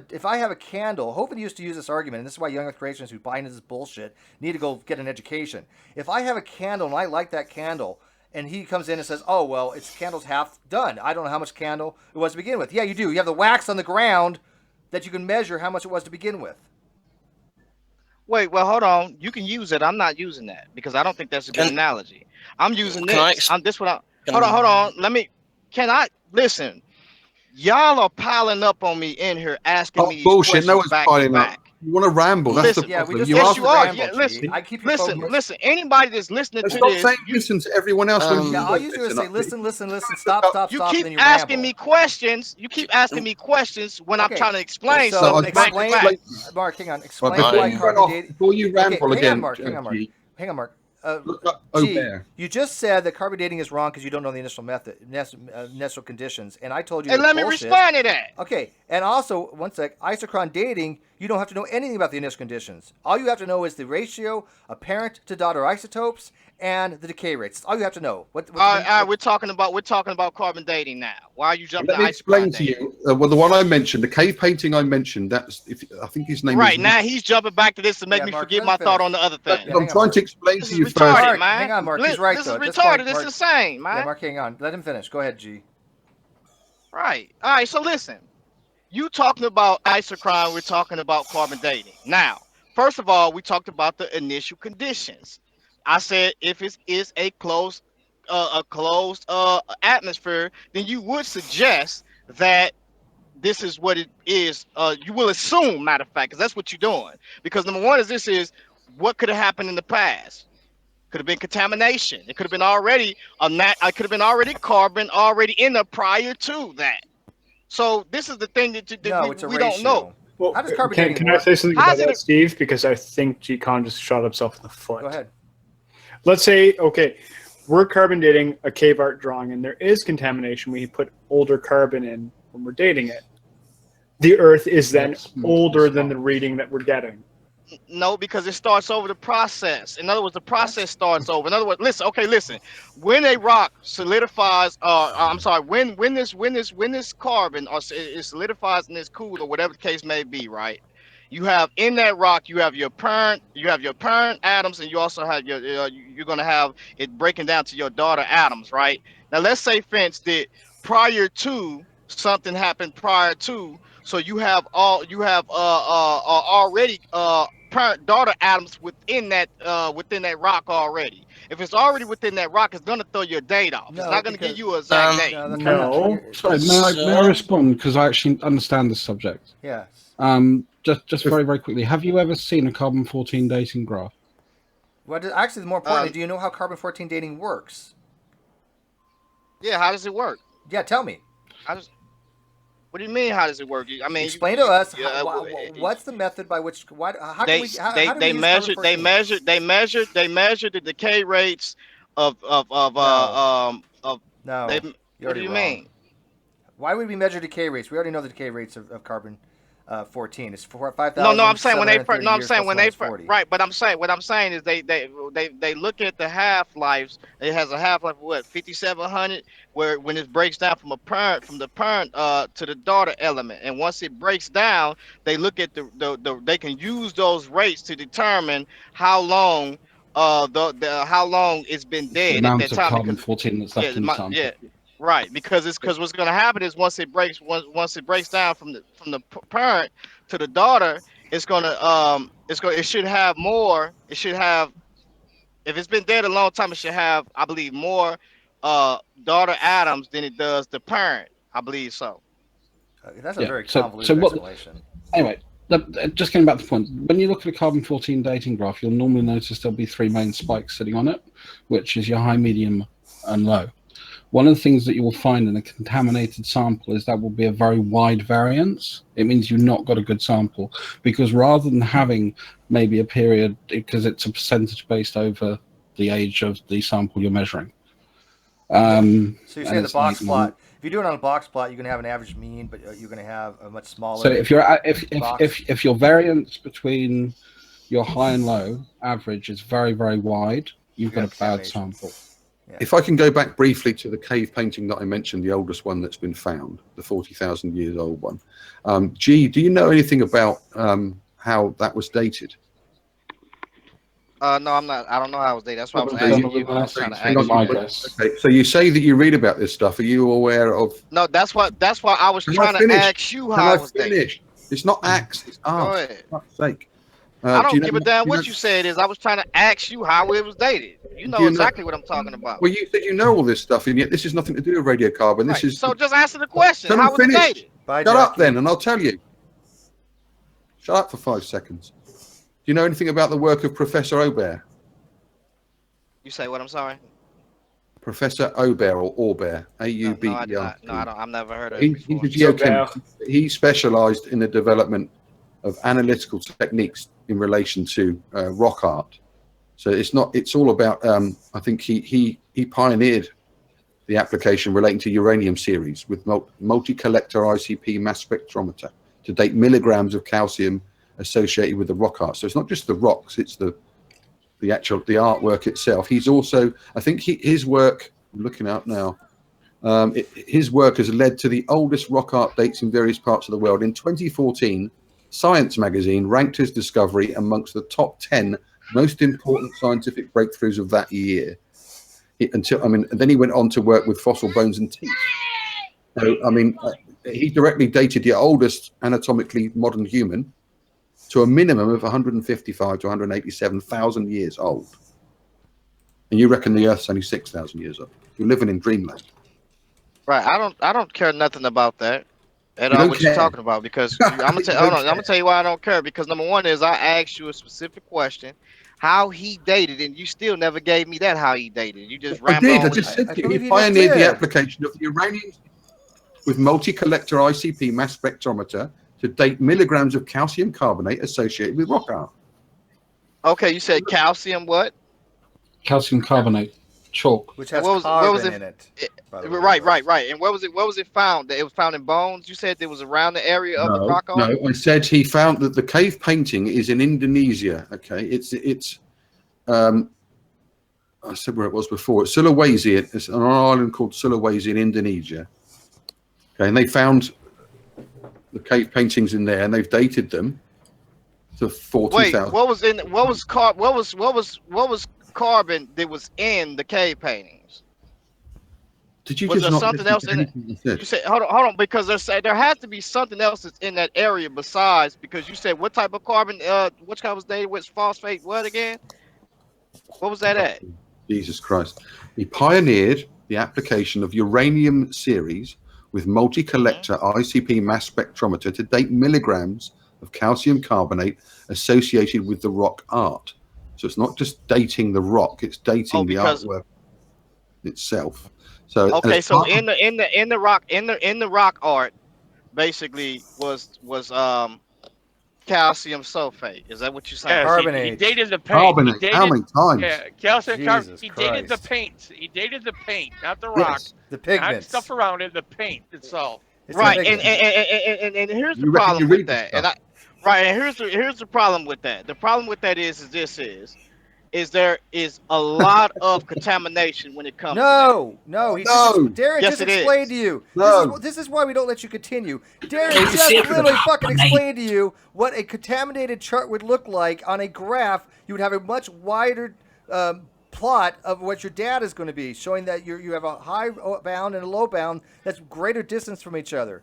a candle, Hoven used to use this argument, and this is why young Earth creationists who buy into this bullshit need to go get an education. If I have a candle and I like that candle, and he comes in and says, "Oh well, its candle's half done. I don't know how much candle it was to begin with." Yeah, you do. You have the wax on the ground that you can measure how much it was to begin with. Wait, well, hold on. You can use it. I'm not using that because I don't think that's a good analogy. I'm using Can I this. ex- This what I. can Hold I- on, hold on. Let me. Can I listen? Y'all are piling up on me in here, asking me these Bullshit. No questions one's back to piling up. back. You want to ramble. That's the Listen, Yeah, we problem. just You yes, ask you are. ramble, Yeah, G. listen, I keep you listen, focused. listen. Anybody that's listening to Stop this, saying listen to everyone else when you Yeah, all you do is say listen, stop, stop, you stop, and keep then you asking ramble. me questions. You keep asking me questions when I'm Okay, trying to explain so No, something I back to explain, back. Mark. Hang on. Right, Explain before why you run carbon off, dating. before you Okay, ramble hang on, again, Mark. Hang on, Mark. G, Hang on, Mark. look up G, Aubert. you just said that carbon dating is wrong because you don't know the initial method, initial conditions, and I told you And that's let me bullshit. respond to that. Okay, and also, one sec, isochron dating, you don't have to know anything about the initial conditions. All you have to know is the ratio of parent to daughter isotopes and the decay rates. That's all you have to know. All right, we're talking about carbon dating now. Why are you jumping Let to me explain isochron to dating? you. Well, the one I mentioned, the cave painting I mentioned, I think his name Right is. now, he's jumping back to this to make me Mark, forget let my him thought finish. on the other thing. Yeah, hang I'm on, trying Mark. to explain This to is you retarded, first. man. Hang on, Mark. He's right, This though. is At this retarded. point, This Mark, is insane, man. Yeah, Mark, hang on. Let him finish. Go ahead, G. Right. All right. So listen, you talking about isochron, we're talking about carbon dating. Now, first of all, we talked about the initial conditions. I said if it is a closed atmosphere, then you would suggest that this is what it is. You will assume, matter of fact, because that's what you're doing. Because number one is this is what could have happened in the past. Could have been contamination. It could have been already I could have been already carbon already in there prior to that. So this is the thing that No, it's a we don't know. Well, How does carbon can dating I work? say something How's about it that, Steve? Because I think G-Con just shot himself in the foot. Go ahead. Let's say, okay, we're carbon dating a cave art drawing, and there is contamination. We put older carbon in when we're dating it. The Earth is then That's multiple older than the spots. reading that we're getting. No, because it starts over the process. In other words, the process starts over. In other words, listen. When a rock solidifies, I'm sorry, when this carbon or it solidifies in this cool or whatever the case may be, right? You have in that rock, you have your parent atoms, and you also have you're gonna have it breaking down to your daughter atoms, right? Now let's say, fence that prior to something happened prior to, so you have already parent daughter atoms within that rock already. If it's already within that rock, it's gonna throw your date off. It's No, not gonna give because you an exact date. no, that's not No. true. Sorry, may I respond? Because I actually understand this subject. Yes. Just very, very quickly. Have you ever seen a carbon-14 dating graph? Actually, more importantly, do you know how carbon-14 dating works? Yeah, how does it work? Yeah, tell me. What do you mean? How does it work? I mean, Explain to us what's the method by which how they can we how do we use measure carbon-14? they measure the decay rates of No, they, you're what already do you wrong. mean? Why would we measure decay rates? We already know the decay rates of carbon 14. It's 5,000. No, I'm saying when they first. No, I'm saying when they first. 40. Right, but what I'm saying is they look at the half lives. It has a half life of what 5,700, where when it breaks down from the parent to the daughter element, and once it breaks down, they look at they can use those rates to determine how long how long it's been The dead at amount that of time carbon-14 that's left in the sample. Right, because what's going to happen is once it breaks down from the parent to the daughter, it should have more. It should have, if it's been dead a long time, it should have, I believe, more daughter atoms than it does the parent. I believe so. That's a very So convoluted explanation. Anyway, just getting back to the point, when you look at a carbon-14 dating graph, you'll normally notice there'll be three main spikes sitting on it, which is your high, medium, and low. One of the things that you will find in a contaminated sample is that will be a very wide variance. It means you've not got a good sample, because rather than having maybe a period, because it's a percentage based over the age of the sample you're measuring. So you're saying the box like, plot. If you do it on a box plot, you're going to have an average mean, but you're going to have a much smaller. So if your variance between your high and low average is very, very wide, you've got a bad sample. Yeah. If I can go back briefly to the cave painting that I mentioned, the oldest one that's been found, the 40,000 years old one. G, do you know anything about how that was dated? No, I'm not. I don't know how it was dated. That's why I was asking you. I was trying to ask you. Okay, so you say that you read about this stuff. Are you aware of? No, that's why I was trying to ask you how it was dated. It's not asked. It's asked. Go ahead. For fuck's sake. I don't give a damn what you said is. I was trying to ask you how it was dated. You know exactly what I'm talking about. Well, you said you know all this stuff, and yet this has nothing to do with radiocarbon. This is so just answer the question. Let How me was it finish. dated? Shut up then, and I'll tell you. Shut up for 5 seconds. Do you know anything about the work of Professor Aubert? You say what? I'm sorry. Professor Aubert or Aubert, No, I do A-U-B-E-R-T. not. No, I don't. I've never heard of it He's before. a geochemist. He specialized in the development of analytical techniques in relation to rock art. So it's all about, I think he pioneered the application relating to uranium series with multi-collector ICP mass spectrometer to date milligrams of calcium associated with the rock art. So it's not just the rocks, it's the artwork itself. He's also, I think his work, I'm looking out now, his work has led to the oldest rock art dates in various parts of the world. In 2014, Science magazine ranked his discovery amongst the top 10 most important scientific breakthroughs of that year. And then he went on to work with fossil bones and teeth. So, he directly dated the oldest anatomically modern human to a minimum of 155 to 187,000 years old. And you reckon the Earth's only 6,000 years old? You're living in dreamland. Right. I don't care nothing about that at all. What you're talking about? Because I'm gonna tell you why I don't care. Because number one is I asked you a specific question, how he dated, and you still never gave me that how he dated. You just rambled on. I just said to you, he pioneered the application of the uranium with multi-collector ICP mass spectrometer to date milligrams of calcium carbonate associated with rock art. Okay, you said calcium what? Calcium carbonate, chalk. Which has carbon in it. Right. And where was it? Where was it found? It was found in bones. You said it was around the area of the rock art. No, I said he found that the cave painting is in Indonesia. Okay, it's I said where it was before. It's Sulawesi. It's an island called Sulawesi in Indonesia. Okay, and they found the cave paintings in there, and they've dated them to 40,000. Wait, what was carbon that was in the cave paintings? Did you was just there not something else in it? You said hold on, because there has to be something else that's in that area besides, because you said what type of carbon? Which kind was dated with phosphate? What again? What was that at? Jesus Christ! He pioneered the application of uranium series with multi-collector ICP mass spectrometer to date milligrams of calcium carbonate associated with the rock art. So it's not just dating the rock; it's dating the artwork itself. So okay, so in the rock art, basically was calcium sulfate. Is that what you're saying? Yes, Carbonate. He dated the paint. Carbonate. How many times? Yeah, calcium carbonate. He Jesus dated the Christ. paint. He dated the paint, not the rock. Yes, the pigments. Not stuff around it. The paint itself. It's Right, the pigments. and here's the You reckon problem you with read this that. And here's the problem with that. The problem with that is there is a lot of contamination when it comes. No, to Darren Yes, just it explained is. to you. No. This is why we don't let you continue. Darren It's just secret literally fucking carbonate. explained to you what a contaminated chart would look like on a graph. You would have a much wider plot of what your data is going to be, showing that you have a high bound and a low bound that's greater distance from each other.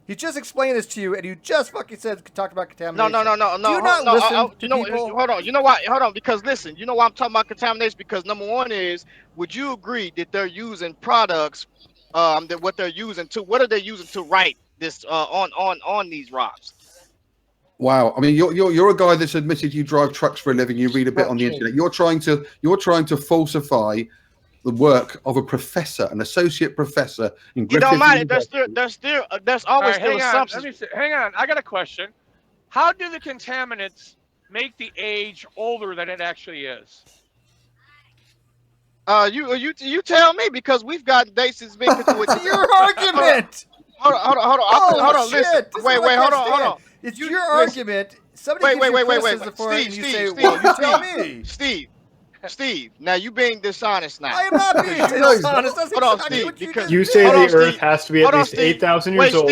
He just explained this to you, and you just fucking talked about contamination. No. Do you not listen to people? Hold on. You know why? Hold on. Because listen, you know why I'm talking about contamination? Because number one is, would you agree that they're using products, that what they're using to, what are they using to write this on these rocks? Wow, I mean, you're a guy that's admitted you drive trucks for a living. You read a bit on the internet. You're trying to falsify the work of a professor, an associate professor in Griffith. It don't matter. There's always All right, still assumptions. hang on. I got a question. How do the contaminants make the age older than it actually is? You tell me, because we've got dates that's been with your argument. Hold on. Listen. Wait. Hold on. It's your argument. Somebody gives you criticism for it, and you say, "Well, you tell me." Steve, now you being dishonest now. I am not being dishonest. That's exactly what you just You say did. the Earth has to be at least 8,000 years old.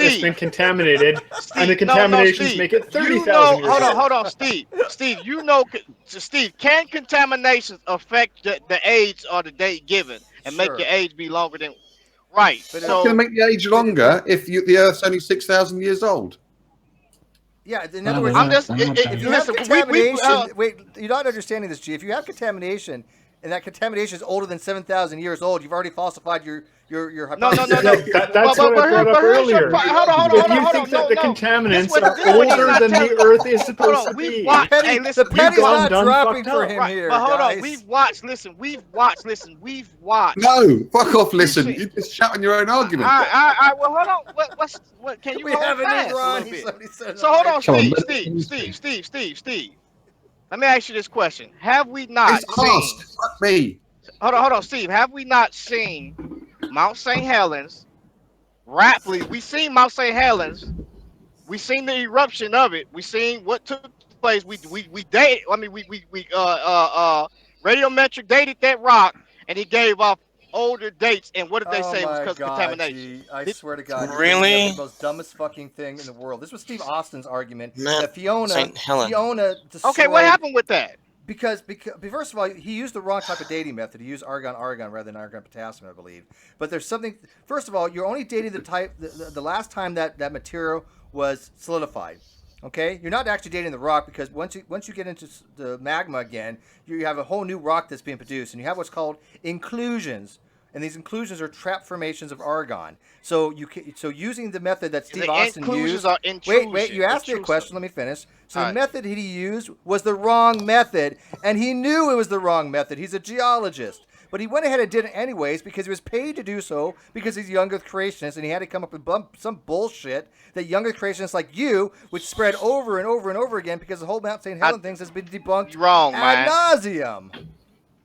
It's been contaminated, and the contaminations make it 30,000 years old. Hold on, Steve. Steve, can contaminations affect the age or the date given and make your age be longer than? Right. But it's going to make the age longer if the Earth's only 6,000 years old. Yeah, in other words, I'm just if you have contamination, wait, you're not understanding this, G. If you have contamination, and that contamination is older than 7,000 years old, you've already falsified your No, hypothesis. no, no, no. That's what I brought up earlier. Hold If on, you hold think on. that the No. contaminants This are what he's older not than the telling- Earth is Hold supposed on, to we've be, watched. Penny, Hey, the listen, penny's gone not done dropping fucked for up. him Right, here, but hold guys. on, we've watched. Listen, we've watched. No, fuck off. Listen, seen- you're just shouting your own argument. Well, hold on. What? Can you We hold have a fast Negro a on. little He's bit? somebody said So hold on, Come on, Steve. Let me ask you this question: have we not It's seen? asked. Fuck me. Hold on, Steve. Have we not seen Mount St. Helens? Rapidly, we seen Mount St. Helens. We seen the eruption of it. We seen what took place. We dated. I mean, we radiometric dated that rock, and he gave off older dates. And what did they say was because of contamination? Gee, I swear to God, you're Really? bringing up the most dumbest fucking thing in the world. This was Steve Austin's argument that Fiona St. Helens. destroyed. Okay, what happened with that? Because first of all, he used the wrong type of dating method. He used argon rather than argon potassium, I believe. But there's something. First of all, you're only dating the last time that material was solidified. Okay, you're not actually dating the rock because once you get into the magma again, you have a whole new rock that's being produced, and you have what's called inclusions. And these inclusions are trap formations of argon. So using the method that Steve Austin used. Wait, you asked me a question. Let me finish. So the method he used was the wrong method, and he knew it was the wrong method. He's a geologist, but he went ahead and did it anyways because he was paid to do so because he's a young Earth creationist, and he had to come up with some bullshit that young Earth creationists like you, which spread over and over and over again because the whole Mount St. Helen things has been debunked ad nauseum.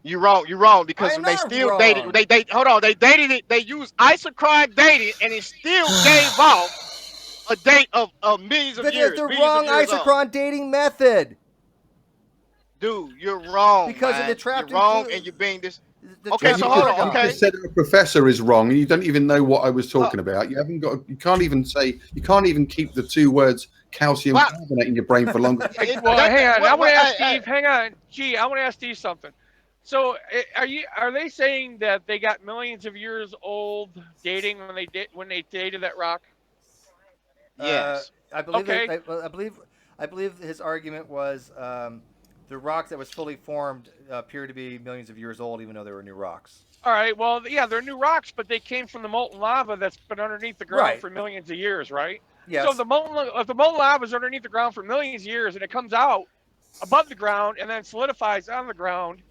You're wrong because they still dated. They hold on. They dated it. They used isochron dating, and it still gave off a date of millions of years. But it's the wrong isochron dating method. Dude, you're wrong. Because man. of the trapped. You're wrong, and you're being this. Okay, so hold on. Okay. You just said a professor is wrong, and you don't even know what I was talking about. You haven't got. You can't even say. You can't even keep the two words calcium carbonate in your brain for longer. Well, hang on. I want to ask Steve. Hang on. I want to ask Steve something. So, are they saying that they got millions of years old dating when they dated that rock? Yes. I believe. Okay. I believe his argument was the rock that was fully formed appeared to be millions of years old, even though they were new rocks. All right. Well, yeah, they're new rocks, but they came from the molten lava that's been underneath the ground for millions of years, right? Yes. So if the molten lava is underneath the ground for millions of years and it comes out above the ground and then solidifies on the ground,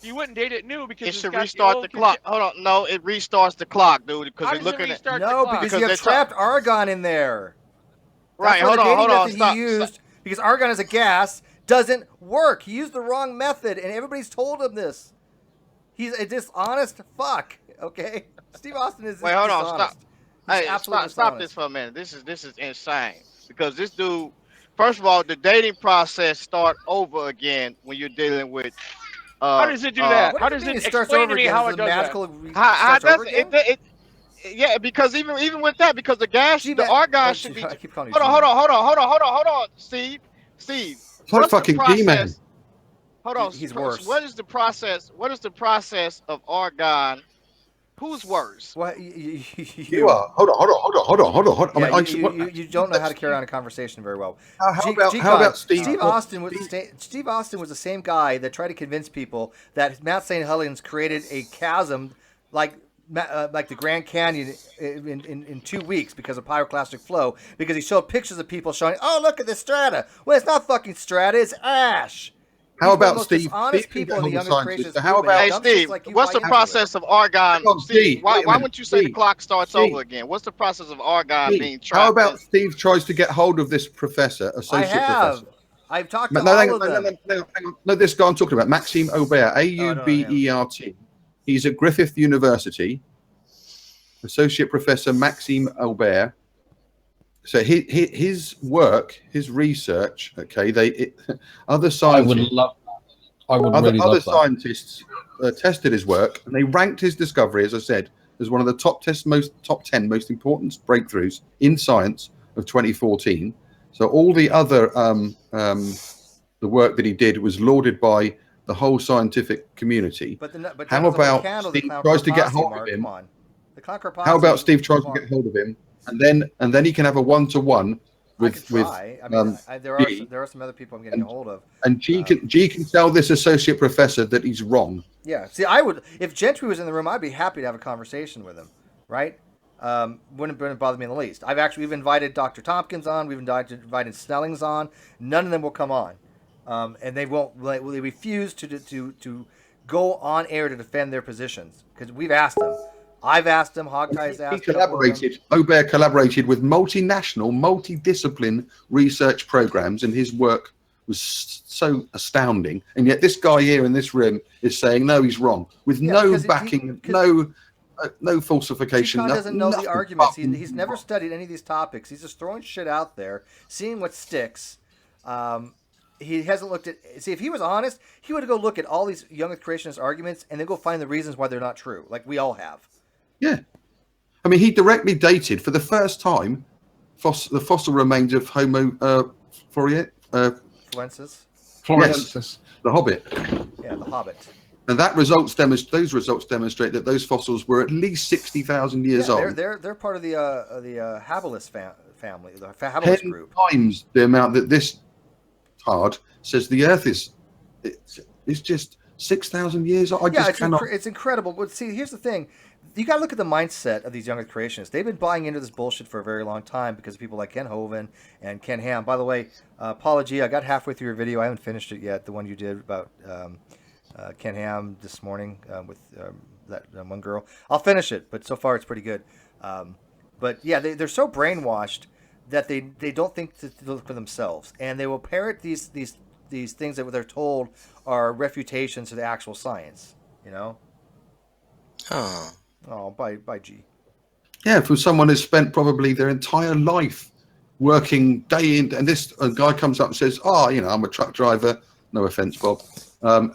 you wouldn't date it new because it should restart the clock. Hold on, no, it restarts the clock, dude. Because How they're does it looking restart at the clock? because you have trapped argon in there. Right. That's why Hold on. He Stop. used because argon as a gas doesn't work. He used the wrong method, and everybody's told him this. He's a dishonest fuck. Okay, Steve Austin is. Wait, hold on. dishonest. Stop. Hey, stop this for a minute. This is insane because this dude. First of all, the dating process start over again when you're dealing with. How does it do that? What How do you does mean it starts explain over to me again? how Is it does magical that? How starts over does again? Yeah, because even with that, because the gas, the argon should be. I keep calling you Hold on, Steve. Like fucking G-Man. Hold on. He's worse. What is the process? What is the process of argon? Who's worse? What You are. Hold on. Yeah, I mean, you don't know how to carry on a conversation very well. How about Steve? Steve Austin was the same guy that tried to convince people that Mount St. Helens created a chasm like the Grand Canyon in 2 weeks because of pyroclastic flow. Because he showed pictures of people showing, oh, look at this strata. Well, it's not fucking strata, it's ash. How about Steve? Honest people in the younger creationist how about Hey, Steve, what's the process of argon? Steve, why wouldn't you say the clock starts over again? What's the process of argon being trapped? How about Steve tries to get hold of this professor, associate professor? I've talked to all of them. No, this guy I'm talking about, Maxime Aubert, Aubert. He's at Griffith University, associate professor Maxime Aubert. So his work, his research, okay, other scientists, other scientists tested his work, and they ranked his discovery, as I said, as one of the top 10 most important breakthroughs in science of 2014. So all the other the work that he did was lauded by the whole scientific community. But how about Steve tries to get hold of him? How about Steve tries to get hold of him? And then he can have a one-to-one with. there are some other people I'm getting a hold of. And G can tell this associate professor that he's wrong. Yeah. See, I would if Gentry was in the room, I'd be happy to have a conversation with him. Right? Wouldn't bother me in the least. We've invited Dr. Tompkins on. We've invited Snellings on. None of them will come on, and they won't. They refuse to go on air to defend their positions because we've asked them. I've asked them. Hogtie's He asked. A couple of them. collaborated. Aubert collaborated with multinational, multidiscipline research programs, and his work was so astounding. And yet, this guy here in this room is saying no, he's wrong, with no backing, no falsification. Defcon doesn't know nothing the arguments. apart from- He's never studied any of these topics. He's just throwing shit out there, seeing what sticks. He hasn't looked at. See, if he was honest, he would go look at all these young Earth creationist arguments and then go find the reasons why they're not true, like we all have. Yeah, I mean, he directly dated for the first time the fossil remains of Homo Florensis. Yes, the Hobbit. Yeah, the Hobbit. And those results demonstrate that those fossils were at least 60,000 years old. They're part of the Habilis family, the Habilis 10 group. times the amount that this Tard says the Earth is. It's just 6,000 years old. It's incredible. But see, here's the thing. You got to look at the mindset of these young Earth creationists. They've been buying into this bullshit for a very long time because of people like Ken Hovind and Ken Ham. By the way, apology, I got halfway through your video. I haven't finished it yet, the one you did about Ken Ham this morning with that one girl. I'll finish it, but so far it's pretty good. But yeah, they're so brainwashed that they don't think to look for themselves, and they will parrot these things that they're told are refutations to the actual science. You know. Oh, by G. Yeah, for someone who's spent probably their entire life working day in, and this guy comes up and says, I'm a truck driver. No offense, Bob. I'm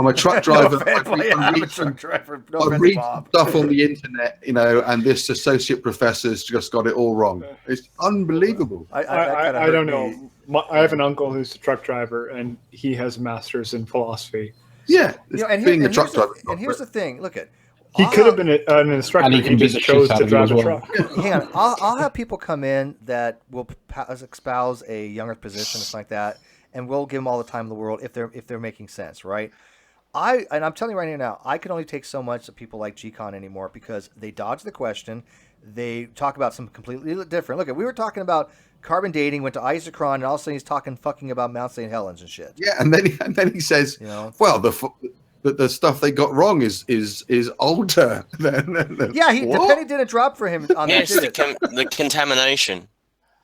a truck driver. I'm a truck driver. No I offense, read Bob. stuff on the internet, and this associate professor's just got it all wrong. It's unbelievable. I don't know. I have an uncle who's a truck driver, and he has a master's in philosophy. Yeah, being a truck driver. And here's the thing. Look at. He could have been an instructor. And he can just beat the chose shit out to of you drive as a well. truck. Hang on. I'll have people come in that will espouse a younger position, something like that, and we'll give them all the time in the world if they're making sense, right? I'm telling you right here now, I can only take so much of people like GCon anymore because they dodge the question. They talk about something completely different. Look, we were talking about carbon dating, went to isochron, and all of a sudden he's talking fucking about Mount St. Helens and shit. Yeah, and then he says, well, the stuff they got wrong is older than. The penny didn't drop for him on Yes, that. the contamination.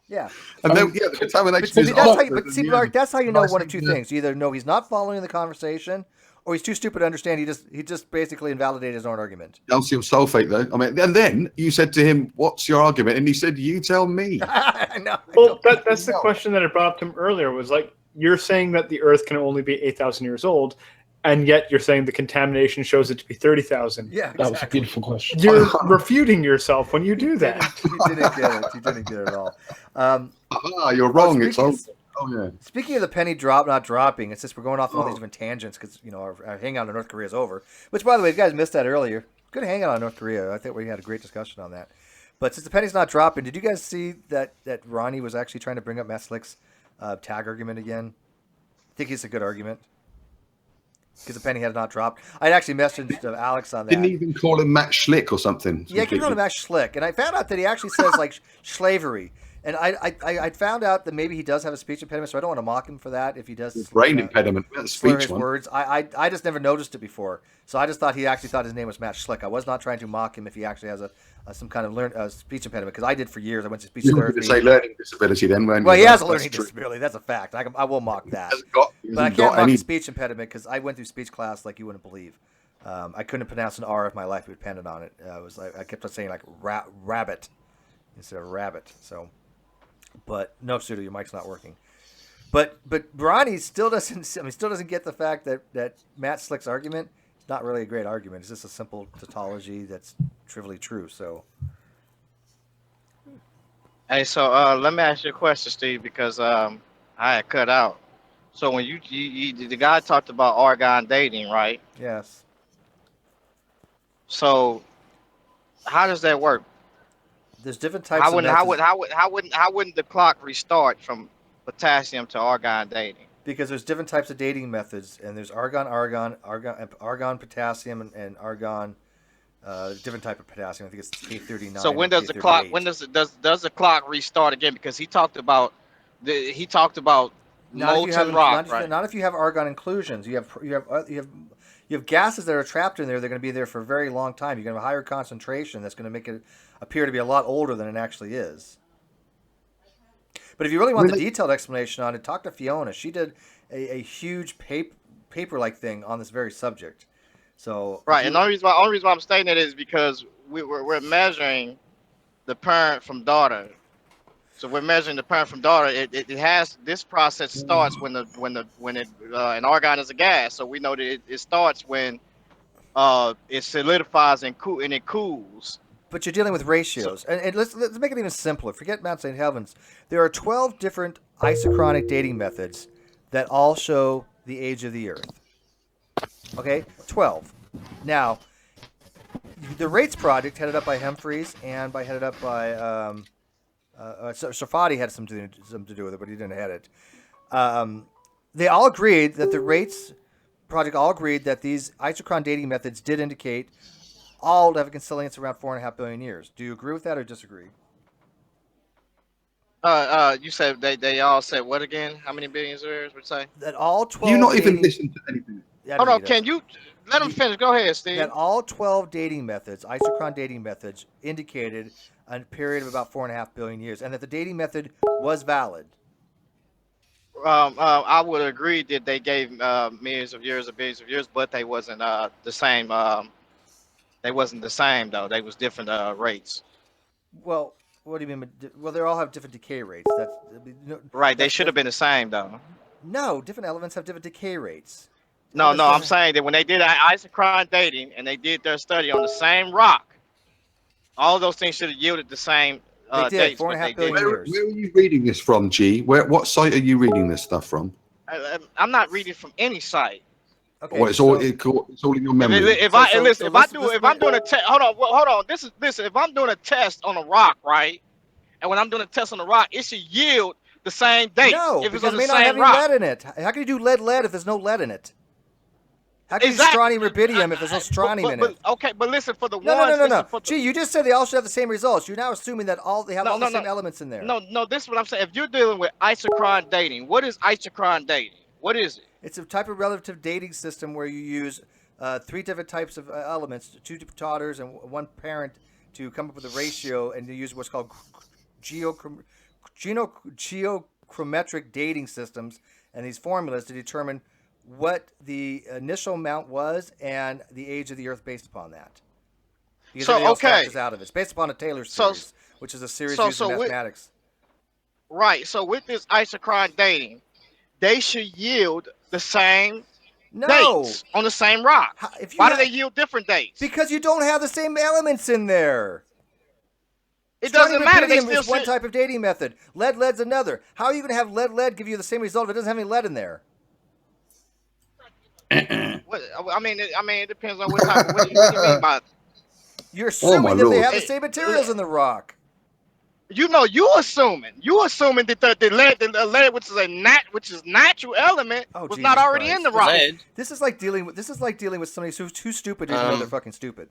Yeah. And then, the contamination But is that's older how, but than see, the Mark, that's how you know nice one of two thing things. You either know he's not following the conversation, or he's too stupid to understand. He just basically invalidated his own argument. Calcium sulfate, though. I mean, and then you said to him, "What's your argument?" And he said, "You tell me." I know. Well, that's the question that I brought up to him earlier. Was like, you're saying that the Earth can only be 8,000 years old, and yet you're saying the contamination shows it to be 30,000. Yeah, That was a beautiful question. You're refuting yourself when you do that. You didn't get it. You didn't get it at all. You're wrong. It's old. Oh yeah. Speaking of the penny drop not dropping, it's just we're going off on all these different tangents because our hangout in North Korea is over. Which, by the way, if you guys missed that earlier, good hangout on North Korea. I think we had a great discussion on that. But since the penny's not dropping, did you guys see that Ronnie was actually trying to bring up Matt Slick's tag argument again? I think it's a good argument because the penny had not dropped. I'd actually messaged Alex on that. Didn't even call him Matt Schlick or something. Yeah, he called him Matt Schlick, and I found out that he actually says like slavery. And I found out that maybe he does have a speech impediment, so I don't want to mock him for that if he does. Brain impediment, not slur speech his one. words. I just never noticed it before, so I just thought he actually thought his name was Matt Schlick. I was not trying to mock him if he actually has some kind of speech impediment, because I did for years. I went to speech You therapy. could say learning disability then. Well, he has a learning disability. That's a fact. I will mock that. But I can't mock a speech impediment because I went through speech class like you wouldn't believe. I couldn't pronounce an R if my life depended on it. I kept on saying like rabbit instead of rabbit. So. But no, Sudo, your mic's not working. But Ronnie still doesn't get the fact that Matt Slick's argument is not really a great argument. It's just a simple tautology that's trivially true. So, Hey, so let me ask you a question, Steve, because I had cut out. So when you the guy talked about argon dating, right? yes. So how does that work? There's different types How of methods. wouldn't the clock restart from potassium to argon dating? because there's different types of dating methods, and there's argon, potassium, and argon. Different type of potassium. I think it's K39. So when does the clock? When does the clock restart again? Because he talked about molten rock, right? Not if you have argon inclusions. You have gases that are trapped in there. They're going to be there for a very long time. You're going to have a higher concentration. That's going to make it appear to be a lot older than it actually is. But if you really want the detailed explanation on it, talk to Fiona. She did a huge paper-like thing on this very subject. So right, and the only reason why I'm stating it is because we're measuring the parent from daughter. So we're measuring the parent from daughter. It has this process starts when an argon is a gas. So we know that it starts when it solidifies and it cools. But you're dealing with ratios, and let's make it even simpler. Forget Mount St. Helens. There are 12 different isochronic dating methods that all show the age of the Earth. Okay, 12. Now, the Rates Project, headed up by Humphreys and headed up by Sarfati, had something to do with it, but he didn't head it. They all agreed that the Rates Project all agreed that these isochron dating methods did indicate all to have a consilience around 4.5 billion years. Do you agree with that or disagree? You said they all said what again? How many billions of years would say? That all 12. You not even listen to anything. Hold on, can you let him finish? Go ahead, Steve. That all 12 dating methods, isochron dating methods, indicated a period of about 4.5 billion years, and that the dating method was valid. I would agree that they gave millions of years or billions of years, but they wasn't the same. They wasn't the same though. They was different rates. Well, what do you mean? Well, they all have different decay rates. Right. They should have been the same though. No, different elements have different decay rates. No, I'm saying that when they did isochron dating and they did their study on the same rock, all of those things should have yielded the same dates. 4.5 billion years. Where are you reading this from, G? What site are you reading this stuff from? I'm not reading from any site. Okay, it's all in your memory. If I'm doing a test, hold on. Listen. If I'm doing a test on a rock, right, and when I'm doing a test on the rock, it should yield the same date. No, if it's because on it may the not same have any rock. lead in it. How can you do lead if there's no lead in it? How can you do strontium rubidium if there's no strontium in it? Okay, but listen for the No. Gee, you just said they all should have the same results. You're now assuming that they have all the same elements in there. No, this is what I'm saying. If you're dealing with isochron dating, what is isochron dating? What is it? It's a type of relative dating system where you use 3 different types of elements, 2 daughters and 1 parent, to come up with a ratio, and you use what's called geochrometric dating systems and these formulas to determine what the initial amount was and the age of the Earth based upon that. Because everything else factors out of it. It's based upon a Taylor series, which is a series used in mathematics. Right. So with this isochron dating, they should yield the same dates on the same rock. Why do they yield different dates? Because you don't have the same elements in there. It doesn't matter. They still one type of dating method. Lead's another. How are you going to have lead give you the same result if it doesn't have any lead in there? I mean, it depends on what type. What do you mean by? You're assuming that they have the same materials in the rock. You assuming that the lead, which is natural element, was not already in the rock. This is like dealing with somebody who's too stupid to know they're fucking stupid.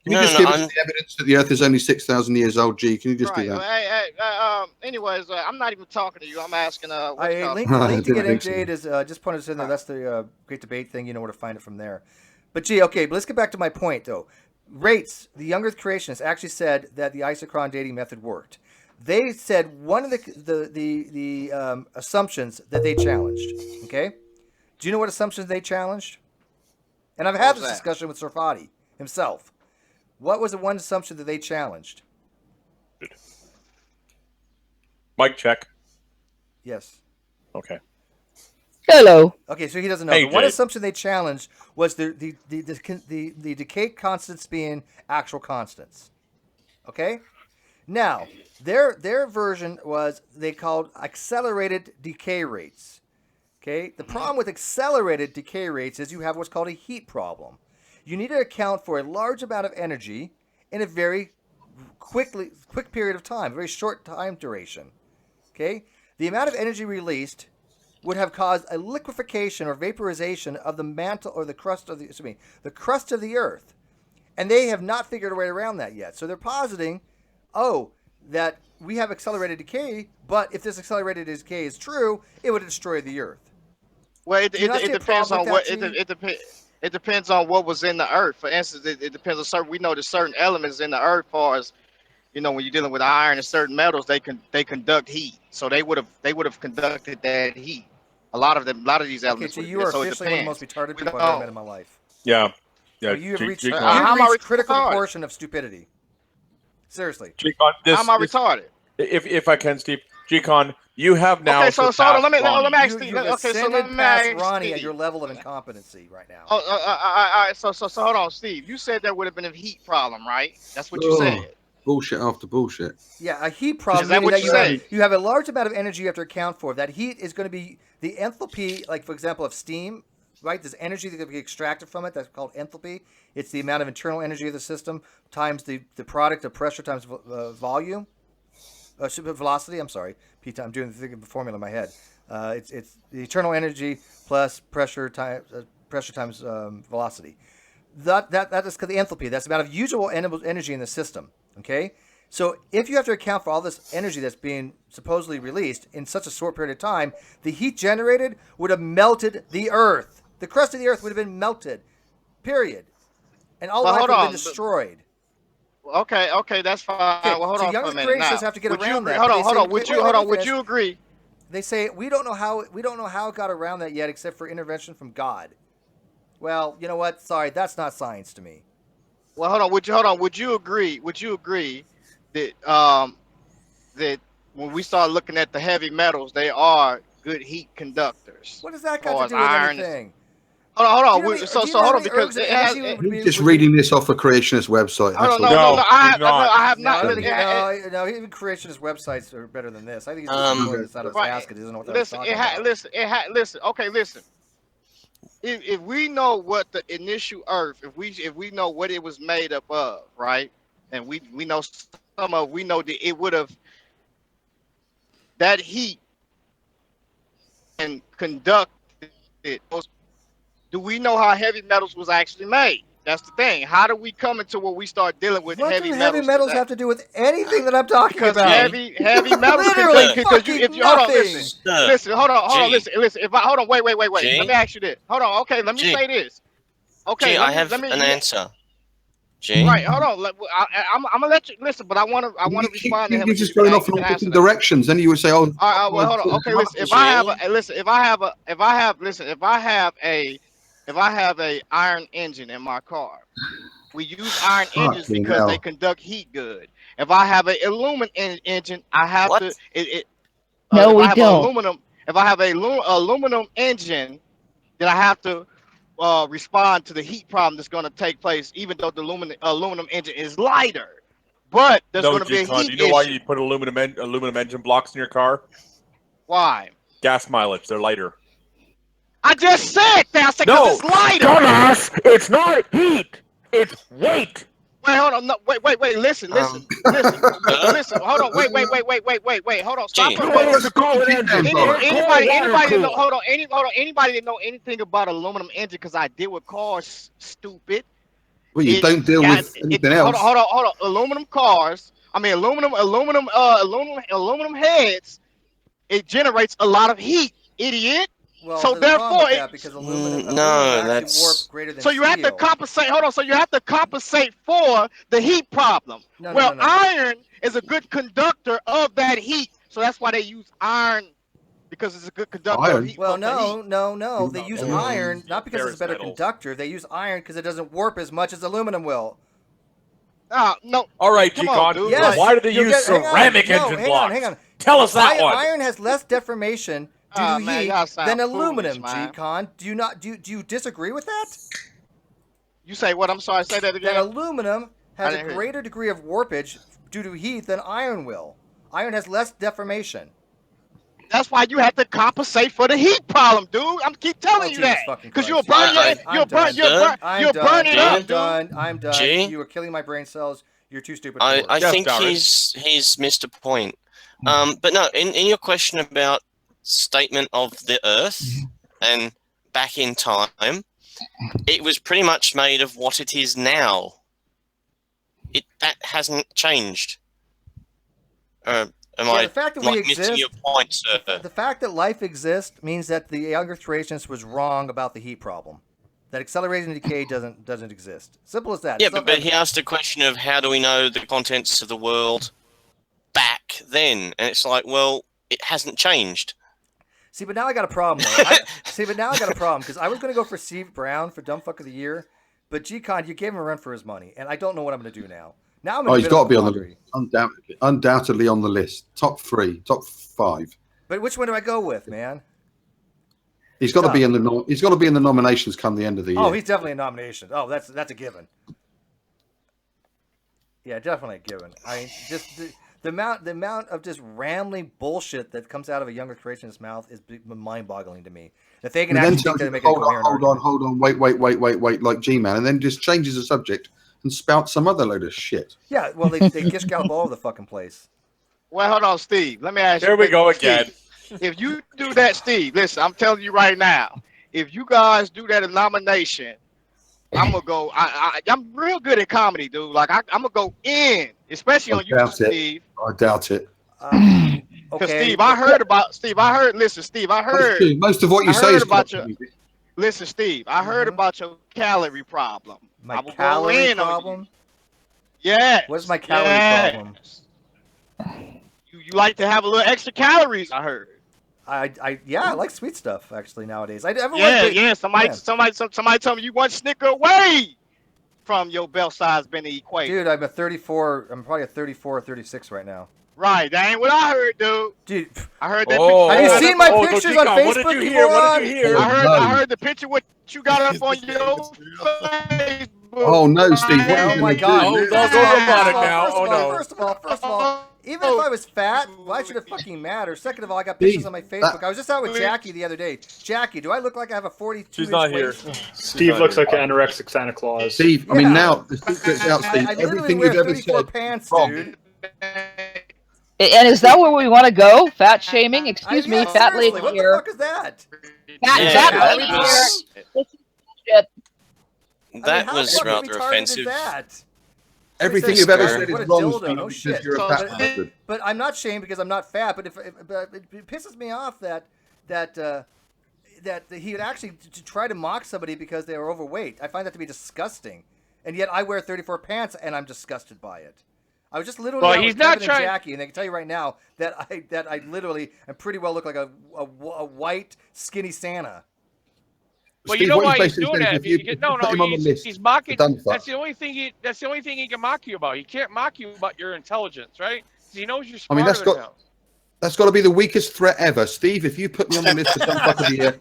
Can you just give us the evidence that the Earth is only 6,000 years old, G? Can you just do that? Anyways, I'm not even talking to you. I'm asking. Link to get MJ is just pointed us in there. That's the great debate thing. You know where to find it from there. But G, okay, but let's get back to my point though. Rates, the young Earth creationists, actually said that the isochron dating method worked. They said one of the assumptions that they challenged. Okay, do you know what assumptions they challenged? And I've had this discussion with Sarfati himself. What was the one assumption that they challenged? Mic check. Yes. Okay. Hello. Okay, so he doesn't know. Hey, The one Jay. assumption they challenged was the decay constants being actual constants. Okay? Now, their version was they called accelerated decay rates. Okay? The problem with accelerated decay rates is you have what's called a heat problem. You need to account for a large amount of energy in a very quick period of time, a very short time duration. Okay? The amount of energy released would have caused a liquefaction or vaporization of the mantle or the crust of the crust of the Earth. And they have not figured a way around that yet. So they're positing, that we have accelerated decay, but if this accelerated decay is true, it would destroy the Earth. Well, it Do you not see a depends problem on with what that, G? it depends on what was in the earth. For instance, it depends on certain. We know there's certain elements in the earth, far as when you're dealing with iron and certain metals, they conduct heat. So they would have conducted that heat. A lot of these Okay, elements. so would you are so it officially one of the most depends. retarded We people I've ever don't- met in my life. Yeah. Well, you have reached, G-Con. How am I critical retarded? proportion of stupidity. Seriously. G-Con, How am I retarded? If I can, Steve, G-Con, you have now Okay, so hold on, let me Ronnie. ask Steve. You've Okay, so let ascended me past ask Ronnie Steve. at your level of incompetency right now. Oh, all right. So hold on, Steve. You said there would have been a heat problem, right? That's what you Oh, said. bullshit after bullshit. Yeah, a heat problem. Is that meaning what you said? you have a large amount of energy you have to account for. That heat is going to be the enthalpy, like for example, of steam, right? There's energy that can be extracted from it. That's called enthalpy. It's the amount of internal energy of the system times the product of pressure times volume. Velocity. I'm sorry, I'm doing the formula in my head. It's the internal energy plus pressure times velocity. That is the enthalpy. That's the amount of usable energy in the system. Okay, so if you have to account for all this energy that's being supposedly released in such a short period of time, the heat generated would have melted the Earth. The crust of the Earth would have been melted. Period, and all life would have been destroyed. Okay, that's fine. Okay, Well, hold so on for younger a minute now. creationists have to get Would you around agree- that. Hold but on, they hold say- on. Would wait, you wait, hold let on? me Would finish. you agree? They say we don't know how it got around that yet, except for intervention from God. Well, you know what? Sorry, that's not science to me. Well, hold on. Would you agree? Would you agree that that when we start looking at the heavy metals, they are good heat conductors? What does that As far got to as do with iron is- anything? Hold on. Do you know how So many hold on because ergs of it has. energy It, would be? Just reading this off a creationist website. hold That's on, no, all. no, no. I have No, I not. don't think no. Even creationist websites are better than this. I think he's just blowing this out of his basket. He doesn't know what Listen, talking about. listen. Okay, listen. If we know what the initial Earth, if we know what it was made up of, right, and we know we know that it would have that heat and conduct it. Do we know how heavy metals was actually made? That's the thing. How do we come into what we start dealing with What heavy do metals? heavy metals today? have to do with anything that I'm talking Because about? heavy metals Literally because you fucking hold on, nothing. listen, hold on, G. listen. If I hold on, wait. G. Let me ask you this. Hold on, okay, let me G. say this. Okay, G, let I me have let me an answer. G. right, hold on. I'm gonna let you listen, but I want to respond to him. You're just going off in all different directions. Then you would say, "Oh, All right, well, hold on. Okay, listen. If I have a iron engine in my car, we use iron engines Fucking because they hell. conduct heat good. If I have an aluminum engine, I have What? to. No, if we I have don't. if I have a aluminum engine, then I have to respond to the heat problem that's going to take place, even though the aluminum engine is lighter. But there's No, going to be a G-Con, heat do you know why issue. you put aluminum engine blocks in your car? Why? Gas mileage. They're lighter. I just said that. I said No. because it's lighter. Dumbass, it's not heat, it's weight. Wait, hold on. No, wait. Listen. Listen. Hold on. Wait. Hold on. Stop G. for a minute. Let's call it engine. Anybody that know? Hold on. Anybody that know anything about aluminum engine? Because I deal with cars. Stupid. Well, you don't deal with anything else." Hold on. Aluminum cars. I mean, aluminum heads. It generates a lot of heat, idiot. Well, So there's a problem therefore, with that because aluminum No, actually that's warp greater than so you have to steel. compensate. Hold on. So you have to compensate for the heat problem. No. Iron is a good conductor of that heat, so that's why they use iron because it's a good conductor of Iron? heat. Well, from the heat. no. They use iron not because it's a better Ferrous metals. conductor. They use iron because it doesn't warp as much as aluminum will. No. All right, Come on, G-Con. dude. Yes. Why do they You'll use hang on. ceramic No, engine hang blocks? on. Tell us that one. Iron has less deformation due to Man, heat y'all sound than aluminum. foolish, man. G-Con, do you disagree with that? You say what? I'm sorry. Say that That again. aluminum I has a didn't hear you. greater degree of warpage due to heat than iron will. Iron has less deformation. That's why you have to compensate for the heat problem, dude. I'm keep telling you Jesus that fucking because Christ. you'll burn I'm done. you'll burn it up, dude. I'm done. G? You are killing my brain cells. You're too stupid for I words. think Darren. he's missed a point. But no, in your question about statement of the Earth and back in time, it was pretty much made of what it is now. That hasn't changed. Am I the fact that not we missing exist, your point, sir? the fact that life exists means that the younger creationist was wrong about the heat problem. That accelerating decay doesn't exist. Simple as that. Yeah, It's not but that- he asked a question of how do we know the contents of the world back then? And it's like, well, it hasn't changed. See, but now I got a problem, though. Because I was going to go for Steve Brown for Dumb Fuck of the Year, but G-Con, you gave him a run for his money, and I don't know what I'm going to do now. Now I'm in a he's bit got of to be on the quandary. list. Undoubtedly on the list. Top 3, top 5. But which one do I go with, man? He's got to be in the he's got to be in the nominations come the end of the year. Oh, he's definitely a nomination. Oh, that's a given. Yeah, definitely a given. I mean, just the amount of just rambling bullshit that comes out of a younger creationist's mouth is mind-boggling to me. That they can and then actually think tells they you, make a coherent hold on, wait, like G-Man, and then just changes the subject and spouts some other load of shit. Yeah, well, they gish gallop all over the fucking place. Well, hold on, Steve. Let me ask you. There we go Steve, again. If you do that, Steve, listen, I'm telling you right now, if you guys do that nomination, I'm gonna go. I'm real good at comedy, dude. Like I'm gonna go in, especially on you, Steve. I doubt it. Because Steve, I heard. Listen, Steve, I heard. Most of what you I say heard is about your. Listen, Steve, I heard Mm-hmm. about your calorie problem. My I will go calorie in on you. problem? Yes. What's my calorie problem? You like to have a little extra calories, I heard. I like sweet stuff actually nowadays. Somebody told me you one Snicker away from your belt size being the equation. Dude, I'm a 34. I'm probably a 34 or 36 right now. Right, that ain't what I heard, dude. Dude, I heard that. Have you seen my pictures on Facebook? What did you hear? What did you hear? I heard the picture what you got up on your Facebook. Oh no, Steve! What are Oh you my going to God! do? Don't go robotic now. Oh no! First of all, even if I was fat, why should it fucking matter? Second of all, I got pictures on my Facebook. I was just out with Jackie the other day. Jackie, do I look like I have a 42? She's not here. Steve looks like an anorexic Santa Claus. Steve, I mean now the secret's out, Steve. I Everything wear you've ever 34 said. pants, wrong. dude. And is that where we want to go? Fat shaming? Excuse me, fat lady What here. the fuck is that? Fat lady here. Shit. That was how rather retarded offensive. Is that? Everything you've ever said What is a wrong, dildo, Steve, no because shit. you're a fat bastard. But I'm not shamed because I'm not fat. But it pisses me off that he would actually to try to mock somebody because they are overweight. I find that to be disgusting. And yet I wear 34 pants and I'm disgusted by it. I was just literally out with Kevin and Jackie, and they can tell you right now that I literally and pretty well look like a white skinny Santa. Well, Steve, you know what why you're he's basically doing saying that. is if you No, put him on the list, he's mocking. you're done for. That's the only thing he can mock you about. He can't mock you about your intelligence, right? 'Cause he knows you're I mean, smarter than him. that's got to be the weakest threat ever, Steve. If you put me on the list for some fuck of the year,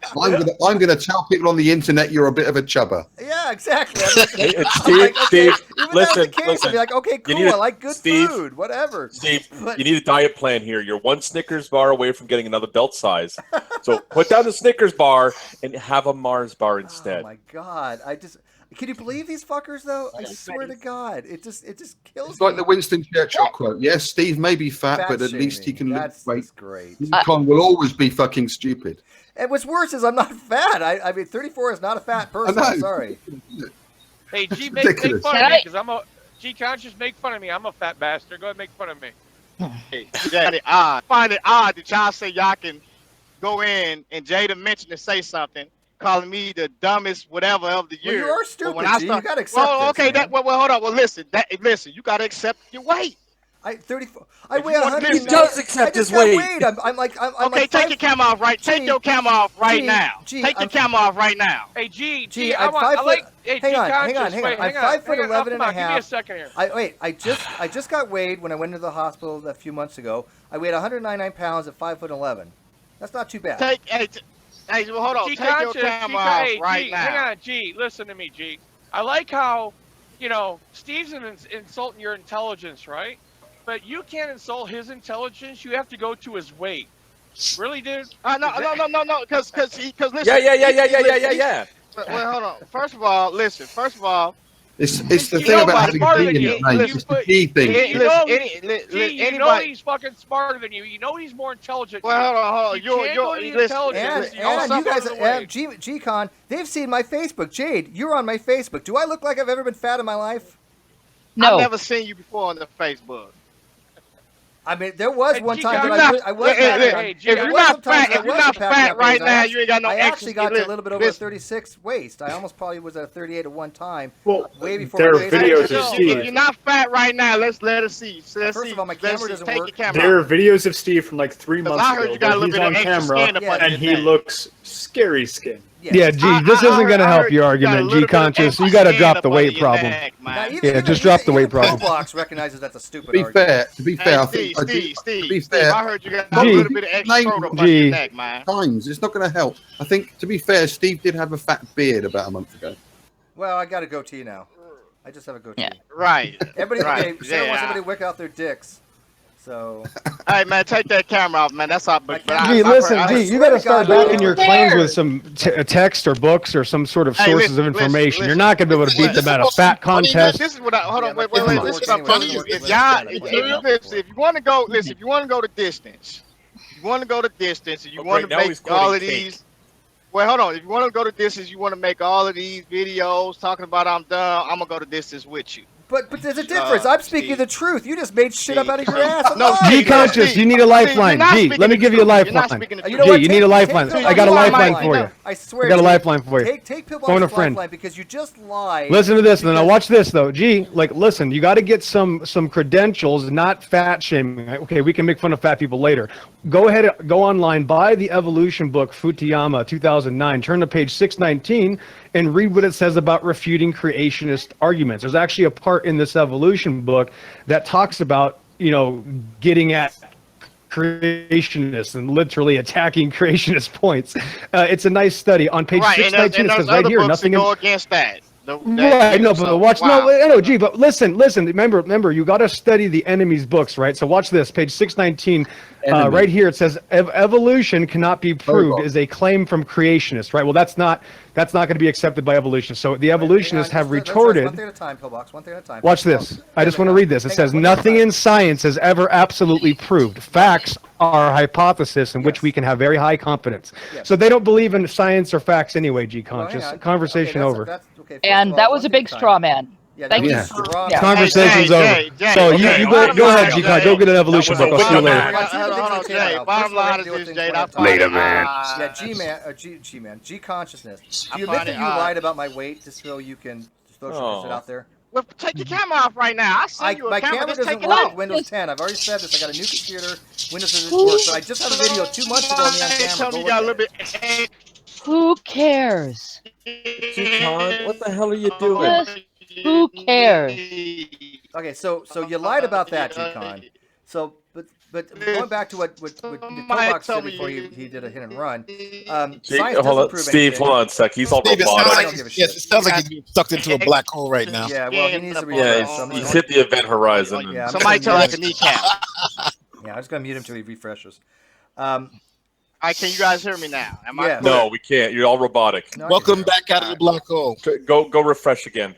I'm gonna tell people on the internet you're a bit of a chubber. Yeah, exactly. Steve, okay, Steve, even listen, as a kid, listen. I'd be like, okay, cool, You need I like good Steve, food, whatever. Steve, But- you need a diet plan here. You're one Snickers bar away from getting another belt size. So put down the Snickers bar and have a Mars bar instead. Oh my god! Can you believe these fuckers though? I swear to God, it just kills It's like me. the Winston Churchill quote. Yes, Steve may be fat, Fat but at least he shaming. can lose That's weight. great. Con will always be fucking stupid. And what's worse is I'm not fat. I mean, 34 is not a fat person. know. I'm sorry. Hey, G, make ridiculous. fun of me because I'm a G. Conscious, make fun of me. I'm a fat bastard. Go ahead, make fun of me. Hey, I find it odd that y'all say y'all can go in and Jada mentioned to say something, calling me the dumbest whatever of the Well, year. you are But stupid, when I G. start- You gotta accept well, this, okay, man. that well, hold on. Well, listen, you gotta accept your weight. I 34. I If weigh you want to 100. listen- He does accept his got weight. I'm like. I'm Okay, like take your camera off right. Take your camera off right G, now. G, Take your I'm- camera off right now. Hey, G, Gee, I I'm want, 5 I like, foot. hey, Hang G. on, Conscious, hang on. wait, I'm hang 5 foot hang on. 11 Come and a on, give me a half. second here. I just got weighed when I went into the hospital a few months ago. I weighed 199 pounds at 5 foot 11. That's not too bad. Hey, well, hold on. G. Take your Conscious, camera off hey, right G, now. hang on, G. Listen to me, G. I like how, Steve's insulting your intelligence, right? But you can't insult his intelligence. You have to go to his weight. Really, dude? No, because listen. Yeah. Well, hold on. First of all, It's the You thing know about he's having smarter D than in you. it, mate. Listen, It's the D thing. You know, Listen, you know he's fucking smarter than you. You know he's more intelligent. Well, hold on. You can't go to the intelligence. And You go you guys, some other way. G-Con, they've seen my Facebook. Jade, you're on my Facebook. Do I look like I've ever been fat in my life? I've never seen you before on the Facebook. I mean, there was one time G-Con, that I was fat. if you're not fat right now, you ain't got no I actually got to a exercise. little bit over 36 waist. I almost probably was at 38 at one time. Well, way before there my are waist videos got of so Steve. big. You're not fat right now. Let us see. First of all, my camera doesn't Take work. your camera There are off. videos of Steve from like 3 months I heard ago you got a where little he's bit on of extra camera skin up under and your he neck. looks scary skin. Yeah, G, this isn't going to help your argument, G conscious. You got to drop the weight problem. Yeah, just drop the weight problem. Pillbox recognizes that's a stupid To be argument. fair, I think I do. To be fair, I heard you got a little bit of extra scrotum up your neck, man. Times it's not going to help. I think to be fair, Steve did have a fat beard about a month ago. Well, I got a goatee now. I just have a goatee. Right. Everybody, Right. okay, wants everybody to wick out their dicks. So. Hey, man, take that camera off, man. That's all. G, listen, G, you got to start backing your claims with some text or books or some sort of sources of information. You're not going to be able to beat them at a fat contest. This is what I hold on. Wait. This is what I'm telling you. If y'all, if you want to go, listen. If you want to go the distance, if you want to go the distance, and you want to make all of these. Well, hold on. If you want to go to distance, you want to make all of these videos talking about I'm done. I'm gonna go to distance with you. But there's a difference. I'm speaking the truth. You just made shit up out of your ass. No, G conscious, you need a lifeline. G, let me give you a lifeline. G, you need a lifeline. I got a lifeline for you. I swear. I got a lifeline for you. Take Phone a Pillbox's friend. lifeline because you just lied. Listen to this, and then now watch this though. G, like, listen, you got to get some credentials, not fat shaming. Okay, we can make fun of fat people later. Go ahead, go online, buy the evolution book, Futayama, 2009. Turn to page 619 and read what it says about refuting creationist arguments. There's actually a part in this evolution book that talks about, getting at creationists and literally attacking creationist points. It's a nice study on page 619. It says right here, nothing. Go against that. Right, no, but watch. Wow. No, G, but listen. Remember, you got to study the enemy's books, right? So watch this, page 619. Right here, it says evolution cannot be proved is a claim from creationists, right? Well, that's not going to be accepted by evolutionists. So the evolutionists have retorted. One thing at a time, Pillbox. One thing at a time. Watch this. I just want to read this. It says nothing in science is ever absolutely proved. Facts are a hypothesis in which we can have very high confidence. So they don't believe in science or facts anyway. G conscious. Conversation over. And that was a big straw man. Thank you. Yeah. Conversation's over. So you go ahead, G-Con. Go get an evolution book. I'll see you later. Bottom line is this, Jade. Later, man. Yeah, G-Man. G-consciousness. Do you admit that you lied about my weight just so you can throw shit out there? Well, take your camera off right now. I see you. My camera Just doesn't take it work off. with Windows 10. I've already said this. I got a new computer. Windows doesn't work. So I just had a video 2 months ago on camera. Tell me you got a little bit. Who cares? G-Con, what the hell are you doing? Just who cares? Okay, so you lied about that, G-Con. So, but going back to what Pillbox said before he did a hit and run, science doesn't prove Steve, anything. hold on a sec. He's all Steve, it sounds robotic. like, it sounds like he's being sucked into a black hole right now. Yeah, well, he needs to Yeah, he's hit the event horizon. Yeah, Somebody tell like a kneecap. Yeah, I'm just gonna mute him till he refreshes. Can you guys hear me now? Am I Yeah. No, we can't. You're all robotic. No, Welcome back out of the black hole. Go refresh again.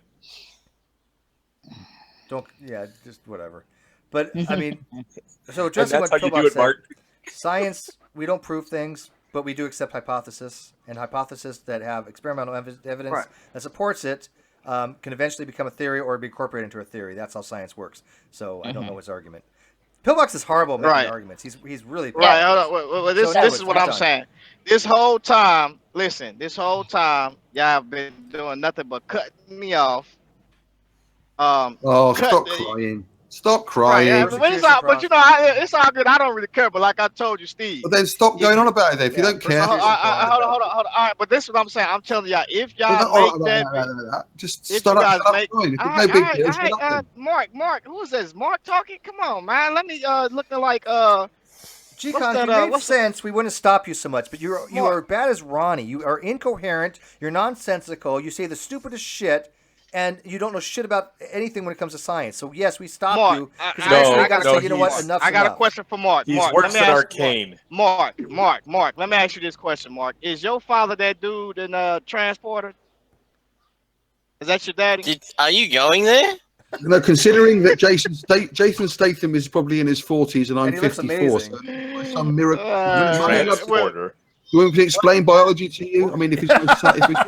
Just whatever. But I mean, so addressing that's what how you do Pillbox it, said, Mark. science, we don't prove things, but we do accept hypothesis, and hypotheses that have experimental evidence that supports it can eventually become a theory or be incorporated into a theory. That's how science works. So I don't know his argument. Pillbox is horrible at making arguments. He's really right. Hold on. Well, this is what I'm saying. This whole time, listen. This whole time, y'all have been doing nothing but cutting me off. Stop crying. Stop crying. Right, but it's all good. I don't really care. But like I told you, Steve. But then stop going on about it then, if you don't care. Hold on. All right, but this is what I'm saying. I'm telling y'all, if y'all make that, just start up crying. No big deal. It's nothing. Mark, who is this? Mark talking? Come on, man. Let me looking like G-Con, if you made sense, we wouldn't stop you so much. But you are bad as Ronnie. You are incoherent. You're nonsensical. You say the stupidest shit. And you don't know shit about anything when it comes to science. So yes, we stopped you because eventually you got to say, you know what, enough's I got enough. a question for Mark. He's Mark, worse than Arcane. Mark. Let me ask you this question, Mark. Is your father that dude in Transporter? Is that your daddy? Are you going there? No, considering that Jason Statham is probably in his 40s and I'm And he looks 54, so amazing. by some miracle. Transporter. You want me to explain biology to you? I mean, if it's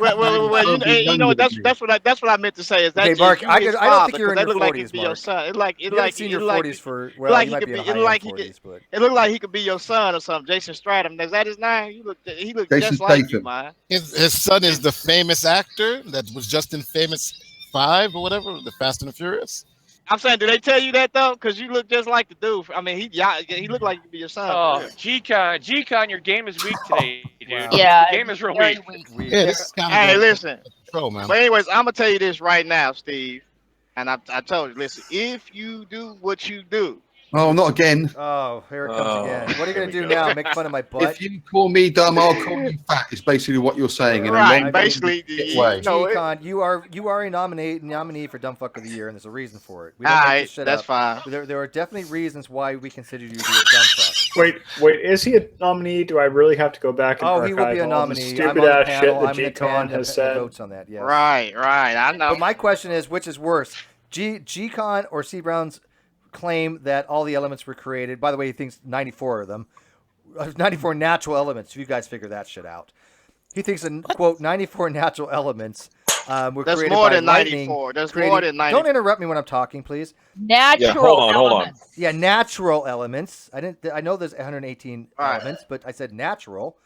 Well, you know what? That's what I meant to say. Is that Okay, Mark, you I his don't think father, you're 'cause in they your look like he 40s, could be your Mark. son. It You haven't like seen it your like 40s for, it well, like you he might could be be in it high like end he could 40s, but it looked like he could be your son or something. Jason Stratham. Is that his name? He looked Jason just like you, Statham. man. His son is the famous actor that was just in Famous 5 or whatever, the Fast and the Furious. I'm saying, do they tell you that though? Because you look just like the dude. I mean, he looked like he could be your son. For Oh, real. G-Con, your game is weak today, dude. Wow. Yeah, Your game is real very weak. weak. Yeah, this is kind of Hey, going listen. control, man. But anyways, I'm gonna tell you this right now, Steve. And I told you, listen, if you do what you do, Oh, not again. oh, here it comes again. What are you here gonna we do go. now? Make fun of my butt? If you call me dumb, I'll call you fat. Is basically what you're saying in a right? long, Basically, way. G-Con, you are a nominee for Dumb Fuck of the Year, and there's a reason for it. We All don't make right, this shit that's up. fine. There are definitely reasons why we consider you to be a dumb fuck. Wait, is he a nominee? Do I really have to go back and Oh, archive he will be a all the nominee. I'm stupid on the ass panel. shit that I'm going to G-Con has the said? votes on that. Yes. Right. I know. But my question is, which is worse, G-Con or C. Brown's claim that all the elements were created? By the way, he thinks 94 of them, 94 natural elements. You guys figure that shit out. He thinks, quote, 94 natural elements were There's created more by than lightning. 94. There's more than 94. Don't interrupt me when I'm talking, please. Natural hold on. elements. Yeah, natural elements. I know there's 118 Right. elements, but I said natural.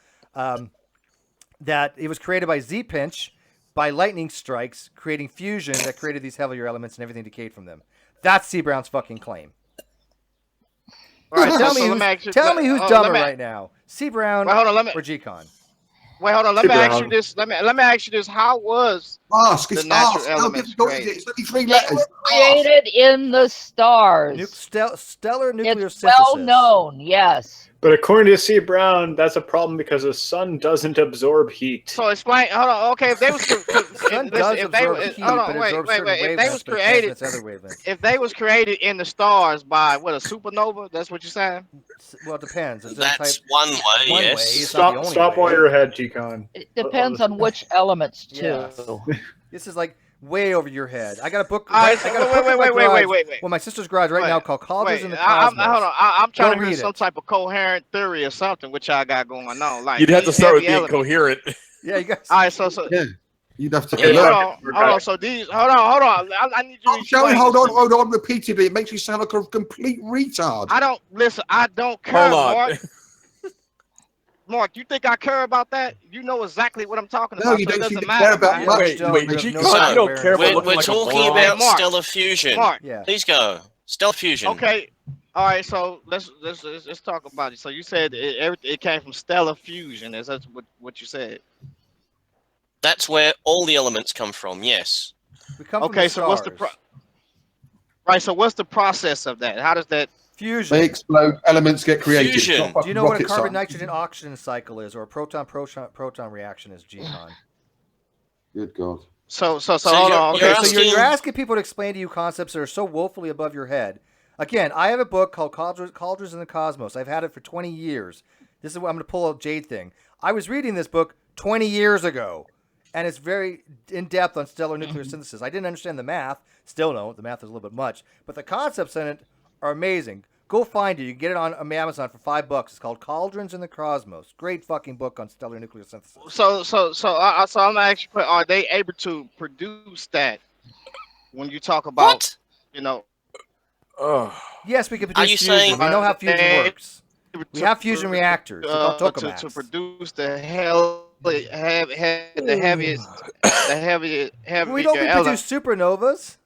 That it was created by Z-pinch, by lightning strikes, creating fusion that created these heavier elements and everything decayed from them. That's C. Brown's fucking claim. All right, tell so me let me ask you- tell me who's let dumber me- right now, C. Brown Wait, hold on, let me- or G-Con? Wait, hold on. Let me ask you this. Let me ask you this. How was Ask. the It's natural ask. How elements difficult is created? it? It's only 3 They letters. were created in the stars. Stellar nuclear It's synthesis. well known, yes. But according to C. Brown, that's a problem because the sun doesn't absorb heat. So explain. Hold on. Okay, if they was Sun does absorb heat, hold but on, it wait. absorbs If certain they wavelengths, was but it created, transmits other wavelengths. if they was created in the stars by what, a supernova? That's what you're saying? Well, it depends. There's That's type, one way, one yes. way. It's not the only Stop way. while you're ahead, G-Con. It depends on which elements, too. Yes. This is like way over your head. I got a book. All right, I got a book in my garage. wait. Well, my sister's garage right Wait, now called Cauldrons Wait, in the hold Cosmos. on. I'm trying Don't to hear read some it. type of coherent theory or something which I got going on. Like You'd have to these start with heavy being elements. coherent. Yeah, you guys. All right, so Yeah. You'd have to. okay, hold on. So these, hold on. I need you to Joey, explain hold this on, to me. hold on. Repeatedly, it makes you sound like a complete retard. I don't listen. I don't care, Hold on. Mark. Mark, you think I care about that? You know exactly what I'm talking No, about. you so it don't seem doesn't to matter, care about man. much. Wait, don't. wait, You have G-Con, no you don't self-awareness. care about We're looking like a talking moron. about Mark. stellar fusion. Mark. Yeah. Please go. Stellar fusion. Okay. All right. So let's talk about it. So you said it came from stellar fusion. Is that what you said? That's where all the elements come from, yes. We come from Okay. the So what's the stars. right? So what's the process of that? How does that? Fusion? They explode, elements get created. It's Fusion. not Do you know what a rocket carbon science. nitrogen oxygen cycle is, or a proton reaction is, G-Con? Good God. So hold you're- on. you're Okay. So you're asking- asking people to explain to you concepts that are so woefully above your head. Again, I have a book called Cauldrons in the Cosmos. I've had it for 20 years. This is what I'm going to pull a Jade thing. I was reading this book 20 years ago, and it's very in-depth on stellar nuclear synthesis. I didn't understand the math. Still don't. The math is a little bit much. But the concepts in it are amazing. Go find it. You can get it on Amazon for $5. It's called Cauldrons in the Cosmos. Great fucking book on stellar nuclear synthesis. So I'm gonna ask you, are they able to produce that when you talk about, What? you know? Yes, we can Are produce you fusion. saying- We know how fusion They- works. We have fusion reactors. So don't talk about to produce the heaviest We don't produce supernovas.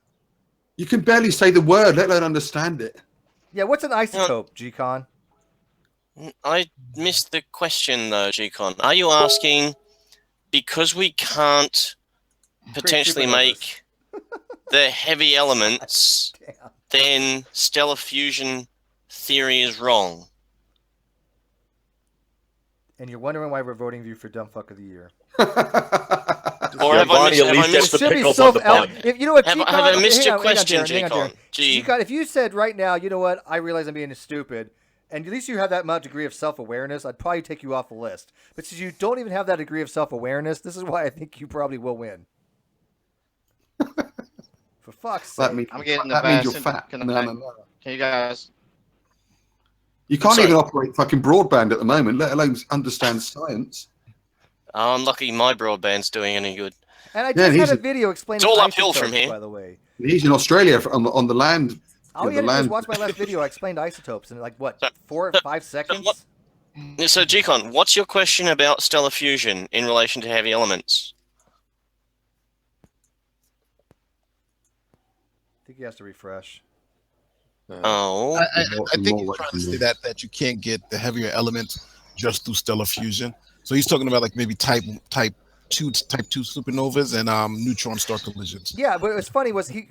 You can barely say the word, let alone understand it. Yeah, what's an isotope, G-Con? I missed the question though, G-Con. Are you asking because we can't potentially supernovas. make the heavy elements, then stellar fusion theory is wrong? And you're wondering why we're voting you for Dumb Fuck of the Year. Or have I missed, have I missed It should be self-evident. If you know what, Have G-Con, I missed hang your on, question, hang on, G-Con? G. G-Con, if you said right now, you know what, I realize I'm being stupid, and at least you have that much degree of self-awareness, I'd probably take you off the list. But since you don't even have that degree of self-awareness, this is why I think you probably will win. For fuck's That sake. means, I'm getting the that means best. you're fat. Can, No, no, no. can you guys? You can't Sorry. even operate fucking broadband at the moment, let alone understand science. I'm lucky my broadband's doing any good. And I Yeah, just had he's a video explaining It's all uphill isotopes, from here. by the way. He's in Australia on the land. All you you know, had to the do was land. watch my last video. I explained isotopes in like, what, 4 or 5 seconds? So, Gcon, what's your question about stellar fusion in relation to heavy elements? I think he has to refresh. Oh. I think he's trying to say that you can't get the heavier elements just through stellar fusion. So he's talking about like maybe type two supernovas and neutron star collisions. Yeah, but what's funny was C.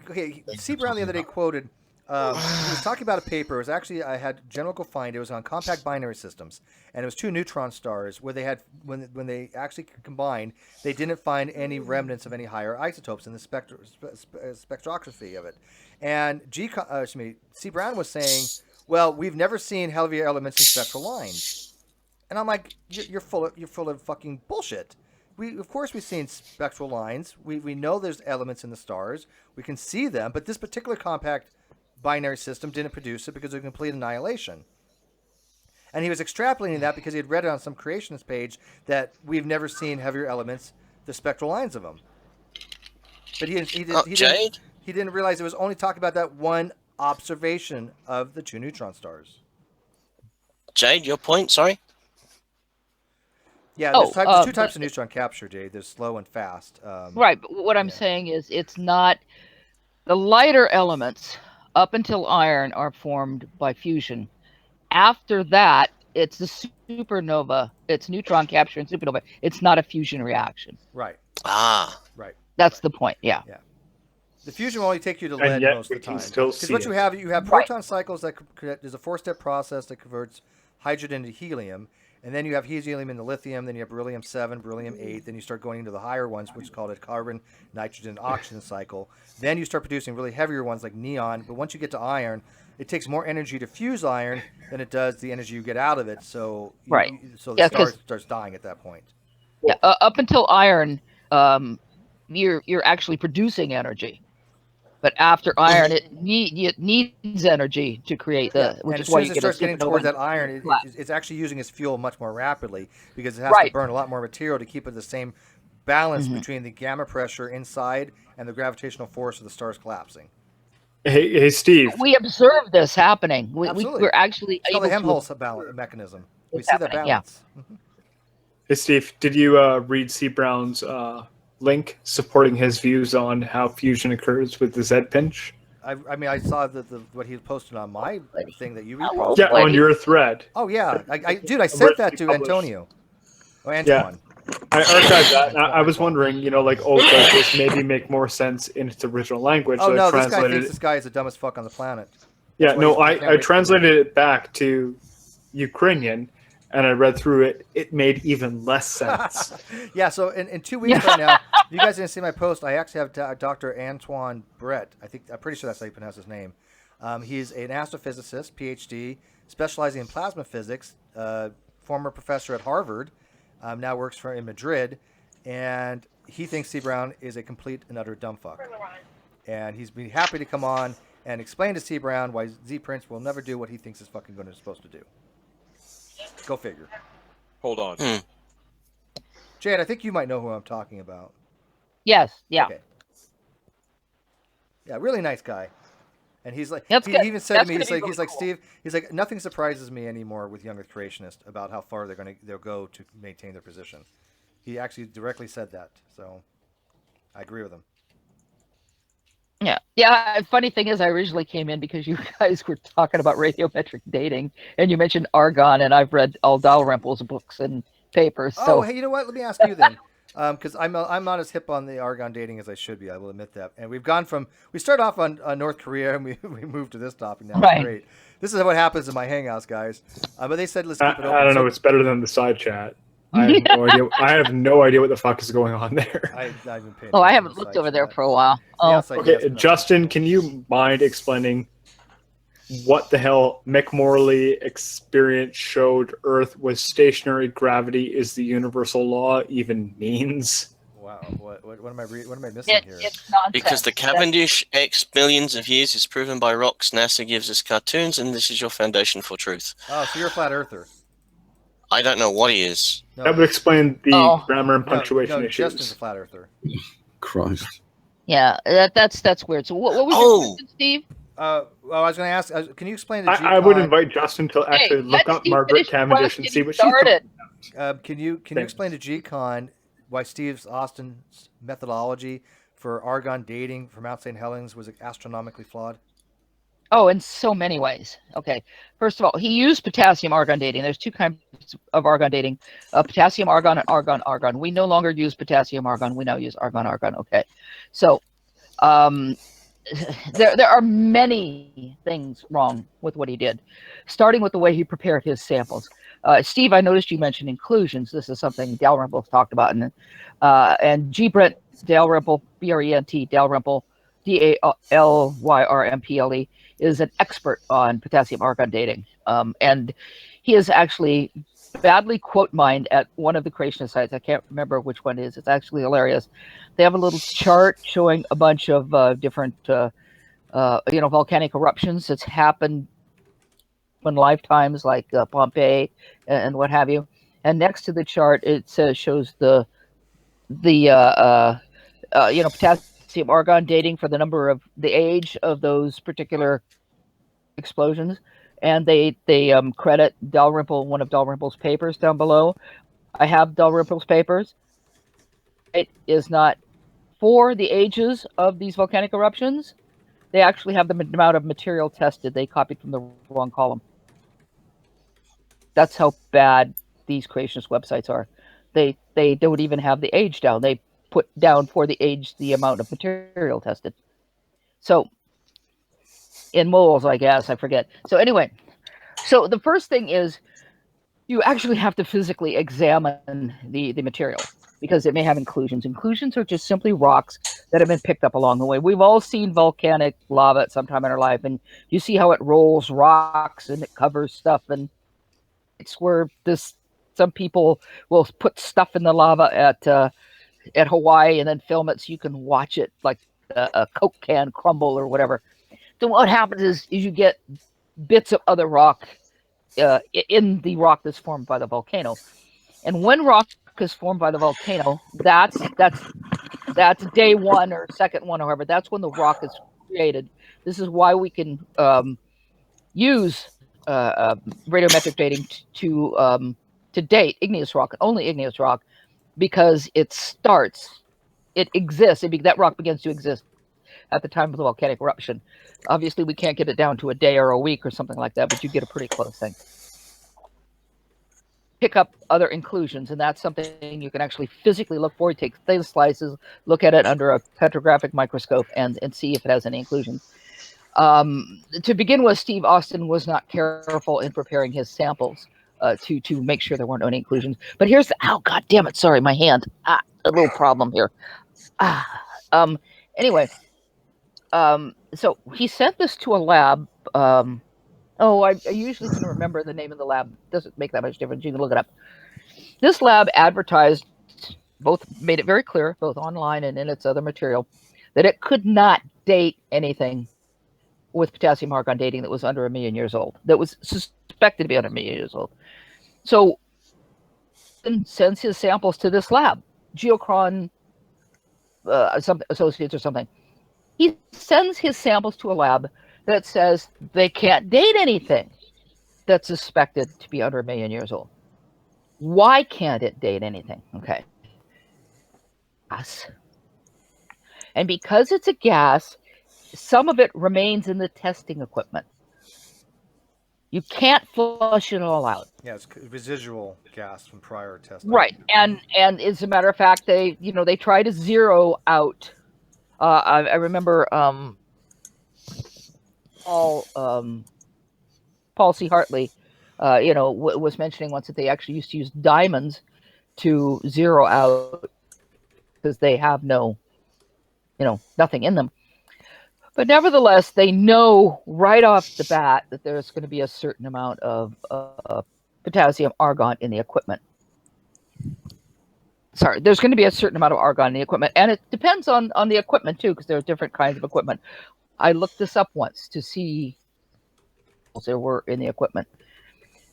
Brown the other day quoted. He was talking about a paper. It was actually, I had General go find it. It was on compact binary systems, and it was 2 neutron stars where they had when they actually combined, they didn't find any remnants of any higher isotopes in the spectroscopy of it. And C. Brown was saying, well, we've never seen heavier elements in spectral lines, and I'm like, you're full of fucking bullshit. Of course we've seen spectral lines. We know there's elements in the stars. We can see them, but this particular compact binary system didn't produce it because of complete annihilation. And he was extrapolating that because he had read it on some creationist page that we've never seen heavier elements, the spectral lines of them. But he didn't realize it was only talking about that one observation of the 2 neutron stars. Jade, your point, sorry? Yeah, there's 2 types of neutron capture, Jade. There's slow and fast. Right, but what I'm saying is it's not the lighter elements up until iron are formed by fusion. After that, it's the supernova. It's neutron capture and supernova. It's not a fusion reaction. Right. Ah. Right. That's the point. Yeah. Yeah. The fusion will only take you to And lead yet most we of the can time. still Because see what you it. have proton cycles that there's a 4-step process that converts hydrogen into helium, and then you have helium into lithium, then you have beryllium 7, beryllium 8, then you start going into the higher ones, which is called a carbon, nitrogen, oxygen cycle. Then you start producing really heavier ones like neon, but once you get to iron, it takes more energy to fuse iron than it does the energy you get out of it. So the star starts dying at that point. Yeah, up until iron, you're actually producing energy, but after iron, it needs energy to create which and is as why soon as you it get starts a getting supernova toward that and iron, flat. it's actually using its fuel much more rapidly because it has to burn a lot more material to keep it the same balance between the gamma pressure inside and the gravitational force of the stars collapsing. Hey, Steve. We observe this happening. Absolutely. We're actually it's called the able to Helmholtz mechanism. We see that happening, yeah. balance. Hey, Steve, did you read C. Brown's link supporting his views on how fusion occurs with the Z pinch? I mean, I saw what he posted on my thing that you reposted. Yeah, on your thread. Oh yeah, dude, I sent that to Antonio. Oh, Antoine. Yeah. I archived that. And I was wondering, does this maybe make more sense in its original language? Oh so no, I this guy translated thinks this guy is the dumbest fuck on the planet. Yeah, That's why no, he can't I wait to translated it back to Ukrainian, and I read through it. It made even less sense. Yeah, so in 2 weeks right now, if you guys didn't see my post, I actually have Dr. Antoine Brett. I'm pretty sure that's how you pronounce his name. He's an astrophysicist, PhD, specializing in plasma physics, former professor at Harvard, now works in Madrid, and he thinks C. Brown is a complete and utter dumb fuck. And he's been happy to come on and explain to C. Brown why Z Prince will never do what he thinks is fucking supposed to do. Go figure. Hold on. Jade, I think you might know who I'm talking about. Yes, yeah. Okay. Yeah, really nice guy. And he's like, That's he good. even said That's to me, gonna be he's like, cool. Steve, he's like, nothing surprises me anymore with young Earth creationists about how far they'll go to maintain their position. He actually directly said that, so I agree with him. Yeah. Funny thing is, I originally came in because you guys were talking about radiometric dating, and you mentioned argon, and I've read all Dalrymple's books and papers. So Oh, hey, you know what? Let me ask you then, because I'm not as hip on the argon dating as I should be. I will admit that. And we started off on North Korea, and we moved to this topic now. Right. It's great. This is what happens in my hangouts, guys. But they said let's keep it open. I don't know. It's better than the side chat. I have no idea. I have no idea what the fuck is going on there. I've been paying I attention haven't to the looked site over there chat. for a while. The Oh, outside Okay, yes, no. Justin, can you mind explaining what the hell Mick Morley experience showed Earth with stationary gravity is the universal law even means? Wow. What am I what am I missing here? It's nonsense. Because the Cavendish X billions of years is proven by rocks. NASA gives us cartoons, and this is your foundation for truth. Oh, so you're a flat earther. I don't know what he is. No. That would explain the Oh. grammar and No, punctuation no, issues. Justin's a flat earther. Christ. Yeah, that's weird. So what was your question, Steve? Well, I was going to ask, can you explain the G-Con? I would invite Justin to actually look let up Steve Margaret finish the Cavendish and question. see He what she's talking started. about. Can you explain to G-Con why Steve Austin's methodology for argon dating from Mount St. Helens was astronomically flawed? Oh, in so many ways. Okay. First of all, he used potassium argon dating. There's two kinds of argon dating: potassium argon and argon argon. We no longer use potassium argon. We now use argon argon. Okay. So, there are many things wrong with what he did, starting with the way he prepared his samples. Steve, I noticed you mentioned inclusions. This is something Dalrymple's talked about, and G. Brent Dalrymple, B-R-E-N-T, Dalrymple, D-A-L-Y-R-M-P-L-E, is an expert on potassium argon dating, and he is actually badly quote mined at one of the creationist sites. I can't remember which one it is. It's actually hilarious. They have a little chart showing a bunch of different volcanic eruptions that's happened in lifetimes, like Pompeii and what have you. And next to the chart, it shows the potassium argon dating for the number of the age of those particular explosions, and they credit Dalrymple, one of Dalrymple's papers down below. I have Dalrymple's papers. It is not for the ages of these volcanic eruptions. They actually have the amount of material tested. They copied from the wrong column. That's how bad these creationist websites are. They don't even have the age down. They put down for the age the amount of material tested. So in moles, I guess, I forget. So anyway, so the first thing is you actually have to physically examine the material because it may have inclusions. Inclusions are just simply rocks that have been picked up along the way. We've all seen volcanic lava at some time in our life, and you see how it rolls rocks and it covers stuff, and it's where some people will put stuff in the lava at Hawaii and then film it so you can watch it like a Coke can crumble or whatever. So what happens is you get bits of other rock in the rock that's formed by the volcano. And when rock is formed by the volcano, that's day one or second one, however, that's when the rock is created. This is why we can use radiometric dating to date igneous rock, only igneous rock, because it exists. That rock begins to exist at the time of the volcanic eruption. Obviously, we can't get it down to a day or a week or something like that, but you get a pretty close thing. Pick up other inclusions, and that's something you can actually physically look for. You take thin slices, look at it under a petrographic microscope, and see if it has any inclusions. To begin with, Steve Austin was not careful in preparing his samples to make sure there weren't any inclusions. But here's oh god damn it! Sorry, my hand. A little problem here. Anyway, so he sent this to a lab. I usually can remember the name of the lab. Doesn't make that much difference. You can look it up. This lab advertised, made it very clear, both online and in its other material, that it could not date anything with potassium argon dating that was under 1 million years old, that was suspected to be under 1 million years old. So sends his samples to this lab, Geochron some Associates or something. He sends his samples to a lab that says they can't date anything that's suspected to be under 1 million years old. Why can't it date anything? Okay. Gas. And because it's a gas, some of it remains in the testing equipment. You can't flush it all out. Yeah, it's residual gas from prior testing. Right. And as a matter of fact, they try to zero out. I remember Paul C. Hartley, was mentioning once that they actually used to use diamonds to zero out because they have nothing in them. But nevertheless, they know right off the bat that there's going to be a certain amount of potassium argon in the equipment. sorry, there's going to be a certain amount of argon in the equipment, and it depends on the equipment too, because there are different kinds of equipment. I looked this up once to see what there were in the equipment.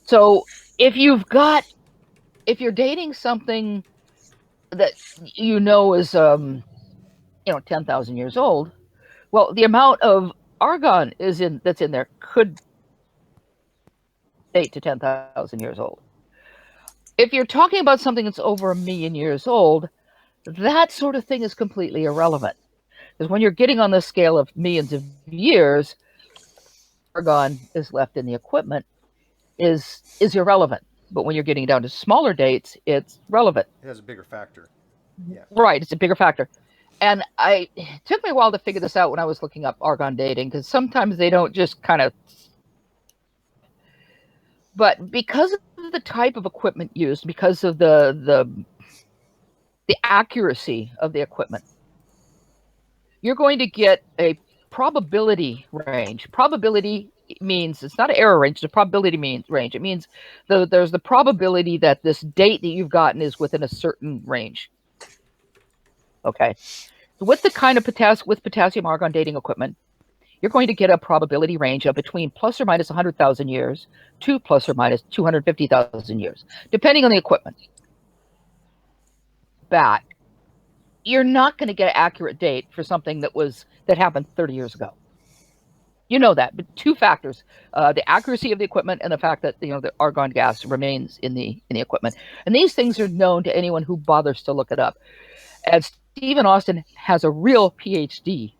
So if you're dating something that you know is 10,000 years old, well, the amount of argon that's in there could date to 10,000 years old. If you're talking about something that's over 1 million years old, that sort of thing is completely irrelevant. Because when you're getting on the scale of millions of years, argon is left in the equipment is irrelevant. But when you're getting down to smaller dates, it's relevant. It has a bigger factor. Yeah. Right, it's a bigger factor. And it took me a while to figure this out when I was looking up argon dating, because sometimes they don't just kind of. But because of the type of equipment used, because of the accuracy of the equipment, you're going to get a probability range. Probability means it's not an error range, it's a probability range. It means there's the probability that this date that you've gotten is within a certain range. Okay. So with the kind of potassium argon dating equipment, you're going to get a probability range of between plus or minus 100,000 years to plus or minus 250,000 years, depending on the equipment. But you're not going to get an accurate date for something that happened 30 years ago. You know that, but two factors: the accuracy of the equipment and the fact that the argon gas remains in the equipment. And these things are known to anyone who bothers to look it up. And Stephen Austin has a real PhD.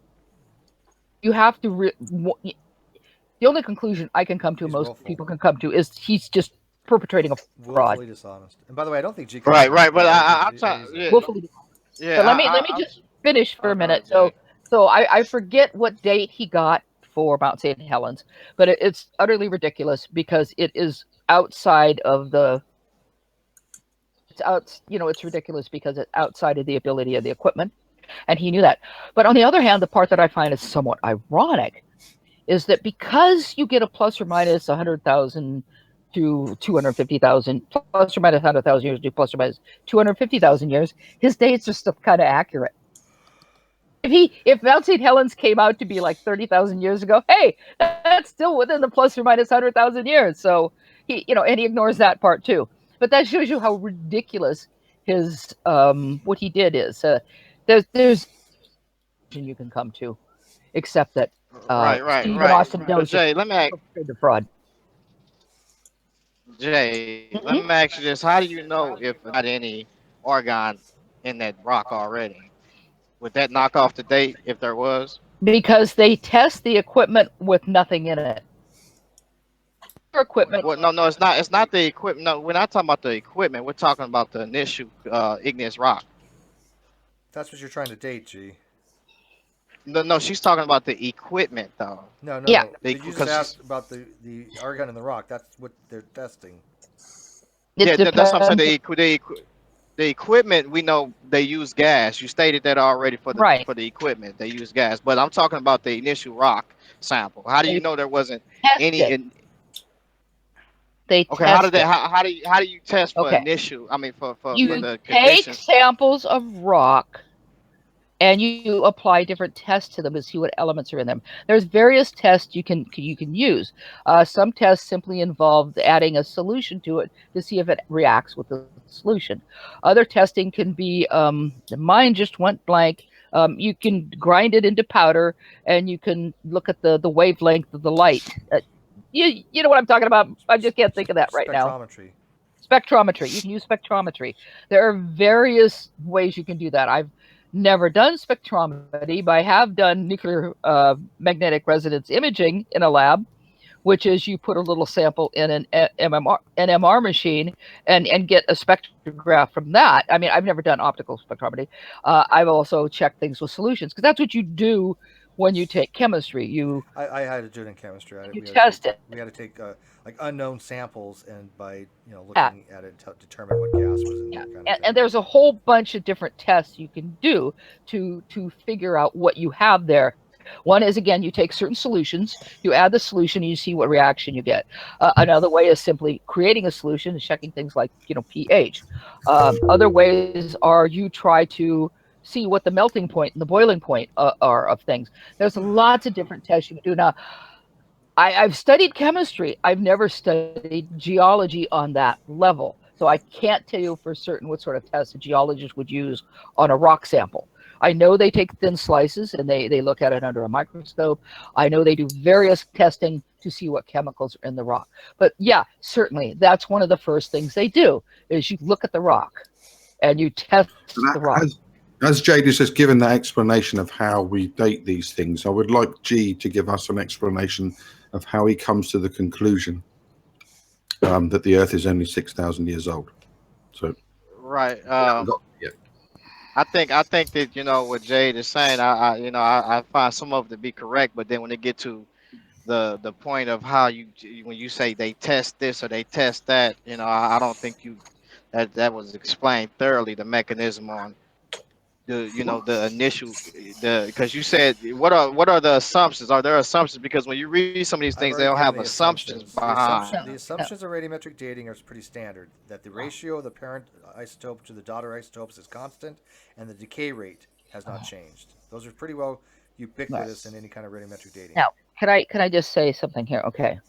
You have to. The only conclusion I can come to, most people can come to, is he's just perpetrating a fraud. Willfully dishonest. And by the way, I don't think G. Right. But I'm talking. Willfully dishonest. Yeah. But let me just finish for a minute. So I forget what date he got for Mount St. Helens, but it's utterly ridiculous because it is outside of the. It's ridiculous because it's outside of the ability of the equipment, and he knew that. But on the other hand, the part that I find is somewhat ironic is that because you get a plus or minus 100,000 to 250,000, plus or minus 100,000 years to plus or minus 250,000 years, his dates are still kind of accurate. If Mount St. Helens came out to be like 30,000 years ago, hey, that's still within the plus or minus 100,000 years. So he ignores that part too. But that shows you how ridiculous his what he did is. There's you can come to, except that Stephen Austin knows Jay, let me ask the fraud. Jay, let me ask you this: how do you know if there's not any argon in that rock already? Would that knock off the date if there was? Because they test the equipment with nothing in it. Equipment. Well, no, it's not. It's not the equipment. No, we're not talking about the equipment. We're talking about the initial igneous rock. That's what you're trying to date, G. No, she's talking about the equipment, though. No. Yeah. You just asked about the argon in the rock. That's what they're testing. Yeah, that's what I'm saying. The equipment, we know they use gas. You stated that already for the equipment. They use gas. But I'm talking about the initial rock sample. How do you know there wasn't any? Okay, how do you test for initial? I mean, for the take conditions? samples of rock and you apply different tests to them to see what elements are in them. There's various tests you can use. Some tests simply involve adding a solution to it to see if it reacts with the solution. Other testing can be mine just went blank. You can grind it into powder and you can look at the wavelength of the light. You know what I'm talking about. I just can't think of that right now. Spectrometry. You can use spectrometry. There are various ways you can do that. I've never done spectrometry, but I have done nuclear magnetic resonance imaging in a lab, which is you put a little sample in an NMR machine and get a spectrograph from that. I mean, I've never done optical spectrometry. I've also checked things with solutions because that's what you do when you take chemistry. I had to do it in chemistry. You test it. We had to take like unknown samples and by looking at it to determine what gas was in there. Kind of and there's a whole bunch of different tests you can do to figure out what you have there. One is, again, you take certain solutions, you add the solution, and you see what reaction you get. Another way is simply creating a solution and checking things like, pH. Other ways are you try to see what the melting point and the boiling point are of things. There's lots of different tests you can do. Now, I've studied chemistry. I've never studied geology on that level. So I can't tell you for certain what sort of tests a geologist would use on a rock sample. I know they take thin slices and they look at it under a microscope. I know they do various testing to see what chemicals are in the rock. But yeah, certainly that's one of the first things they do is you look at the rock and you test the rock. As Jade has just given that explanation of how we date these things, I would like G to give us an explanation of how he comes to the conclusion that the Earth is only 6,000 years old. So, right. I think that what Jade is saying. I find some of it to be correct, but then when they get to the point of how when you say they test this or they test that, I don't think that was explained thoroughly, the mechanism on the initial because you said what are the assumptions? Are there assumptions? Because when you read some of these I've things, already they'll given have the assumptions assumptions. behind. The assumptions of radiometric dating are pretty standard. That the ratio of the parent isotope to the daughter isotopes is constant, and the decay rate has not changed. Those are pretty well ubiquitous in any kind of radiometric dating. Now, can I just say something here? Okay.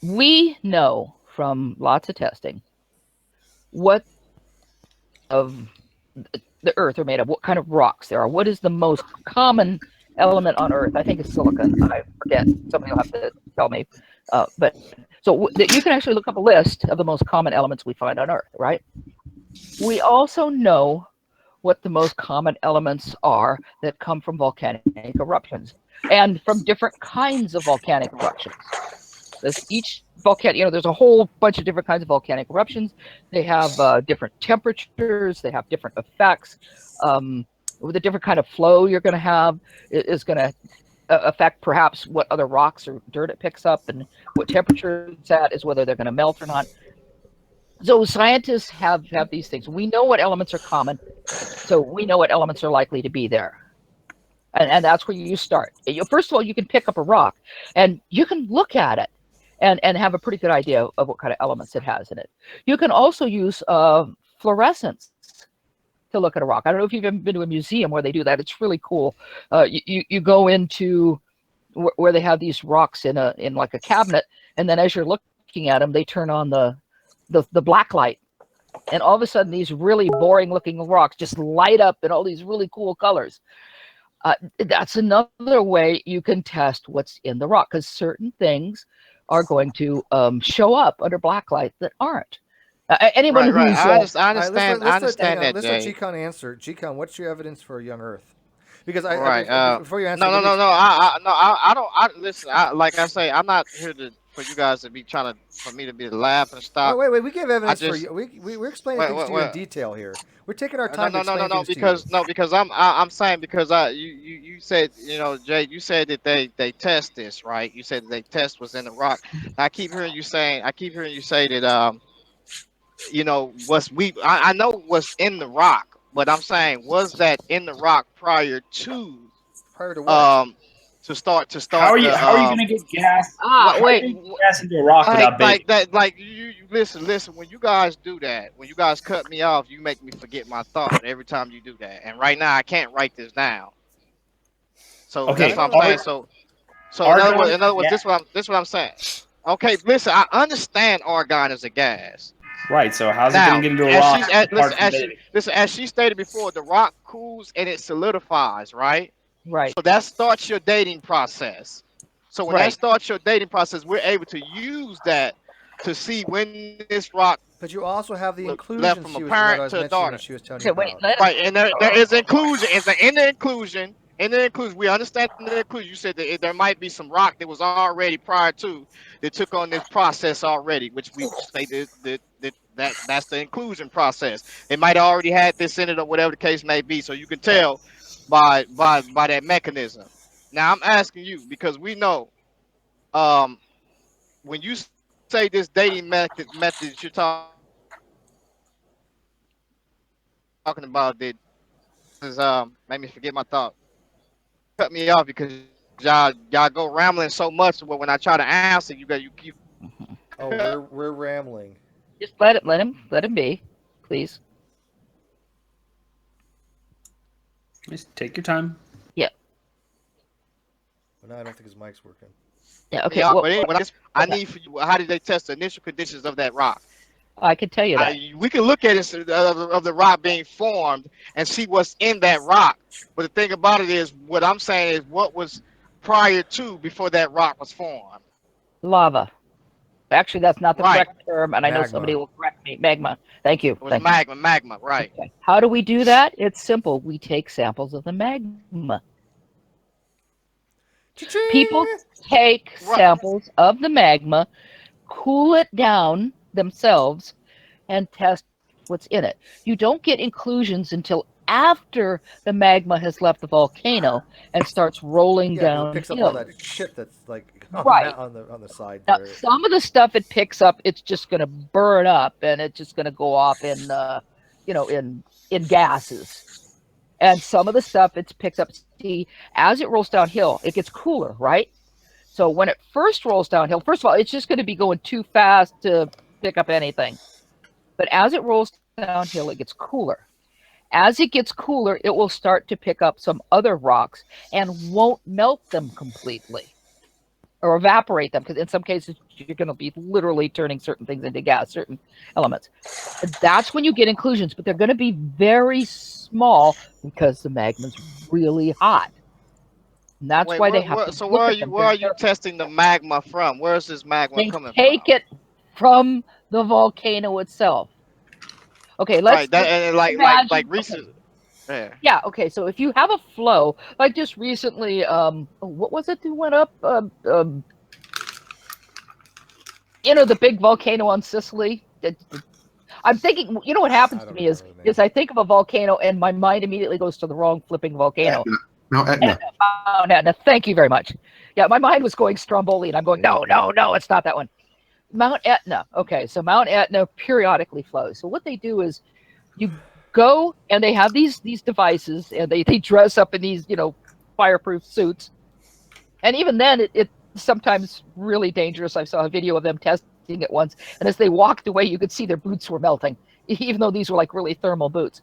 We know from lots of testing what of the Earth are made of, what kind of rocks there are. What is the most common element on Earth? I think it's silicon. I forget. Somebody will have to tell me. But so you can actually look up a list of the most common elements we find on Earth, right? We also know what the most common elements are that come from volcanic eruptions and from different kinds of volcanic eruptions. Each volcano, there's a whole bunch of different kinds of volcanic eruptions. They have different temperatures. They have different effects. With a different kind of flow you're going to have is going to affect perhaps what other rocks or dirt it picks up and what temperature it's at is whether they're going to melt or not. So scientists have these things. We know what elements are common, so we know what elements are likely to be there. And that's where you start. First of all, you can pick up a rock and you can look at it and have a pretty good idea of what kind of elements it has in it. You can also use fluorescence to look at a rock. I don't know if you've ever been to a museum where they do that. It's really cool. You go into where they have these rocks in like a cabinet, and then as you're looking at them, they turn on the black light. And all of a sudden, these really boring looking rocks just light up in all these really cool colors. That's another way you can test what's in the rock, because certain things are going to show up under black light that aren't. Anyone who's I understand. I understand that, Let's let Jay. G-Con answer. G-Con, what's your evidence for a young Earth? Because before you answer, No. I don't. Listen. Like I say, I'm not here for you guys to be for me to be laughing stock. Wait. We give evidence for you. We're explaining things to you in detail here. We're taking our time to explain things to you. Because I'm saying because you said Jay, you said that they test this, right? You said that they test what's in the rock. I keep hearing you say that I know what's in the rock, but I'm saying was that in the rock prior to what? to start How are you going to get gas? Wait. Gas into a rock without baking? You listen. When you guys do that, when you guys cut me off, you make me forget my thought every time you do that. And right now, I can't write this down. So Okay, that's what I'm saying. So in other words, this what I'm saying. Okay, listen. I understand argon is a gas. Right. So how's it going to get into a rock? As she stated before, the rock cools and it solidifies, right? Right. So that starts your dating process. So when that starts your dating process, we're able to use that to see when this rock. But you also have the inclusion left from a parent to a daughter. She was telling you about. Right, and there is inclusion. In the inclusion, we understand the inclusion. You said that there might be some rock that was already prior to that took on this process already, which we say that's the inclusion process. It might have already had this in it or whatever the case may be. So you can tell by that mechanism. Now I'm asking you because we know when you say this dating method you're talking about that is made me forget my thought. cut me off because y'all go rambling so much. But when I try to answer, you Oh, we're rambling. Just let him be, please. Just take your time. Yeah. Well, no, I don't think his mic's working. Yeah. Okay. Yeah, Well, but anyway, I need for you. How did they test the initial conditions of that rock? I can tell you that. We can look at it of the rock being formed and see what's in that rock. But the thing about it is, what I'm saying is, what was prior to before that rock was formed? Lava. Actually, that's not the Right. correct term, and I know somebody will correct me. Magma. Thank you. It was magma, right? Okay. How do we do that? It's simple. We take samples of the magma. People take samples of the magma, cool it down themselves, and test what's in it. You don't get inclusions until after the magma has left the volcano and starts rolling down. It picks up all that shit that's like on, Right. on the side Now, there. some of the stuff it picks up, it's just going to burn up, and it's just going to go off in, in gases. And some of the stuff it's picked up. See, as it rolls downhill, it gets cooler, right? So when it first rolls downhill, first of all, it's just going to be going too fast to pick up anything. But as it rolls downhill, it gets cooler. As it gets cooler, it will start to pick up some other rocks and won't melt them completely or evaporate them, because in some cases you're going to be literally turning certain things into gas, certain elements. That's when you get inclusions, but they're going to be very small because the magma's really hot. And that's why they have to. So look where are you testing the magma from? Where is this magma coming from? Take it from the volcano itself. Okay, let's like recent. Okay. Yeah. Okay. So if you have a flow, like just recently, what was it that went up? The big volcano on Sicily. I'm thinking, what happens to me is I think of a volcano and my mind immediately goes to the wrong flipping volcano. Mount Etna. Mount Etna. Thank you very much. Yeah, my mind was going Stromboli, and I'm going, no, it's not that one. Mount Etna. Okay, so Mount Etna periodically flows. So what they do is you go and they have these devices, and they dress up in these, fireproof suits. And even then, it's sometimes really dangerous. I saw a video of them testing it once, and as they walked away, you could see their boots were melting, even though these were like really thermal boots.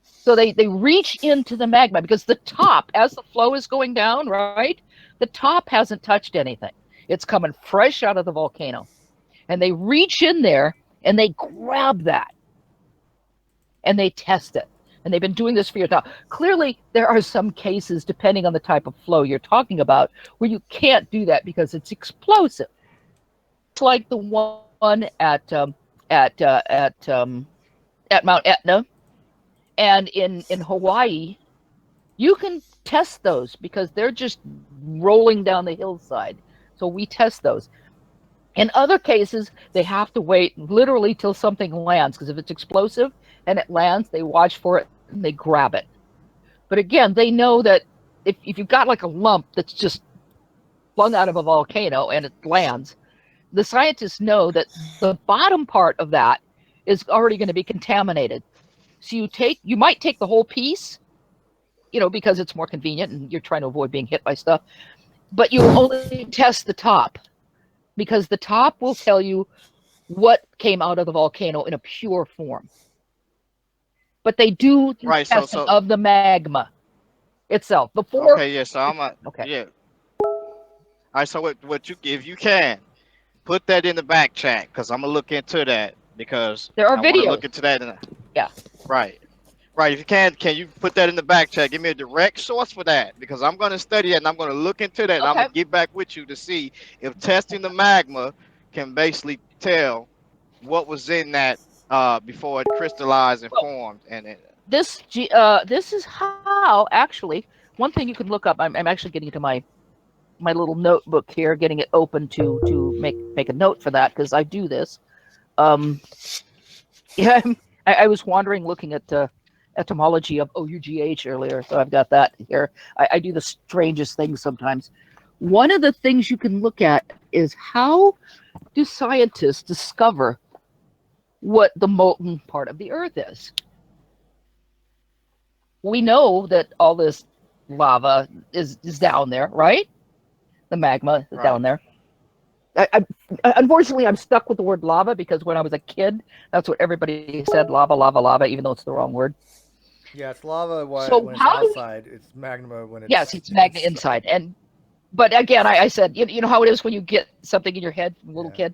So they reach into the magma because the top, as the flow is going down, right, the top hasn't touched anything. It's coming fresh out of the volcano. And they reach in there and they grab that and they test it. And they've been doing this for years. Now, clearly, there are some cases, depending on the type of flow you're talking about, where you can't do that because it's explosive. It's like the one at Mount Etna. And in Hawaii, you can test those because they're just rolling down the hillside. So we test those. In other cases, they have to wait literally till something lands, because if it's explosive and it lands, they watch for it and they grab it. But again, they know that if you've got like a lump that's just flung out of a volcano and it lands, the scientists know that the bottom part of that is already going to be contaminated. So you might take the whole piece, because it's more convenient and you're trying to avoid being hit by stuff, but you only test the top, because the top will tell you what came out of the volcano in a pure form. But they do testing of the magma itself before. Okay, yeah. So yeah. All right. So what you, if you can, put that in the back chat, because I'm gonna look into that, because there are I want to videos. look into that. Yeah. Right. If you can you put that in the back chat? Give me a direct source for that, because I'm going to study it and I'm going to look into that. And I'm going to get back with you to see if testing the magma can basically tell what was in that before it crystallized and formed. And this is how, actually, one thing you can look up. I'm actually getting into my little notebook here, getting it open to make a note for that, because I do this. Yeah, I was wandering looking at the etymology of OUGH earlier, so I've got that here. I do the strangest things sometimes. One of the things you can look at is, how do scientists discover what the molten part of the Earth is? We know that all this lava is down there, right? The magma is down there. Unfortunately, I'm stuck with the word lava because when I was a kid, that's what everybody said, lava, lava, lava, even though it's the wrong word. Yeah, it's lava So when it's how do we- outside. It's magma when it's Yes, it's magma inside. But again, I said, you know how it is when you get something in your head from a little kid?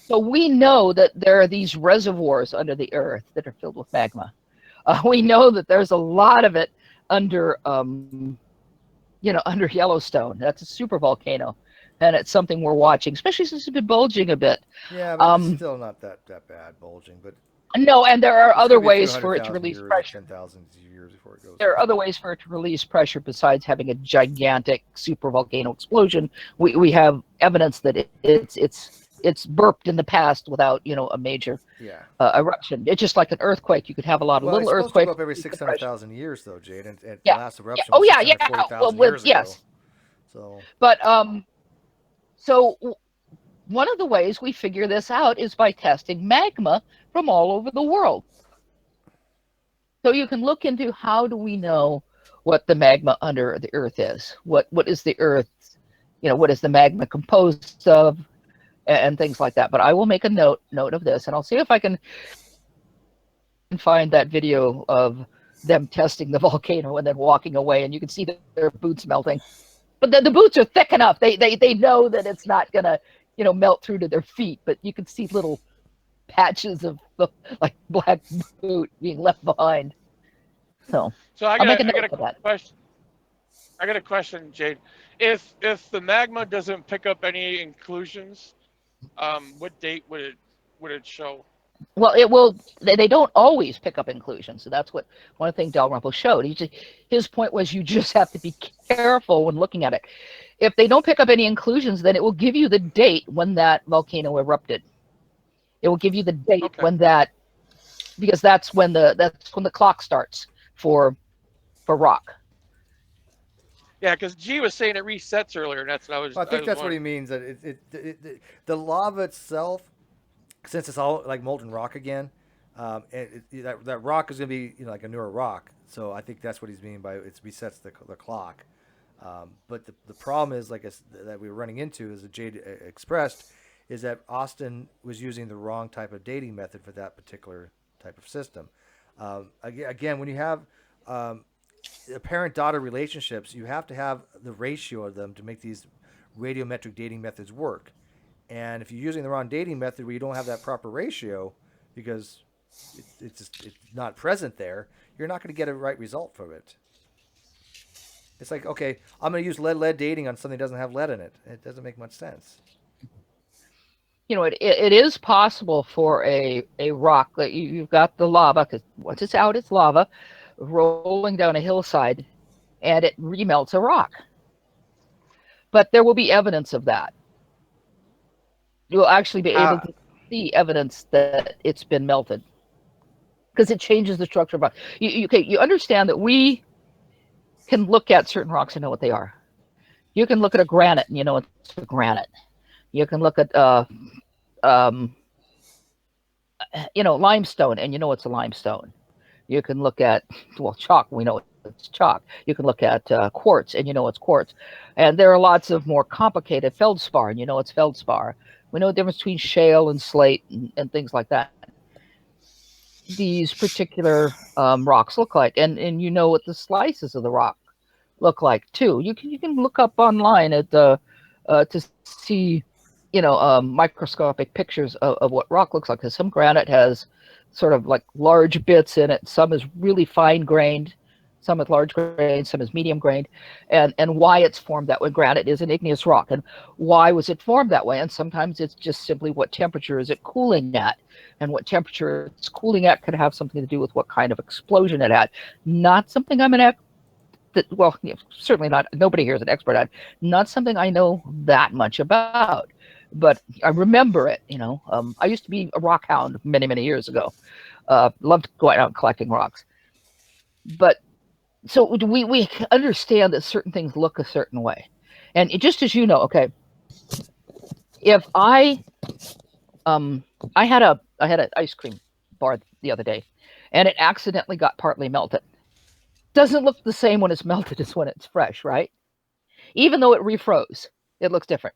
So we know that there are these reservoirs under the earth that are filled with magma. We know that there's a lot of it under, under Yellowstone. That's a super volcano. And it's something we're watching, especially since it's been bulging a bit. Yeah, but it's still not that bad bulging. But no, and there are it's other gonna be a few ways for it to 100,000 release years, pressure. 10,000 years before it goes. There are other ways for it to release pressure besides having a gigantic super volcano explosion. We have evidence that it's burped in the past without a major eruption. It's just like an earthquake. You could have a lot of little it's supposed to earthquakes. go up every 600,000 years, though, Jade. And the Yeah. last eruption Oh was yeah, 640,000 Well, years yes. ago. So, but so one of the ways we figure this out is by testing magma from all over the world. So you can look into how do we know what the magma under the earth is? What is the earth? What is the magma composed of, and things like that. But I will make a note of this, and I'll see if I can find that video of them testing the volcano and then walking away, and you can see their boots melting. But the boots are thick enough; they know that it's not gonna melt through to their feet. But you can see little patches of like black boot being left behind. So I I'll make a got note of that. question. I got a question, Jade. If the magma doesn't pick up any inclusions, what date would it show? Well, it will. They don't always pick up inclusions, so that's what one thing Dalrymple showed. His point was you just have to be careful when looking at it. If they don't pick up any inclusions, then it will give you the date when that volcano erupted. It will give you the date when that, because that's when the clock starts for rock. Yeah, because G was saying it resets earlier, and that's what I was. I think that's what wondering. he means. That the lava itself, since it's all like molten rock again, that rock is going to be like a newer rock. So I think that's what he's meaning by it resets the clock. But the problem is, that we were running into, as Jade expressed, is that Austin was using the wrong type of dating method for that particular type of system. Again, when you have parent-daughter relationships, you have to have the ratio of them to make these radiometric dating methods work. And if you're using the wrong dating method where you don't have that proper ratio, because it's not present there, you're not going to get a right result from it. It's like, okay, I'm going to use lead dating on something that doesn't have lead in it. It doesn't make much sense. It is possible for a rock that you've got the lava, because once it's out, it's lava, rolling down a hillside, and it remelts a rock. But there will be evidence of that. You'll actually be able to see evidence that it's been melted, because it changes the structure of rock. You understand that we can look at certain rocks and know what they are. You can look at a granite and you know it's a granite. You can look at limestone and you know it's a limestone. You can look at chalk. We know it's chalk. You can look at quartz and you know it's quartz. And there are lots of more complicated feldspar and you know it's feldspar. We know the difference between shale and slate and things like that. These particular rocks look like, and you know what the slices of the rock look like too. You can look up online at to see microscopic pictures of what rock looks like, because some granite has sort of like large bits in it, some is really fine grained, some is large grained, some is medium grained, and why it's formed that way. Granite is an igneous rock, and why was it formed that way? And sometimes it's just simply what temperature is it cooling at, and what temperature it's cooling at could have something to do with what kind of explosion it had. Not something I'm an certainly not, nobody here is an expert at, not something I know that much about, but I remember it. I used to be a rock hound many years ago. Loved going out and collecting rocks. But so we understand that certain things look a certain way, and just as you know, okay, if I had an ice cream bar the other day, and it accidentally got partly melted. doesn't look the same when it's melted as when it's fresh, right? Even though it refroze, it looks different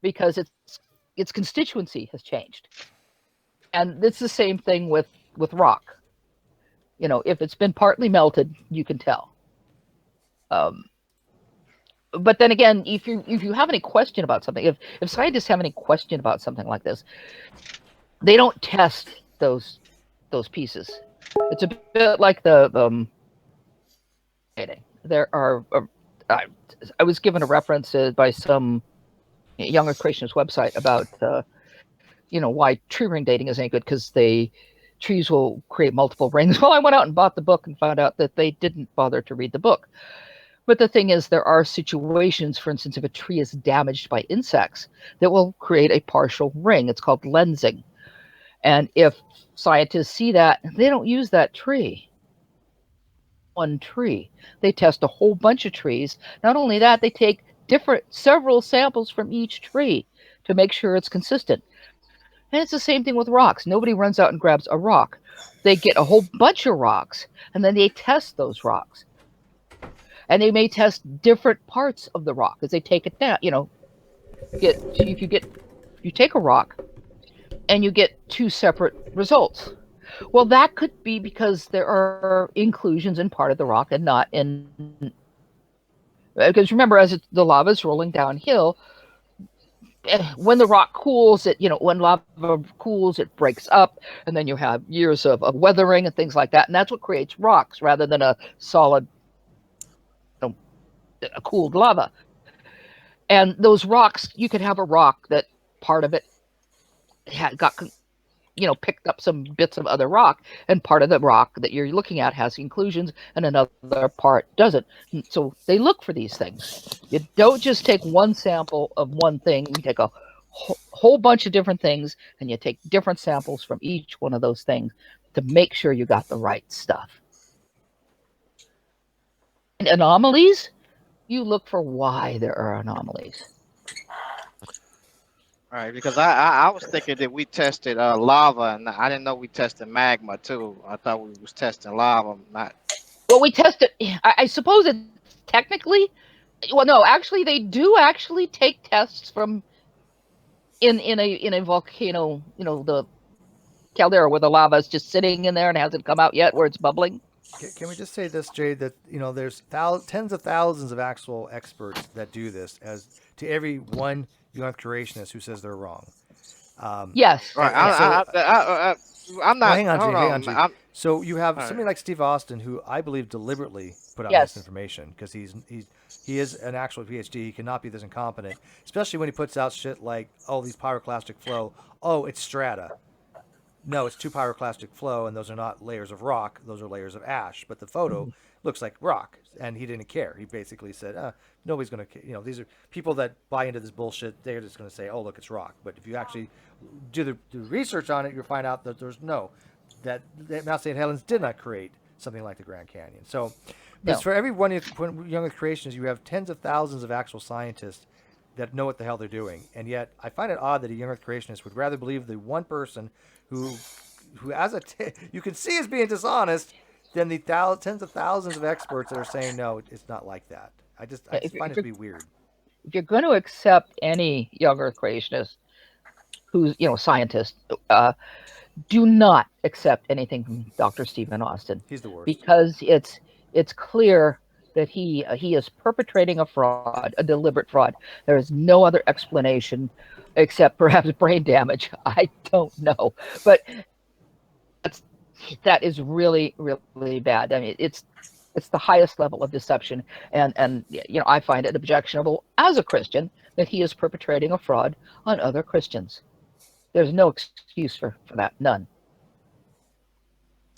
because its constituency has changed. And it's the same thing with rock. You know, if it's been partly melted, you can tell. But then again, if you have any question about something, if scientists have any question about something like this, they don't test those pieces. It's a bit like the there are. I was given a reference by some young Earth creationist website about why tree ring dating is any good, because trees will create multiple rings. Well, I went out and bought the book and found out that they didn't bother to read the book. But the thing is, there are situations, for instance, if a tree is damaged by insects, that will create a partial ring. It's called lensing. And if scientists see that, they don't use that tree. One tree. They test a whole bunch of trees. Not only that, they take several samples from each tree to make sure it's consistent. And it's the same thing with rocks. Nobody runs out and grabs a rock. They get a whole bunch of rocks, and then they test those rocks. And they may test different parts of the rock as they take it down. You take a rock and you get two separate results. Well, that could be because there are inclusions in part of the rock and not in. Because remember, as the lava is rolling downhill, when the rock cools, when lava cools, it breaks up, and then you have years of weathering and things like that, and that's what creates rocks rather than a solid, a cooled lava. And those rocks, you could have a rock that part of it got picked up some bits of other rock, and part of the rock that you're looking at has inclusions and another part doesn't. So they look for these things. You don't just take one sample of one thing. You take a whole bunch of different things, and you take different samples from each one of those things to make sure you got the right stuff. And anomalies, you look for why there are anomalies. All right, because I was thinking that we tested lava, and I didn't know we tested magma too. I thought we was testing lava, not. Well, we tested. I suppose it's technically. Well, no, actually, they do actually take tests from in a volcano. The caldera where the lava is just sitting in there and hasn't come out yet, where it's bubbling. Can we just say this, Jade, that there's tens of thousands of actual experts that do this, as to every one North creationist who says they're wrong. Yes. Right. I'm not. Well, hang on, G. So you have somebody like Steve Austin, who I believe deliberately put out this information because he is an actual PhD. He cannot be this incompetent, especially when he puts out shit like, oh, these pyroclastic flow. Oh, it's strata. No, it's two pyroclastic flow, and those are not layers of rock. Those are layers of ash. But the photo looks like rock, and he didn't care. He basically said, nobody's going to, these are people that buy into this bullshit. They're just going to say, oh, look, it's rock. But if you actually do the research on it, you'll find out that that Mount St. Helens did not create something like the Grand Canyon. So for every one young creationist, you have tens of thousands of actual scientists that know what the hell they're doing. And yet I find it odd that a young Earth creationist would rather believe the one person who you can see is being dishonest than the tens of thousands of experts that are saying, no, it's not like that. I just find it to be weird. If you're going to accept any young Earth creationist who's, scientist, do not accept anything from Dr. Stephen Austin. He's the worst. Because it's clear that he is perpetrating a fraud, a deliberate fraud. There is no other explanation except perhaps brain damage. I don't know, but that is really, really bad. I mean, it's the highest level of deception, and I find it objectionable as a Christian that he is perpetrating a fraud on other Christians. There's no excuse for that, none.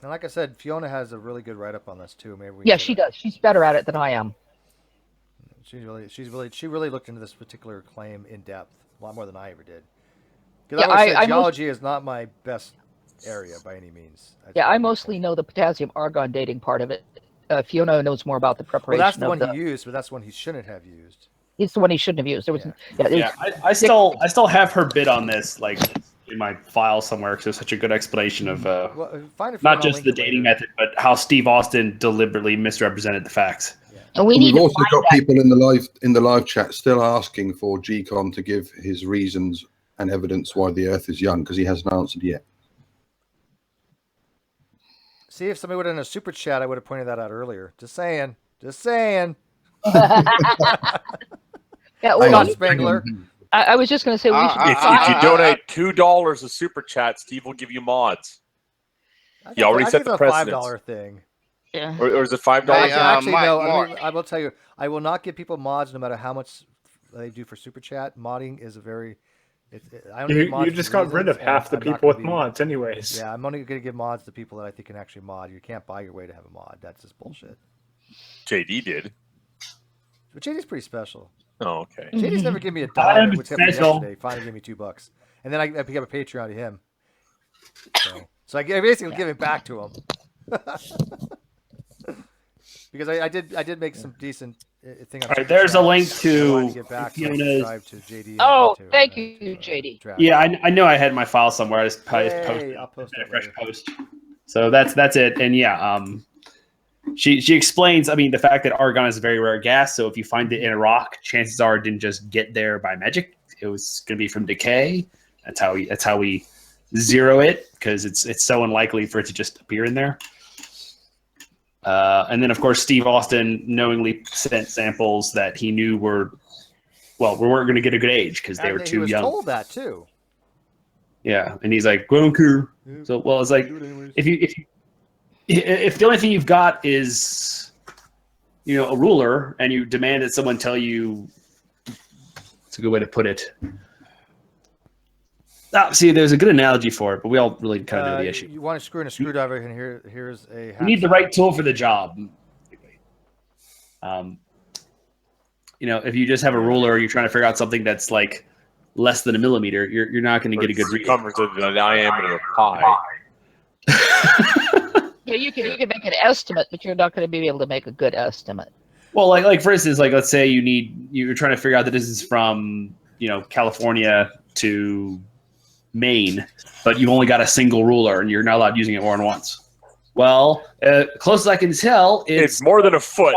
And like I said, Fiona has a really good write-up on this too. Maybe she does. She's better at it than I am. She really looked into this particular claim in depth, a lot more than I ever did. Because geology is not my best area by any means. I mostly know the potassium argon dating part of it. Fiona knows more about the preparation. Well, that's the one he used, but that's one he shouldn't have used. It's the one he shouldn't have used. There was, I still have her bid on this. Like, in my file somewhere because it's such a good explanation of Find it. not just the dating method, but how Steve Austin deliberately misrepresented the facts. And we And need we've to also find got that. people in the live chat still asking for GCon to give his reasons and evidence why the Earth is young, because he hasn't answered yet. See, if somebody would have done a super chat, I would have pointed that out earlier. Just saying. Just saying. Yeah, Scott Spengler. I was just going to say we should. If you donate $2 a super chat, Steve will give you mods. You already set the precedent. $5 thing. Yeah. Or is it $5? Actually, Mike, no. Mark. I will tell you, I will not give people mods no matter how much they do for super chat. Modding is a very. I don't give mods You for just got rid reasons, of half the and I'm not people gonna with mods, anyways. Yeah, I'm only going to give mods to people that I think can actually mod. You can't buy your way to have a mod. That's just bullshit. JD did. But JD's pretty special. Oh, okay. JD's never given me $1, I'm except for special. yesterday. Finally gave me $2, and then I pick up a Patreon to him. So I basically give it back to him. Because I did make some decent thing. All right, there's a link to get back Fiona's. to JD. Oh, thank you, JD. Yeah, I know I had my file somewhere. I just posted I'll post a fresh post. So that's it. And yeah, she explains. I mean, the fact that argon is a very rare gas. So if you find it in a rock, chances are it didn't just get there by magic. It was going to be from decay. That's how we zero it, because it's so unlikely for it to just appear in there. And then, of course, Steve Austin knowingly sent samples that he knew we weren't going to get a good age because they were too young. He was told that too. Yeah, and he's like, "I don't care." So, well, it's like if the only thing you've got is, a ruler, and you demand that someone tell you, it's a good way to put it. See, there's a good analogy for it, but we all really kind of know the issue. You want to screw in a screwdriver, and here's a. You need the right tool for the job. If you just have a ruler, you're trying to figure out something that's like less than a millimeter. You're not going to get a good read. Circumference of the diameter of pi. Yeah, you can make an estimate, but you're not going to be able to make a good estimate. Well, like for instance, like let's say you're trying to figure out the distance from California to Maine, but you've only got a single ruler and you're not allowed using it more than once. Well, close as I can tell, it's more than a foot.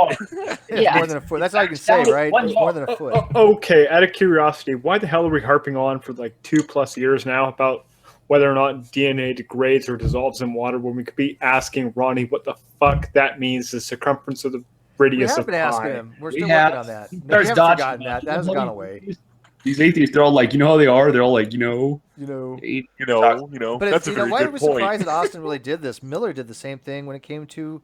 It's more than a foot. That's all you can say, right? It's more than a foot. Okay, out of curiosity, why the hell are we harping on for like 2+ years now about whether or not DNA degrades or dissolves in water when we could be asking Ronnie what the fuck that means, the circumference of the radius We have of been pi? asking him. We're still working on that. No, we There's haven't dodge- forgotten that. That hasn't gone away. These atheists, they're all like, you know how they are? They're all like, But That's a very why are good we point. surprised that Austin really did this? Miller did the same thing when it came to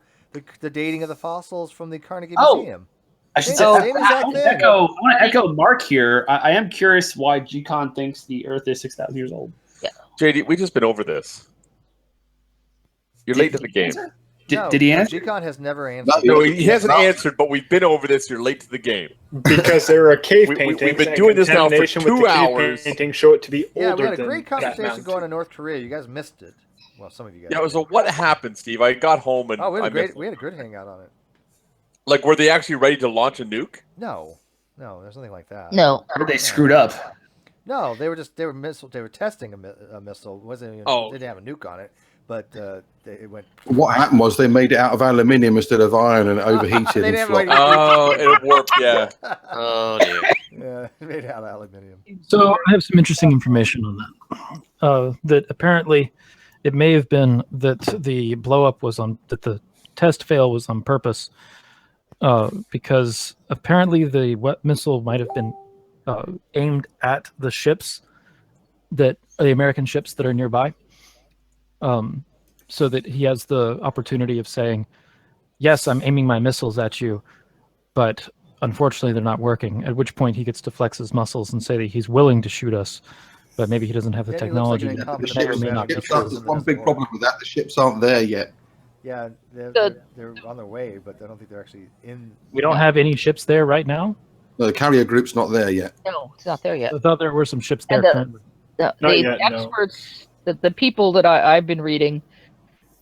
the dating of the fossils from the Carnegie Museum. I should Same say, exact I want thing. to echo Mark here. I am curious why GCon thinks the Earth is 6,000 years old. JD, we just been over this. You're late to the game. Did he answer? GCon has never answered. No, he hasn't answered, but we've been over this. You're late to the game. Because they were a cave We- painting. we've been doing this now for contamination with 2 the cave hours. Painting show it to be older Yeah, we had a than great that conversation amount. going to North Korea. You guys missed it. Well, some of you guys. Yeah, so what happened, Steve? I got home and Oh, we I had missed a good hangout on it. Like, were they actually ready to launch a nuke? No, there's nothing like that. No. Or they screwed up. No, they were testing a missile. It wasn't even, Oh. they didn't have a nuke on it, but it went. What happened was they made it out of aluminium instead of iron, and it overheated They and didn't flopped. have Oh, it warped, yeah. Oh, dear. Yeah, made out of aluminium. So I have some interesting information on that. That apparently it may have been that the blow up was that the test fail was on purpose, because apparently the missile might have been aimed at the ships the American ships that are nearby, so that he has the opportunity of saying, "Yes, I'm aiming my missiles at you, but unfortunately they're not working." At which point he gets to flex his muscles and say that he's willing to shoot us, but maybe he doesn't have the Yeah, he looks like technology. an That incompetent may or may man. not be Ships true. aren't- There's one big problem with that. The ships aren't there yet. Yeah, they're on their way, but I don't think they're actually in. We don't have any ships there right now. No, the carrier group's not there yet. No, it's not there yet. I thought there were some ships there. And currently. the experts, the people that I've been reading,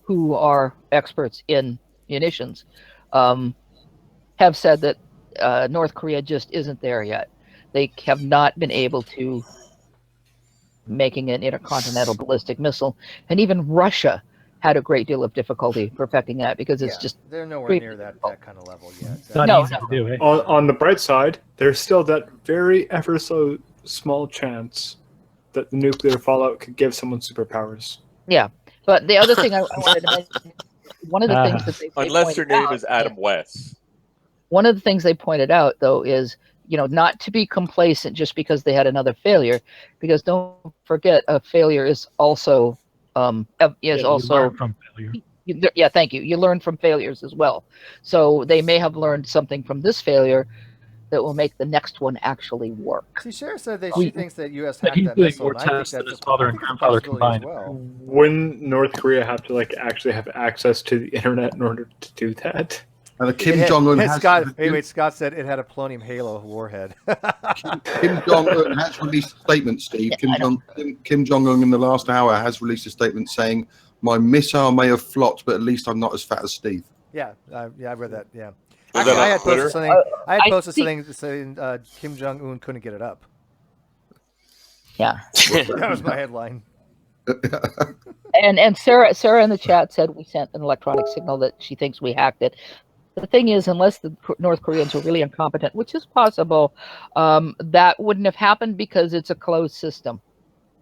who are experts in munitions, have said that North Korea just isn't there yet. They have not been able to making an intercontinental ballistic missile, and even Russia had a great deal of difficulty perfecting that because it's just they're nowhere extremely near that kind of level yet. Not No, easy no. to do, eh? On the bright side, there's still that very ever so small chance that the nuclear fallout could give someone superpowers. Yeah, but the other thing I wanted to mention, one of the things that they Unless your pointed name out, is Adam West. one of the things they pointed out though is, you know, not to be complacent just because they had another failure, because don't forget a failure is also You learn from failure. yeah, thank you. You learn from failures as well. So they may have learned something from this failure that will make the next one actually work. See, Cher said that We- she thinks that U.S. But hacked he's that doing missile, more and I think tests than that's his father I and think it's a grandfather possibility as combined. well. Wouldn't North Korea have to actually have access to the internet in order to do that? And the Kim Jong Un has Scott, wait, Scott said it had a polonium halo warhead. Kim Jong Un has released a statement, Steve. Kim Jong Un in the last hour has released a statement saying, "My missile may have flopped, but at least I'm not as fat as Steve." Yeah, I read that. Yeah, Was actually, that I on had Twitter? posted something. I had I posted see- something saying Kim Jong Un couldn't get it up. Yeah. That was my headline. And Sarah in the chat said we sent an electronic signal that she thinks we hacked it. The thing is, unless the North Koreans were really incompetent, which is possible, that wouldn't have happened because it's a closed system.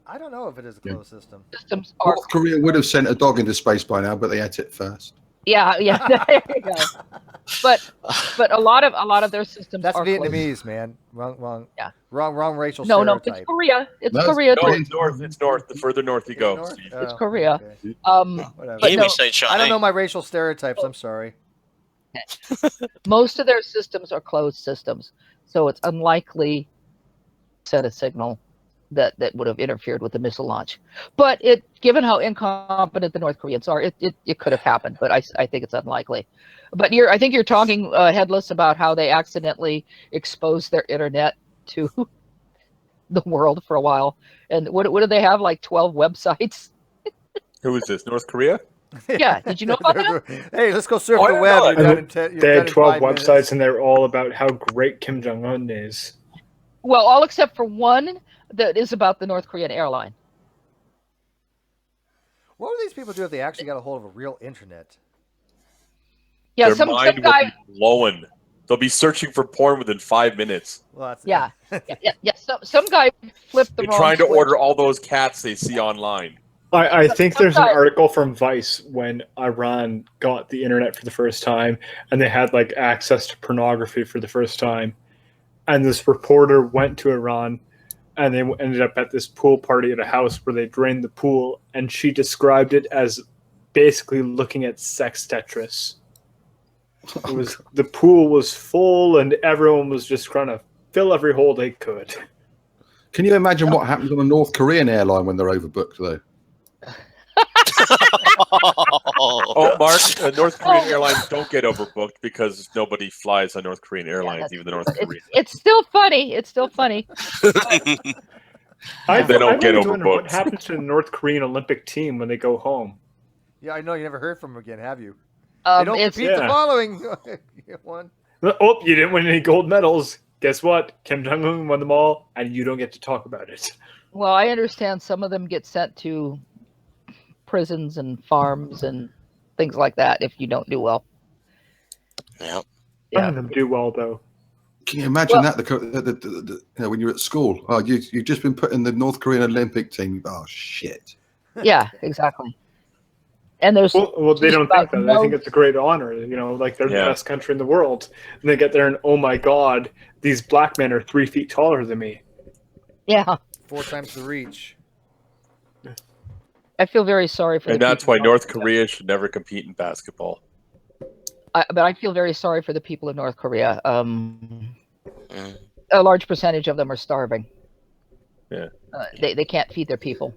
I don't know if it is a closed system. Systems are, North Korea would have sent a dog into space by now, but they ate it first. yeah. There you go. But a lot of their systems That's are Vietnamese, man. Wrong. Yeah. Wrong racial No, stereotype. it's Korea. It's No, Korea. No, too. it's north. It's north. The further north you go, north? Steve. It's Oh, Korea. okay. Whatever. But Hear no, me say China. I don't know my racial stereotypes. I'm sorry. most of their systems are closed systems, so it's unlikely to send a signal that would have interfered with the missile launch. But given how incompetent the North Koreans are, it could have happened. But I think it's unlikely. But I think you're talking Headless about how they accidentally exposed their internet to the world for a while. And what do they have? Like 12 websites? Who is this? North Korea? Yeah. Did you know about that? Hey, let's go surf Oh, I the didn't web. know You're that. done in 10, you're They done had in 12 5 websites, minutes. and they're all about how great Kim Jong Un is. Well, all except for one that is about the North Korean airline. What would these people do if they actually got a hold of a real internet? Yeah, Their some mind guy. will be blown. They'll be searching for porn within 5 minutes. Well, that's Yeah. Some guy flipped the They're wrong trying to switch. order all those cats they see online. I think Some there's an guy- article from Vice when Iran got the internet for the first time, and they had like access to pornography for the first time. And this reporter went to Iran, and they ended up at this pool party at a house where they drained the pool, and she described it as basically looking at sex Tetris. It was the pool was full, and everyone was just trying to fill every hole they could. Can you imagine what happens on a North Korean airline when they're overbooked, though? Oh, Mark, North Korean airlines don't get overbooked because nobody flies on North Korean airlines, even the North Korean. It's still funny. It's still funny. I've They don't get always wondered what overbooked. happens to the North Korean Olympic team when they go home. Yeah, I know you never heard from them again, have you? They don't It's compete the Yeah. following. You get one. Oh, you didn't win any gold medals. Guess what? Kim Jong Un won them all, and you don't get to talk about it. well, I understand some of them get sent to prisons and farms and things like that if you don't do well. Yep. None of them do well, though. Can you imagine Well- that when you're at school? Oh, you've just been put in the North Korean Olympic team. Oh, shit. Yeah, exactly. And there's Well, they just don't think about that. I no- think it's a great honor. Like they're Yeah. the best country in the world, and they get there and oh my god, these black men are 3 feet taller than me. Yeah, 4 times the reach. I feel very sorry for And the that's people why in North Korea should never compete in basketball. but I feel very sorry for the people of North Korea. Mm. A large percentage of them are starving. Yeah. They can't feed their people.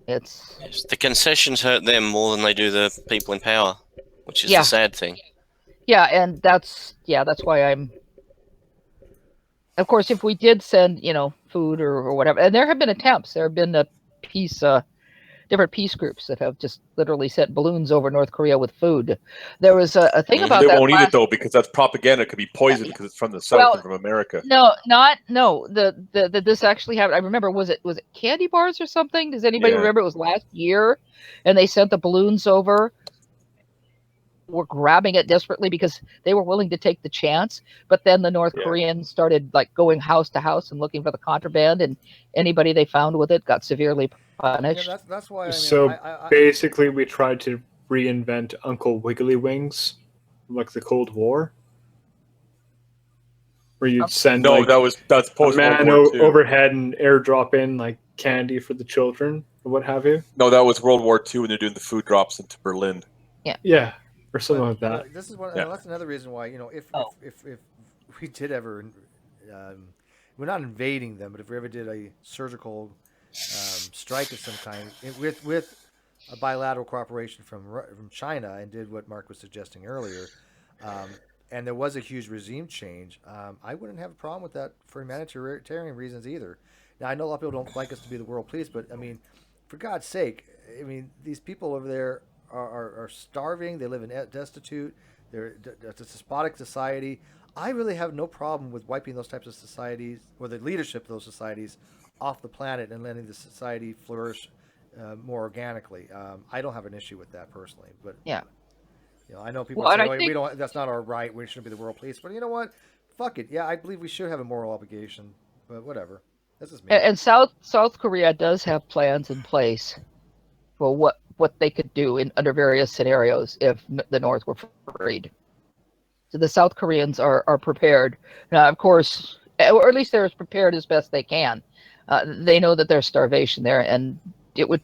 It's Yes, the concessions hurt them more than they do the people in power, which is Yeah. the sad thing. yeah, and that's why I'm. Of course, if we did send food or whatever, and there have been attempts, there have been a peace different peace groups that have just literally sent balloons over North Korea with food. There was a thing about They that. won't eat it though because that's propaganda. It could be poison because it's from the south Well, and from America. No. This actually happened. I remember. Was it candy bars or something? Does anybody Yeah. remember? It was last year, and they sent the balloons over. Were grabbing it desperately because they were willing to take the chance, but then the North Koreans started like going house to house and looking for the contraband, and anybody they found with it got severely punished. Yeah, that's why. I mean, So I basically, we tried to reinvent Uncle Wiggly Wings, like the Cold War, where you'd send No, like that's a post World man War II. overhead and airdrop in like candy for the children or what have you. No, that was World War II when they're doing the food drops into Berlin. Yeah, or something like that. This is one. Yeah. That's another reason why if we did ever, we're not invading them, but if we ever did a surgical strike of some kind with a bilateral cooperation from China and did what Mark was suggesting earlier, and there was a huge regime change, I wouldn't have a problem with that for humanitarian reasons either. Now I know a lot of people don't like us to be the world police, but I mean, for God's sake, I mean these people over there are starving. They live in destitute. It's a despotic society. I really have no problem with wiping those types of societies or the leadership of those societies off the planet and letting the society flourish more organically. I don't have an issue with that personally, but I know people say, we don't. That's not our right. We shouldn't be the world police. But you know what? Fuck it. Yeah, I believe we should have a moral obligation. But whatever. This is me. And South Korea does have plans in place for what they could do under various scenarios if the North were freed. So the South Koreans are prepared. Now, of course, or at least they're as prepared as best they can. They know that there's starvation there, and it would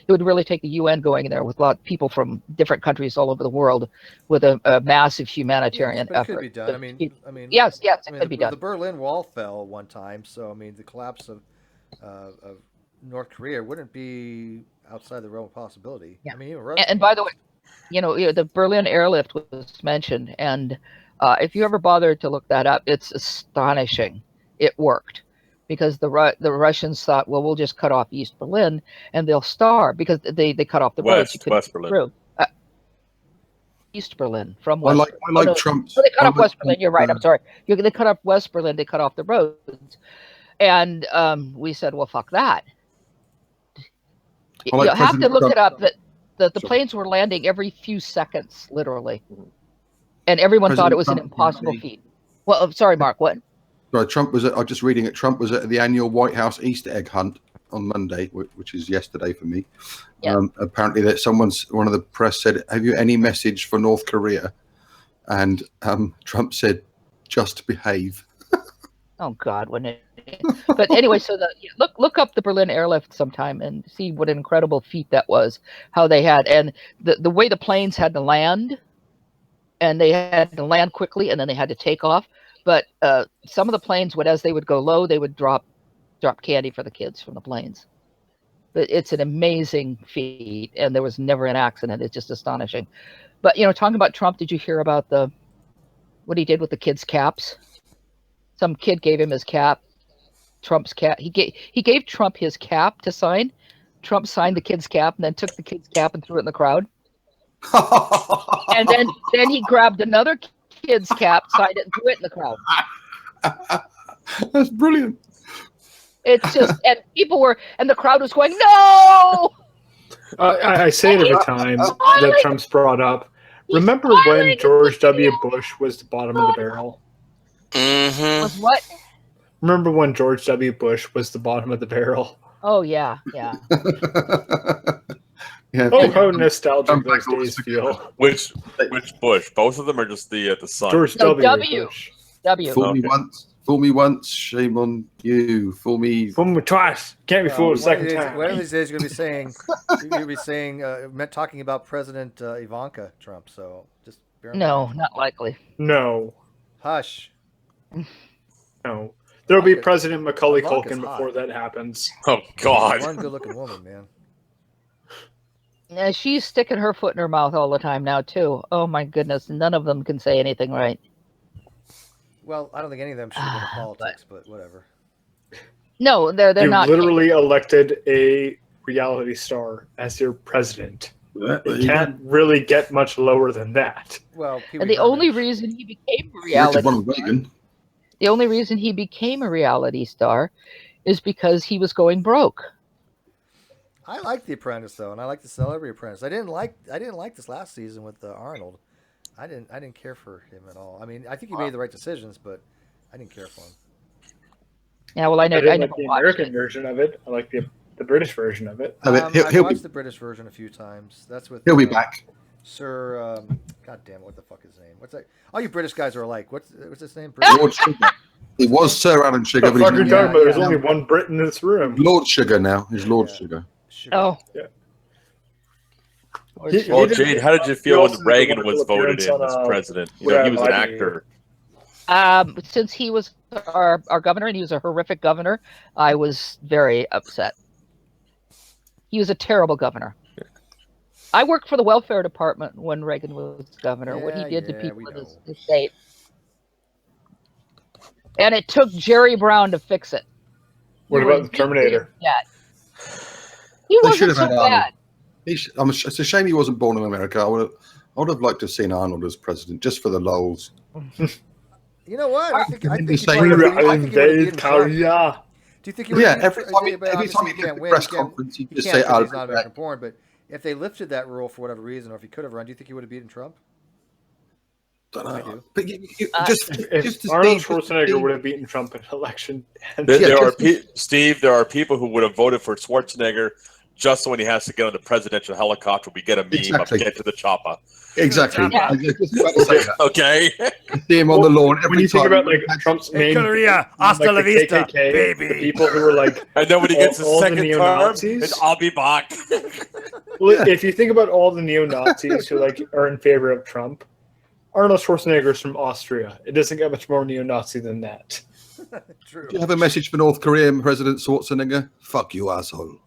really take the UN going in there with a lot of people from different countries all over the world with a massive humanitarian but it effort. could be done. I mean, yes, it could be done. The Berlin Wall fell one time, so I mean, the collapse of North Korea wouldn't be outside the realm of possibility. Yeah. I mean, even Russia. And by the way, the Berlin airlift was mentioned, and if you ever bothered to look that up, it's astonishing. It worked because the Russians thought, well, we'll just cut off East Berlin and they'll starve because they cut off the roads. West Berlin. Through. East Berlin from West. I like Trump's. They cut off West Berlin. You're right. I'm sorry. They cut off West Berlin. They cut off the roads, and we said, well, fuck that. You have to look it up. That the planes were landing every few seconds, literally, and everyone thought it was an impossible feat. Well, I'm sorry, Mark. What? Right, Trump was. I'm just reading it. Trump was at the annual White House Easter egg hunt on Monday, which is yesterday for me. Yeah. Apparently, that one of the press said, "Have you any message for North Korea?" And Trump said, "Just behave." Oh God, wouldn't it? But anyway, so look up the Berlin airlift sometime and see what an incredible feat that was. How they had, and the way the planes had to land, and they had to land quickly, and then they had to take off. But some of the planes would, as they would go low, they would drop candy for the kids from the planes. But it's an amazing feat, and there was never an accident. It's just astonishing. But talking about Trump, did you hear about what he did with the kids' caps? Some kid gave him his cap, Trump's cap. He gave Trump his cap to sign. Trump signed the kid's cap and then took the kid's cap and threw it in the crowd. And then he grabbed another kid's cap, signed it, and threw it in the crowd. That's brilliant. It's just, and the crowd was going, no! I say it every time that Trump's brought up. Remember when George W. Bush was the bottom of the barrel? Mm-hmm. Was what? Remember when George W. Bush was the bottom of the barrel? Oh, yeah. Yeah. Oh, how nostalgic those days feel. Which Bush? Both of them are just the son? George W. Bush. W. Fool me once, shame on you. Fool me twice. Can't be fooled a second time. One of these days, you're going to be saying, talking about President Ivanka Trump. So just bear in mind. Not likely. No. Hush. No. There'll be President Macaulay Ivanka's Culkin hot. before that happens. Oh God. One good-looking woman, man. Yeah, she's sticking her foot in her mouth all the time now too. Oh my goodness, none of them can say anything right. Well, I don't think any of them should go into politics, but whatever. No, they're not. Literally elected a reality star as your president. There You you go. can't really get much lower than that. Well, And the only reason he became a Richard reality Ronald Reagan. the only reason he became a reality star is because he was going broke. I like The Apprentice though, and I like the Celebrity Apprentice. I didn't like this last season with Arnold. I didn't care for him at all. I mean, I think he made the right decisions, but I didn't care for him. Yeah, well, I didn't never like the watched American it. version of it. I like the British version of it. I've watched the British version a few times. That's with He'll be back. Sir. God damn it! What the fuck is his name? What's that? All you British guys are alike. What's his name? Lord Sugar. He was Sir Alan Sugar, The but fuck are you he's talking about? There's yeah. only one Brit in this room. Lord Sugar now. He's Lord Sugar. Oh. Yeah. Well, Jade, how did you feel when also did a Reagan wonderful was voted appearance in on, as president? You know, he was an actor. Since he was our governor and he was a horrific governor, I was very upset. He was a terrible governor. I worked for the welfare department when Reagan was governor. What he did to people in the state. And it took Jerry Brown to fix it. What about the Terminator? Yeah. He They should wasn't have so had bad. Arnold. It's a shame he wasn't born in America. I would have liked to have seen Arnold as president just for the lols. You know what? I think Didn't he say probably you would've- I think he would've beaten Trump. Korea. Do you think he would? Yeah, every time he obviously gets he the can't win. press He can't- conference, he he just can't say, because he's "I'll not be American back." born. But if they lifted that rule for whatever reason, or if he could have run, do you think he would have beaten Trump? Don't know. I do. But If just to Arnold see- Schwarzenegger would have beaten Trump in an election, Steve, there are people who would have voted for Schwarzenegger just so when he has to get on the presidential helicopter, we get a meme Exactly. of get to the chopper. Exactly. Yeah. I was just about to say that. Okay. See him on the lawn every when you think time. about like Trump's main, Korea, hasta hasta la vista, the baby. people who were like, And then when he gets his all the second term, neo-Nazis. it's I'll be back. Well, if you think about all the neo-Nazis who like are in favor of Trump, Arnold Schwarzenegger is from Austria. It doesn't get much more neo-Nazi than that. True. Do you have a message for North Korean President Schwarzenegger? Fuck you, asshole.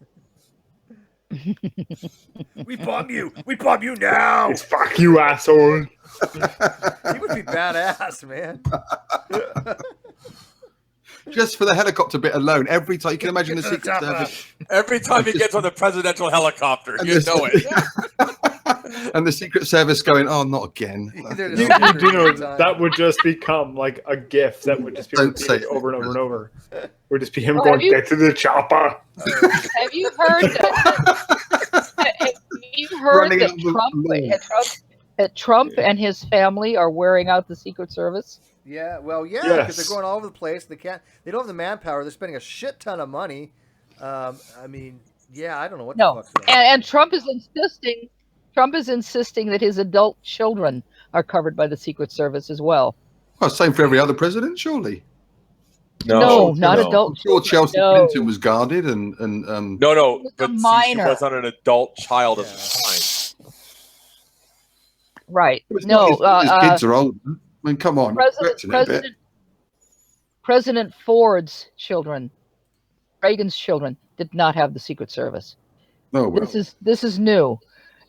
We bomb you. We bomb you now. It's fuck you, asshole. He would be badass, man. Just for the helicopter bit alone, every time you can imagine the Get to the Secret top Service. Every time he gets on the presidential helicopter, And you this- know it. And the Secret Service going, "Oh, not again." You do know that would just become like a GIF that would just be Don't say repeated over and over and over. It would just be him Well, going, have you- "Get to the chopper." Have you heard Running that on the Trump and his family are wearing out the Secret Service? Yeah, well, yeah, Yes. because they're going all over the place. They don't have the manpower. They're spending a shit ton of money. I mean, yeah, I don't know what No, the fuck's going on. and Trump is insisting that his adult children are covered by the Secret Service as well. Well, same for every other president, surely. No, not adult Sure, children. Chelsea No. Clinton was guarded, and No, It's but a see, she minor. was not an adult child at the time. Right. It's No, not his kids are old. I mean, come on. stretching it a bit. President Ford's children, Reagan's children, did not have the Secret Service. Oh, well. This is new,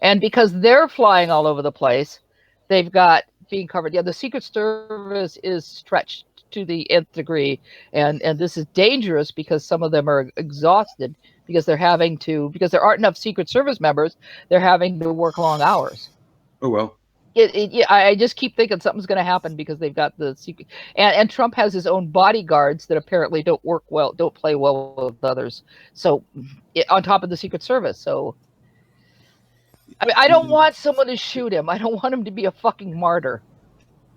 and because they're flying all over the place, they've got being covered. Yeah, the Secret Service is stretched to the nth degree, and this is dangerous because some of them are exhausted because there aren't enough Secret Service members. They're having to work long hours. Oh, well. I just keep thinking something's going to happen because they've got the secret, and Trump has his own bodyguards that apparently don't play well with others. So, on top of the Secret Service, so I mean, I don't want someone to shoot him. I don't want him to be a fucking martyr.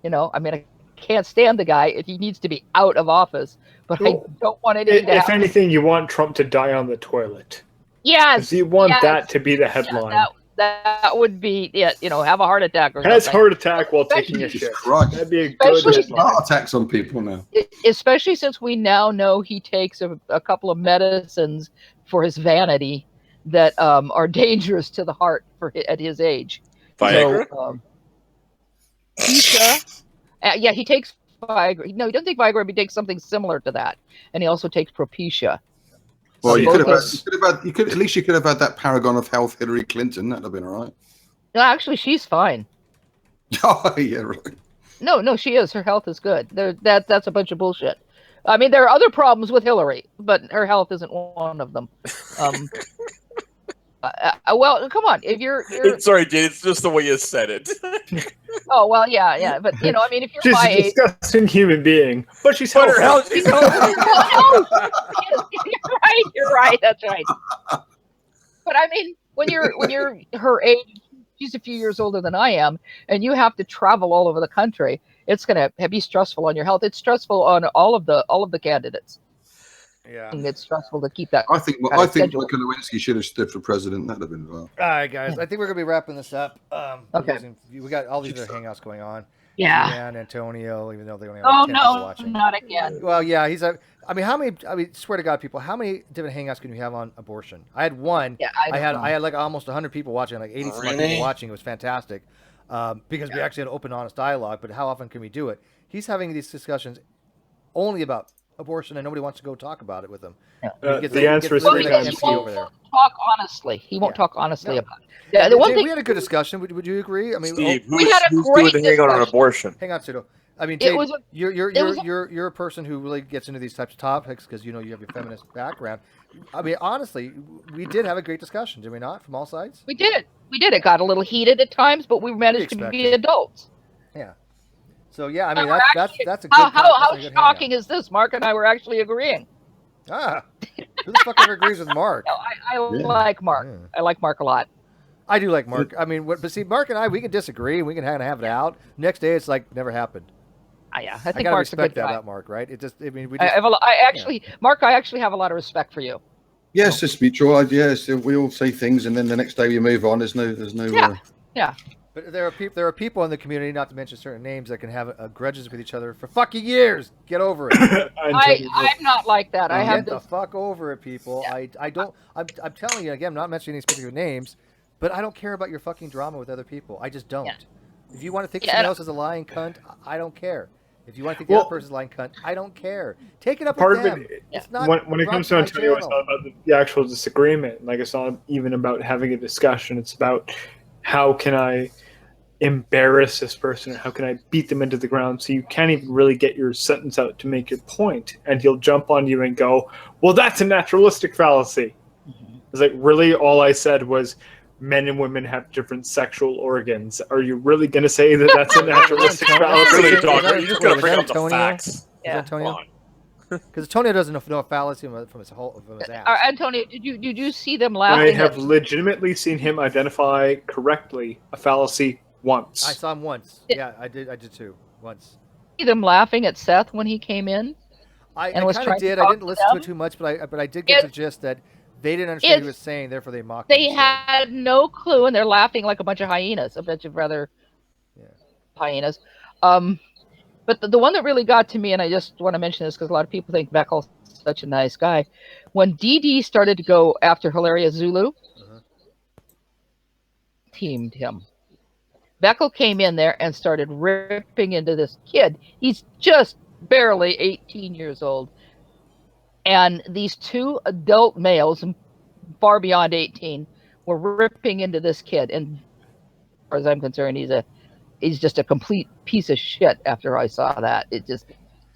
You know, I mean, I can't stand the guy if he needs to be out of office, but I don't want anything to If happen. anything, you want Trump to die on the toilet. Yes, You want yes, that to be the headline. that would be have a heart attack or Has something. heart attack while taking a shit. That'd be a good Especially- headline. Heart attacks on people now. Especially since we now know he takes a couple of medicines for his vanity that are dangerous to the heart at his age. Viagra? So, yeah, he takes Viagra. No, he doesn't take Viagra, but he takes something similar to that, and he also takes Propecia. Well, So you could both have at least you could have had that paragon of health, Hillary Clinton. That'd have been all right. No, actually, she's fine. Oh, yeah, right. No, she is. Her health is good. That's a bunch of bullshit. I mean, there are other problems with Hillary, but her health isn't one of them. Well, come on. If you're Sorry, Jade. It's just the way you said it. oh well, yeah. But I mean, if you're She's my a age, disgusting human being, but she's But her healthy. health, she's healthy. You're right. That's right. But I mean, when you're her age, she's a few years older than I am, and you have to travel all over the country. It's gonna be stressful on your health. It's stressful on all of the candidates. Yeah, it's stressful to keep that. I think kind of Monica schedule. Lewinsky should have stood for president. That'd have been well. All right, guys. I think we're gonna be wrapping this up. Okay. We got all these other hangouts going on. Yeah. And Antonio, even though they only have Oh 10 people no, watching. not again. Well, yeah, he's a. I mean, how many? I mean, swear to God, people, how many different hangouts can you have on abortion? I had one. Yeah, I had like almost 100 people watching, like 80 some odd people watching. It was fantastic, because we actually had an open, honest dialogue. But how often can we do it? He's having these discussions only about abortion, and nobody wants to go talk about it with him. The answer is literally three like times MC over there. Talk honestly. He won't talk honestly No. about it. Yeah, the one Jay, thing we had a good discussion. Would you agree? I mean, Steve, We had a who's great doing the hangout on discussion. abortion? hang on, Sudo. I mean, It Jade, was a- you're a person who really gets into these types of topics because you have your feminist background. I mean, honestly, we did have a great discussion, did we not? From all sides. We did. It got a little heated at times, but we managed to be expected. adults. Yeah. So yeah, I mean We're that's actually- that's a good. how that's a good shocking is this? Mark and I were actually agreeing. hangout. Who the fuck ever agrees with Mark? No, I like Mark. I like Mark a lot. I do like Mark. I mean, but see, Mark and I, we can disagree and we can have it out. Next day, it's like never happened. Yeah, I I think gotta Mark's a respect good that guy. about Mark, right? It just, I mean, we I just. have Mark, I actually have a lot of respect for you. Yes, it's mutual. Yes, we all say things, and then the next day we move on. There's no. Yeah. But there are people in the community, not to mention certain names, that can have grudges with each other for fucking years. Get over it. I'm not like that. I have Get the this. fuck over it, people. I don't. I'm telling you again. I'm not mentioning any specific names, but I don't care about your fucking drama with other people. I just don't. If you want to think Yeah, someone I else is a lying cunt, I don't care. If you want to think the other person's a lying cunt, I don't care. Take it up Part with of them. it, It's not when it brought comes to my Antonio, it's channel. not about the actual disagreement. Like, it's not even about having a discussion. It's about how can I embarrass this person, how can I beat them into the ground so you can't even really get your sentence out to make your point, and he'll jump on you and go, well, that's a naturalistic fallacy. It's like, really, all I said was men and women have different sexual organs. Are you really going to say that that's a naturalistic fallacy? Really, Doc, you just gotta bring up the Antonio? facts. Is that Antonio? Because Antonio doesn't know a fallacy from his ass. Antonio, did you see them I laughing? have at- legitimately seen him identify correctly a fallacy once. I saw him once. Yeah, I did too. Once. see them laughing at Seth when he came in? I and was kind of trying to did. I talk didn't to listen to them? it too much, but I did get the gist that they didn't understand what he was saying. Therefore, they mocked They him. had no clue, and they're laughing like a bunch of hyenas. A bunch of rather hyenas. But the one that really got to me, and I just want to mention this because a lot of people think Beckel's such a nice guy. When DD started to go after Hilaria Zulu, teamed him. Beckel came in there and started ripping into this kid. He's just barely 18 years old. And these two adult males, far beyond 18, were ripping into this kid. And as far as I'm concerned, he's just a complete piece of shit after I saw that. It just...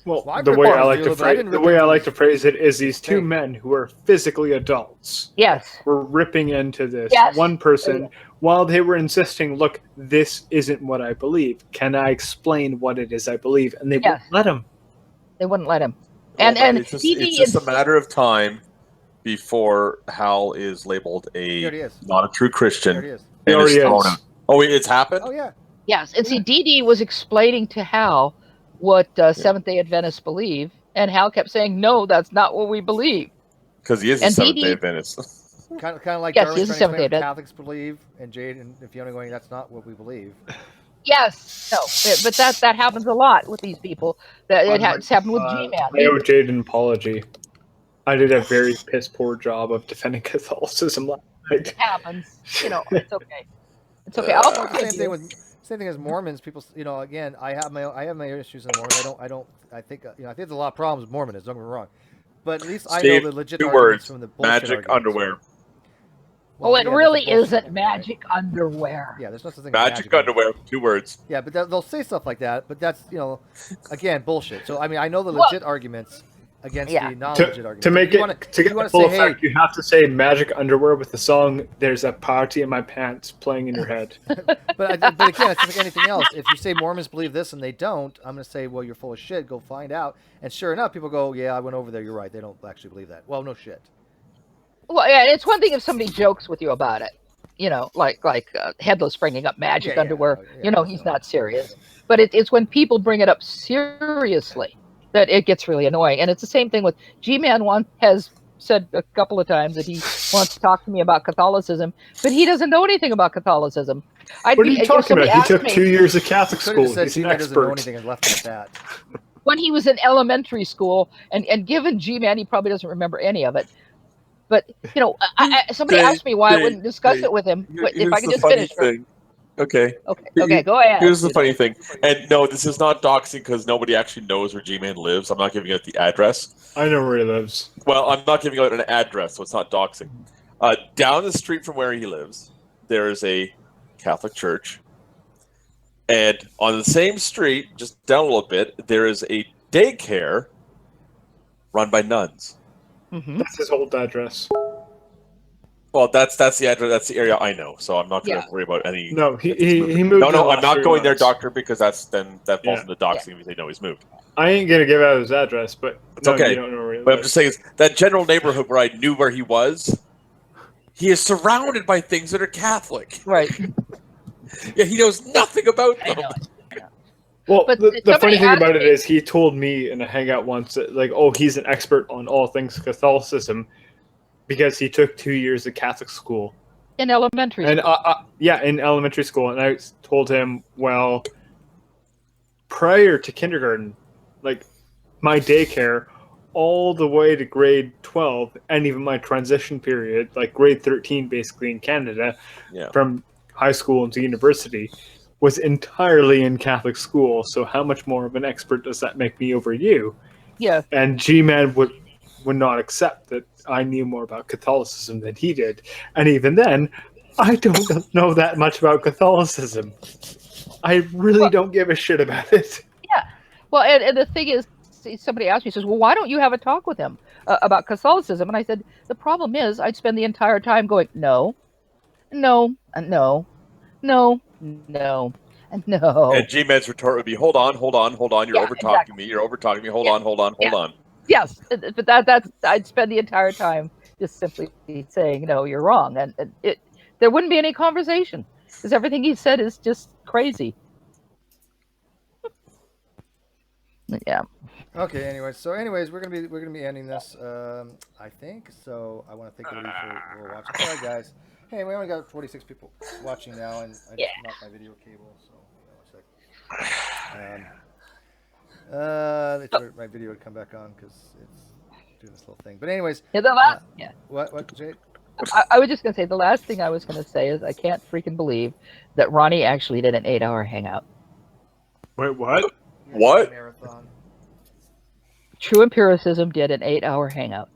Well, I the ripped way on I like Zulu, to but I phrase didn't the rip way I into like his to phrase it is these two thing. men who are physically adults. Yes. Were ripping into this Yes. one person while they were insisting, "Look, this isn't what I believe. Can I explain what it is I believe?" And they wouldn't let him. They wouldn't let him. And it's just a matter of time before Hal is labeled He already is. not a true Christian. He already is. He and already thrown is. out. Oh, it's happened? Oh yeah. Yes, and see, Dee was explaining to Hal what Seventh-day Adventists believe, and Hal kept saying, "No, that's not what we believe." Because he is a And Seventh-day Dee Adventist. Kind of like Yes, Darwin's he is a trying to explain what Seventh-day Catholics believe, and Jade and Fiona going, "That's not what we believe." Yes, no, but that happens a lot with these people. That it's happened with I G-Man. owe Jade an apology. I did a very piss poor job of defending Catholicism last night. It happens. It's okay. It's okay. I'll forgive Same thing you. with same thing as Mormons. People, again, I have my issues in Mormons. I think I think there's a lot of problems with Mormonism. Don't get me wrong, but at least I know Steve, the legit 2 arguments words. from the bullshit Magic arguments. underwear. Well, it yeah, really there's bullshit isn't magic underwear. Yeah, there's no such thing. as Magic underwear. 2 words. Yeah, but they'll say stuff like that. But that's again, bullshit. So I mean, I know the Well- legit arguments, against Yeah. the knowledge argument. To make You it wanna- to you get wanna the full say, effect, you have to say "Magic Underwear" with the song "There's a Party in My Pants" playing in your head. but again, it's just like anything else. If you say Mormons believe this and they don't, I'm going to say, well, you're full of shit. Go find out. And sure enough, people go, yeah, I went over there. You're right. They don't actually believe that. Well, no shit. Well, yeah, it's one thing if somebody jokes with you about it, like Headless bringing up magic underwear. He's not serious. But it's when people bring it up seriously that it gets really annoying. And it's the same thing with G-Man has said a couple of times that he wants to talk to me about Catholicism, but he doesn't know anything about Catholicism. What are you talking about? He took 2 years of Catholic school. He's an G-Man doesn't know expert. anything and left it at that. When he was in elementary school, and given G-Man, he probably doesn't remember any of it. But somebody asked me why I wouldn't discuss it with him. If I could just finish. Thing. Okay. Okay, go ahead. Here's the funny thing, and no, this is not doxing because nobody actually knows where G-Man lives. I'm not giving out the address. I know where he lives. Well, I'm not giving out an address, so it's not doxing. Down the street from where he lives, there is a Catholic church, and on the same street, just down a little bit, there is a daycare run by nuns. Mm-hmm. That's his old address. Well, that's the address. That's the area I know, so I'm not going to worry about any. No, he moved. No, I'm last not 3 going there, months. doctor, because that falls Yeah. into doxing if they know he's moved. I ain't gonna give out his address, but It's no, okay. you don't know where he But I'm lives. just saying, that general neighborhood where I knew where he was, he is surrounded by things that are Catholic. Right. Yeah, he knows nothing about them. Well, But the somebody funny thing asked about it me- is he told me in a hangout once that, like, oh, he's an expert on all things Catholicism because he took 2 years of Catholic school. In elementary And school. in elementary school, and I told him, well, prior to kindergarten, like my daycare, all the way to grade 12, and even my transition period, like grade 13, basically in Canada, from high school into university, was entirely in Catholic school. So how much more of an expert does that make me over you? Yeah. And G-Man would not accept that I knew more about Catholicism than he did. And even then, I don't know that much about Catholicism. I really don't give a shit about it. Yeah. Well, and the thing is, somebody asked me, says, well, why don't you have a talk with him about Catholicism? And I said, the problem is I'd spend the entire time going, no, no, and no, no, no, and no. And G-Man's retort would be, hold on, you're over-talking me, hold on. Yes, but that's I'd spend the entire time just simply saying, no, you're wrong. And there wouldn't be any conversation because everything he said is just crazy. Yeah. Okay. Anyways, we're gonna be ending this. I think so. I want to thank everybody for watching. Sorry, guys. Hey, we only got 46 people watching now, and I just knocked my video cable. So they told my video would come back on because it's doing this little thing. But anyways, what, Jay? I was just gonna say the last thing I was gonna say is I can't freaking believe that Ronnie actually did an 8-hour hangout. Wait, what? What? Marathon. True Empiricism did an 8-hour hangout.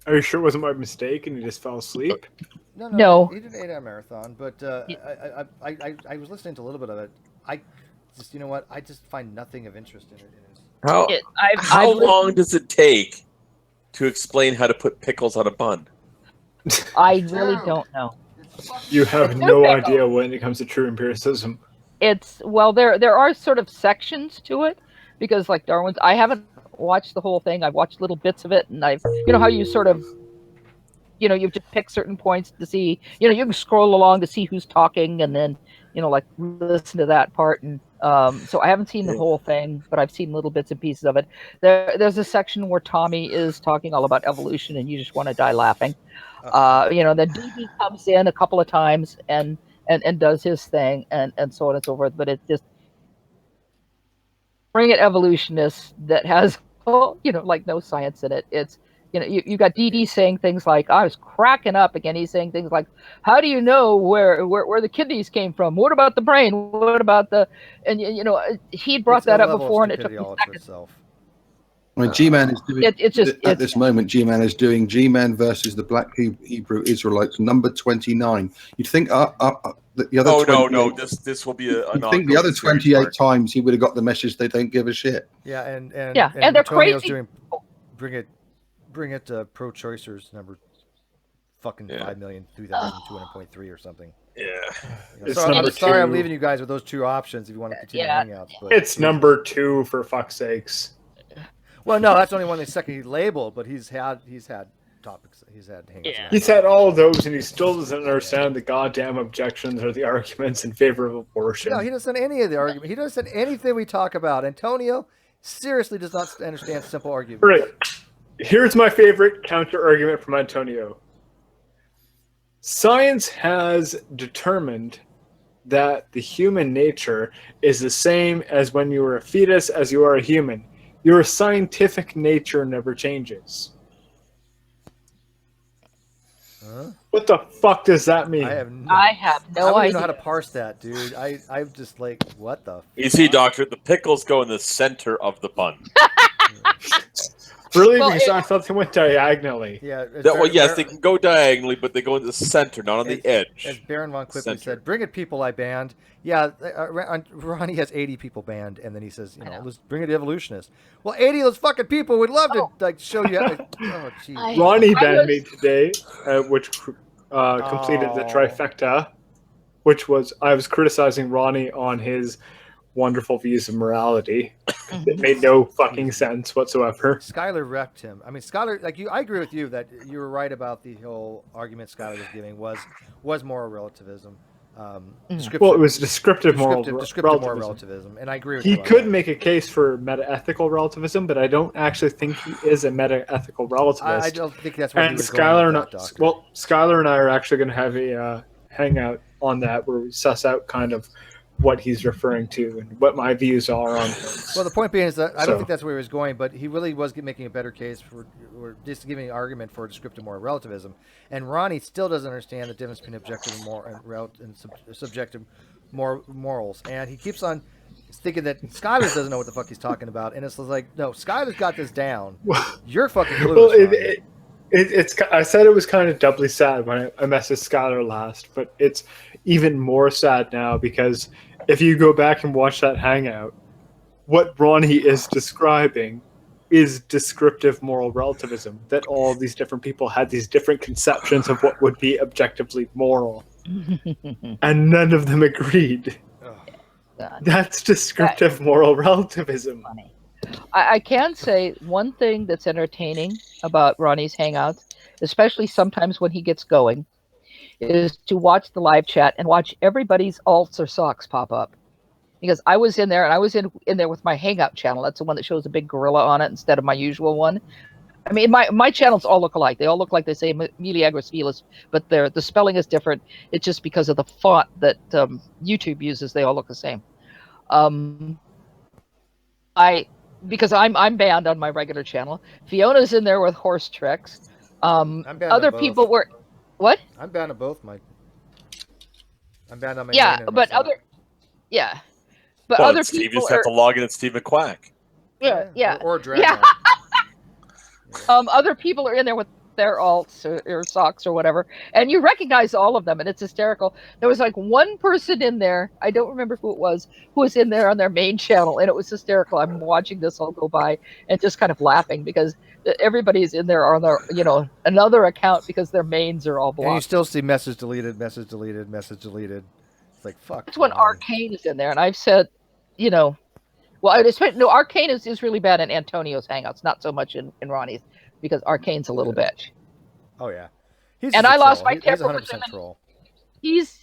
Are you sure it wasn't my mistake and he just fell asleep? No. He did an 8-hour marathon, but I was listening to a little bit of it. I just, you know what? I just find nothing of interest in it. How long does it take to explain how to put pickles on a bun? I really don't know. You have no idea when it comes to true empiricism. There are sort of sections to it because like Darwin's, I haven't watched the whole thing. I've watched little bits of it, and how you sort of, you just pick certain points to see, you can scroll along to see who's talking and then, like listen to that part. And so I haven't seen the whole thing, but I've seen little bits and pieces of it. There's a section where Tommy is talking all about evolution and you just want to die laughing. Then DB comes in a couple of times and does his thing and so on and so forth. But it's just bring it evolutionists that has, like no science in it. It's, you got DD saying things like, I was cracking up again. He's saying things like, how do you know where the kidneys came from? What about the brain? What about he brought that up before and it took me seconds. When G-Man is doing at this moment, G-Man is doing G-Man versus the Black Hebrew Israelites, number 29. You'd think the other No, this will be an I think the other 28 times he would have got the message they don't give a shit. Yeah, and they're Antonio's crazy. doing bring it pro-choicers number fucking Yeah. 5,003,200.3 or something. Yeah. It's I'm number sorry, I'm 2. leaving you guys with those two options if you want to continue Yeah. hangouts. But It's number 2 for fuck's sakes. Well, no, that's the only one they second labeled, but he's had topics, he's had hangouts. Yeah. He's had all of those, and he still doesn't understand the goddamn objections or the arguments in favor of abortion. No, he doesn't any of the argument. He doesn't anything we talk about. Antonio seriously does not understand simple arguments. Right. Here's my favorite counter argument from Antonio. Science has determined that the human nature is the same as when you were a fetus as you are a human. Your scientific nature never changes. Huh? What the fuck does that mean? I have no I I don't don't even idea. know how to parse that, dude. I'm just like, what the? You see, Doctor, the pickles go in the center of the bun. Really? Well, Because I thought they went diagonally. Yeah. Well, yes, they can go diagonally, but they go in the center, not on the edge. As Baron von Quickly Center. said, "Bring it, people I banned." Yeah, Ronnie has 80 people banned, and then he says, let's bring it, evolutionists. Well, 80 of those fucking people would love to like show you. Oh, jeez. Ronnie banned me today, which completed the trifecta, which was I was criticizing Ronnie on his wonderful views of morality. It made no fucking sense whatsoever. Skylar wrecked him. I mean, Skylar, like you, I agree with you that you were right about the whole argument Skylar was giving was moral relativism. Well, it was descriptive moral relativism, and I agree with you. He could make a case for meta-ethical relativism, but I don't actually think he is a meta-ethical relativist. I don't think that's what he was Skylar going with that, Doctor. well, Skylar and I are actually going to have a hangout on that where we suss out kind of what he's referring to and what my views are on things. Well, the point being is that I don't think that's where he was going, but he really was making a better case for, or just giving an argument for descriptive moral relativism. And Ronnie still doesn't understand the difference between objective and subjective morals. And he keeps on thinking that Skylar doesn't know what the fuck he's talking about. And it's like, no, Skylar's got this down. You're fucking clueless. Well, I said it was kind of doubly sad when I messaged Skylar last, but it's even more sad now because if you go back and watch that hangout, what Ronnie is describing is descriptive moral relativism, that all these different people had these different conceptions of what would be objectively moral, and none of them agreed. That's descriptive moral relativism. I can say one thing that's entertaining about Ronnie's Hangouts, especially sometimes when he gets going, is to watch the live chat and watch everybody's alts or socks pop up. Because I was in there, and I was in there with my Hangout channel. That's the one that shows a big gorilla on it instead of my usual one. I mean, my channels all look alike. They all look like they say Miliagris Felis, but the spelling is different. It's just because of the font that YouTube uses. They all look the same. Because I'm banned on my regular channel. Fiona's in there with horse tricks. Other people were. What? I'm banned on both my. I'm banned on my. Yeah, main and but my other. Yeah, but Well, other Steve people just have to log in at Steve McQuack. Yeah. Or Yeah. Other people are in there with their alts or socks or whatever, and you recognize all of them, and it's hysterical. There was like one person in there, I don't remember who it was, who was in there on their main channel, and it was hysterical. I'm watching this all go by and just kind of laughing because everybody's in there on their, another account because their mains are all blocked. And you still see message deleted, message deleted, message deleted. It's like, fuck. That's when Arcane is in there, and I've said, Arcane is really bad in Antonio's Hangouts, not so much in Ronnie's, because Arcane's a little bitch. Oh yeah, I lost my He's temper 100% with him. troll. He's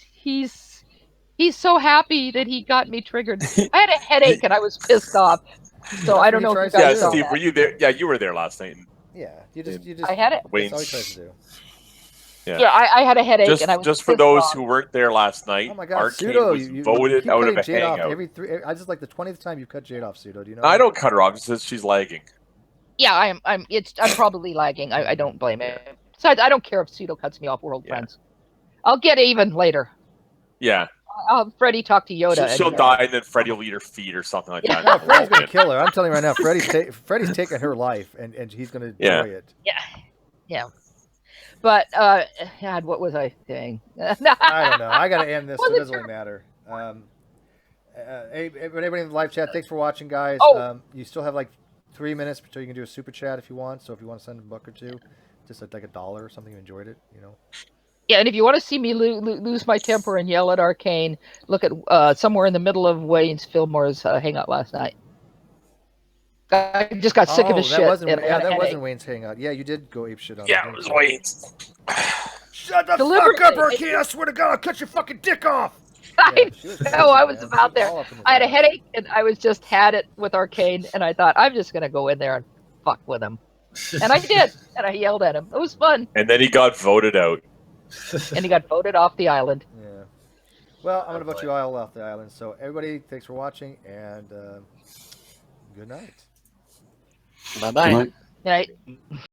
so happy that he got me triggered. I had a headache and I was pissed off. So I don't know if you guys saw Steve, that. were you there? Yeah, you were there last night. Yeah, you just. I had it. That's all he tries to do. Yeah, I had a headache and I was just for pissed those off. who weren't there last night. Oh my God, Arcane Pseudo, was you voted keep out of cutting a Jade off hangout. every three. I just like the 20th time you cut Jade off, Pseudo. Do you know? I don't cut her off. It says she's lagging. Yeah, I'm probably lagging. I don't blame it. Besides, I don't care if Pseudo cuts me off, world friends. I'll get even later. Yeah. Freddie talked to Yoda. She'll and, die, and then Freddy will eat her feet or something like that. No, Freddy's gonna kill her. I'm telling you right now, Freddy's taking her life, and he's gonna enjoy it. Yeah. But God, what was I saying? I don't know. I gotta end this. So it doesn't really matter. Everybody in the live chat, thanks for watching, guys. Oh. You still have like 3 minutes until you can do a super chat if you want. So if you want to send a buck or two, just like $1 or something, you enjoyed it, you know. Yeah, and if you want to see me lose my temper and yell at Arcane, look at somewhere in the middle of Wayne's Fillmore's hangout last night. I just got sick of his that shit. wasn't and I yeah, had a that headache. wasn't Wayne's hangout. Yeah, you did go ape shit on. Yeah, it was Wayne's. Shut the Deliberately. fuck up, Arcane! I swear to God, I'll cut your fucking dick off. I she was know, I was man. about She was there. all up in his I had a ass. headache, and I was just had it with Arcane, and I thought, I'm just going to go in there and fuck with him. And I did, and I yelled at him. It was fun. And then he got voted out. And he got voted off the island. Yeah. Well, I'm gonna vote you all off the island. So everybody, thanks for watching, and good night. Bye bye. Right.